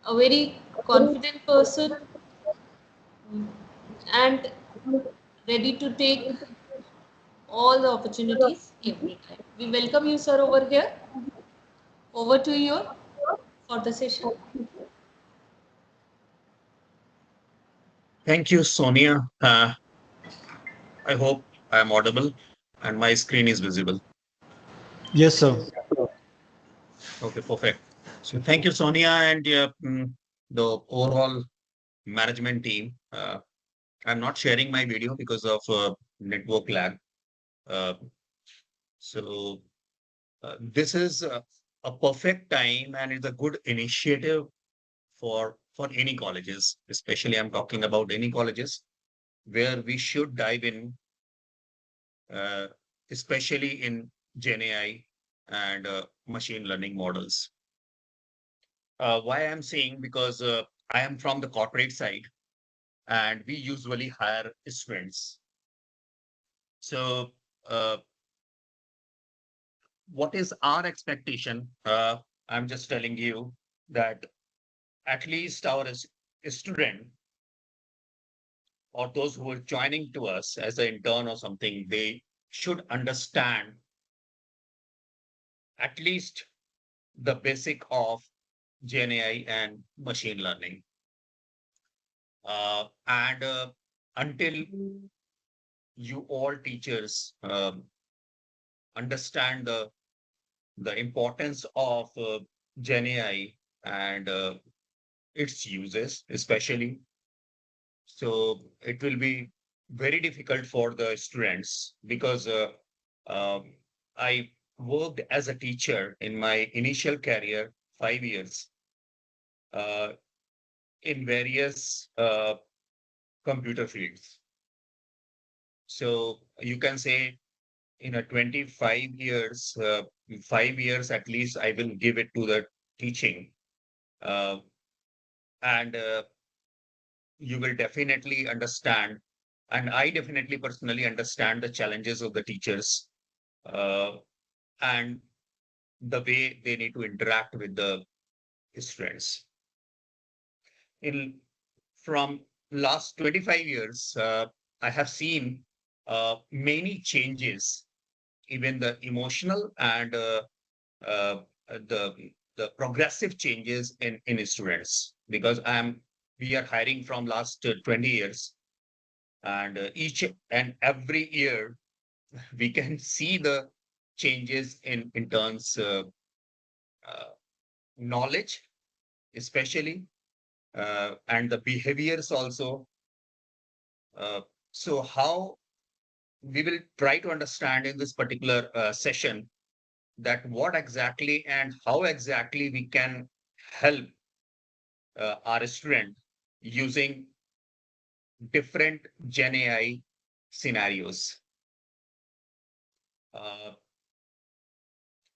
[SPEAKER 4] A very confident person and ready to take all the opportunities every time. We welcome you, sir, over here. Over to you for the session.
[SPEAKER 9] Thank you, Sonia. I hope I am audible and my screen is visible.
[SPEAKER 6] Yes, sir.
[SPEAKER 9] Okay, perfect. So thank you, Sonia, and the overall management team. I'm not sharing my video because of network lag. So this is a perfect time and it's a good initiative for any colleges, especially I'm talking about any colleges where we should dive in, especially in Gen AI and machine learning models. Why I'm saying, because I am from the corporate side and we usually hire students. So what is our expectation? I'm just telling you that at least our student or those who are joining to us as an intern or something, they should understand at least the basic of Gen AI and machine learning. And until you all teachers understand the importance of Gen AI and its uses, especially, so it will be very difficult for the students because I worked as a teacher in my initial career, 5 years, in various computer fields. So you can say in a 25 years, 5 years at least, I will give it to the teaching. And you will definitely understand, and I definitely personally understand the challenges of the teachers and the way they need to interact with the students. From last 25 years, I have seen many changes, even the emotional and the progressive changes in students, because we are hiring from last 20 years, and each and every year we can see the changes in terms knowledge, especially, and the behaviors also. So how we will try to understand in this particular session that what exactly and how exactly we can help our student using different Gen AI scenarios.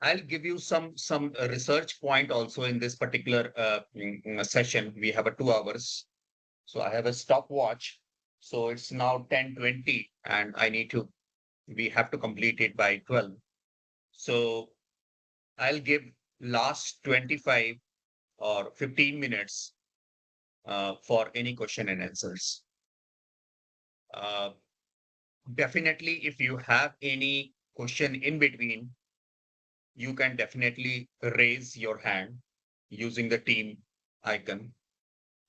[SPEAKER 9] I'll give you some research point also in this particular session. We have a 2 hours. So I have a stopwatch. So it's now 10:20 and we have to complete it by 12. So I'll give last 25 or 15 minutes for any question and answers. Definitely, if you have any question in between, you can definitely raise your hand using the team icon,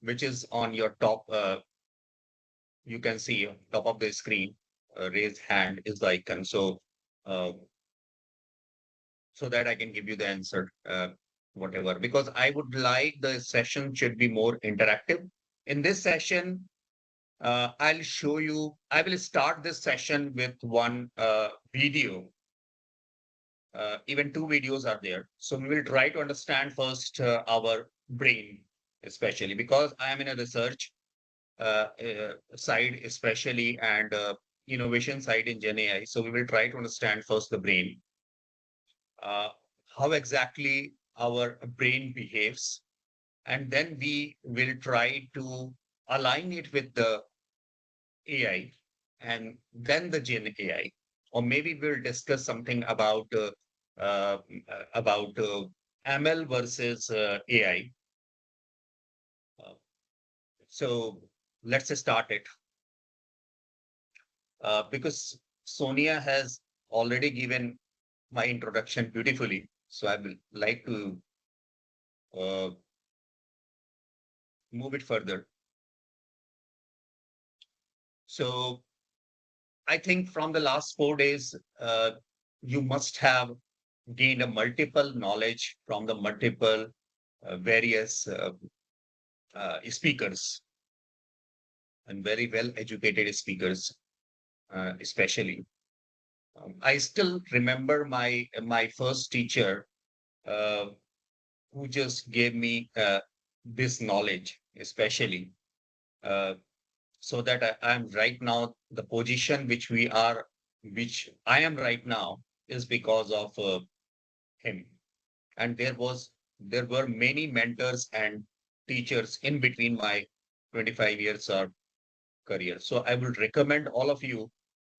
[SPEAKER 9] which is on your top. You can see top of the screen. Raise hand is the icon. Uh, so that I can give you the answer, whatever, because I would like the session should be more interactive. In this session, I will start this session with one video. Even 2 videos are there. So we will try to understand first our brain, especially because I am in a research side, especially, and innovation side in Gen AI. So we will try to understand first the brain, how exactly our brain behaves, and then we will try to align it with the AI and then the Gen AI. Or maybe we'll discuss something uh, about ML versus AI. So let's start it. Because Sonia has already given my introduction beautifully. So I will like to uh, move it further. So I think from the last 4 days, you must have gained a multiple knowledge from the multiple various speakers and very well educated speakers, especially. I still remember my first teacher uh, who just gave me this knowledge, especially so that I am right now the position which I am right now is because of him. And there were many mentors and teachers in between my 25 years of career. So I would recommend all of you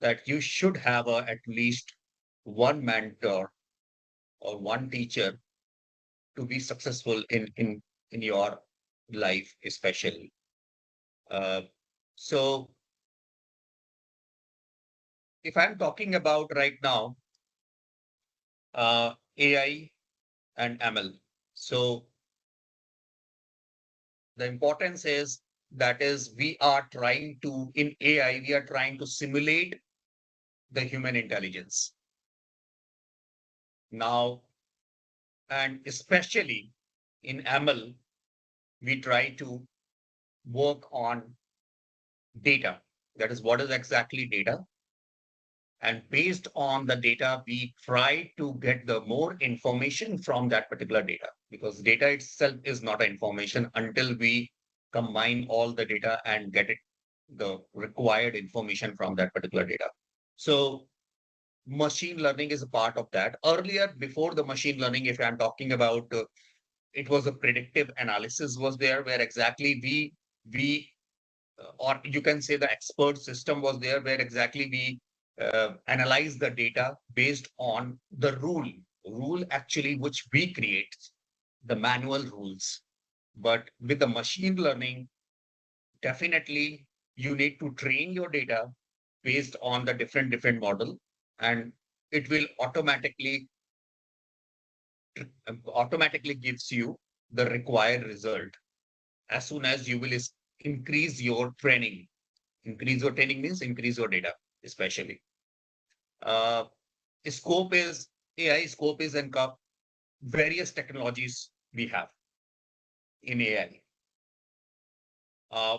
[SPEAKER 9] that you should have at least one mentor or one teacher to be successful in your life, especially. Uh, so if I'm talking about right now AI and ML, so the importance is that is we are trying to in AI we are trying to simulate the human intelligence now, and especially in ML we try to work on data. That is what is exactly data. And based on the data, we try to get the more information from that particular data, because data itself is not information until we combine all the data and get it the required information from that particular data. So machine learning is a part of that. Earlier, before the machine learning, if I'm talking about it was a predictive analysis was there, where exactly we or you can say the expert system was there, where exactly we analyze the data based on the rule actually which we create, the manual rules. But with the machine learning, definitely you need to train your data based on the different model, and it will automatically gives you the required result as soon as you will increase your training. Increase your training means increase your data, especially. Uh, scope is AI scope is and various technologies we have in AI.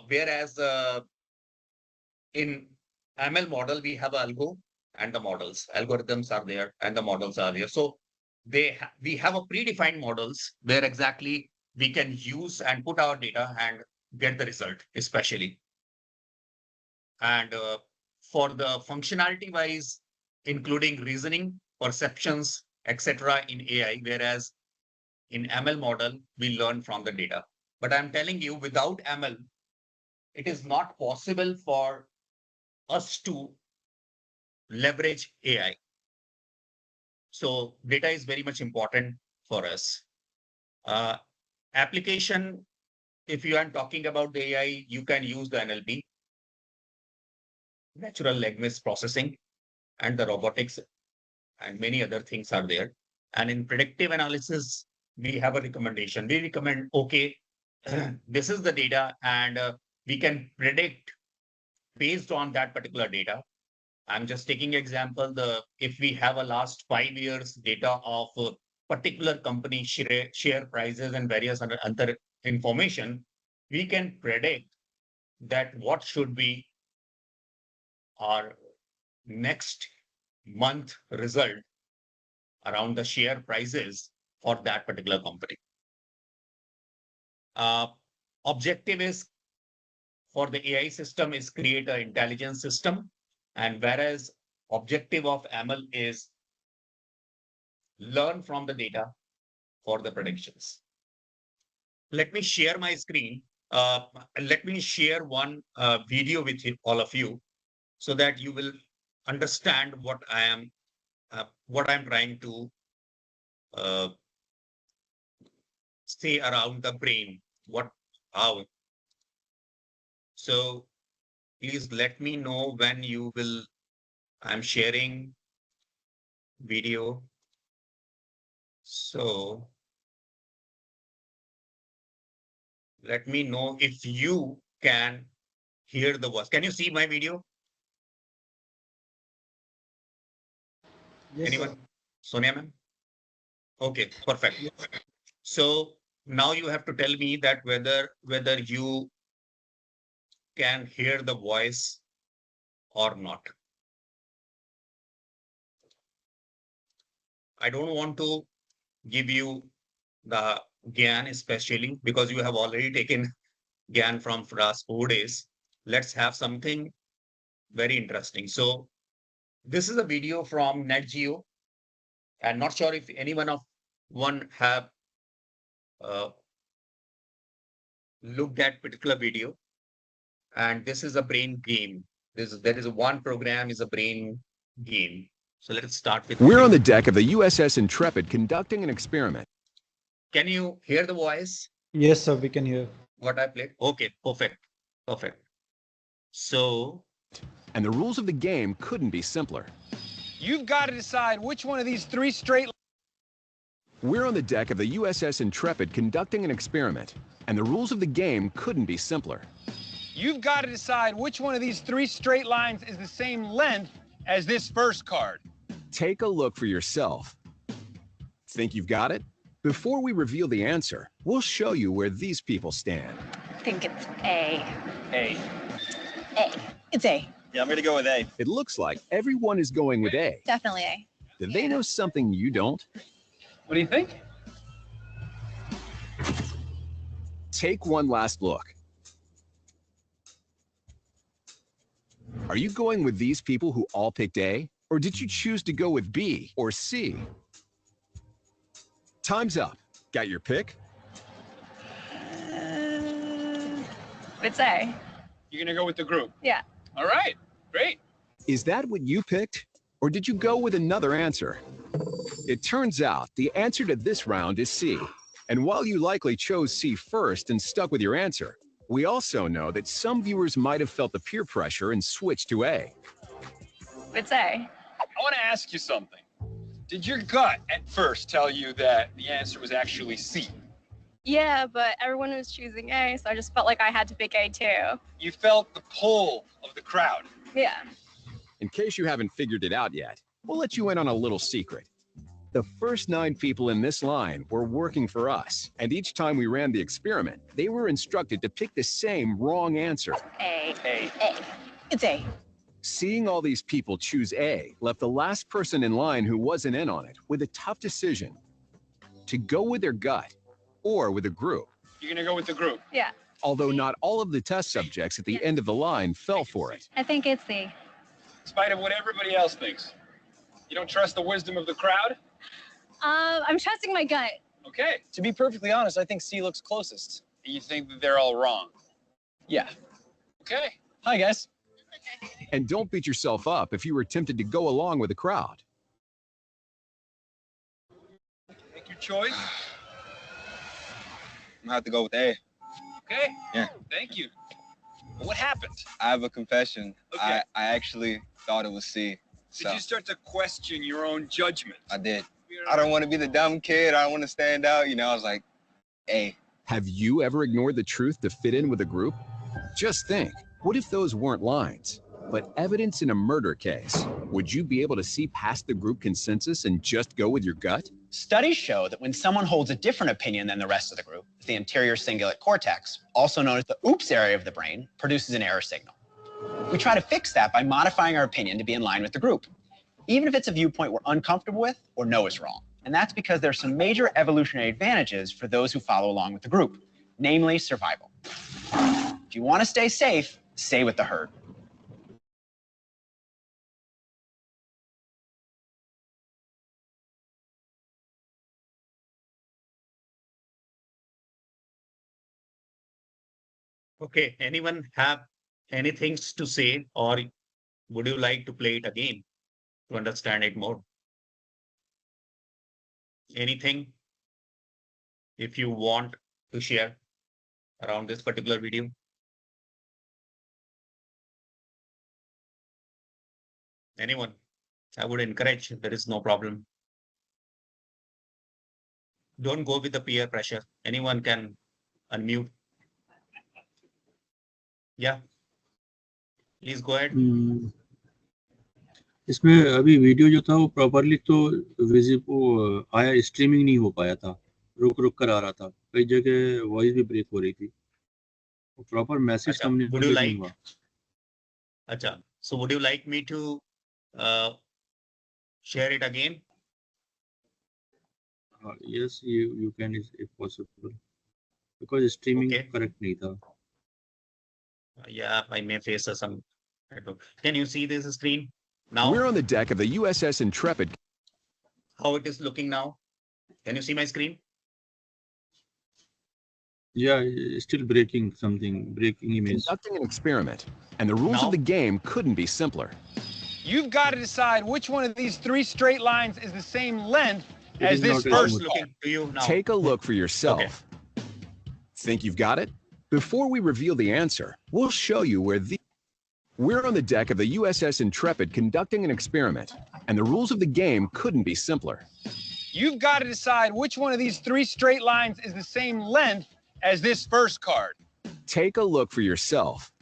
[SPEAKER 9] Whereas in ML model, we have algo and the models. Algorithms are there and the models are there. So we have a predefined models where exactly we can use and put our data and get the result, especially. And for the functionality wise, including reasoning, perceptions, etc. in AI, whereas in ML model, we learn from the data. But I'm telling you, without ML, it is not possible for us to leverage AI. So data is very much important for us. Application, if you are talking about the AI, you can use the NLP, natural language processing, and the robotics, and many other things are there. And in predictive analysis, we have a recommendation. We recommend, okay, this is the data, and we can predict based on that particular data. I'm just taking example, if we have a last 5 years data of a particular company share prices and various other information, we can predict that what should be our next month result around the share prices for that particular company. Objective is for the AI system is create an intelligence system, and whereas objective of ML is learn from the data for the predictions. Let me share my screen. Let me share one video with all of you so that you will understand what I'm trying to say around the brain. How? So please let me know when you will. I'm sharing video. So let me know if you can hear the voice. Can you see my video?
[SPEAKER 6] Yes,
[SPEAKER 9] Anyone?
[SPEAKER 6] sir.
[SPEAKER 9] Sonia ma'am? Okay, perfect.
[SPEAKER 6] Yes.
[SPEAKER 9] So now you have to tell me that whether you can hear the voice or not. I don't want to give you the GAN especially because you have already taken GAN from last 4 days. Let's have something very interesting. So this is a video from NetGeo. I'm not sure if anyone have looked at particular video. And this is a brain game. There is one program is a brain game. So let's start with.
[SPEAKER 10] We're on the deck of the USS Intrepid conducting an experiment.
[SPEAKER 9] Can you hear the voice?
[SPEAKER 6] Yes, sir, we can hear.
[SPEAKER 9] What I played? Okay, perfect. Perfect. So.
[SPEAKER 10] And the rules of the game couldn't be simpler.
[SPEAKER 11] You've got to decide which one of these 3 straight.
[SPEAKER 10] We're on the deck of the USS Intrepid conducting an experiment. And the rules of the game couldn't be simpler.
[SPEAKER 11] You've got to decide which one of these 3 straight lines is the same length as this first card.
[SPEAKER 10] Take a look for yourself. Think you've got it? Before we reveal the answer, we'll show you where these people stand.
[SPEAKER 12] I think it's A.
[SPEAKER 11] A.
[SPEAKER 12] A. It's A.
[SPEAKER 11] Yeah, I'm going to go with A.
[SPEAKER 10] It looks like everyone is going with A.
[SPEAKER 12] Definitely A.
[SPEAKER 10] Do they know something you don't?
[SPEAKER 11] What do you think?
[SPEAKER 10] Take one last look. Are you going with these people who all picked A? Or did you choose to go with B or C? Time's up. Got your pick?
[SPEAKER 12] It's A.
[SPEAKER 11] You're going to go with the group?
[SPEAKER 12] Yeah.
[SPEAKER 11] All right, great.
[SPEAKER 10] Is that what you picked? Or did you go with another answer? It turns out the answer to this round is C. And while you likely chose C first and stuck with your answer, we also know that some viewers might have felt the peer pressure and switched to A.
[SPEAKER 12] It's A.
[SPEAKER 11] I want to ask you something. Did your gut at first tell you that the answer was actually C?
[SPEAKER 12] Yeah, but everyone was choosing A, so I just felt like I had to pick A too.
[SPEAKER 11] You felt the pull of the crowd.
[SPEAKER 12] Yeah.
[SPEAKER 10] In case you haven't figured it out yet, we'll let you in on a little secret. The first 9 people in this line were working for us, and each time we ran the experiment, they were instructed to pick the same wrong answer.
[SPEAKER 12] A.
[SPEAKER 11] A.
[SPEAKER 12] A. It's A.
[SPEAKER 10] Seeing all these people choose A left the last person in line who wasn't in on it with a tough decision to go with their gut or with a group.
[SPEAKER 11] You're gonna go with the group.
[SPEAKER 12] Yeah.
[SPEAKER 10] Although not all of the test subjects at the end of the line fell for it.
[SPEAKER 12] I think it's C.
[SPEAKER 11] In spite of what everybody else thinks. You don't trust the wisdom of the crowd?
[SPEAKER 12] I'm trusting my gut.
[SPEAKER 11] Okay.
[SPEAKER 13] To be perfectly honest, I think C looks closest.
[SPEAKER 11] You think that they're all wrong?
[SPEAKER 13] Yeah.
[SPEAKER 11] Okay.
[SPEAKER 13] Hi, guys.
[SPEAKER 10] And don't beat yourself up if you were tempted to go along with the crowd.
[SPEAKER 11] Make your choice.
[SPEAKER 13] I'm gonna have to go with A.
[SPEAKER 11] Okay.
[SPEAKER 13] Yeah.
[SPEAKER 11] Thank you. What happened?
[SPEAKER 13] I have a confession.
[SPEAKER 11] Okay.
[SPEAKER 13] I actually thought it was C.
[SPEAKER 11] Did you start to question your own judgment?
[SPEAKER 13] I did. I don't want to be the dumb kid. I don't want to stand out. You know, I was like, A.
[SPEAKER 10] Have you ever ignored the truth to fit in with a group? Just think, what if those weren't lines, but evidence in a murder case? Would you be able to see past the group consensus and just go with your gut?
[SPEAKER 14] Studies show that when someone holds a different opinion than the rest of the group, the anterior cingulate cortex, also known as the oops area of the brain, produces an error signal. We try to fix that by modifying our opinion to be in line with the group, even if it's a viewpoint we're uncomfortable with or know is wrong. And that's because there's some major evolutionary advantages for those who follow along with the group, namely survival. If you want to stay safe, stay with the herd.
[SPEAKER 9] Okay, anyone have anything to say, or would you like to play it again to understand it more? Anything if you want to share around this particular video? Anyone? I would encourage, there is no problem. Don't go with the peer pressure. Anyone can unmute. Yeah. Please go ahead.
[SPEAKER 15] इसमें अभी video जो था वो properly तो visible आया, streaming नहीं हो पाया था, रुक रुक कर आ रहा था, कई जगह वॉइस भी ब्रेक हो रही थी, प्रॉपर मैसेज कम्युनिकेट नहीं हुआ.
[SPEAKER 9] अच्छा, so would you like me to share it again?
[SPEAKER 15] Yes, you can if possible, because streaming correct नहीं था.
[SPEAKER 9] Yeah, I may face some. Can you see this screen now?
[SPEAKER 10] We're on the deck of the USS Intrepid.
[SPEAKER 9] How it is looking now? Can you see my screen?
[SPEAKER 15] Yeah, still breaking image.
[SPEAKER 10] Conducting an experiment, and the rules of the game couldn't be simpler.
[SPEAKER 11] You've got to decide which one of these three straight lines is the same length as this first
[SPEAKER 9] looking to you now.
[SPEAKER 10] Take a look for yourself. Think you've got it? Before we reveal the answer, we'll show you where We're on the deck of the USS Intrepid conducting an experiment, and the rules of the game couldn't be simpler.
[SPEAKER 11] You've got to decide which one of these three straight lines is the same length as this first card.
[SPEAKER 10] Take a look for yourself.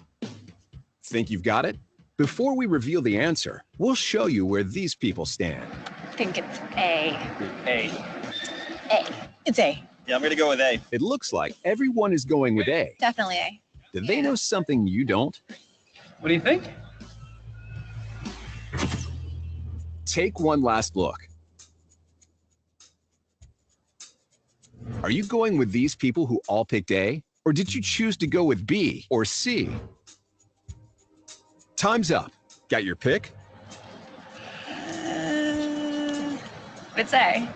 [SPEAKER 10] Think you've got it? Before we reveal the answer, we'll show you where these people stand.
[SPEAKER 12] I think it's A.
[SPEAKER 13] A.
[SPEAKER 12] A. It's A.
[SPEAKER 13] Yeah, I'm going to go with A.
[SPEAKER 10] It looks like everyone is going with A.
[SPEAKER 12] Definitely A.
[SPEAKER 10] Do they know something you don't?
[SPEAKER 11] What do you think?
[SPEAKER 10] Take one last look. Are you going with these people who all picked A? Or did you choose to go with B or C? Time's up. Got your pick?
[SPEAKER 12] It's A.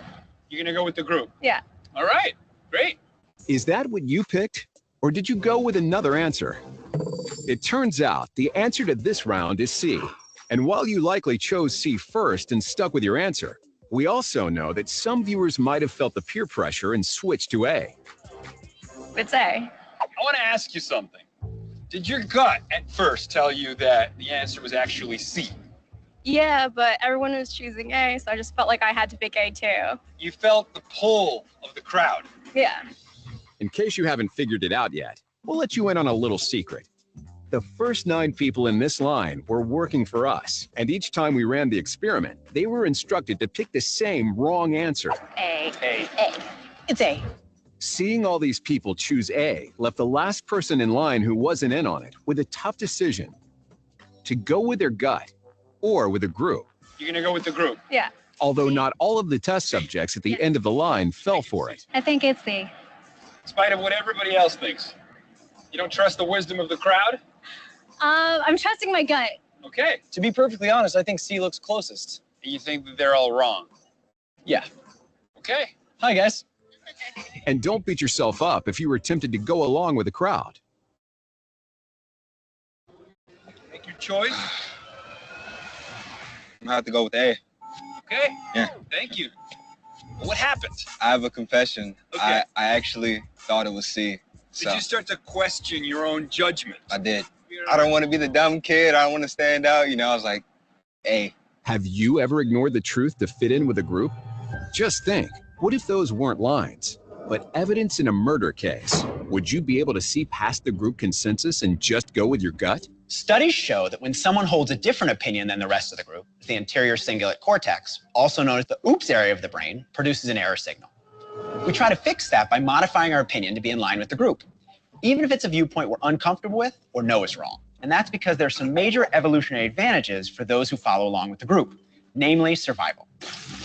[SPEAKER 11] You're going to go with the group?
[SPEAKER 12] Yeah.
[SPEAKER 11] All right, great.
[SPEAKER 10] Is that what you picked? Or did you go with another answer? It turns out the answer to this round is C. And while you likely chose C first and stuck with your answer, we also know that some viewers might have felt the peer pressure and switched to A.
[SPEAKER 12] It's A.
[SPEAKER 11] I want to ask you something. Did your gut at first tell you that the answer was actually C?
[SPEAKER 12] Yeah, but everyone was choosing A, so I just felt like I had to pick A too.
[SPEAKER 11] You felt the pull of the crowd.
[SPEAKER 12] Yeah.
[SPEAKER 10] In case you haven't figured it out yet, we'll let you in on a little secret. The first 9 people in this line were working for us, and each time we ran the experiment, they were instructed to pick the same wrong answer.
[SPEAKER 12] A.
[SPEAKER 11] A.
[SPEAKER 12] A. It's A.
[SPEAKER 10] Seeing all these people choose A left the last person in line who wasn't in on it with a tough decision to go with their gut or with a group.
[SPEAKER 11] You're gonna go with the group.
[SPEAKER 12] Yeah.
[SPEAKER 10] Although not all of the test subjects at the end of the line fell for it.
[SPEAKER 12] I think it's C.
[SPEAKER 11] In spite of what everybody else thinks. You don't trust the wisdom of the crowd?
[SPEAKER 12] I'm trusting my gut.
[SPEAKER 11] Okay.
[SPEAKER 13] To be perfectly honest, I think C looks closest.
[SPEAKER 11] You think that they're all wrong?
[SPEAKER 13] Yeah.
[SPEAKER 11] Okay.
[SPEAKER 13] Hi, guys.
[SPEAKER 10] And don't beat yourself up if you were tempted to go along with the crowd.
[SPEAKER 11] Make your choice.
[SPEAKER 13] I'm gonna have to go with A.
[SPEAKER 11] Okay.
[SPEAKER 13] Yeah.
[SPEAKER 11] Thank you. What happened?
[SPEAKER 13] I have a confession.
[SPEAKER 11] Okay.
[SPEAKER 13] I actually thought it was C. So
[SPEAKER 11] Did you start to question your own judgment?
[SPEAKER 13] I did. I don't want to be the dumb kid. I don't want to stand out. I was like, A.
[SPEAKER 10] Have you ever ignored the truth to fit in with a group? Just think, what if those weren't lines, but evidence in a murder case? Would you be able to see past the group consensus and just go with your gut?
[SPEAKER 14] Studies show that when someone holds a different opinion than the rest of the group, the anterior cingulate cortex, also known as the oops area of the brain, produces an error signal. We try to fix that by modifying our opinion to be in line with the group, even if it's a viewpoint we're uncomfortable with or know is wrong. And that's because there are some major evolutionary advantages for those who follow along with the group, namely survival.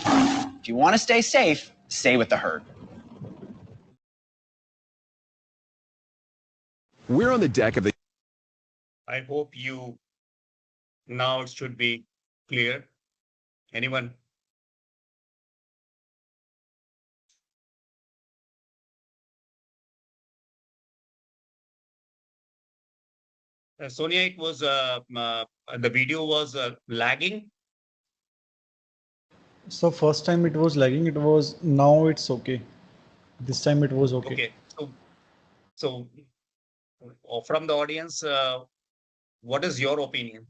[SPEAKER 14] If you want to stay safe, stay with the herd.
[SPEAKER 10] We're on the deck of the...
[SPEAKER 9] I hope you now it should be clear. Anyone? Sonia, it was the video was lagging.
[SPEAKER 6] So first time it was lagging, now it's okay. This time it was okay.
[SPEAKER 9] Okay. So from the audience, what is your opinion?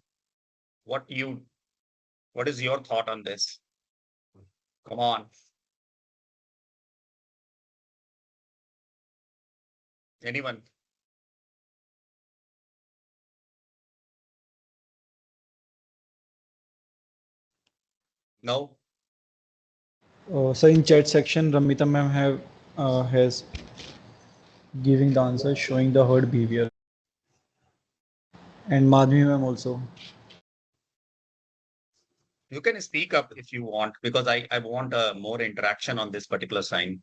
[SPEAKER 9] What is your thought on this? Come on. Anyone? No?
[SPEAKER 6] So in chat section, Ramita ma'am has giving the answer showing the herd behavior. And Madhvi ma'am also.
[SPEAKER 9] You can speak up if you want, because I want more interaction on this particular sign.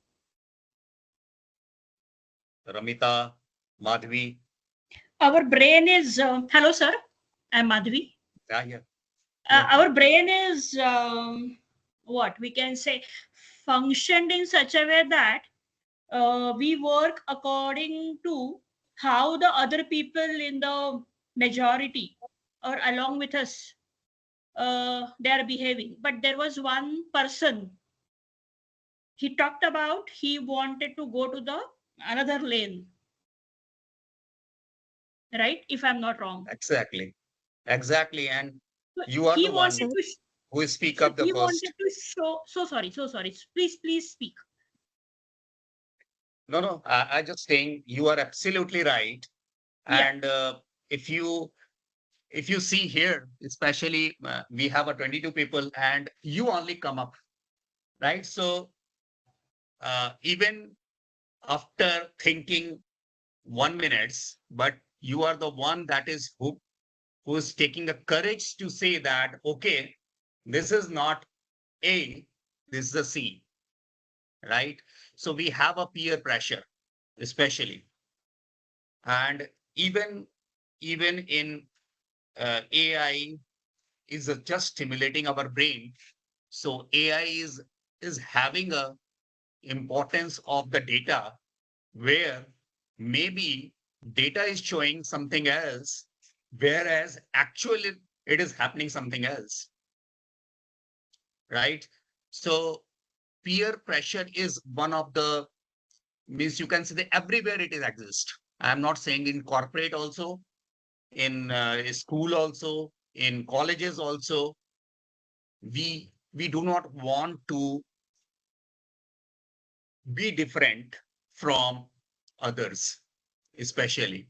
[SPEAKER 9] Ramita, Madhvi.
[SPEAKER 8] Our brain is, hello, sir. I'm Madhvi.
[SPEAKER 9] Yeah.
[SPEAKER 8] Our brain is, what we can say, functioned in such a way that we work according to how the other people in the majority or along with us, they are behaving. But there was one person, he talked about he wanted to go to the another lane. Right? If I'm not wrong.
[SPEAKER 9] Exactly. And you are the one who speak up the
[SPEAKER 8] he
[SPEAKER 9] first.
[SPEAKER 8] Wanted to show, so sorry. Please speak.
[SPEAKER 9] No, I just saying you are absolutely right.
[SPEAKER 8] Yeah.
[SPEAKER 9] And if you see here, especially we have a 22 people and you only come up, right? So even after thinking 1 minute, but you are the one that is who is taking the courage to say that, okay, this is not A, this is a C, right? So we have a peer pressure, especially. And even in AI is just stimulating our brain. So AI is having a importance of the data where maybe data is showing something else, whereas actually it is happening something else, right? So peer pressure is one of the, means you can say that everywhere it is exist. I'm not saying in corporate also, in school also, in colleges also. We do not want to be different from others, especially.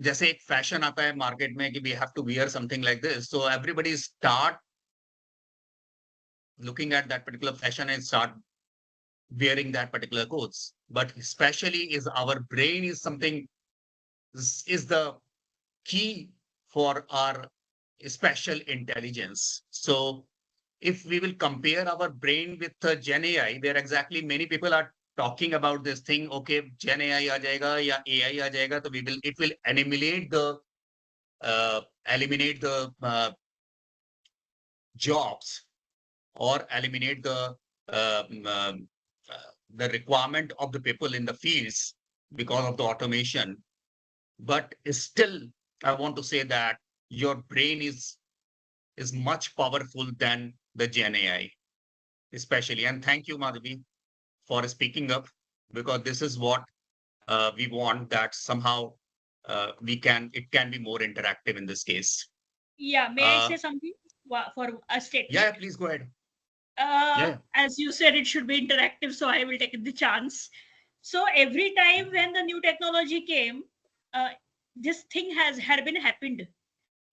[SPEAKER 9] जैसे एक fashion आता है market में कि we have to wear something like this, so everybody start looking at that particular fashion and start wearing that particular clothes. But especially is our brain is something, is the key for our special intelligence. So if we will compare our brain with Gen AI, where exactly many people are talking about this thing, okay, Gen AI aa jayega ya AI aa jayega, so it will eliminate the jobs or eliminate the requirement of the people in the fields because of the automation. But still, I want to say that your brain is much powerful than the Gen AI, especially. And thank you, Madhavi, for speaking up, because this is what we want, that somehow it can be more interactive in this case.
[SPEAKER 8] Yeah, may I say something for a statement?
[SPEAKER 9] Yeah, please go ahead.
[SPEAKER 8] As you said, it should be interactive, so I will take the chance. So every time when the new technology came, this thing had been happened.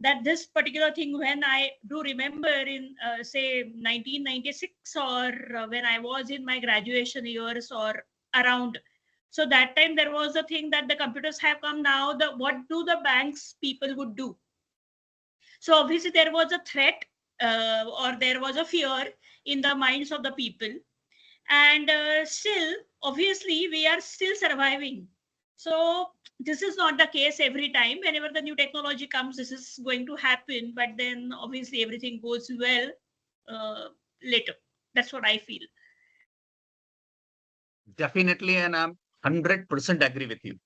[SPEAKER 8] That this particular thing, when I do remember in say 1996 or when I was in my graduation years or around, so that time there was a thing that the computers have come now. What do the banks people would do? So obviously there was a threat or there was a fear in the minds of the people, and still obviously we are still surviving. So this is not the case every time. Whenever the new technology comes, this is going to happen, but then obviously everything goes well later. That's what I feel.
[SPEAKER 9] Definitely, and I'm 100% agree with you.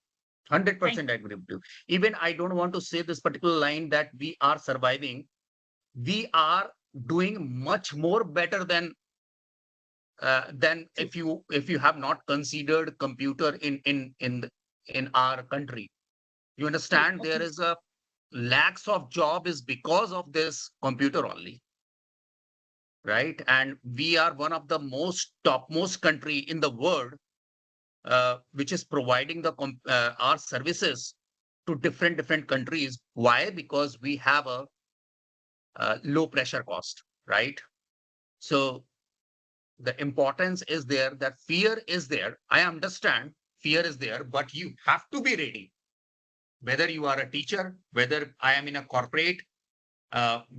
[SPEAKER 9] 100% agree with you. Even I don't want to say this particular line that we are surviving. We are doing much more better than if you have not considered computer in our country. You understand, there is a lacks of job is because of this computer only, right? And we are one of the topmost country in the world which is providing our services to different countries. Why? Because we have a low pressure cost, right? So the importance is there, that fear is there. I understand fear is there, but you have to be ready. Whether you are a teacher, whether I am in a corporate,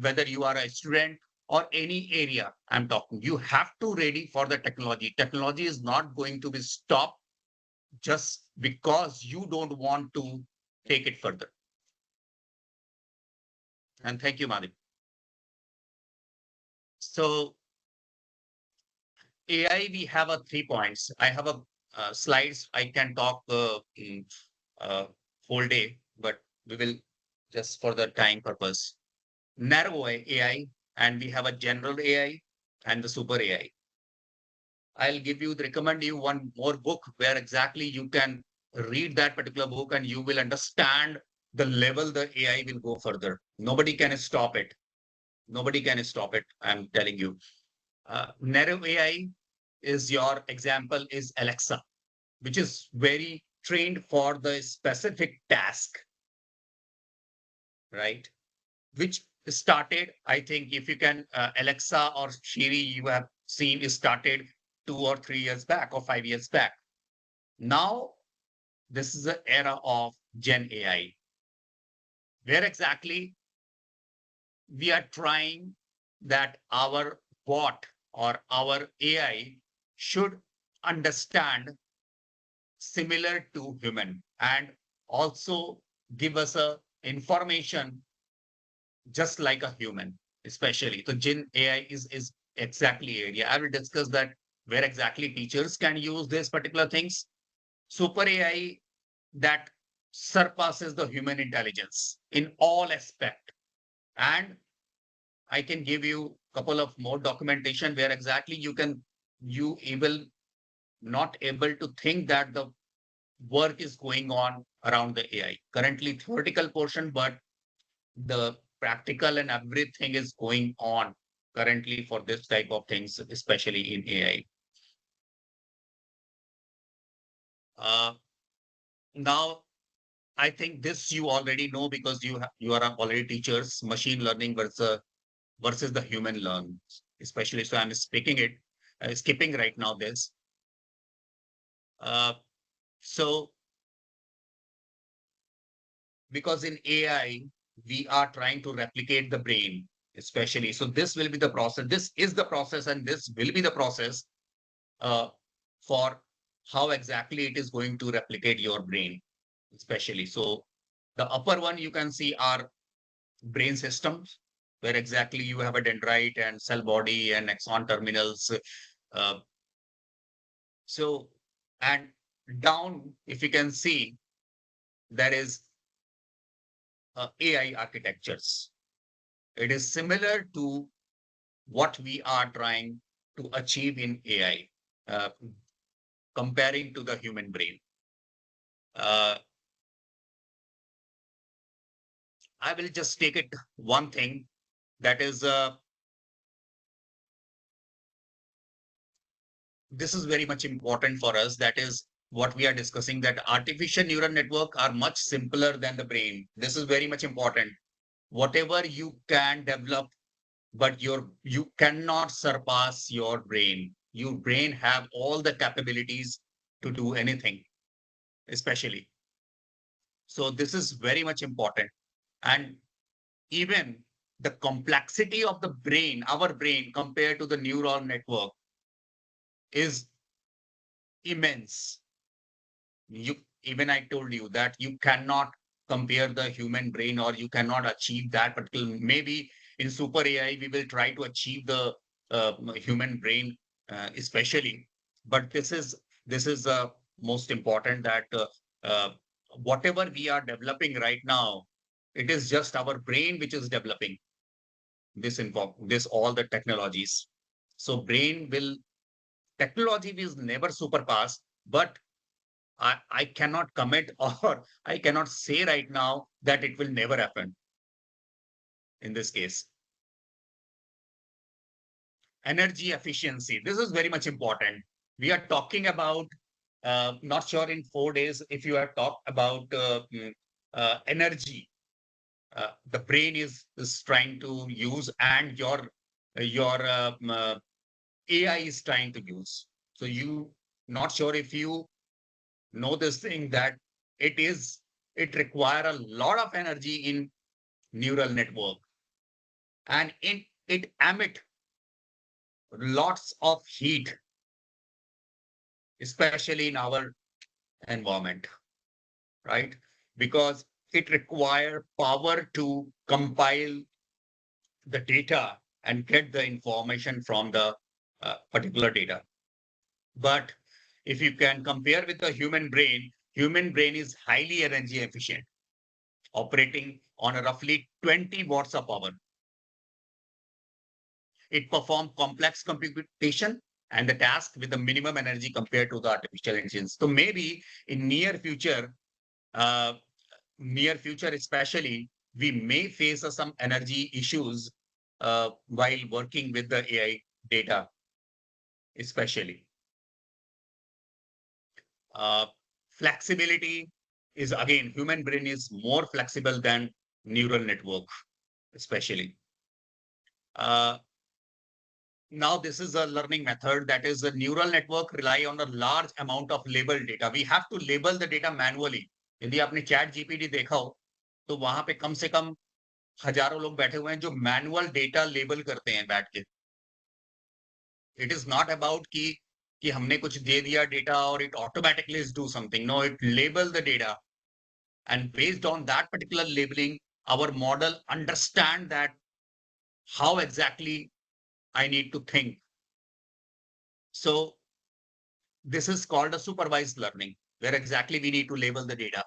[SPEAKER 9] whether you are a student or any area I'm talking, you have to ready for the technology. Technology is not going to be stopped just because you don't want to take it further. And thank you, Madhav. So AI, we have 3 points. I have slides. I can talk whole day, but we will just for the time purpose. Narrow AI, and we have a general AI and the super AI. I'll recommend you one more book where exactly you can read that particular book and you will understand the level the AI will go further. Nobody can stop it. Nobody can stop it. I'm telling you. Narrow AI is your example is Alexa, which is very trained for the specific task, right? Which started, I think, if you can, Alexa or Siri, you have seen is started 2 or 3 years back or 5 years back. Now, this is the era of Gen AI, where exactly we are trying that our bot or our AI should understand similar to human and also give us a information just like a human, especially. So Gen AI is exactly area. I will discuss that where exactly teachers can use these particular things. Super AI that surpasses the human intelligence in all aspect. And I can give you a couple of more documentation where exactly you will not able to think that the work is going on around the AI. Currently theoretical portion, but the practical and everything is going on currently for this type of things, especially in AI. Now, I think this you already know because you are already teachers. Machine learning versus the human learn, especially. So I'm skipping right now this. So because in AI, we are trying to replicate the brain, especially. So this will be the process. This is the process, and this will be the process for how exactly it is going to replicate your brain, especially. So the upper one you can see are brain systems, where exactly you have a dendrite and cell body and axon terminals. So, and down, if you can see, there is AI architectures. It is similar to what we are trying to achieve in AI, comparing to the human brain. I will just take it one thing, that is, this is very much important for us. That is what we are discussing, that artificial neural network are much simpler than the brain. This is very much important. Whatever you can develop, but you cannot surpass your brain. Your brain have all the capabilities to do anything, especially. So this is very much important. And even the complexity of the brain, our brain, compared to the neural network is immense. Even I told you that you cannot compare the human brain, or you cannot achieve that particular. Maybe in super AI, we will try to achieve the human brain, especially. But this is most important, that whatever we are developing right now, it is just our brain which is developing this all the technologies. So technology will never surpass, but I cannot commit or I cannot say right now that it will never happen in this case. Energy efficiency. This is very much important. We are talking about, not sure in 4 days, if you have talked about energy, the brain is trying to use, and your AI is trying to use. So not sure if you know this thing, that it require a lot of energy in neural network, and it emit lots of heat, especially in our environment, right? Because it require power to compile the data and get the information from the particular data. But if you can compare with the human brain is highly energy efficient, operating on a roughly 20 watts of power. It performs complex computation and the task with the minimum energy compared to the artificial intelligence. So maybe in near future especially, we may face some energy issues while working with the AI data, especially. Flexibility is, again, human brain is more flexible than neural network, especially. Now, this is a learning method, that is, a neural network rely on a large amount of labeled data. We have to label the data manually. यदि आपने chat GPT देखा हो, तो वहां पे कम से कम हजारों लोग बैठे हुए हैं जो मैनुअल डेटा लेबल करते हैं बैठ के. It is not about कि हमने कुछ दे दिया डेटा और it automatically do something. No, it label the data, and based on that particular labeling, our model understand that how exactly I need to think. So this is called a supervised learning, where exactly we need to label the data.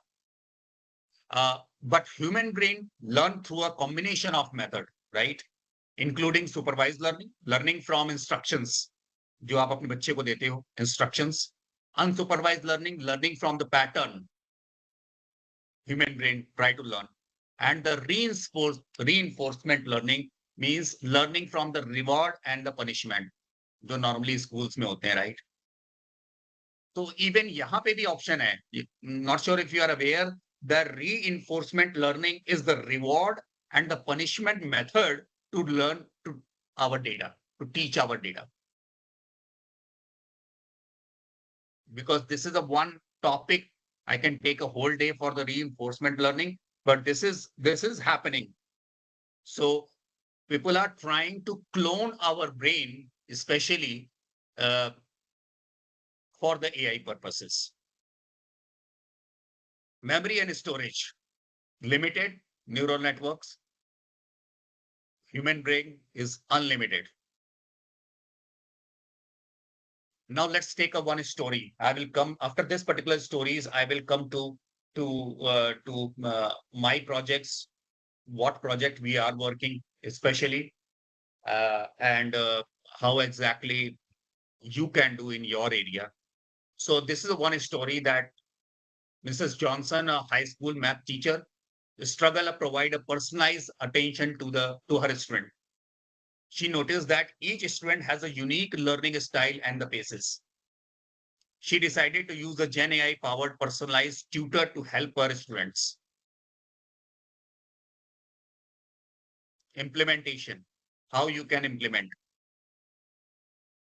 [SPEAKER 9] But human brain learn through a combination of method, right? Including supervised learning from instructions, जो आप अपने बच्चे को देते हो, instructions. Unsupervised learning from the pattern human brain try to learn. And the reinforcement learning means learning from the reward and the punishment, जो normally schools में होते हैं, right? So even यहाँ पे भी option है. Not sure if you are aware, the reinforcement learning is the reward and the punishment method to learn to our data, to teach our data. Because this is a one topic, I can take a whole day for the reinforcement learning, but this is happening. So people are trying to clone our brain, especially for the AI purposes. Memory and storage, limited neural networks. Human brain is unlimited. Now let's take a one story. I will come after this particular stories. I will come to my projects, what project we are working, especially, and how exactly you can do in your area. So this is one story that Mrs. Johnson, a high school math teacher, struggle to provide a personalized attention to her student. She noticed that each student has a unique learning style and the paces. She decided to use the Gen AI powered personalized tutor to help her students. Implementation, how you can implement.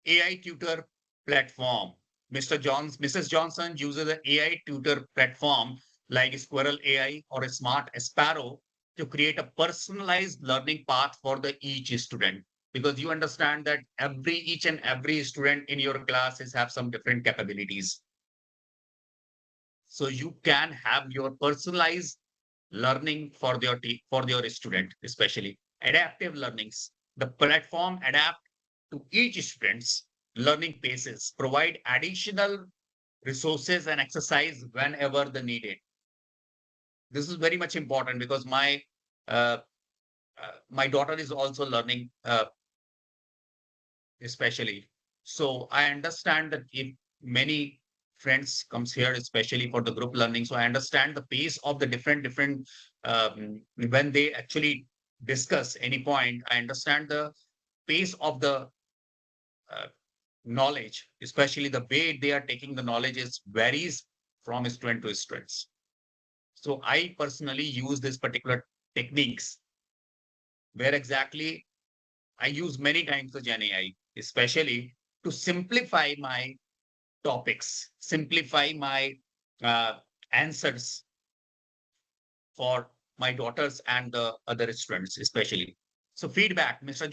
[SPEAKER 9] AI tutor platform. Mrs. Johnson uses an AI tutor platform like Squirrel AI or a Smart Sparrow to create a personalized learning path for each student. Because you understand that each and every student in your classes have some different capabilities. So you can have your personalized learning for your student, especially adaptive learnings. The platform adapt to each student's learning paces, provide additional resources and exercise whenever they need it. This is very much important because my daughter is also learning, especially. So I understand that if many friends comes here, especially for the group learning, so I understand the pace of the different when they actually discuss any point. I understand the pace of the knowledge, especially the way they are taking the knowledge is varies from student to students. So I personally use this particular techniques where exactly I use many times the Gen AI, especially to simplify my topics, simplify my answers for my daughters and the other students, especially. So feedback, Mrs.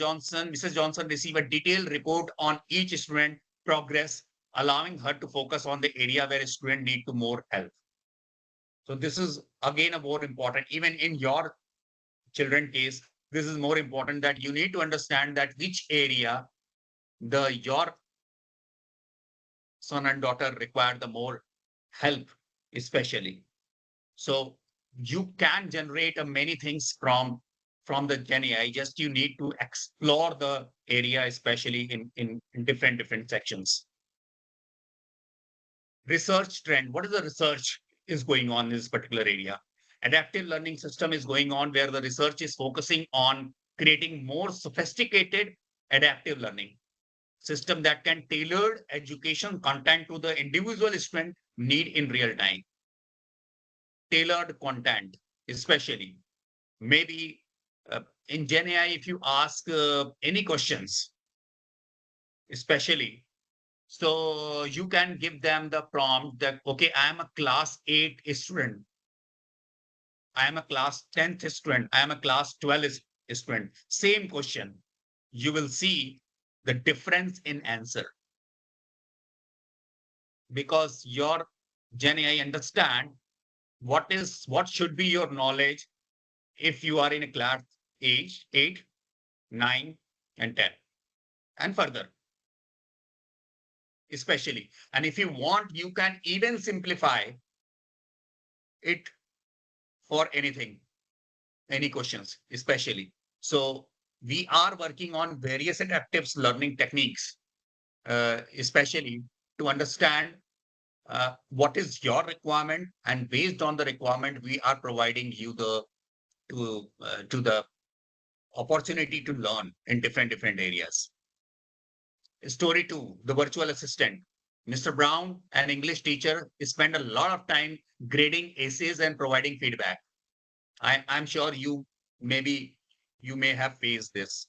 [SPEAKER 9] Johnson received a detailed report on each student progress, allowing her to focus on the area where a student need to more help. So this is again a more important, even in your children case, this is more important that you need to understand that which area your son and daughter require the more help, especially. So you can generate many things from the Gen AI, just you need to explore the area, especially in different sections. Research trend. What is the research is going on in this particular area? Adaptive learning system is going on where the research is focusing on creating more sophisticated adaptive learning system that can tailor education content to the individual student need in real time. Tailored content, especially. Maybe in Gen AI, if you ask any questions, especially, so you can give them the prompt that, okay, I am a class 8 student. I am a class 10th student. I am a class 12th student. Same question. You will see the difference in answer. Because your Gen AI understand what should be your knowledge if you are in a class age 8, 9, and 10, and further, especially. And if you want, you can even simplify it for anything, any questions, especially. So we are working on various adaptive learning techniques, especially to understand what is your requirement, and based on the requirement, we are providing you the opportunity to learn in different areas. Story 2, the virtual assistant. Mr. Brown, an English teacher, spent a lot of time grading essays and providing feedback. I'm sure you may have faced this.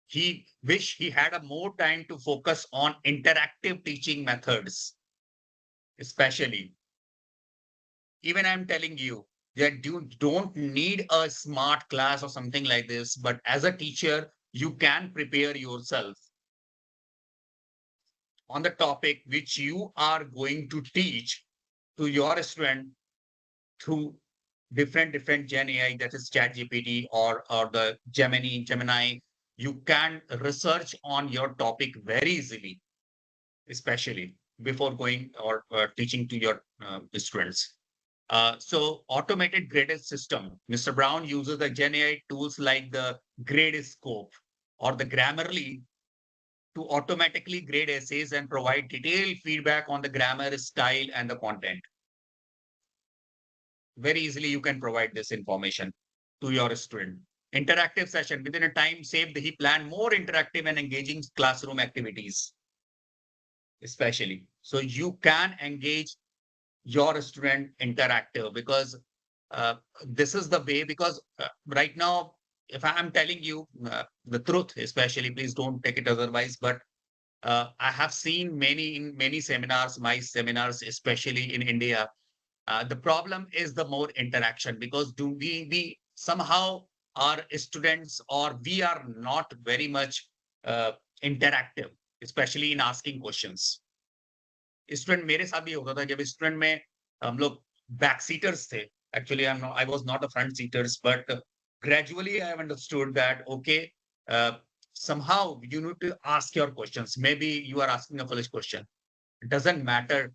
[SPEAKER 9] He wished he had more time to focus on interactive teaching methods, especially. Even I'm telling you, that you don't need a smart class or something like this, but as a teacher, you can prepare yourself on the topic which you are going to teach to your student through different Gen AI, that is ChatGPT or the Gemini. You can research on your topic very easily, especially before going or teaching to your students. So automated graded system. Mr. Brown uses the Gen AI tools like the Gradescope or the Grammarly to automatically grade essays and provide detailed feedback on the grammar, style, and the content. Very easily, you can provide this information to your student. Interactive session. Within a time saved, he planned more interactive and engaging classroom activities, especially. So you can engage your student interactive, because this is the way, because right now, if I'm telling you the truth, especially, please don't take it otherwise, but I have seen in many seminars, my seminars, especially in India, the problem is the more interaction, because we somehow our students, or we are not very much interactive, especially in asking questions. Student मेरे साथ भी होता था, जब student में हम लोग back seaters थे, actually I was not a front seaters, but gradually I have understood that okay, somehow you need to ask your questions. Maybe you are asking a foolish question, it doesn't matter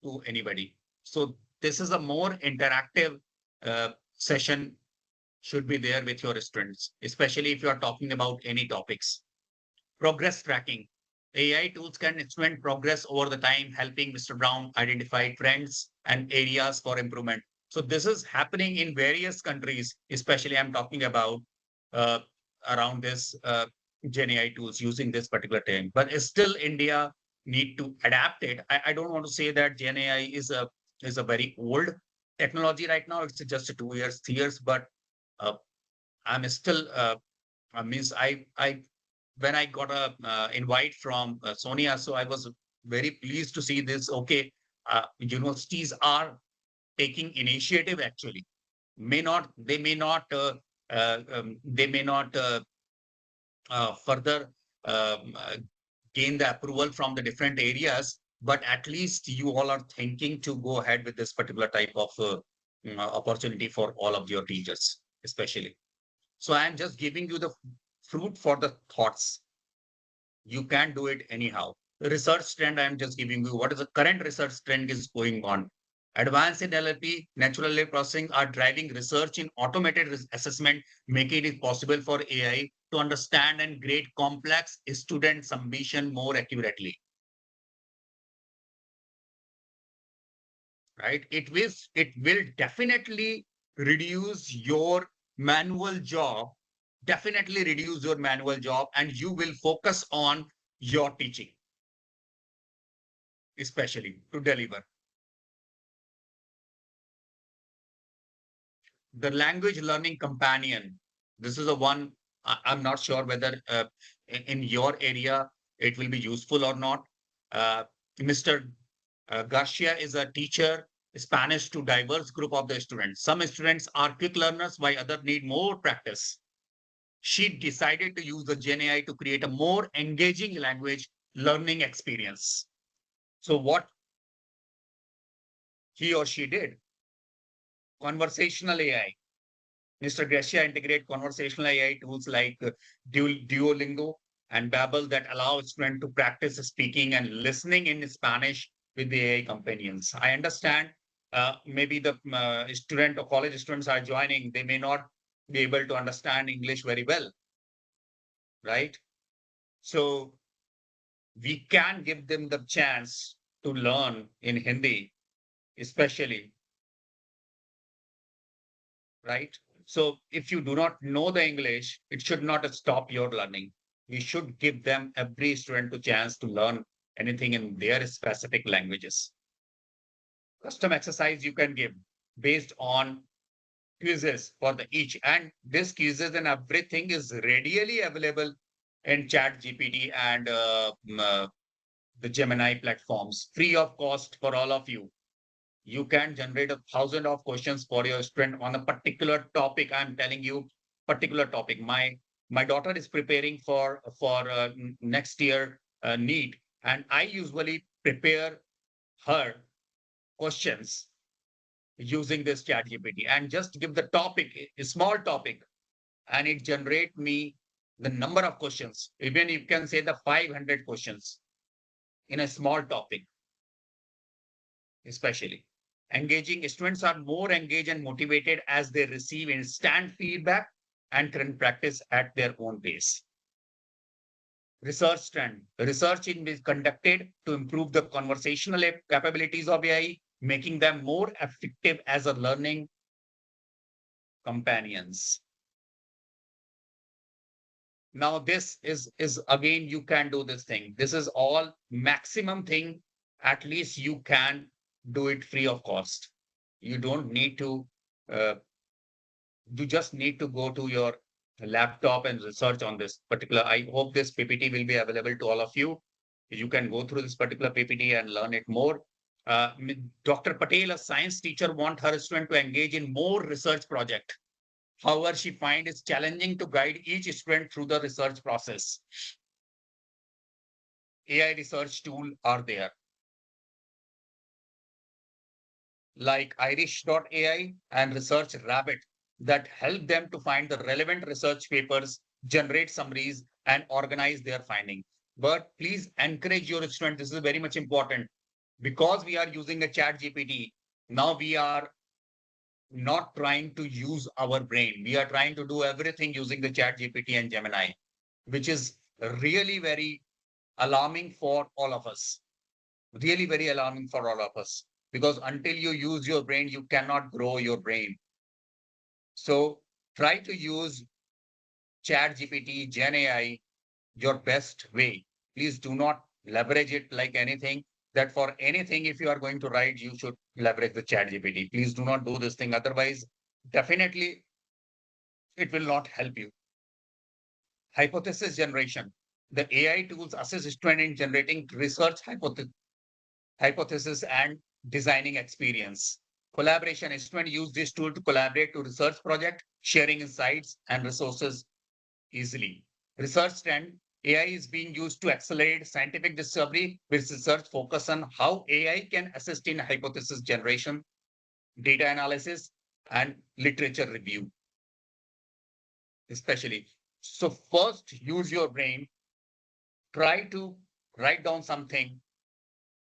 [SPEAKER 9] to anybody. So this is a more interactive session should be there with your students, especially if you are talking about any topics. Progress tracking. AI tools can instrument progress over the time, helping Mr. Brown identify trends and areas for improvement. So this is happening in various countries, especially I'm talking about around this Gen AI tools using this particular term. But still India need to adapt it. I don't want to say that Gen AI is a very old technology right now. It's just 2 years, 3 years, but I'm still, means when I got a invite from Sonia, so I was very pleased to see this. Okay, universities are taking initiative. Actually, they may not further gain the approval from the different areas, but at least you all are thinking to go ahead with this particular type of opportunity for all of your teachers, especially. So I am just giving you the fruit for the thoughts. You can do it anyhow. The research trend, I am just giving you what is the current research trend is going on. Advanced in NLP, natural language processing are driving research in automated assessment, making it possible for AI to understand and grade complex student submission more accurately. Right? It will definitely reduce your manual job, and you will focus on your teaching, especially to deliver. The language learning companion. This is a one, I'm not sure whether in your area it will be useful or not. Mr. Garcia is a teacher, Spanish to diverse group of the students. Some students are quick learners, while others need more practice. She decided to use the Gen AI to create a more engaging language learning experience. So what he or she did, conversational AI. Mr. Garcia integrate conversational AI tools like Duolingo and Babbel that allow students to practice speaking and listening in Spanish with the AI companions. I understand maybe the student or college students are joining, they may not be able to understand English very well, right? So we can give them the chance to learn in Hindi, especially, right? So if you do not know the English, it should not stop your learning. We should give them, every student, a chance to learn anything in their specific languages. Custom exercise you can give based on quizzes for the each, and this quizzes and everything is readily available in ChatGPT and the Gemini platforms, free of cost for all of you. You can generate 1,000 of questions for your student on a particular topic. I'm telling you, particular topic. My daughter is preparing for next year NEET, and I usually prepare her questions using this ChatGPT and just give the topic, a small topic, and it generate me the number of questions. Even you can say the 500 questions in a small topic, especially. Engaging students are more engaged and motivated as they receive instant feedback and current practice at their own pace. Research trend. Research is conducted to improve the conversational capabilities of AI, making them more effective as a learning companions. Now this is again, you can do this thing. This is all maximum thing. At least you can do it free of cost. You don't need to, you just need to go to your laptop and research on this particular. I hope this PPT will be available to all of you. You can go through this particular PPT and learn it more. Dr. Patel, a science teacher, wants her student to engage in more research project. However, she finds it challenging to guide each student through the research process. AI research tools are there, like Irish.ai and Research Rabbit, that help them to find the relevant research papers, generate summaries, and organize their findings. But please encourage your students. This is very much important, because we are using a ChatGPT. Now we are not trying to use our brain. We are trying to do everything using the ChatGPT and Gemini, which is really very alarming for all of us. Really very alarming for all of us, because until you use your brain, you cannot grow your brain. So try to use ChatGPT, GenAI, your best way. Please do not leverage it like anything. That for anything, if you are going to write, you should leverage the ChatGPT. Please do not do this thing. Otherwise, definitely, it will not help you. Hypothesis generation. The AI tools assist students in generating research hypothesis and designing experience. Collaboration. Students use this tool to collaborate to research project, sharing insights and resources easily. Research trend. AI is being used to accelerate scientific discovery, with research focus on how AI can assist in hypothesis generation, data analysis, and literature review, especially. So first, use your brain. Try to write down something.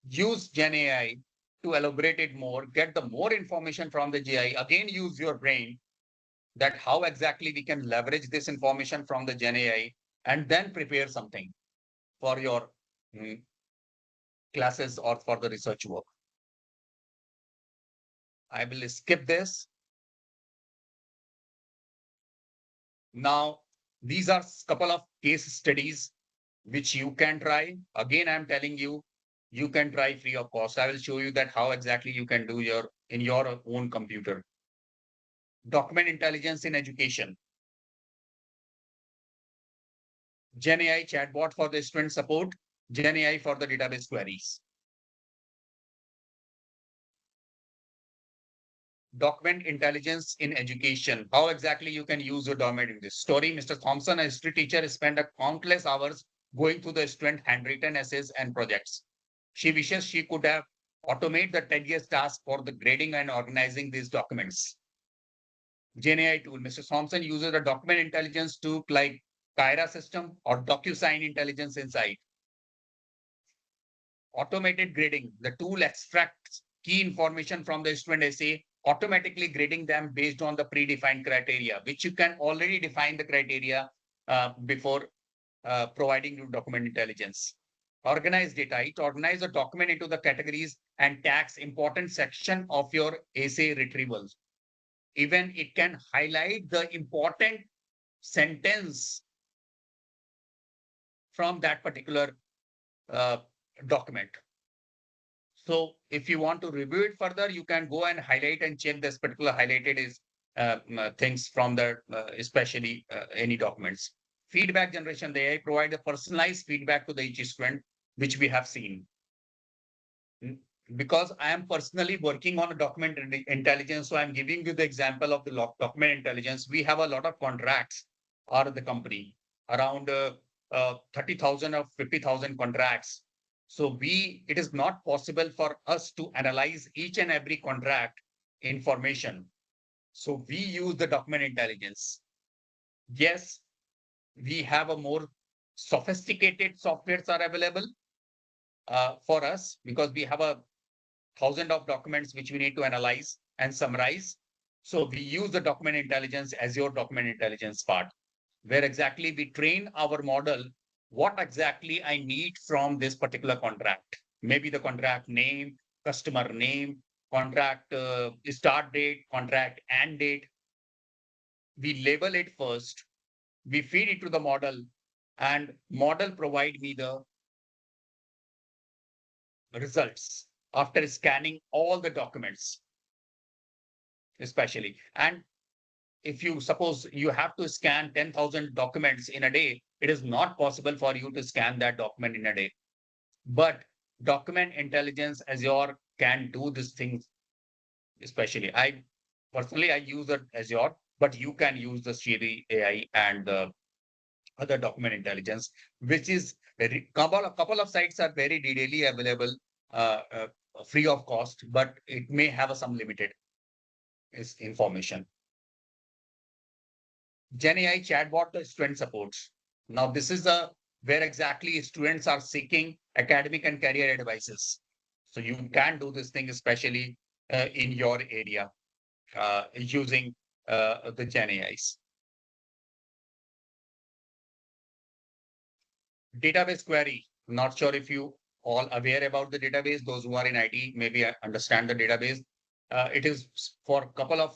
[SPEAKER 9] Use GenAI to elaborate it more. Get the more information from the GI. Again, use your brain, that how exactly we can leverage this information from the GenAI, and then prepare something for your classes or for the research work. I will skip this. Now, these are a couple of case studies which you can try. Again, I'm telling you, you can try free of cost. I will show you that how exactly you can do in your own computer. Document intelligence in education. GenAI chatbot for the student support, GenAI for the database queries. Document intelligence in education. How exactly you can use your document in this story. Mr. Thompson, a history teacher, spent countless hours going through the student handwritten essays and projects. She wishes she could have automated the tedious task for the grading and organizing these documents. GenAI tool. Mr. Thompson uses a document intelligence tool like Kyra system or DocuSign Intelligence Insight. Automated grading. The tool extracts key information from the student essay, automatically grading them based on the predefined criteria, which you can already define the criteria before providing you document intelligence. Organize data. It organizes a document into the categories and tags important section of your essay retrievals. Even it can highlight the important sentence from that particular document. So if you want to review it further, you can go and highlight and check this particular highlighted is things from the especially any documents. Feedback generation. The AI provide a personalized feedback to the each student, which we have seen. because I am personally working on a document intelligence, so I'm giving you the example of the document intelligence. We have a lot of contracts out of the company, around 30,000 or 50,000 contracts. So it is not possible for us to analyze each and every contract information. So we use the document intelligence. Yes, we have a more sophisticated softwares are available for us, because we have 1,000 of documents which we need to analyze and summarize. So we use the document intelligence as your document intelligence part, where exactly we train our model what exactly I need from this particular contract. Maybe the contract name, customer name, contract start date, contract end date. We label it first, we feed it to the model, and model provide me the results after scanning all the documents, especially. And if you suppose you have to scan 10,000 documents in a day, it is not possible for you to scan that document in a day. But document intelligence Azure can do these things, especially. I personally use the Azure, but you can use the Siri AI and the other document intelligence, which is a couple of sites are very readily available, free of cost, but it may have some limited information. GenAI chatbot the student supports. Now this is where exactly students are seeking academic and career advices. So you can do this thing, especially in your area, using the GenAIs. Database query. Not sure if you all aware about the database. Those who are in IT maybe understand the database. It is for a couple of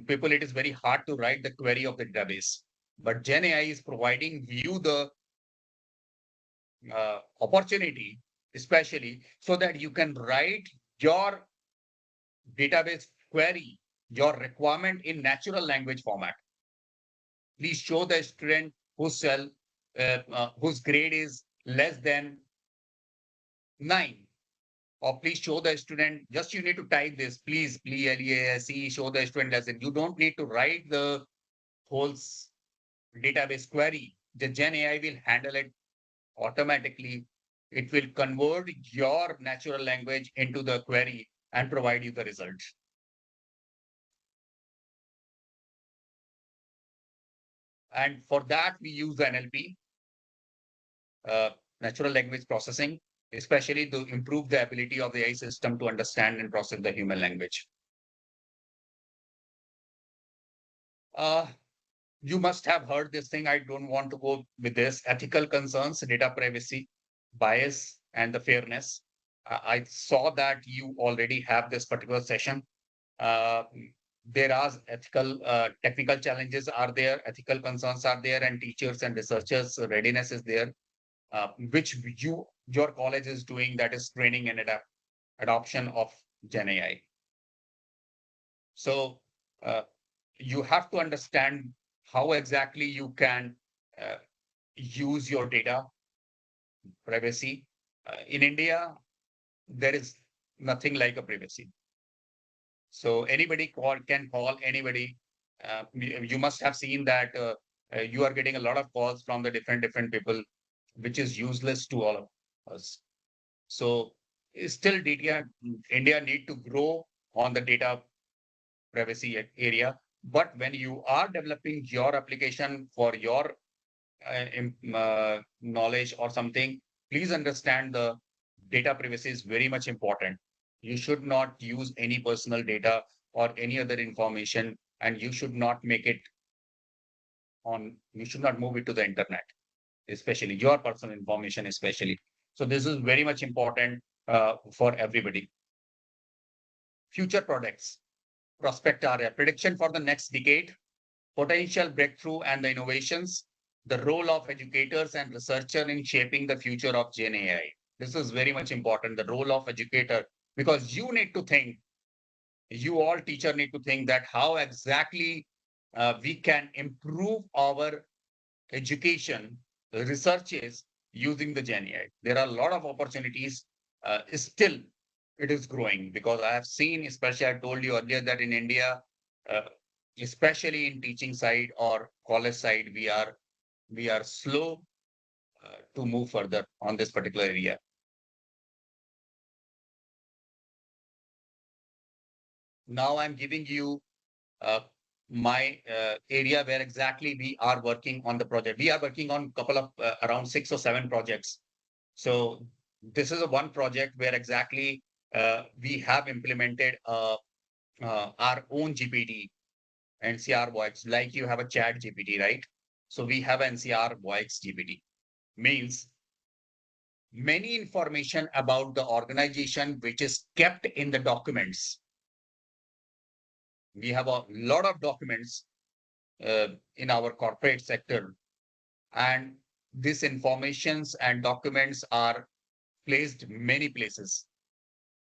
[SPEAKER 9] people, it is very hard to write the query of the database. But GenAI is providing you the opportunity, especially so that you can write your database query, your requirement in natural language format. Please show the student whose cell, whose grade is less than 9. Or please show the student, just you need to type this, please, show the student lesson. You don't need to write the whole database query. The GenAI will handle it automatically. It will convert your natural language into the query and provide you the results. And for that, we use the NLP, natural language processing, especially to improve the ability of the AI system to understand and process the human language. You must have heard this thing. I don't want to go with this. Ethical concerns, data privacy, bias, and the fairness. I saw that you already have this particular session. There are ethical, technical challenges are there, ethical concerns are there, and teachers and researchers readiness is there, which your college is doing, that is training and adoption of GenAI. So you have to understand how exactly you can use your data privacy. In India, there is nothing like a privacy. So anybody can call anybody. You must have seen that you are getting a lot of calls from the different people, which is useless to all of us. So still India need to grow on the data privacy area. But when you are developing your application for your knowledge or something, please understand the data privacy is very much important. You should not use any personal data or any other information, and you should not make it you should not move it to the internet, especially your personal information, especially. So this is very much important for everybody. Future products, prospect area, prediction for the next decade, potential breakthrough and the innovations, the role of educators and researchers in shaping the future of GenAI. This is very much important, the role of educator, because you need to think, you all teacher need to think that how exactly we can improve our education researches using the GenAI. There are a lot of opportunities still it is growing, because I have seen, especially I told you earlier that in India, especially in teaching side or college side, we are slow to move further on this particular area. Now I'm giving you my area where exactly we are working on the project. We are working on a couple of around 6 or 7 projects. So this is a one project where exactly we have implemented our own GPT, NCR Voix, like you have a chat GPT, right? So we have NCR Voix GPT. Means many information about the organization which is kept in the documents. We have a lot of documents in our corporate sector, and these informations and documents are placed many places.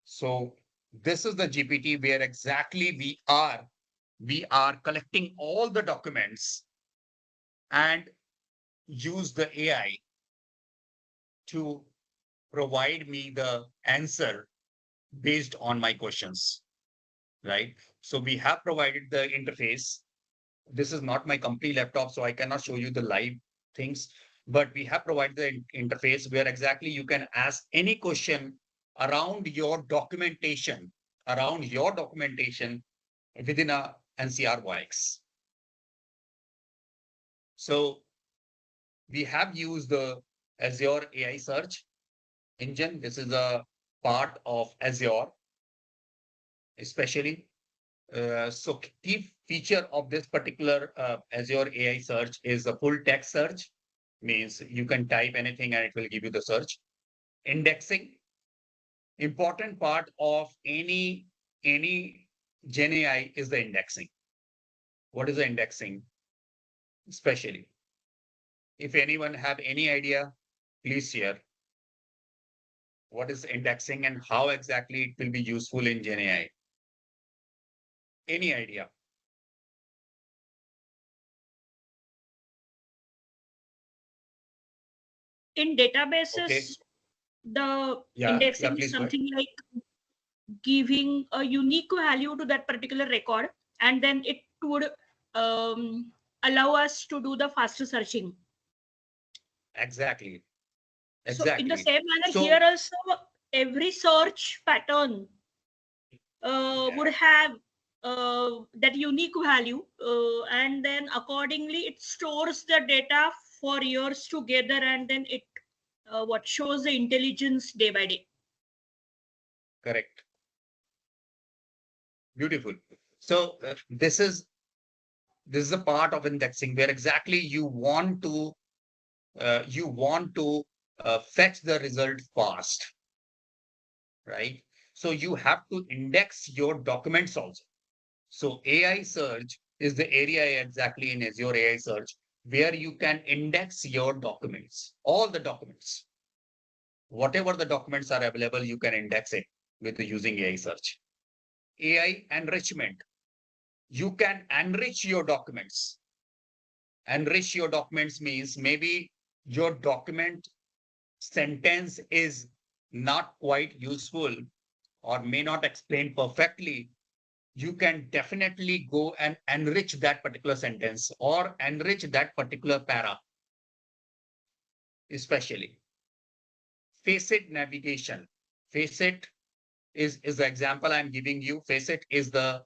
[SPEAKER 9] So this is the GPT where exactly we are collecting all the documents and use the AI to provide me the answer based on my questions, right? So we have provided the interface. This is not my company laptop, so I cannot show you the live things, but we have provided the interface where exactly you can ask any question around your documentation, within a NCR Voix. So we have used the Azure AI search engine. This is a part of Azure, especially. So key feature of this particular Azure AI search is a full text search. Means you can type anything and it will give you the search. Indexing, important part of any Gen AI is the indexing. What is the indexing? Especially, if anyone have any idea, please share. What is indexing and how exactly it will be useful in Gen AI? Any idea?
[SPEAKER 8] In databases,
[SPEAKER 9] Okay.
[SPEAKER 8] the
[SPEAKER 9] Yeah,
[SPEAKER 8] indexing
[SPEAKER 9] please
[SPEAKER 8] is
[SPEAKER 9] go ahead.
[SPEAKER 8] something like giving a unique value to that particular record, and then it would allow us to do the faster searching.
[SPEAKER 9] Exactly.
[SPEAKER 8] So in the
[SPEAKER 9] Exactly.
[SPEAKER 8] same manner,
[SPEAKER 9] So
[SPEAKER 8] here also every search pattern would have that unique value, and then accordingly it stores the data for years together, and then it what shows the intelligence day by day.
[SPEAKER 9] correct. Beautiful. So this is a part of indexing where exactly you want to fetch the result fast, right? So you have to index your documents also. So AI search is the area exactly in Azure AI search where you can index your documents, all the documents. Whatever the documents are available, you can index it with using AI search. AI enrichment. You can enrich your documents. Enrich your documents means maybe your document sentence is not quite useful or may not explain perfectly. You can definitely go and enrich that particular sentence or enrich that particular para. Especially Faceit navigation. Faceit is the example I'm giving you. Faceit is the,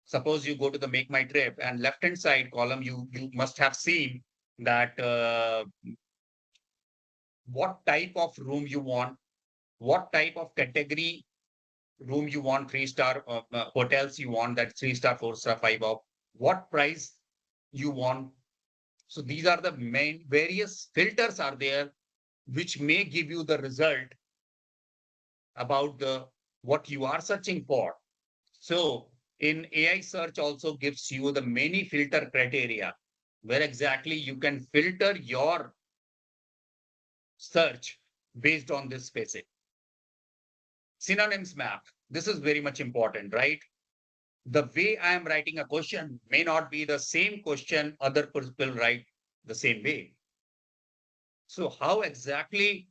[SPEAKER 9] suppose you go to the Make My Trip and left-hand side column, you must have seen that what type of room you want, what type of category room you want, 3-star hotels you want, that 3-star, 4-star, 5 of, what price you want. So these are the main various filters are there, which may give you the result about what you are searching for. So in AI search also gives you the many filter criteria where exactly you can filter your search based on this basic. Synonyms map. This is very much important, right? The way I am writing a question may not be the same question other people write the same way. So how exactly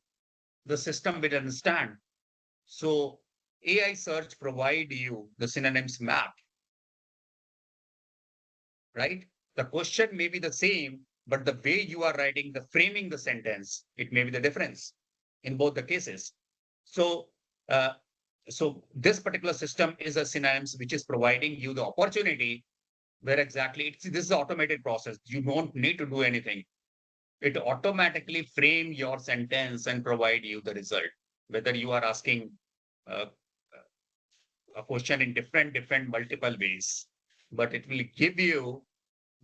[SPEAKER 9] the system will understand? So AI search provide you the synonyms map, right? The question may be the same, but the way you are writing, the framing the sentence, it may be the difference in both the cases. So, so this particular system is a synonyms which is providing you the opportunity where exactly this is an automated process. You don't need to do anything. It automatically frame your sentence and provide you the result, whether you are asking a question in different multiple ways, but it will give you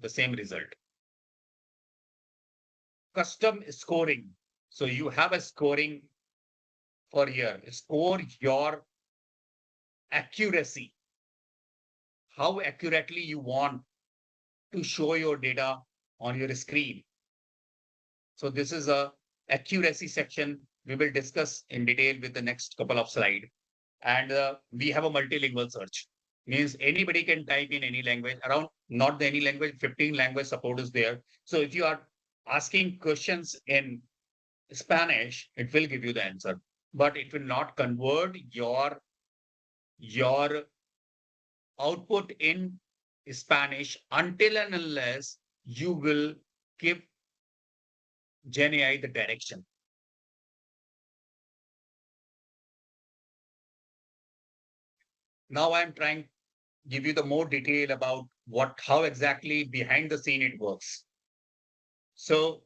[SPEAKER 9] the same result. Custom scoring. So you have a scoring for here. Score your accuracy. How accurately you want to show your data on your screen. So this is a accuracy section we will discuss in detail with the next couple of slides. And we have a multilingual search. Means anybody can type in any language. Around not any language, 15 language support is there. So if you are asking questions in Spanish, it will give you the answer, but it will not convert your output in Spanish until and unless you will give GenAI the direction. Now I'm trying to give you the more detail about how exactly behind the scene it works. So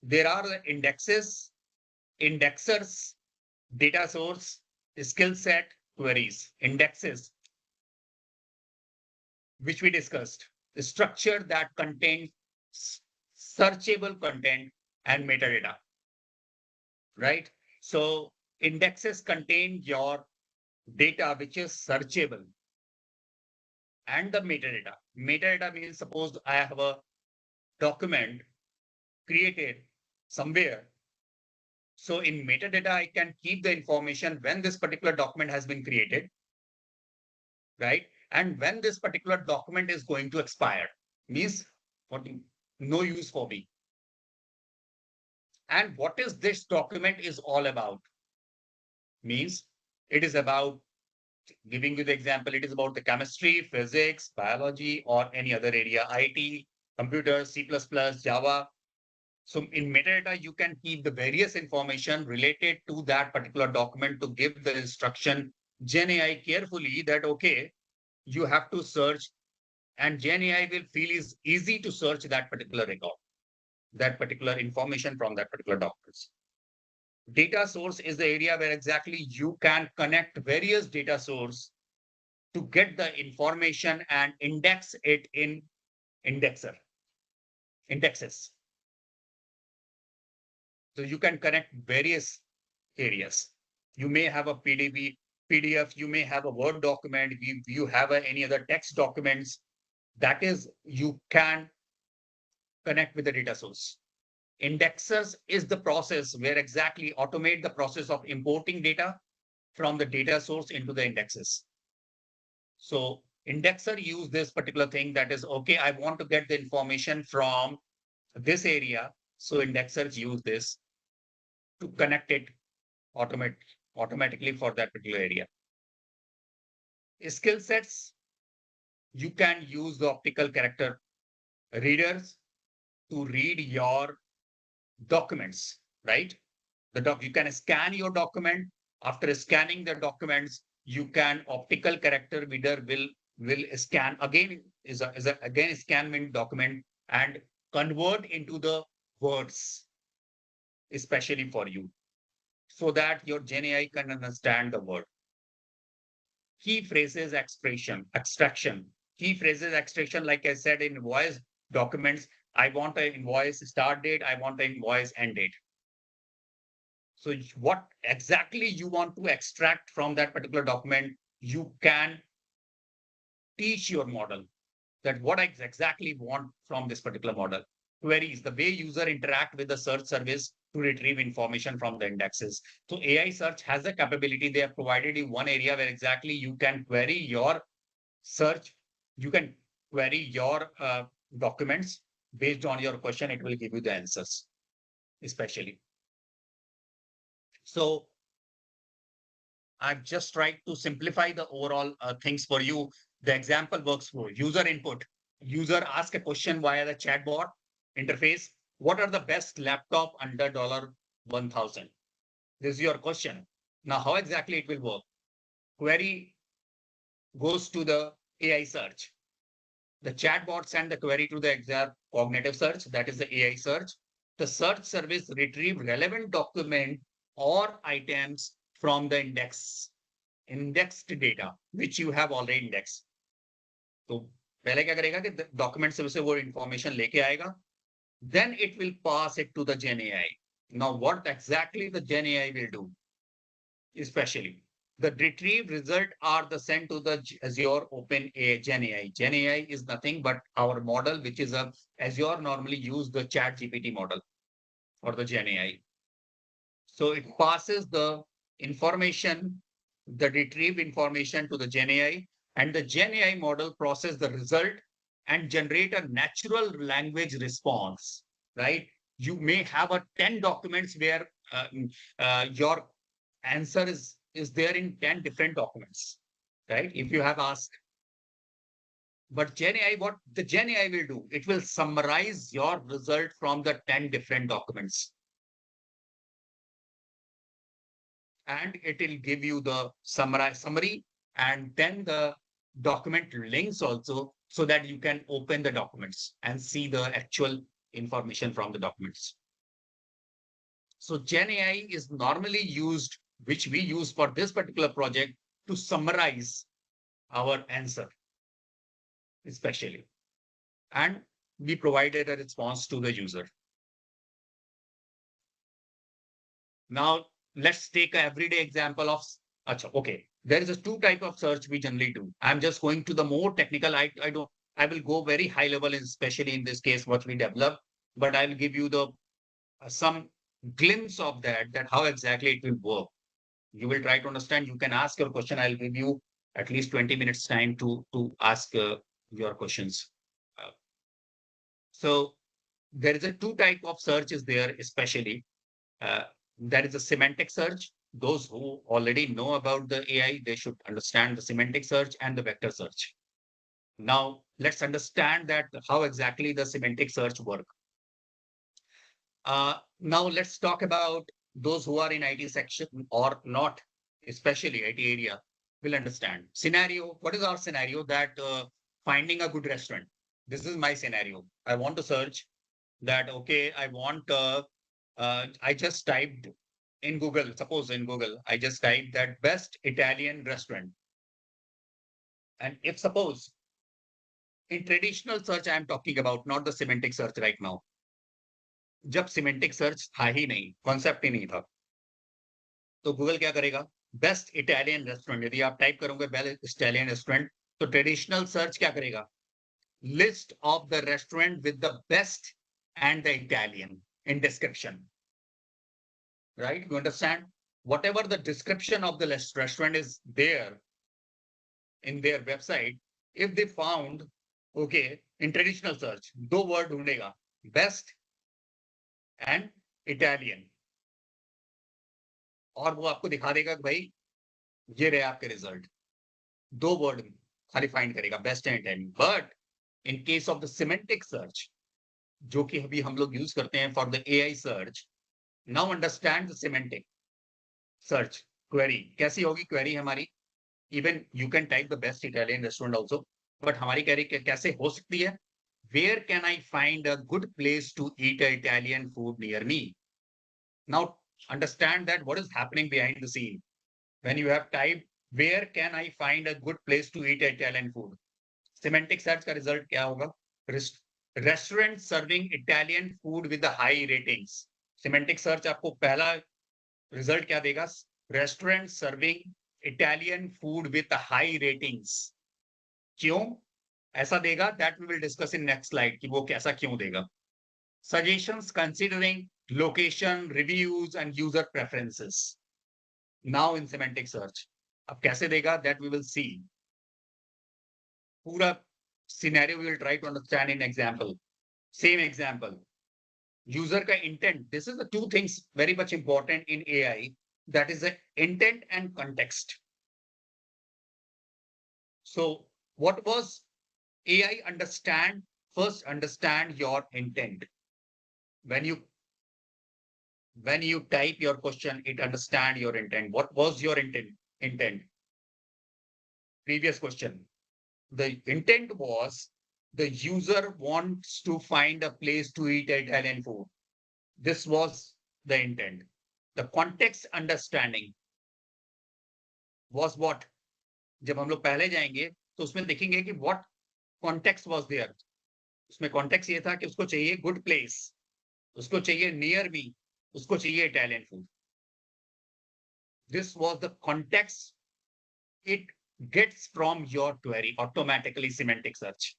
[SPEAKER 9] there are the indexes, indexers, data source, skill set, queries. Indexes, which we discussed, the structure that contains searchable content and metadata, right? So indexes contain your data which is searchable and the metadata. Metadata means suppose I have a document created somewhere. So in metadata, I can keep the information when this particular document has been created, right? And when this particular document is going to expire, means what, no use for me. And what is this document is all about? Means it is about, giving you the example, it is about the chemistry, physics, biology, or any other area, IT, computer, C++, Java. So in metadata, you can keep the various information related to that particular document to give the instruction GenAI carefully that, okay, you have to search, and GenAI will feel is easy to search that particular record, that particular information from that particular documents. Data source is the area where exactly you can connect various data source to get the information and index it in indexes. So you can connect various areas. You may have a PDF, you may have a Word document, you have any other text documents. That is, you can connect with the data source. Indexers is the process where exactly automate the process of importing data from the data source into the indexes. So indexer use this particular thing that is, okay, I want to get the information from this area. So indexers use this to connect it automatically for that particular area. Skill sets, you can use the optical character readers to read your documents, right? You can scan your document. After scanning the documents, you can optical character reader will scan again again scan document and convert into the words, especially for you, so that your GenAI can understand the word. Key phrases extraction. Key phrases extraction, like I said, in invoice documents, I want an invoice start date, I want an invoice end date. So what exactly you want to extract from that particular document, you can teach your model that what I exactly want from this particular model. Queries, the way user interact with the search service to retrieve information from the indexes. So AI search has a capability. They have provided you one area where exactly you can query your search. You can query your documents based on your question. It will give you the answers, especially. So I've just tried to simplify the overall things for you. The example works for user input. User ask a question via the chatbot interface. What are the best laptop under $1,000? This is your question. Now, how exactly it will work? Query goes to the AI search. The chatbot send the query to the exact cognitive search, that is the AI search. The search service retrieve relevant document or items from the indexed data, which you have already indexed. तो पहले क्या करेगा कि document service से वो information लेके आएगा. Then it will pass it to the Gen AI. Now, what exactly the Gen AI will do? Especially, the retrieved result are the sent to the Azure Open Gen AI. Gen AI is nothing but our model, which is a Azure normally use the Chat GPT model or the Gen AI. So it passes the information, the retrieved information to the Gen AI, and the Gen AI model process the result and generate a natural language response, right? You may have a 10 documents where your answer is there in 10 different documents, right? If you have asked. But Gen AI, what the Gen AI will do, it will summarize your result from the 10 different documents. And it will give you the summary and then the document links also, so that you can open the documents and see the actual information from the documents. So Gen AI is normally used, which we use for this particular project, to summarize our answer, especially. And we provided a response to the user. Now, let's take an everyday example of, okay, there is a two type of search we generally do. I'm just going to the more technical. I will go very high level, especially in this case, what we develop, but I will give you the some glimpse of that how exactly it will work. You will try to understand. You can ask your question. I'll give you at least 20 minutes time to ask your questions. So there is a two type of search is there, especially. There is a semantic search. Those who already know about the AI, they should understand the semantic search and the vector search. Now, let's understand that how exactly the semantic search work. Now, let's talk about those who are in IT section or not, especially IT area, will understand. Scenario, what is our scenario? That finding a good restaurant. This is my scenario. I want to search that, okay, I want, I just typed in Google, suppose in Google, I just typed that best Italian restaurant. And if suppose, in traditional search, I'm talking about, not the semantic search right now. जब semantic search था ही नहीं, concept ही नहीं था, तो Google क्या करेगा? Best Italian restaurant, यदि आप टाइप करोगे best Italian restaurant, तो traditional search क्या करेगा? List of the restaurant with the best and the Italian in description. Right? You understand? Whatever the description of the restaurant is there in their website, if they found, okay, in traditional search, दो word ढूंढेगा, best and Italian. और वो आपको दिखा देगा कि भाई ये रहे आपके रिजल्ट. दो वर्ड खाली फाइंड करेगा, best and Italian. But in case of the semantic search, जो कि अभी हम लोग यूज करते हैं for the AI search, now understand the semantic search query. कैसी होगी क्वेरी हमारी? Even you can type the best Italian restaurant also, but हमारी क्वेरी कैसे हो सकती है? Where can I find a good place to eat Italian food near me? Now, understand that what is happening behind the scene. When you have typed, where can I find a good place to eat Italian food? Semantic search का result क्या होगा? Restaurant serving Italian food with the high ratings. Semantic search आपको पहला result क्या देगा? Restaurant serving Italian food with the high ratings. क्यों ऐसा देगा? That we will discuss in next slide कि वो कैसा क्यों देगा. Suggestions considering location, reviews and user preferences. Now in semantic search, अब कैसे देगा? That we will see. पूरा scenario we will try to understand in example. Same example. User का intent. This is the two things very much important in AI. that is the intent and context. So what was AI first understand your intent. When you type your question, it understand your intent. What was your intent? Previous question. The intent was the user wants to find a place to eat Italian food. This was the intent. The context understanding was what? जब हम लोग पहले जाएंगे तो उसमें देखेंगे कि what context was there. उसमें context ये था कि उसको चाहिए good place, उसको चाहिए near me, उसको चाहिए Italian food. This was the context. It gets from your query automatically semantic search.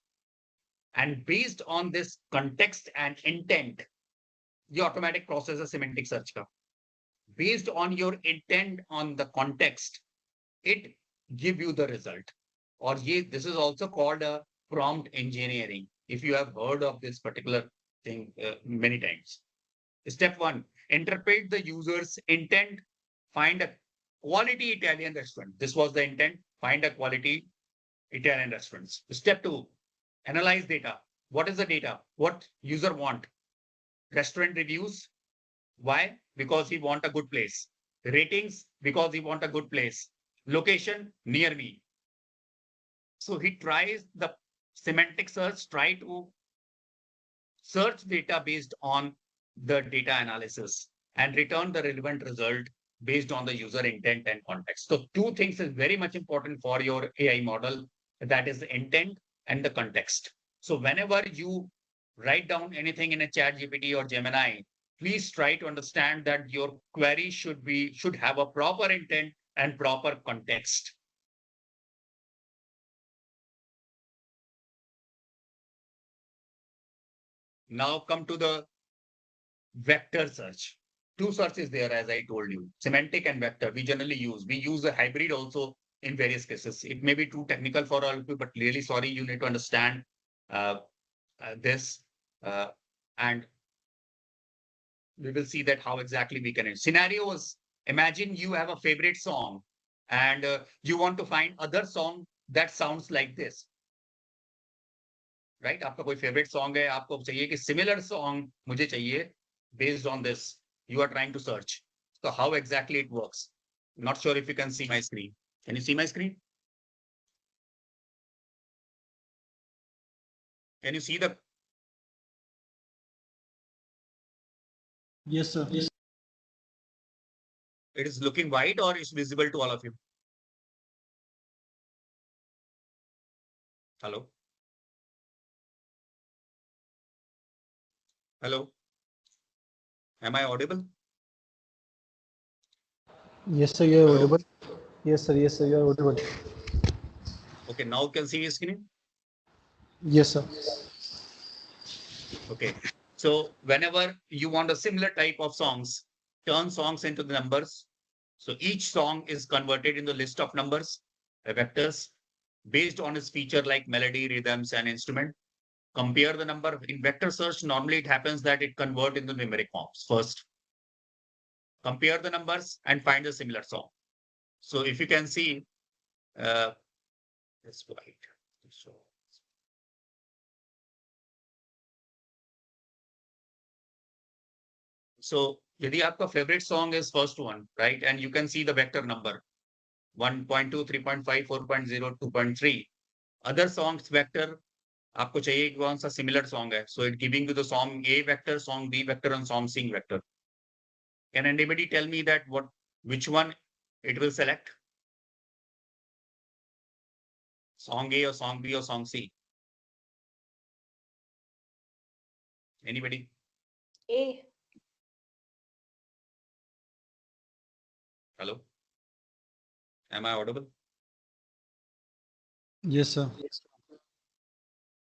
[SPEAKER 9] And based on this context and intent, the automatic process is semantic search. Based on your intent on the context, it give you the result. Or this is also called a prompt engineering. If you have heard of this particular thing many times. Step 1, interpret the user's intent, find a quality Italian restaurant. This was the intent, find a quality Italian restaurants. Step 2, analyze data. What is the data? What user want? Restaurant reviews. Why? Because he want a good place. Ratings, because he want a good place. Location, near me. So he tries the semantic search, try to search data based on the data analysis and return the relevant result based on the user intent and context. So 2 things is very much important for your AI model. That is the intent and the context. So whenever you write down anything in a ChatGPT or Gemini, please try to understand that your query should have a proper intent and proper context. Now come to the vector search. 2 searches there, as I told you, semantic and vector. We generally use. We use a hybrid also in various cases. It may be too technical for all of you, but really sorry, you need to understand this. And we will see that how exactly we can. Scenarios, imagine you have a favorite song and you want to find other song that sounds like this. Right? आपका कोई favorite song है, आपको चाहिए कि similar song मुझे चाहिए based on this. You are trying to search. So how exactly it works? Not sure if you can see my screen. Can you see my screen? Can you see the?
[SPEAKER 6] Yes, sir. Yes.
[SPEAKER 9] It is looking white or is visible to all of you? Hello? Hello? Am I audible?
[SPEAKER 6] Yes, sir, you are audible. Yes, sir, you are audible.
[SPEAKER 9] Okay, now you can see your screen?
[SPEAKER 6] Yes, sir.
[SPEAKER 9] Okay, so whenever you want a similar type of songs, turn songs into the numbers. So each song is converted in the list of numbers, vectors, based on its feature like melody, rhythms, and instrument. Compare the number. In vector search, normally it happens that it converts into numeric forms first. Compare the numbers and find a similar song. So if you can see, it's white. So यदि आपका favorite song is first one, right? And you can see the vector number 1.2, 3.5, 4.0, 2.3. Other songs vector आपको चाहिए कि कौन सा similar song है. So it giving you the song A vector, song B vector, and song C vector. Can anybody tell me that which one it will select? Song A or song B or song C? Anybody?
[SPEAKER 3] A.
[SPEAKER 9] Hello? Am I audible?
[SPEAKER 6] Yes, sir.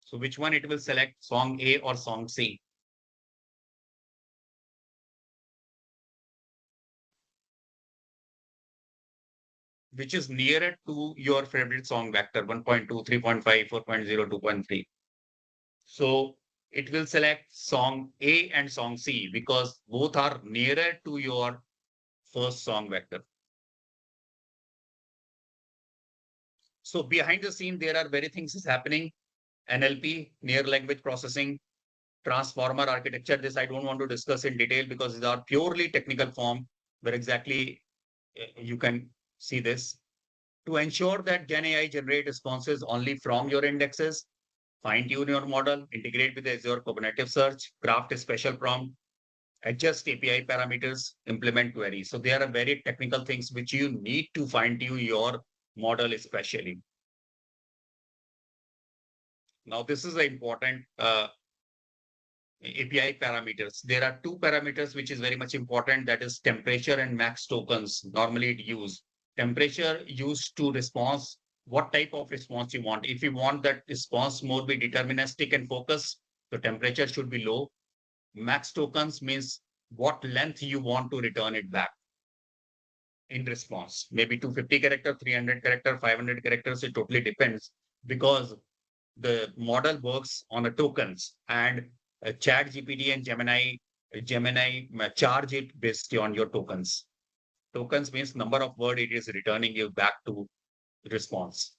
[SPEAKER 9] So which one it will select, song A or song C? Which is nearer to your favorite song vector, 1.2, 3.5, 4.0, 2.3. So it will select song A and song C because both are nearer to your first song vector. So behind the scene, there are very things is happening. NLP, near language processing, transformer architecture. This I don't want to discuss in detail because these are purely technical form where exactly you can see this. To ensure that GenAI generate responses only from your indexes, fine-tune your model, integrate with Azure Cognitive Search, craft a special prompt, adjust API parameters, implement queries. So there are very technical things which you need to fine-tune your model especially. Now, this is the important API parameters. There are two parameters which is very much important, that is temperature and max tokens. Normally it use temperature used to response, what type of response you want. If you want that response more be deterministic and focused, the temperature should be low. Max tokens means what length you want to return it back in response. Maybe 250 character, 300 character, 500 characters, it totally depends, because the model works on the tokens, and ChatGPT and Gemini charge it based on your tokens. Tokens means number of word it is returning you back to response.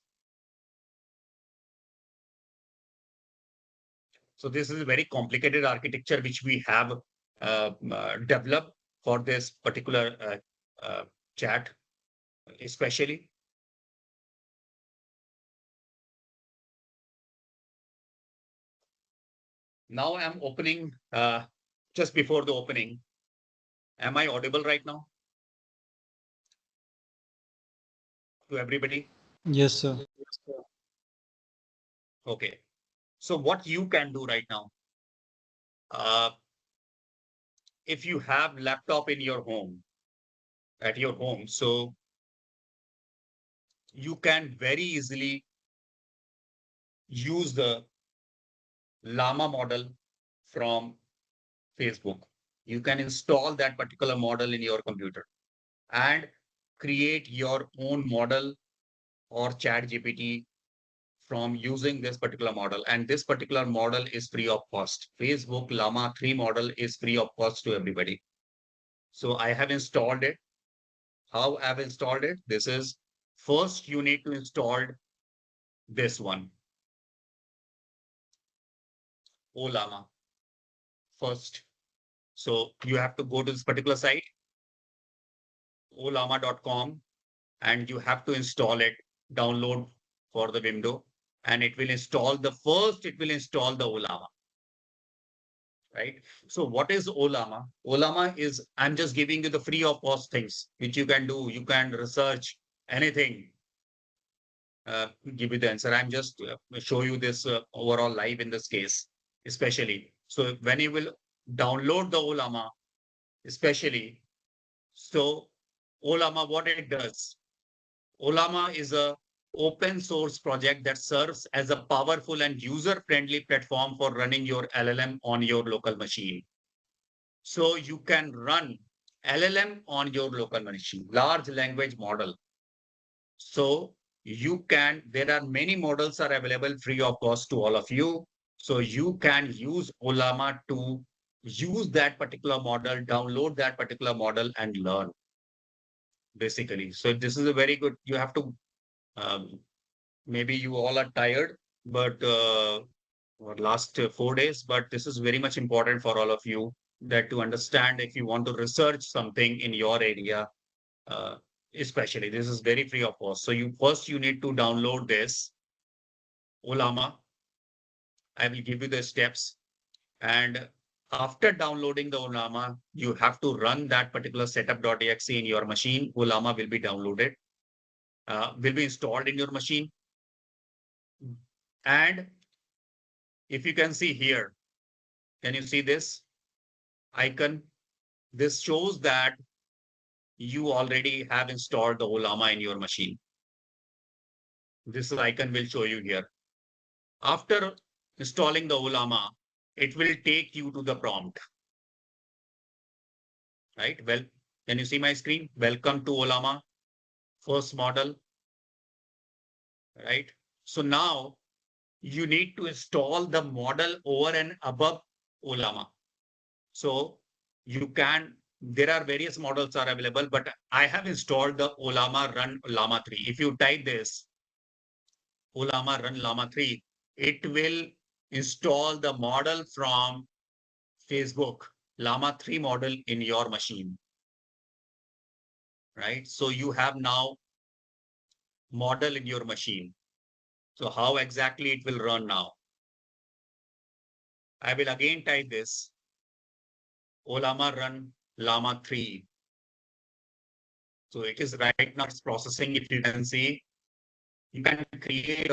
[SPEAKER 9] So this is a very complicated architecture which we have developed for this particular chat, especially. Now I'm opening, just before the opening, am I audible right now to everybody?
[SPEAKER 6] Yes, sir.
[SPEAKER 9] Okay. So what you can do right now, if you have laptop in your home, at your home, so you can very easily use the Llama model from Facebook. You can install that particular model in your computer and create your own model or ChatGPT from using this particular model. And this particular model is free of cost. Facebook Llama 3 model is free of cost to everybody. So I have installed it. How I've installed it? This is, first you need to install this one, Ollama first. So you have to go to this particular site, ollama.com, and you have to install it, download for the window, and it will install the Ollama. Right? So what is Ollama? Ollama is, I'm just giving you the free of cost things which you can do. You can research anything. Give you the answer. I'm just show you this overall live in this case, especially. So when you will download the Ollama, especially, so Ollama, what it does, Ollama is a open source project that serves as a powerful and user-friendly platform for running your LLM on your local machine. So you can run LLM on your local machine, large language model. So you can, there are many models are available free of cost to all of you. So you can use Ollama to use that particular model, download that particular model and learn, basically. So this is a very good, you have to, maybe you all are tired, but last 4 days, but this is very much important for all of you, that to understand if you want to research something in your area, especially this is very free of cost. So you need to download this Ollama. I will give you the steps, and after downloading the Ollama, you have to run that particular setup.exe in your machine. Ollama will be downloaded, will be installed in your machine. And if you can see here, can you see this icon? This shows that you already have installed the Ollama in your machine. This icon will show you here. After installing the Ollama, it will take you to the prompt. Right? Well, can you see my screen? Welcome to Ollama, first model. Right? So now you need to install the model over and above Ollama. So you can there are various models are available, but I have installed the Ollama Run Llama 3. If you type this, Ollama Run Llama 3, it will install the model from Facebook, Llama 3 model in your machine. Right? So you have now model in your machine. So how exactly it will run now? I will again type this, Ollama Run Llama 3. So it is right now it's processing. If you can see, you can create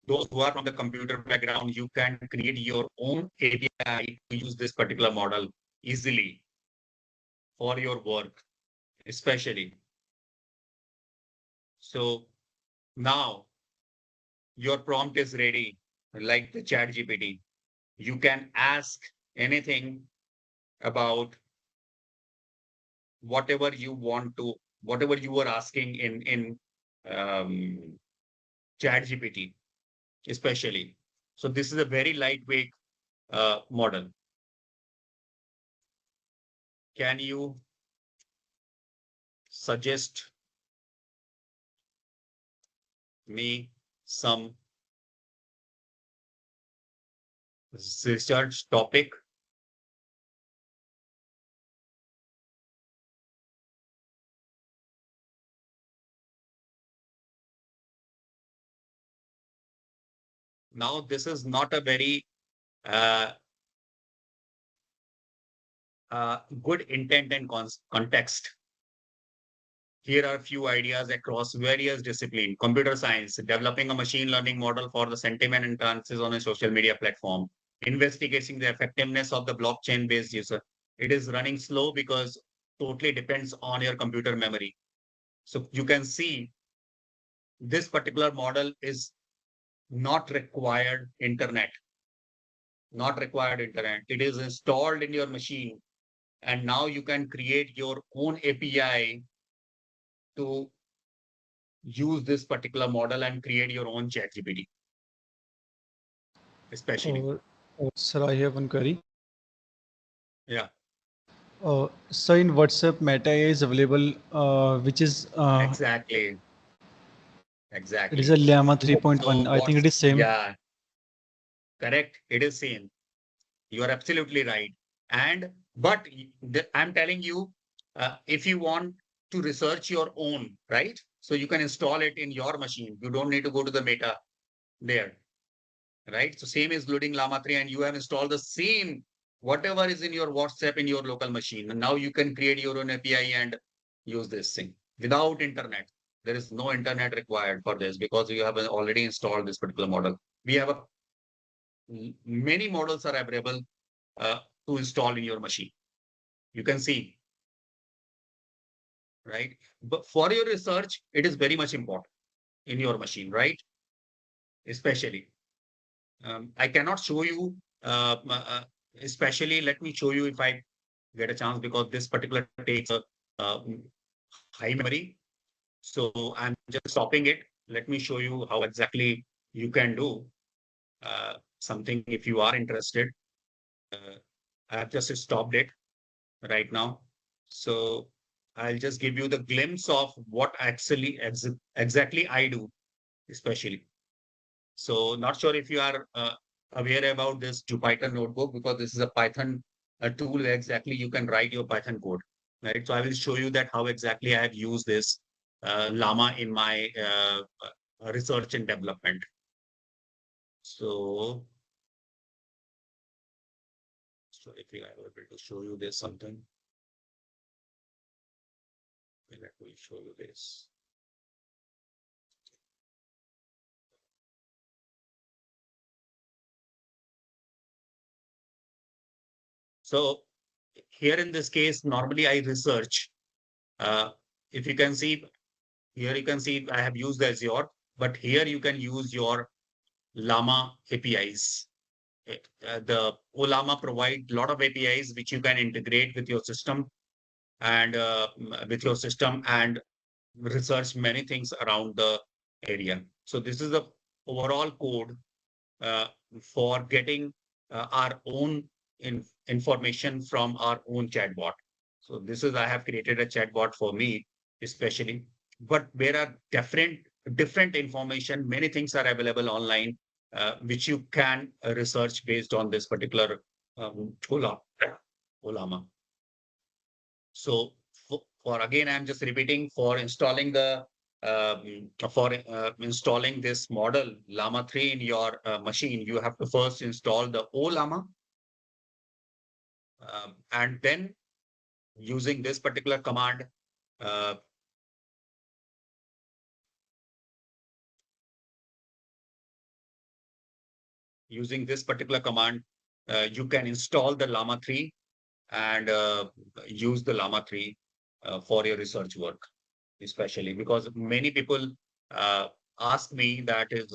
[SPEAKER 9] those who are from the computer background, you can create your own API to use this particular model easily for your work, especially. So now your prompt is ready, like the ChatGPT. You can ask anything about whatever you want to, whatever you were asking in ChatGPT, especially. So this is a very lightweight model. Can you suggest me some research topic? Now, this is not a very good intent and context. Here are a few ideas across various disciplines. Computer science, developing a machine learning model for the sentiment and trances on a social media platform. Investigating the effectiveness of the blockchain-based user. It is running slow because totally depends on your computer memory. So you can see this particular model is not required internet. Not required internet. It is installed in your machine. And now you can create your own API to use this particular model and create your own ChatGPT. Especially.
[SPEAKER 6] Sir, I have one query.
[SPEAKER 9] Yeah.
[SPEAKER 6] So in WhatsApp, Meta AI is available, which is
[SPEAKER 9] Exactly. Exactly.
[SPEAKER 6] It is a Llama
[SPEAKER 9] So
[SPEAKER 6] 3.1. I think it is same.
[SPEAKER 9] Yeah. Correct. It is same. You are absolutely right. But I'm telling you, if you want to research your own, right? So you can install it in your machine. You don't need to go to the Meta there, right? So same is including Llama 3, and you have installed the same, whatever is in your WhatsApp in your local machine. And now you can create your own API and use this thing without internet. There is no internet required for this because you have already installed this particular model. We have many models are available to install in your machine. You can see, right? But for your research, it is very much important in your machine, right? Especially. I cannot show you, especially, let me show you if I get a chance, because this particular takes a high memory. So I'm just stopping it. Let me show you how exactly you can do something if you are interested. I have just stopped it right now. So I'll just give you the glimpse of what actually exactly I do, especially. So not sure if you are aware about this Jupyter notebook, because this is a Python tool where exactly you can write your Python code, right? So I will show you that how exactly I have used this Llama in my research and development. So if I were able to show you this something. Let me show you this. So here in this case, normally I research. If you can see, here you can see I have used Azure, but here you can use your Llama APIs. The Ollama provide a lot of APIs which you can integrate with your system and research many things around the area. So this is the overall code for getting our own information from our own chatbot. So this is, I have created a chatbot for me, especially, but there are different information, many things are available online, which you can research based on this particular Ollama. So for again, I'm just repeating, for installing the installing this model Llama 3 in your machine, you have to first install the Ollama, and then using this particular command, you can install the Llama 3 and use the Llama 3 for your research work, especially because many people ask me that is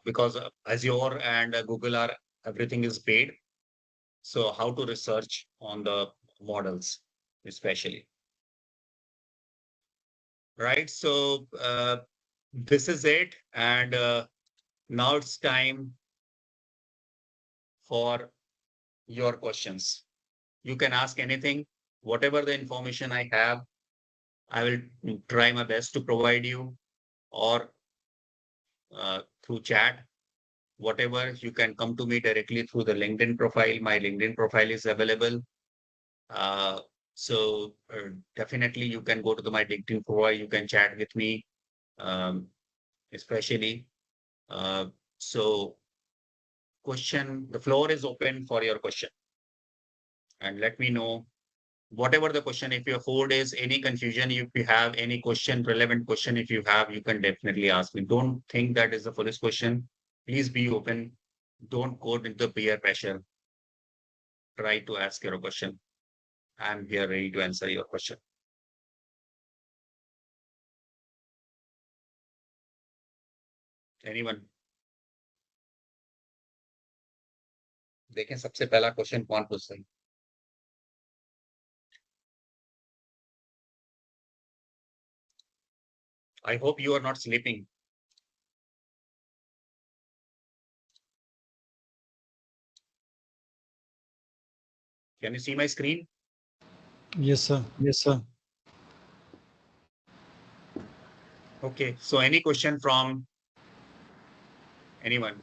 [SPEAKER 9] because Azure and Google are, everything is paid. So how to research on the models, especially. Right. So this is it. And now it's time for your questions. You can ask anything, whatever the information I have, I will try my best to provide you, or through chat, whatever. You can come to me directly through the LinkedIn profile. My LinkedIn profile is available. So definitely you can go to my LinkedIn profile. You can chat with me, especially. So the floor is open for your question. And let me know whatever the question, if your code is any confusion, if you have any question, relevant question, if you have, you can definitely ask me. Don't think that is a foolish question. Please be open. Don't go into peer pressure. Try to ask your question. I'm here ready to answer your question. Anyone? देखें सबसे पहला question कौन पूछता है? I hope you are not sleeping. Can you see my screen?
[SPEAKER 6] Yes, sir. Yes, sir.
[SPEAKER 9] Okay. So any question from anyone?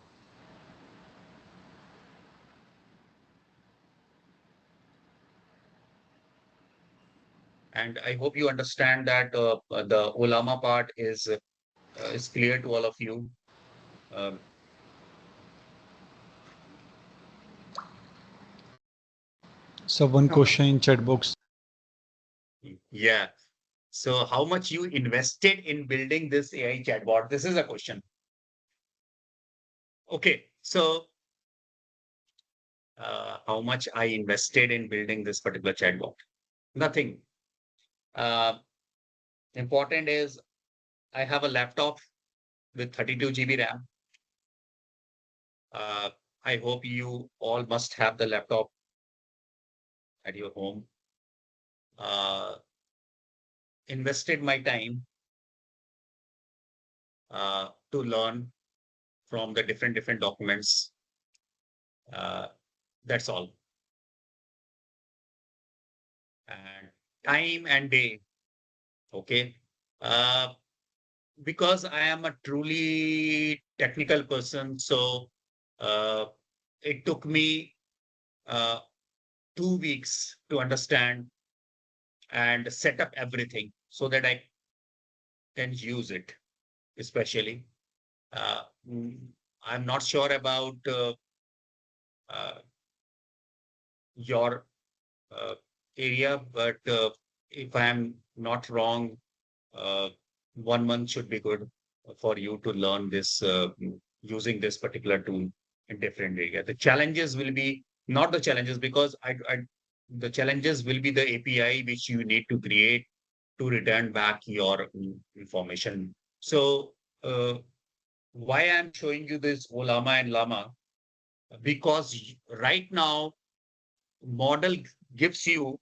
[SPEAKER 9] And I hope you understand that the Ollama part is clear to all of you.
[SPEAKER 6] So one question in chat box.
[SPEAKER 9] Yeah. So how much you invested in building this AI chatbot? This is a question. Okay. So how much I invested in building this particular chatbot? Nothing. Important is I have a laptop with 32 GB RAM. I hope you all must have the laptop at your home. Invested my time to learn from the different documents. That's all. And time and day. Okay. Because I am a truly technical person, so it took me 2 weeks to understand and set up everything so that I can use it, especially. I'm not sure about your area, but if I'm not wrong, 1 month should be good for you to learn this using this particular tool in different area. The challenges will be not the challenges, because the challenges will be the API which you need to create to return back your information. So why I'm showing you this Ollama and Llama? Because right now model gives you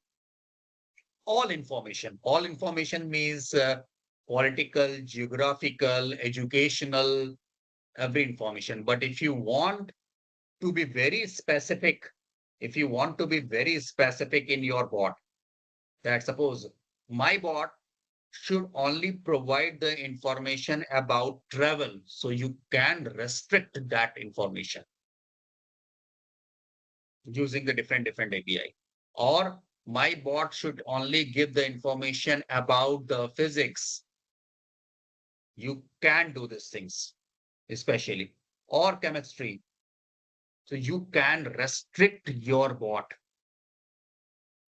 [SPEAKER 9] all information. All information means political, geographical, educational, every information. But if you want to be very specific, in your bot, that suppose my bot should only provide the information about travel. So you can restrict that information using the different API. Or my bot should only give the information about the physics. You can do these things, especially, or chemistry. So you can restrict your bot,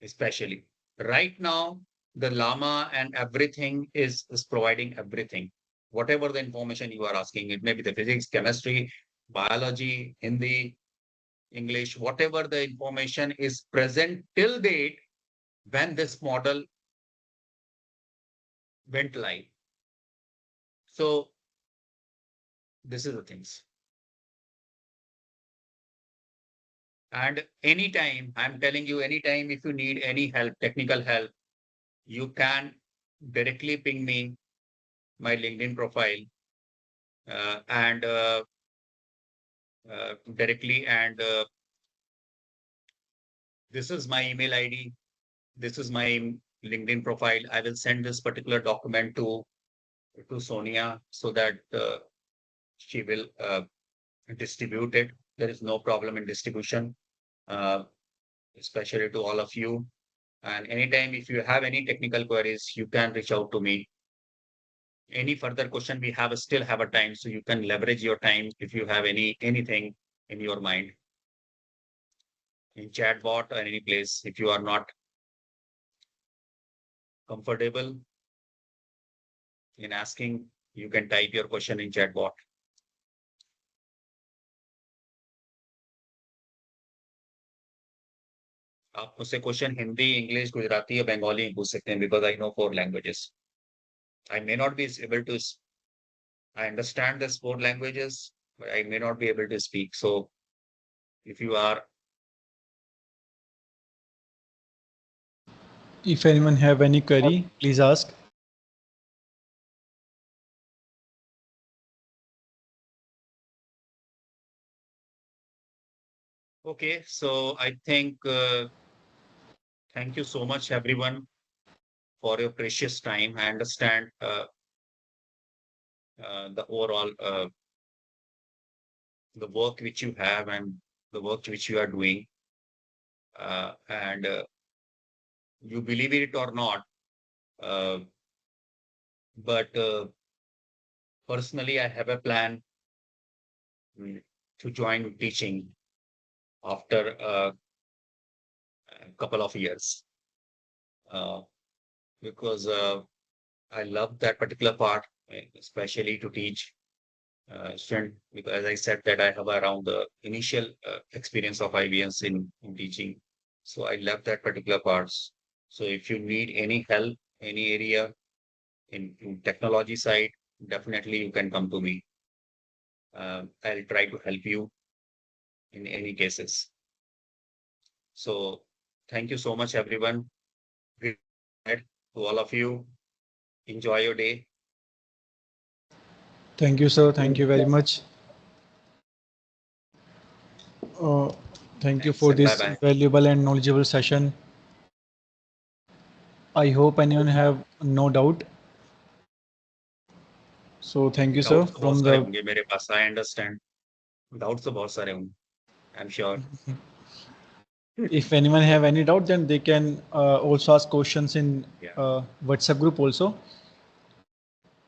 [SPEAKER 9] especially. Right now, the Llama and everything is providing everything. Whatever the information you are asking, it may be the physics, chemistry, biology, Hindi, English, whatever the information is present till date when this model went live. So this is the things. And anytime, I'm telling you, anytime if you need any help, technical help, you can directly ping me, my LinkedIn profile, and directly. And this is my email ID. This is my LinkedIn profile. I will send this particular document to Sonia so that she will distribute it. There is no problem in distribution, especially to all of you. And anytime, if you have any technical queries, you can reach out to me. Any further question, we still have a time, so you can leverage your time if you have anything in your mind. In chatbot or any place, if you are not comfortable in asking, you can type your question in chatbot. आप मुझसे question Hindi, English, Gujarati या बंगाली पूछ सकते हैं because I know 4 languages. I may not be able to. I understand these 4 languages, but I may not be able to speak. So, if you are.
[SPEAKER 6] If anyone have any query, please ask.
[SPEAKER 9] Okay, so I think thank you so much, everyone, for your precious time. I understand the overall the work which you have and the work which you are doing, and you believe it or not, but personally, I have a plan to join teaching after a couple of years, because I love that particular part, especially to teach student, because as I said that I have around the initial experience of IBMs in teaching. So I love that particular parts. So if you need any help, any area in technology side, definitely you can come to me. I'll try to help you in any cases. So thank you so much, everyone. Good night to all of you. Enjoy your day.
[SPEAKER 6] Thank you, sir. Thank you very much. Thank you for this valuable and knowledgeable session. I hope anyone have no doubt. So thank you, sir. From the
[SPEAKER 9] मेरे पास, I understand. Doubts तो बहुत सारे होंगे. I'm sure.
[SPEAKER 6] If anyone have any doubt, then they can also ask questions in WhatsApp group also.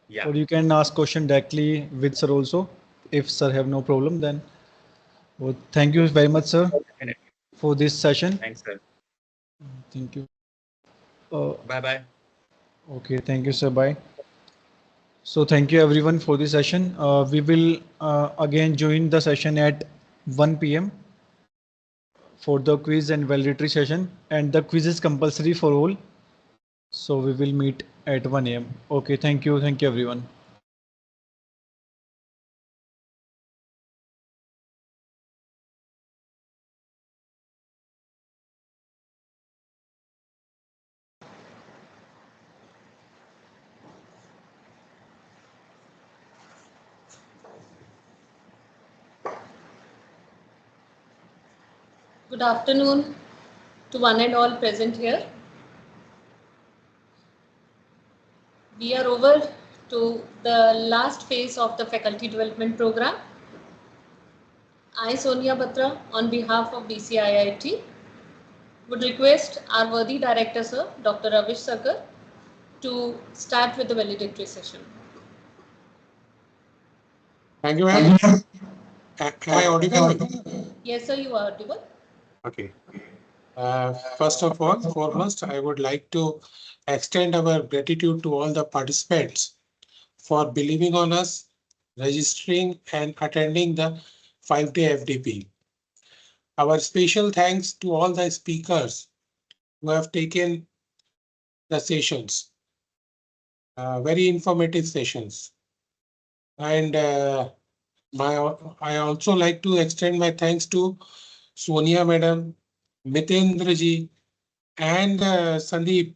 [SPEAKER 9] Yeah.
[SPEAKER 6] Or you can ask question directly with sir also. If sir have no problem, then well, thank you very much, sir, for this session.
[SPEAKER 9] Thanks, sir.
[SPEAKER 6] Thank you.
[SPEAKER 9] Bye-bye.
[SPEAKER 6] Okay, thank you, sir. Bye. So thank you everyone for this session. We will again join the session at 1 p.m. for the quiz and validatory session, and the quiz is compulsory for all. So we will meet at 1 a.m. Okay, thank you everyone.
[SPEAKER 4] Good afternoon to one and all present here. We are over to the last phase of the faculty development program. I, Sonia Batra, on behalf of BCIIT, would request our worthy director, sir, Dr. Ravish Sagar, to start with the valedictory session.
[SPEAKER 16] Thank you, ma'am. Am I audible?
[SPEAKER 4] Yes, sir, you are audible.
[SPEAKER 16] Okay. First of all, foremost, I would like to extend our gratitude to all the participants for believing on us, registering and attending the 5-day FDP. Our special thanks to all the speakers who have taken the sessions, very informative sessions. And I also like to extend my thanks to Sonia Madam, Mitendra ji, and Sandeep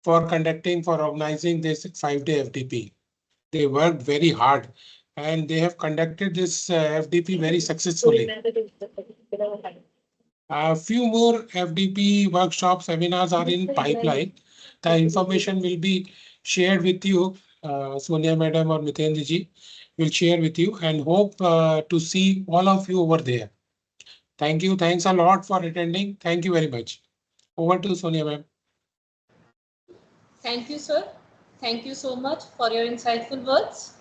[SPEAKER 16] for organizing this 5-day FDP. They worked very hard and they have conducted this FDP very successfully. A few more FDP workshop seminars are in pipeline. The information will be shared with you. Sonia Madam or Mitendra ji will share with you, and hope to see all of you over there. Thank you. Thanks a lot for attending. Thank you very much. Over to Sonia Ma'am.
[SPEAKER 4] Thank you, sir. Thank you so much for your insightful words.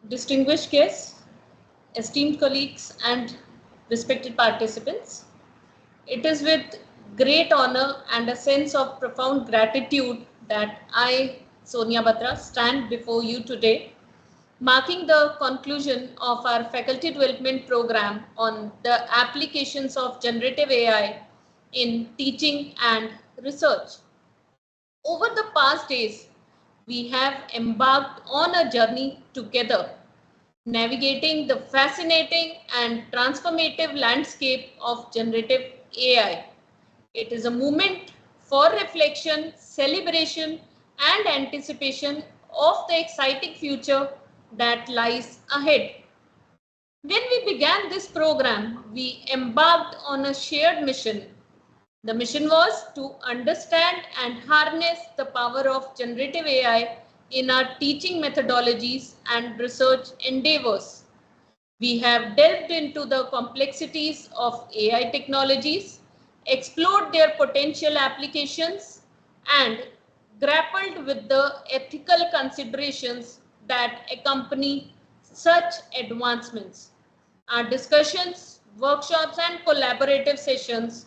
[SPEAKER 4] Distinguished guests, esteemed colleagues, and respected participants, it is with great honor and a sense of profound gratitude that I, Sonia Batra, stand before you today, marking the conclusion of our faculty development program on the applications of generative AI in teaching and research. Over the past days, we have embarked on a journey together, navigating the fascinating and transformative landscape of generative AI. It is a moment for reflection, celebration, and anticipation of the exciting future that lies ahead. When we began this program, we embarked on a shared mission. The mission was to understand and harness the power of generative AI in our teaching methodologies and research endeavors. We have delved into the complexities of AI technologies, explored their potential applications, and grappled with the ethical considerations that accompany such advancements. Our discussions, workshops, and collaborative sessions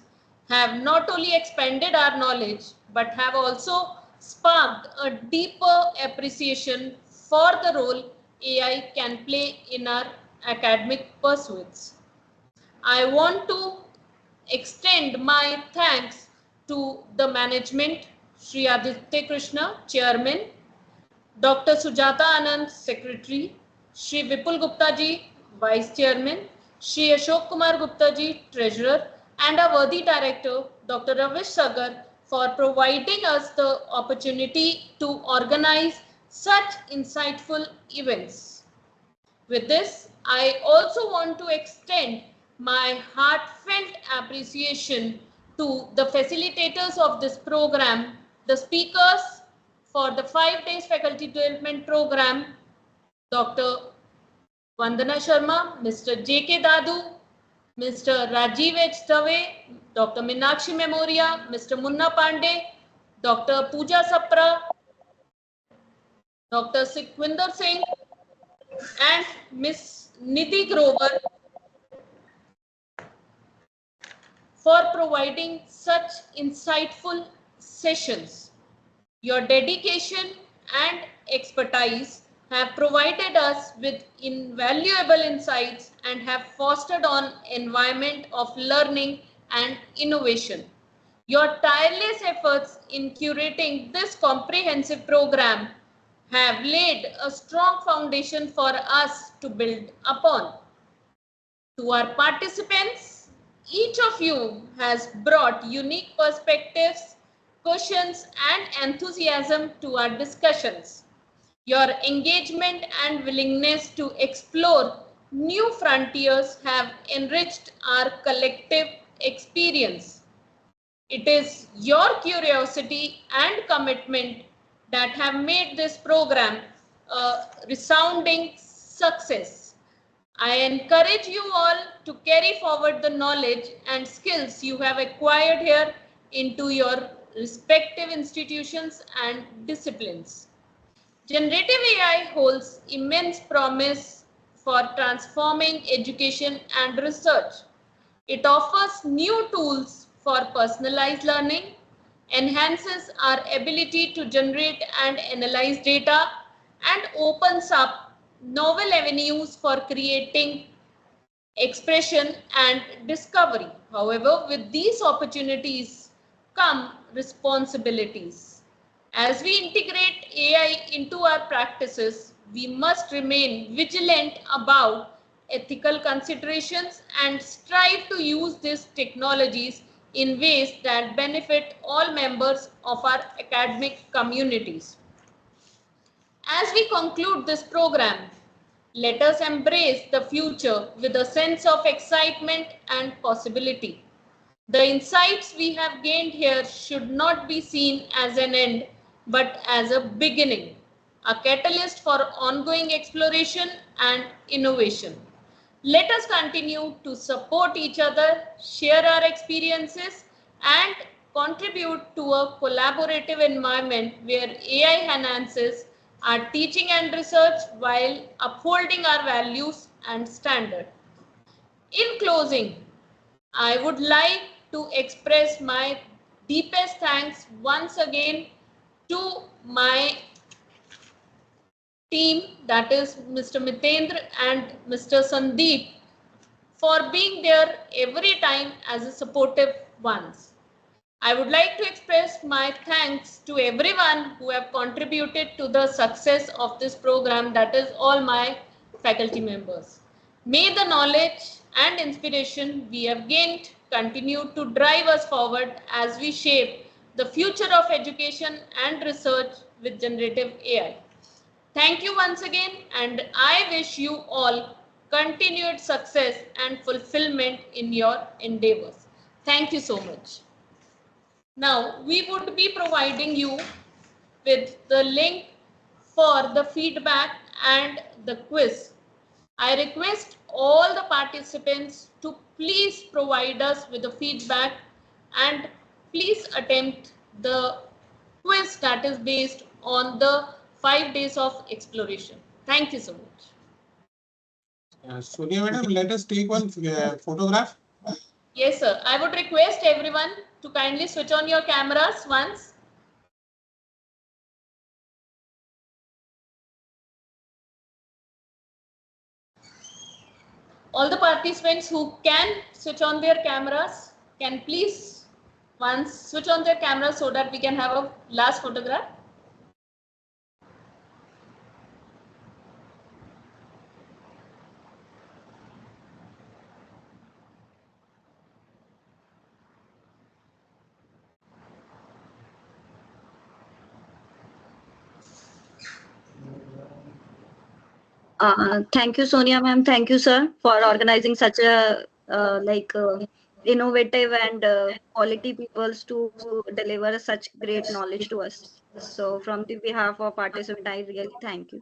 [SPEAKER 4] have not only expanded our knowledge, but have also sparked a deeper appreciation for the role AI can play in our academic pursuits. I want to extend my thanks to the management, Sri Aditya Krishna, Chairman, Dr. Sujata Anand, Secretary, Sri Vipul Gupta ji, Vice Chairman, Sri Ashok Kumar Gupta ji, Treasurer, and our worthy Director, Dr. Ravish Sagar, for providing us the opportunity to organize such insightful events. With this, I also want to extend my heartfelt appreciation to the facilitators of this program, the speakers for the 5 days faculty development program, Dr. Vandana Sharma, Mr. J.K. Dadu, Mr. Rajiv H. Dave, Dr. Meenakshi Memoria, Mr. Munna Pandey, Dr. Pooja Sapra, Dr. Sikwinder Singh, and Ms. Nidhi Grover for providing such insightful sessions. Your dedication and expertise have provided us with invaluable insights and have fostered an environment of learning and innovation. Your tireless efforts in curating this comprehensive program have laid a strong foundation for us to build upon. To our participants, each of you has brought unique perspectives, questions, and enthusiasm to our discussions. Your engagement and willingness to explore new frontiers have enriched our collective experience. It is your curiosity and commitment that have made this program a resounding success. I encourage you all to carry forward the knowledge and skills you have acquired here into your respective institutions and disciplines. Generative AI holds immense promise for transforming education and research. It offers new tools for personalized learning, enhances our ability to generate and analyze data, and opens up novel avenues for creating expression and discovery. However, with these opportunities come responsibilities. As we integrate AI into our practices, we must remain vigilant about ethical considerations and strive to use these technologies in ways that benefit all members of our academic communities. As we conclude this program, let us embrace the future with a sense of excitement and possibility. The insights we have gained here should not be seen as an end, but as a beginning, a catalyst for ongoing exploration and innovation. Let us continue to support each other, share our experiences, and contribute to a collaborative environment where AI enhances our teaching and research while upholding our values and standards. In closing, I would like to express my deepest thanks once again to my team, that is Mr. Mitendra and Mr. Sandeep, for being there every time as a supportive ones. I would like to express my thanks to everyone who have contributed to the success of this program, that is all my faculty members. May the knowledge and inspiration we have gained continue to drive us forward as we shape the future of education and research with generative AI. Thank you once again, and I wish you all continued success and fulfillment in your endeavors. Thank you so much. Now, we would be providing you with the link for the feedback and the quiz. I request all the participants to please provide us with the feedback and please attempt the quiz that is based on the 5 days of exploration. Thank you so much.
[SPEAKER 16] Sonia madam, let us take one photograph.
[SPEAKER 4] Yes, sir. I would request everyone to kindly switch on your cameras once. All the participants who can switch on their cameras can please once switch on their cameras so that we can have a last photograph.
[SPEAKER 3] Thank you, Sonia ma'am. Thank you, sir, for organizing such a innovative and quality peoples to deliver such great knowledge to us. So from the behalf of participants, I really thank you.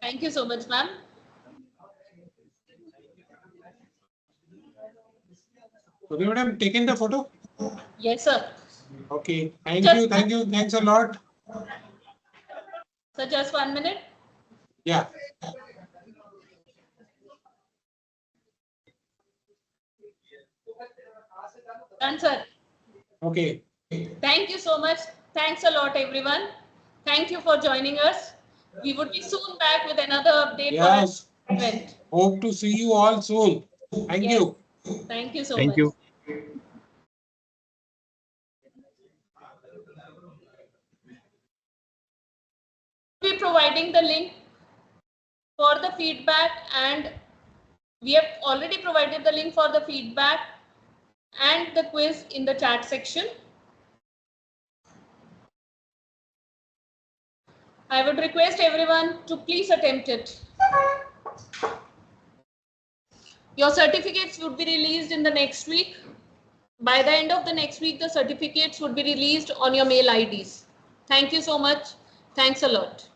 [SPEAKER 4] Thank you so much, ma'am.
[SPEAKER 16] Sonia madam, taken the photo?
[SPEAKER 4] Yes, sir.
[SPEAKER 16] Okay, thank you, thanks a lot.
[SPEAKER 4] So just 1 minute.
[SPEAKER 16] Yeah.
[SPEAKER 4] Done, sir.
[SPEAKER 16] Okay.
[SPEAKER 4] Thank you so much. Thanks a lot, everyone. Thank you for joining us. We would be soon back with another update
[SPEAKER 16] Yes.
[SPEAKER 4] for our event.
[SPEAKER 16] Hope to see you all soon. Thank you.
[SPEAKER 4] Thank you so
[SPEAKER 6] Thank
[SPEAKER 4] much.
[SPEAKER 6] you.
[SPEAKER 4] We'll be providing the link for the feedback, and we have already provided the link for the feedback and the quiz in the chat section. I would request everyone to please attempt it. Your certificates would be released in the next week. By the end of the next week, the certificates would be released on your mail IDs. Thank you so much. Thanks a lot.